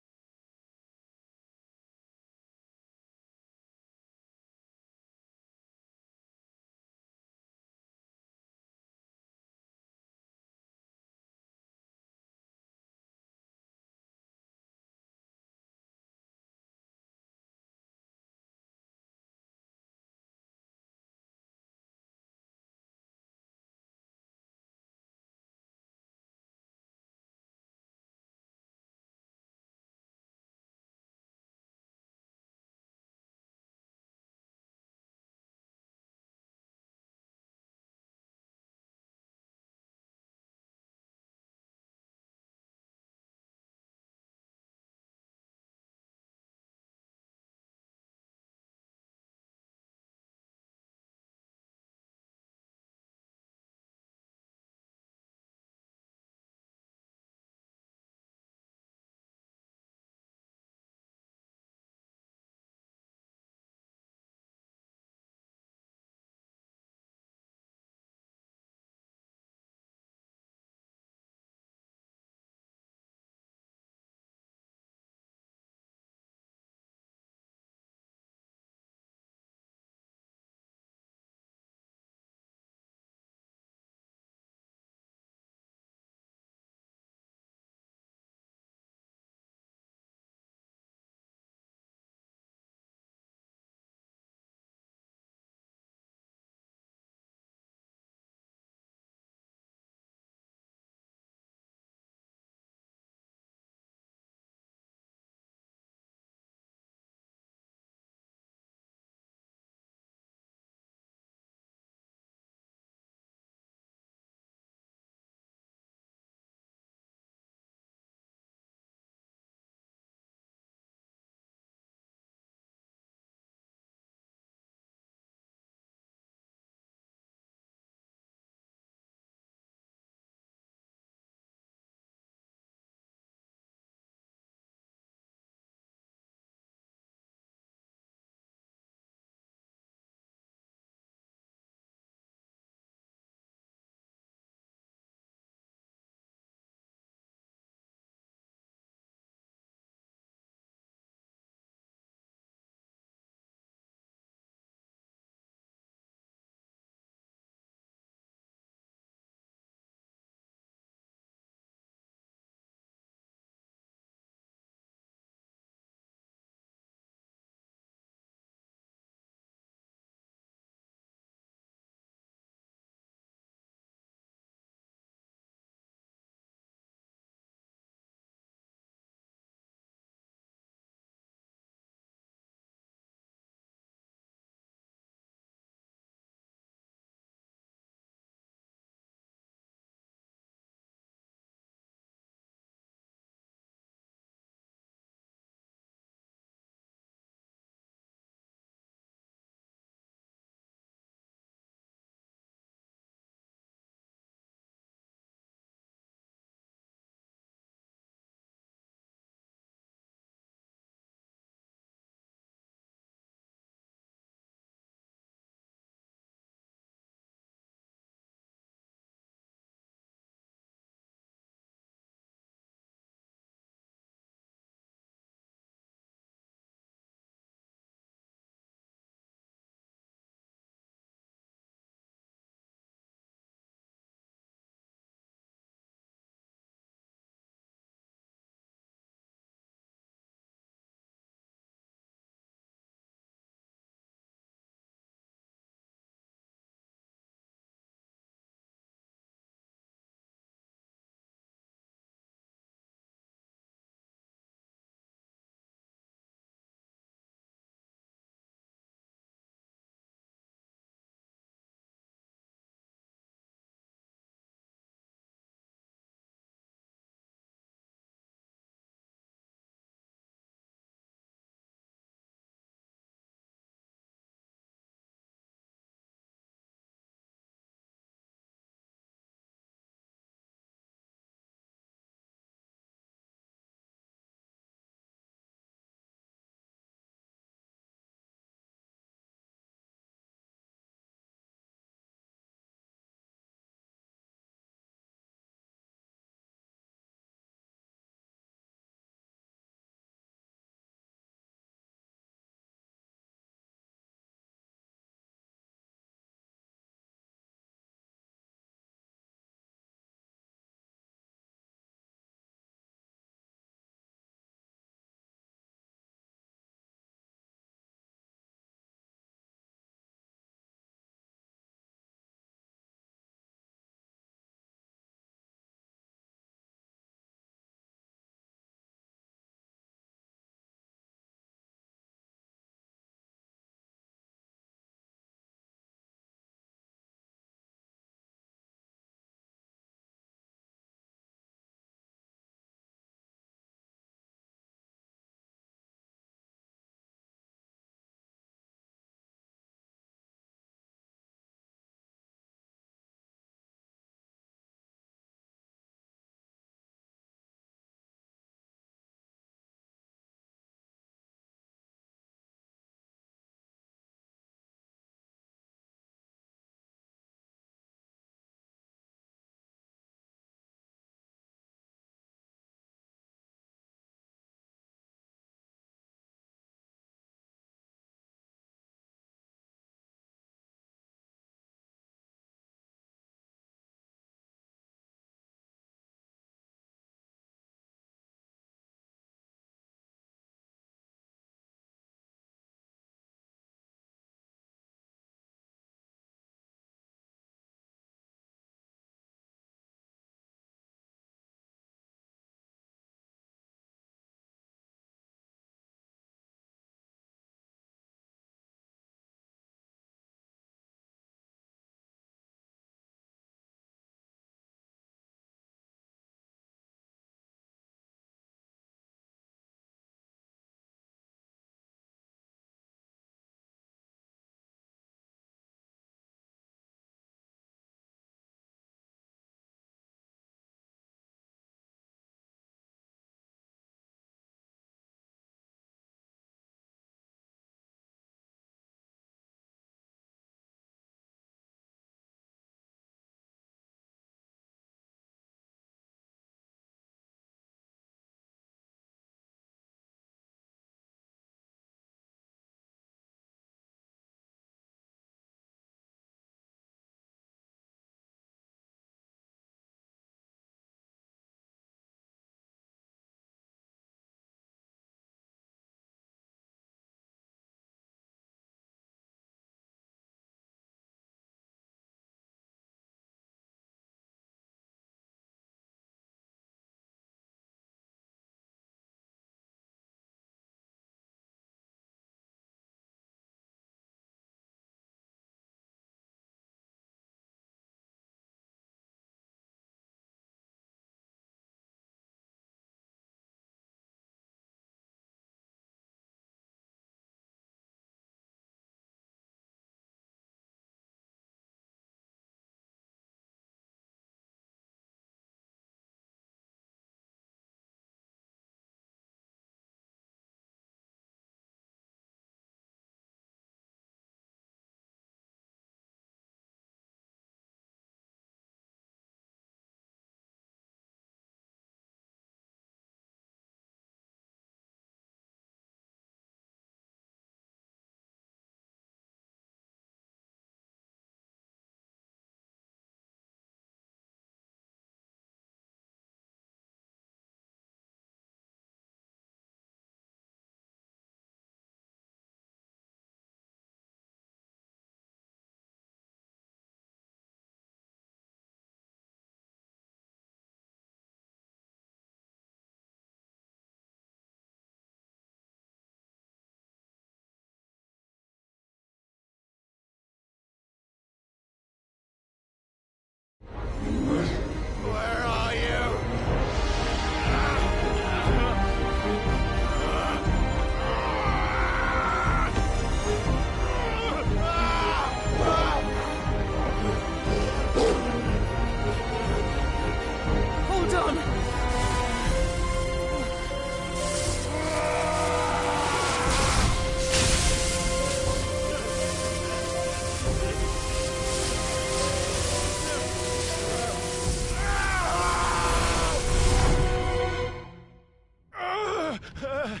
Where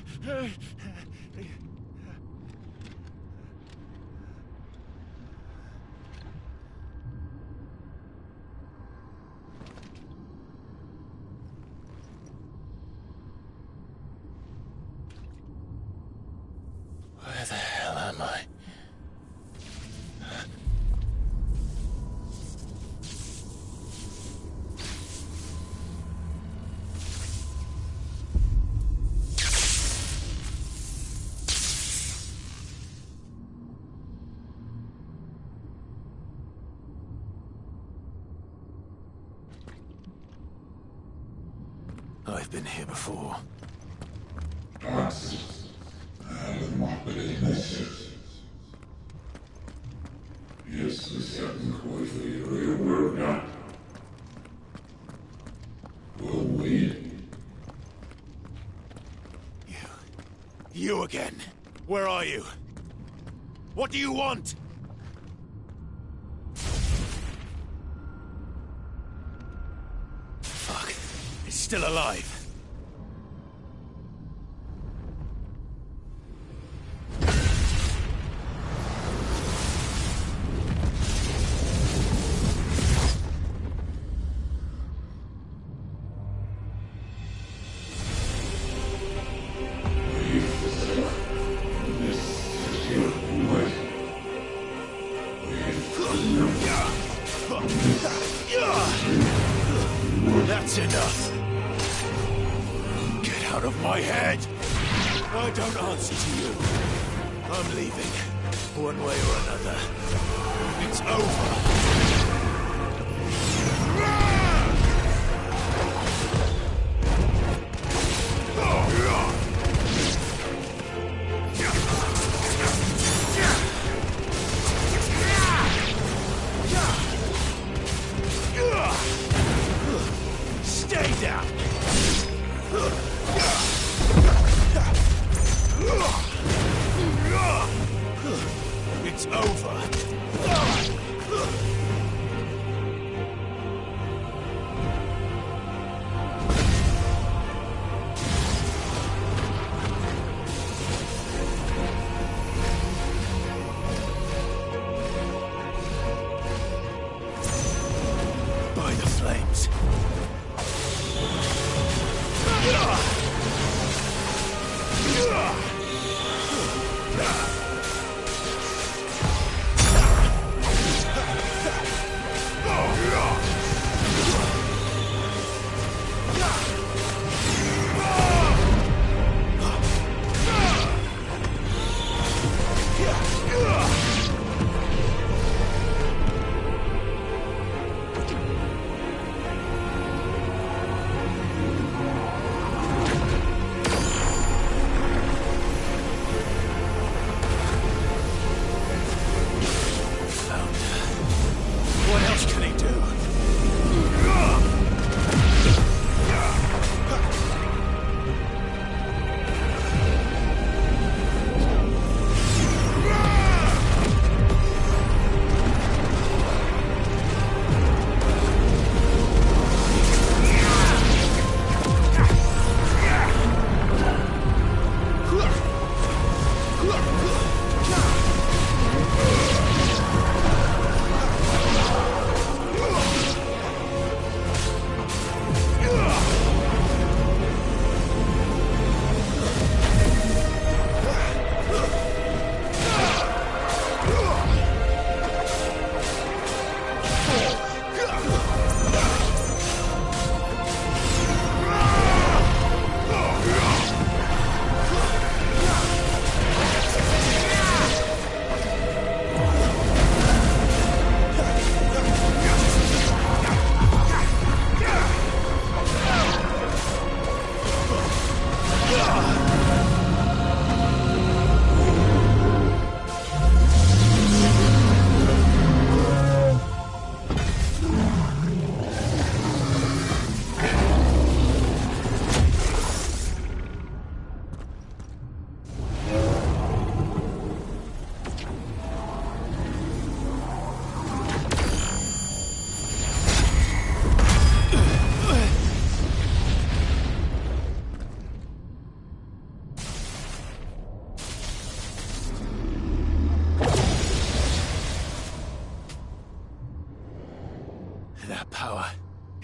the hell am I? I've been here before. You again? Where are you? What do you want? Fuck. It's still alive. That's enough. Get out of my head. I don't answer to you. I'm leaving, one way or another. It's over. Stay down. It's over.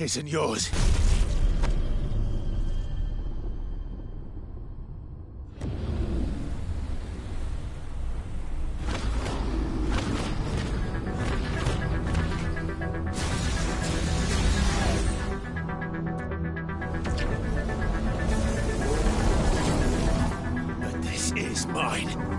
isn't yours. But this is mine.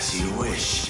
As you wish.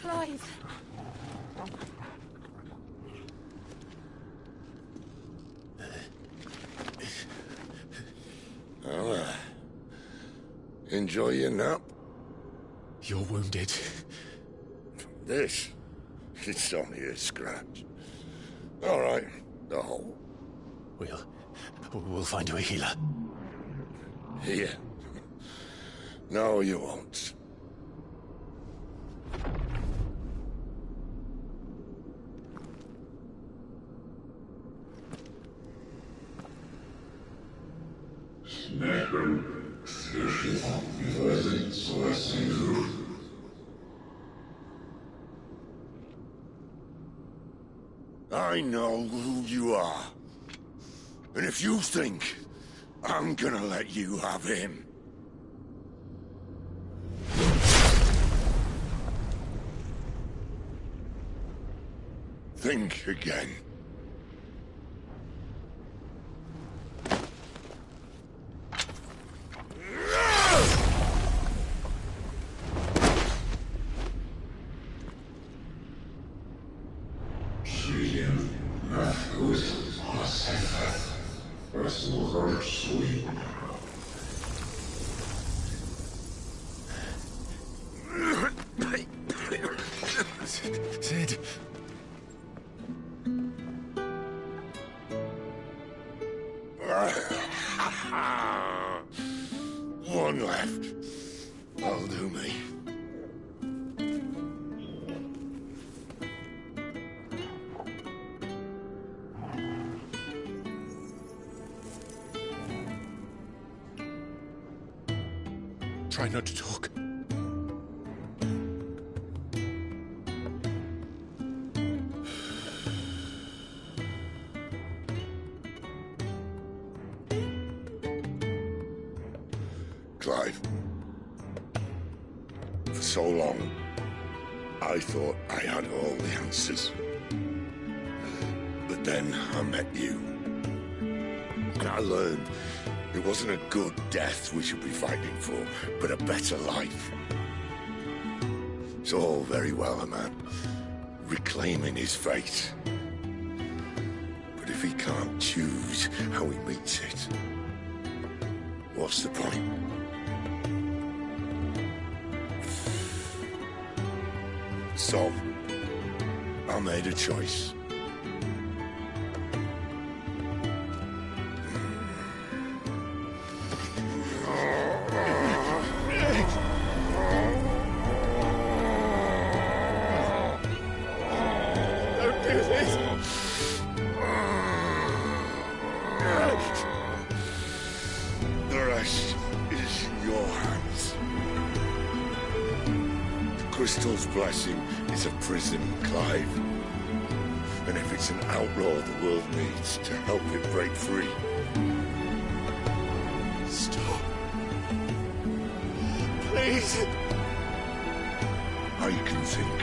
Clive. Well, enjoy your nap. You're wounded. This? It's only a scratch. All right, the hole. We'll find you a healer. Here. No, you won't. I know who you are. And if you think I'm gonna let you have him... think again. Sid. One left. That'll do me. Try not to talk. Clive. For so long, I thought I had all the answers. But then I met you. And I learned it wasn't a good death we should be fighting for, but a better life. It's all very well a man reclaiming his fate. But if he can't choose how he meets it, what's the point? So, I made a choice. Don't do this! The rest is in your hands. The Crystal's blessing is a prison, Clive. And if it's an outlaw the world needs to help it break free... Stop. Please. I can think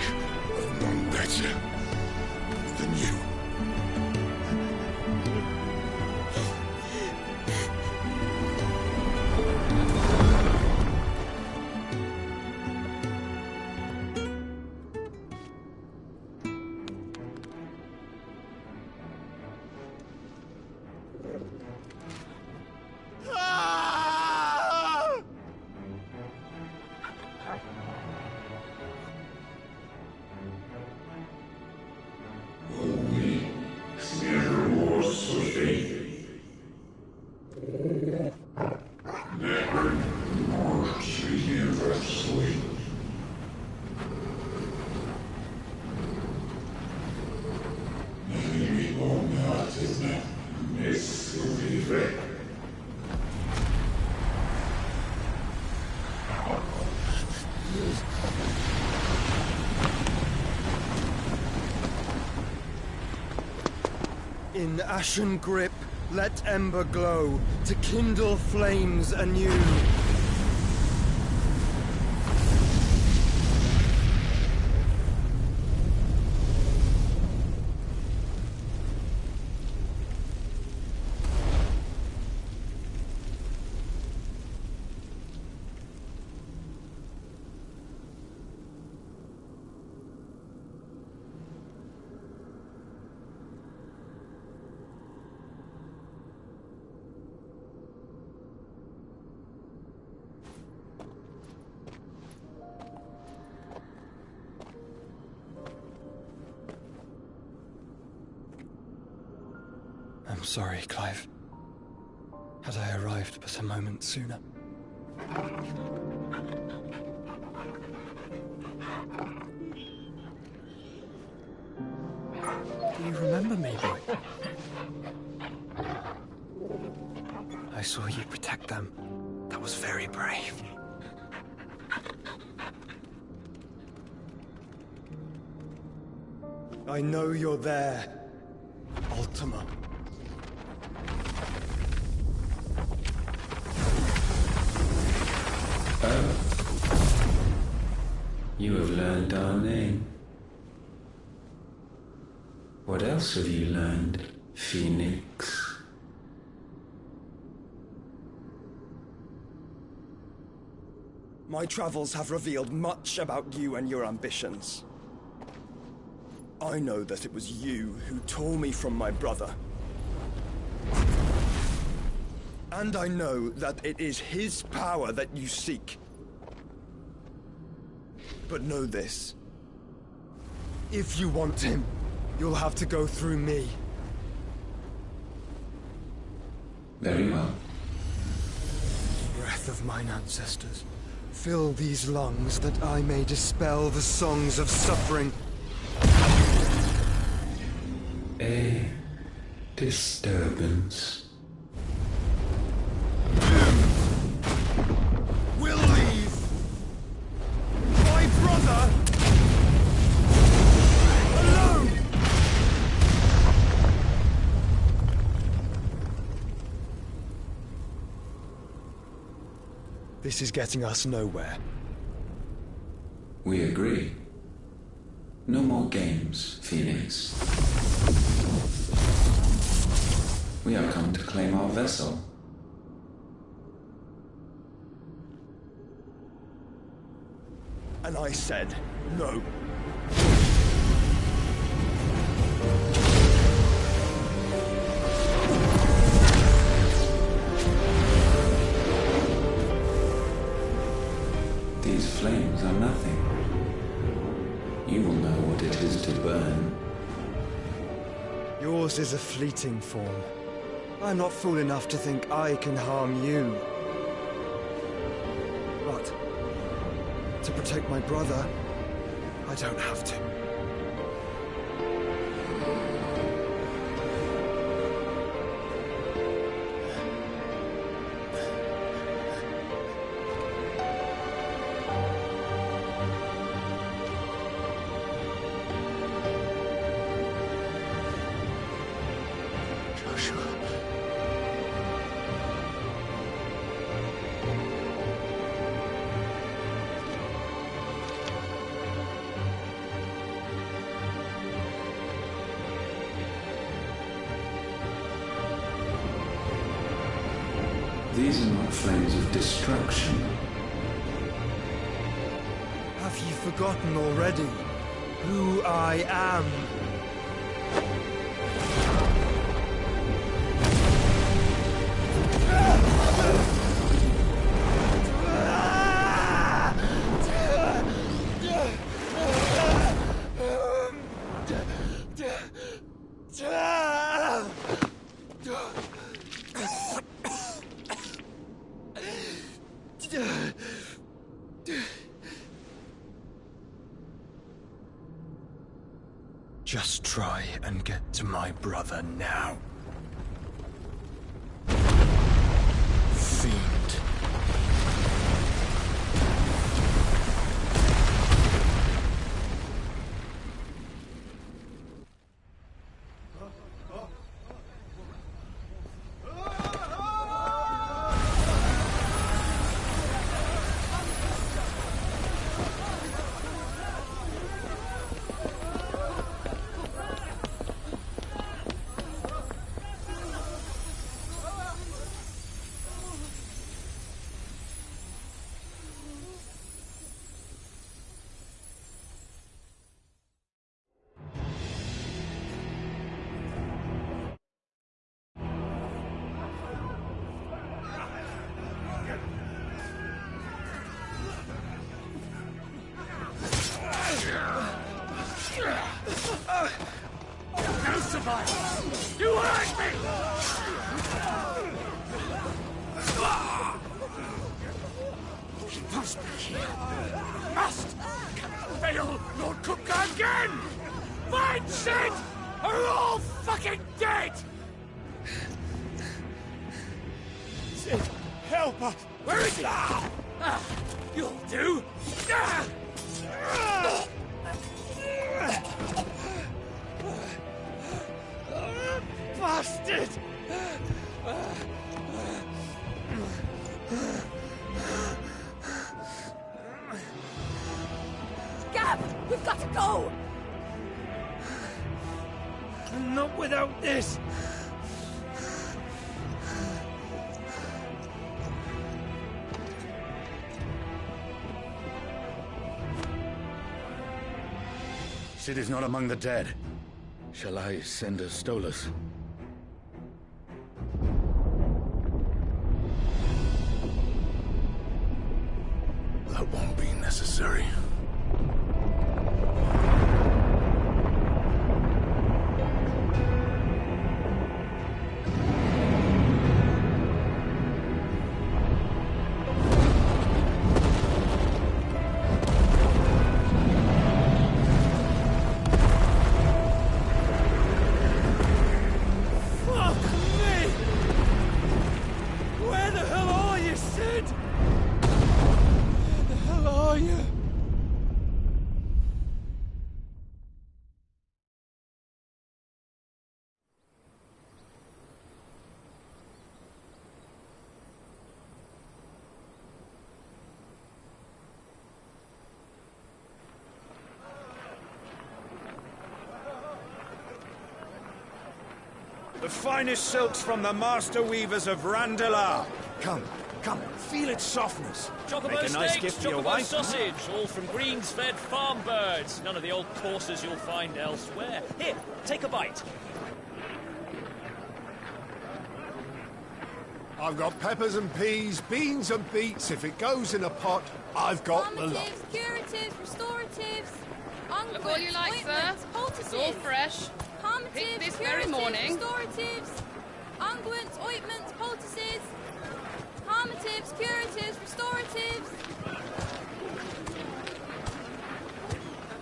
of none better than you. In ashen grip, let ember glow, to kindle flames anew. sorry, Clive. Had I arrived but a moment sooner. Do you remember me, boy? I saw you protect them. That was very brave. I know you're there, Ultima. Oh. You have learned our name. What else have you learned, Phoenix? My travels have revealed much about you and your ambitions. I know that it was you who tore me from my brother. And I know that it is his power that you seek. But know this. If you want him, you'll have to go through me. Very well. Breath of mine ancestors, fill these lungs that I may dispel the songs of suffering. A disturbance. We'll leave. My brother alone. This is getting us nowhere. We agree. No more games, Phoenix. We have come to claim our vessel. And I said no. These flames are nothing. You will know what it is to burn. Yours is a fleeting form. I'm not fool enough to think I can harm you. But to protect my brother, I don't have to. These are not flames of destruction. Have you forgotten already who I am? Just try and get to my brother now. Fiend. mercy! You'll do! Bastard! Gab, we've got to go! Not without this! Sid is not among the dead. Shall I send a Stolas? That won't be necessary. The finest silks from the master weavers of Randalar. Come, feel its softness. Chocobo Make a nice steaks, gift for your chocobo wife. sausage, all from greens-fed farm birds. None of the old courses you'll find elsewhere. Here, take a bite. I've got peppers and peas, beans and beets. If it goes in a pot, I've got the lot. Calmatives, curatives, restoratives, Look all you like, sir. It's all fresh. Picked this very morning. Restoratives, unguents, ointments, poultices, calmatives, curatives, restoratives,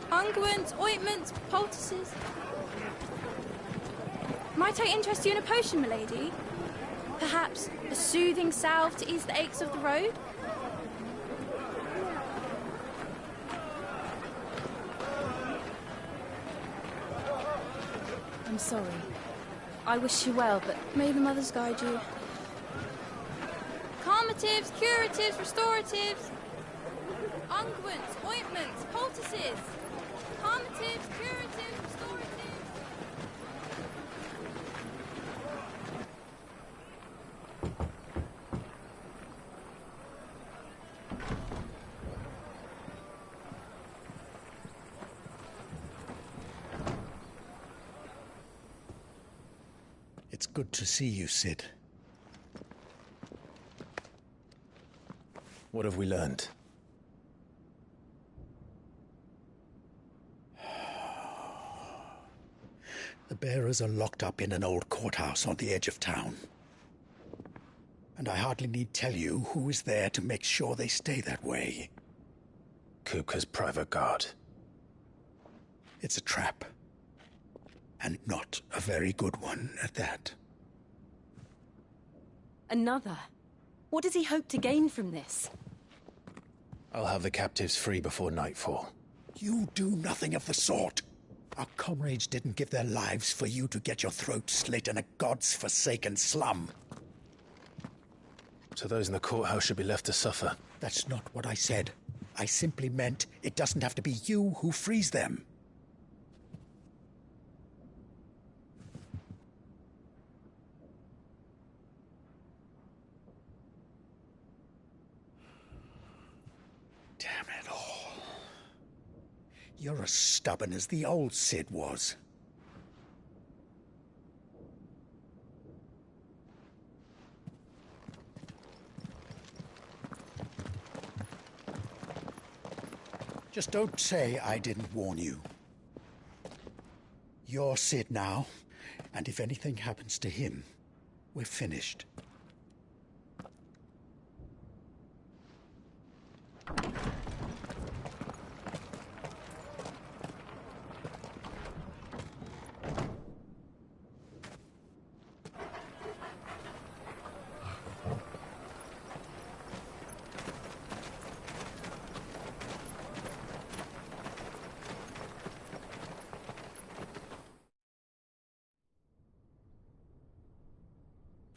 unguents, ointments, poultices. Might I interest you in a potion, milady? Perhaps a soothing salve to ease the aches of the road? I'm sorry. I wish you well, but may the mothers guide you. Calmatives, curatives, restoratives, unguents, ointments, poultices. Calmatives, curatives, restoratives. It's good to see you, Sid. What have we learned? The bearers are locked up in an old courthouse on the edge of town. And I hardly need tell you who is there to make sure they stay that way. Kupka's private guard. It's a trap. And not a very good one at that. Another? What does he hope to gain from this? I'll have the captives free before nightfall. You do nothing of the sort. Our comrades didn't give their lives for you to get your throat slit in a god's-forsaken slum. So those in the courthouse should be left to suffer. That's not what I said. I simply meant it doesn't have to be you who frees them. Damn it all. You're as stubborn as the old Sid was. Just don't say I didn't warn you. You're Sid now, and if anything happens to him, we're finished.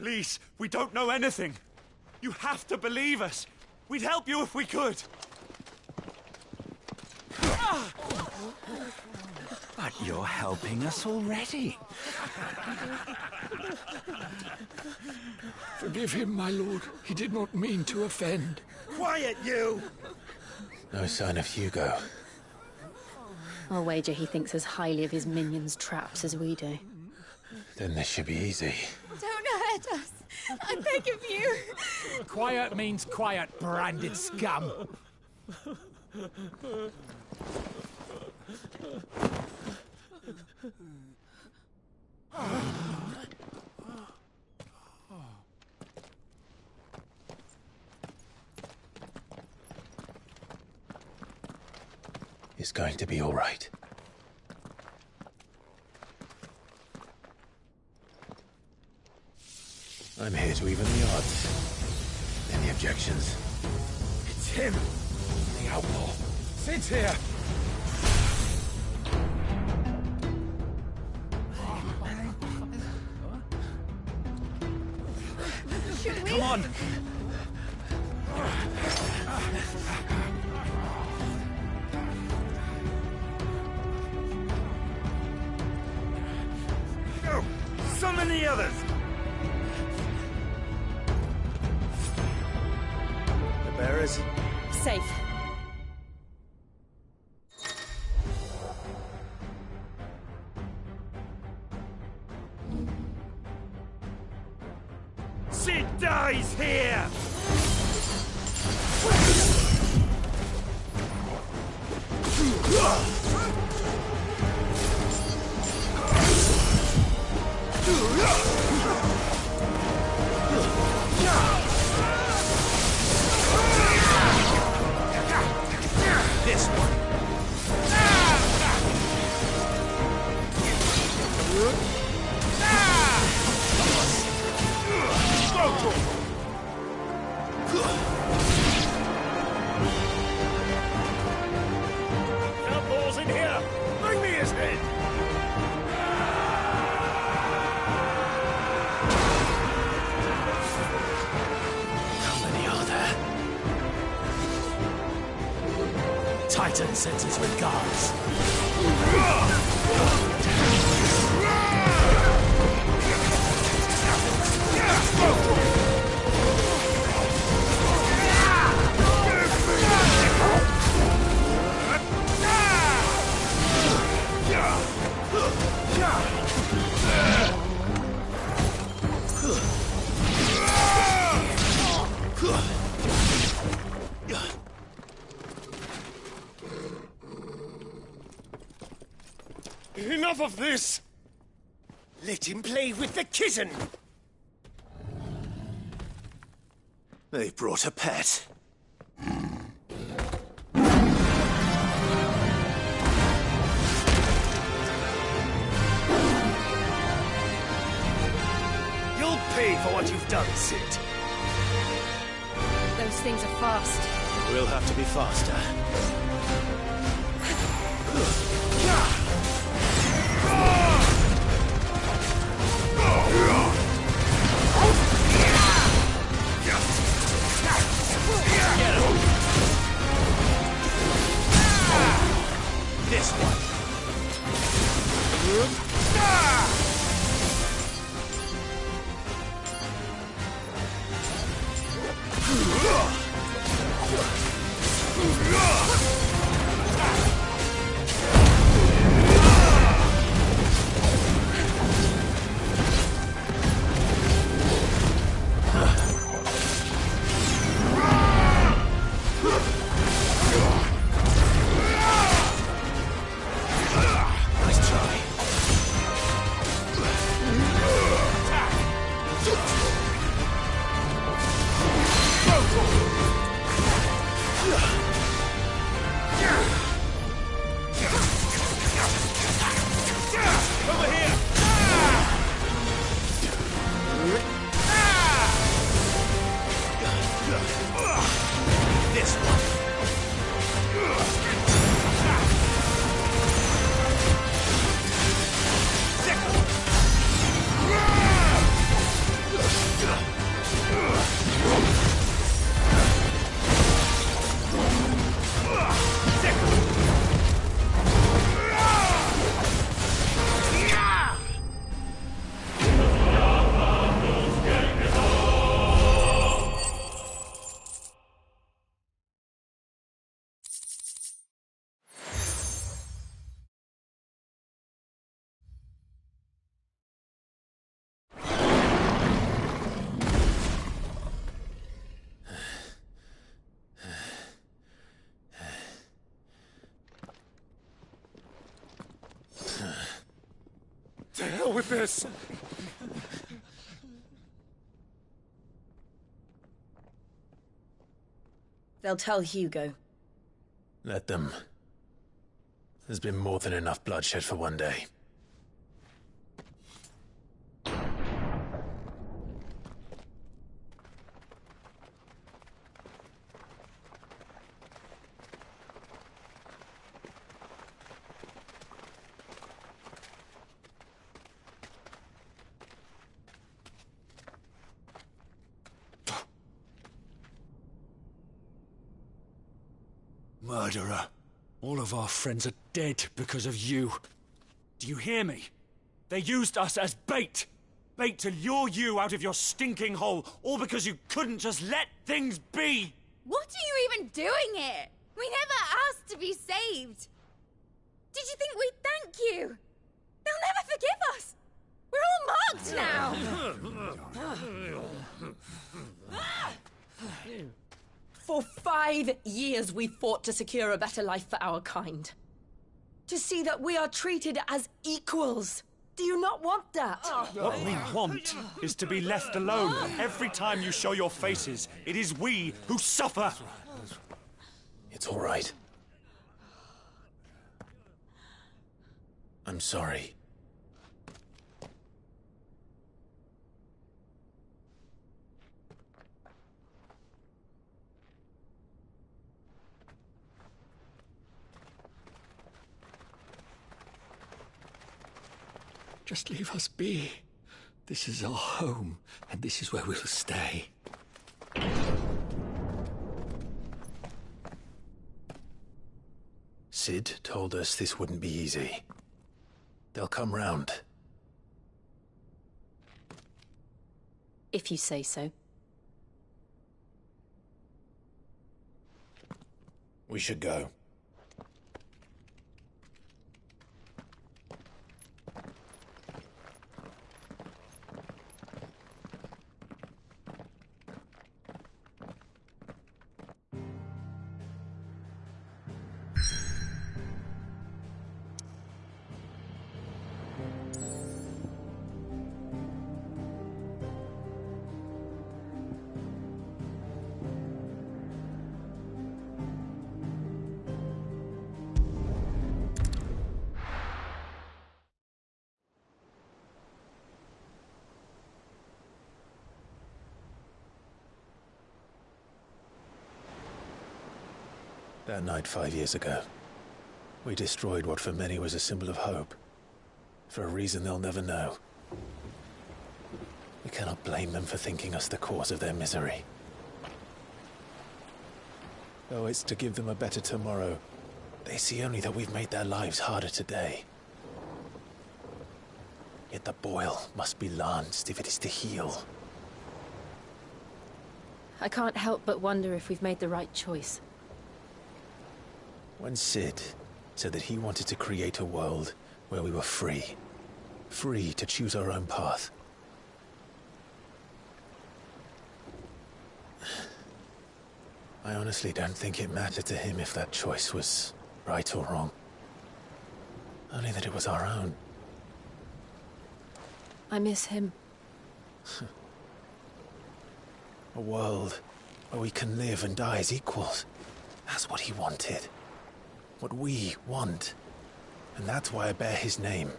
Please, we don't know anything. You have to believe us. We'd help you if we could. But you're helping us already. Forgive him, my lord. He did not mean to offend. Quiet, you! No sign of Hugo. I'll wager he thinks as highly of his minions' traps as we do. Then this should be easy. Don't hurt us. I beg of you. Quiet means quiet, branded scum. It's going to be all right. I'm here to even the odds. Any objections? It's him, the outlaw. Sit here. Come on! Go! Summon the others! The bearers? Safe. Sid dies here! This one. Outlaws in here! Bring me his head! How many are there? Titan sends his regards. Enough of this! Let him play with the kitten! They brought a pet. You'll pay for what you've done, Sid. Those things are fast. We'll have to be faster. This one. this! They'll tell Hugo. Let them. There's been more than enough bloodshed for one day. Murderer. All of our friends are dead because of you. Do you hear me? They used us as bait. Bait to lure you out of your stinking hole, all because you couldn't just let things be. What are you even doing here? We never asked to be saved. Did you think we'd thank you? They'll never forgive us. We're all marked now. For 5 years we fought to secure a better life for our kind. To see that we are treated as equals. Do you not want that? What we want is to be left alone. Every time you show your faces, it is we who suffer. It's all right. I'm sorry. Just leave us be. This is our home, and this is where we'll stay. Sid told us this wouldn't be easy. They'll come round. If you say so. We should go. That night 5 years ago, we destroyed what for many was a symbol of hope. For a reason they'll never know. We cannot blame them for thinking us the cause of their misery. Though it's to give them a better tomorrow, they see only that we've made their lives harder today. Yet the boil must be lanced if it is to heal. I can't help but wonder if we've made the right choice. When Sid said that he wanted to create a world where we were free. Free to choose our own path. I honestly don't think it mattered to him if that choice was right or wrong. Only that it was our own. I miss him. A world where we can live and die as equals. That's what he wanted. What we want. And that's why I bear his name.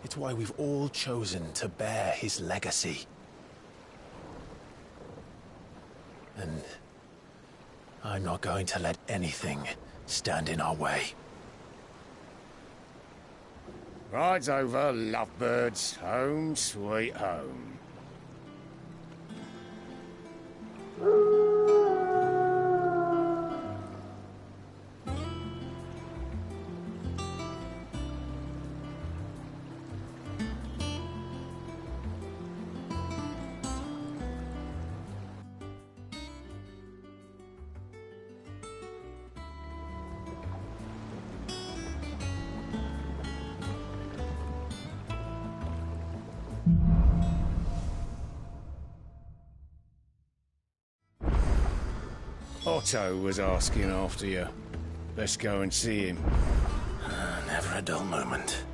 It's why we've all chosen to bear his legacy. And I'm not going to let anything stand in our way. Ride's over, lovebirds. Home sweet home. Otto was asking after you. Let's go and see him. Never a dull moment.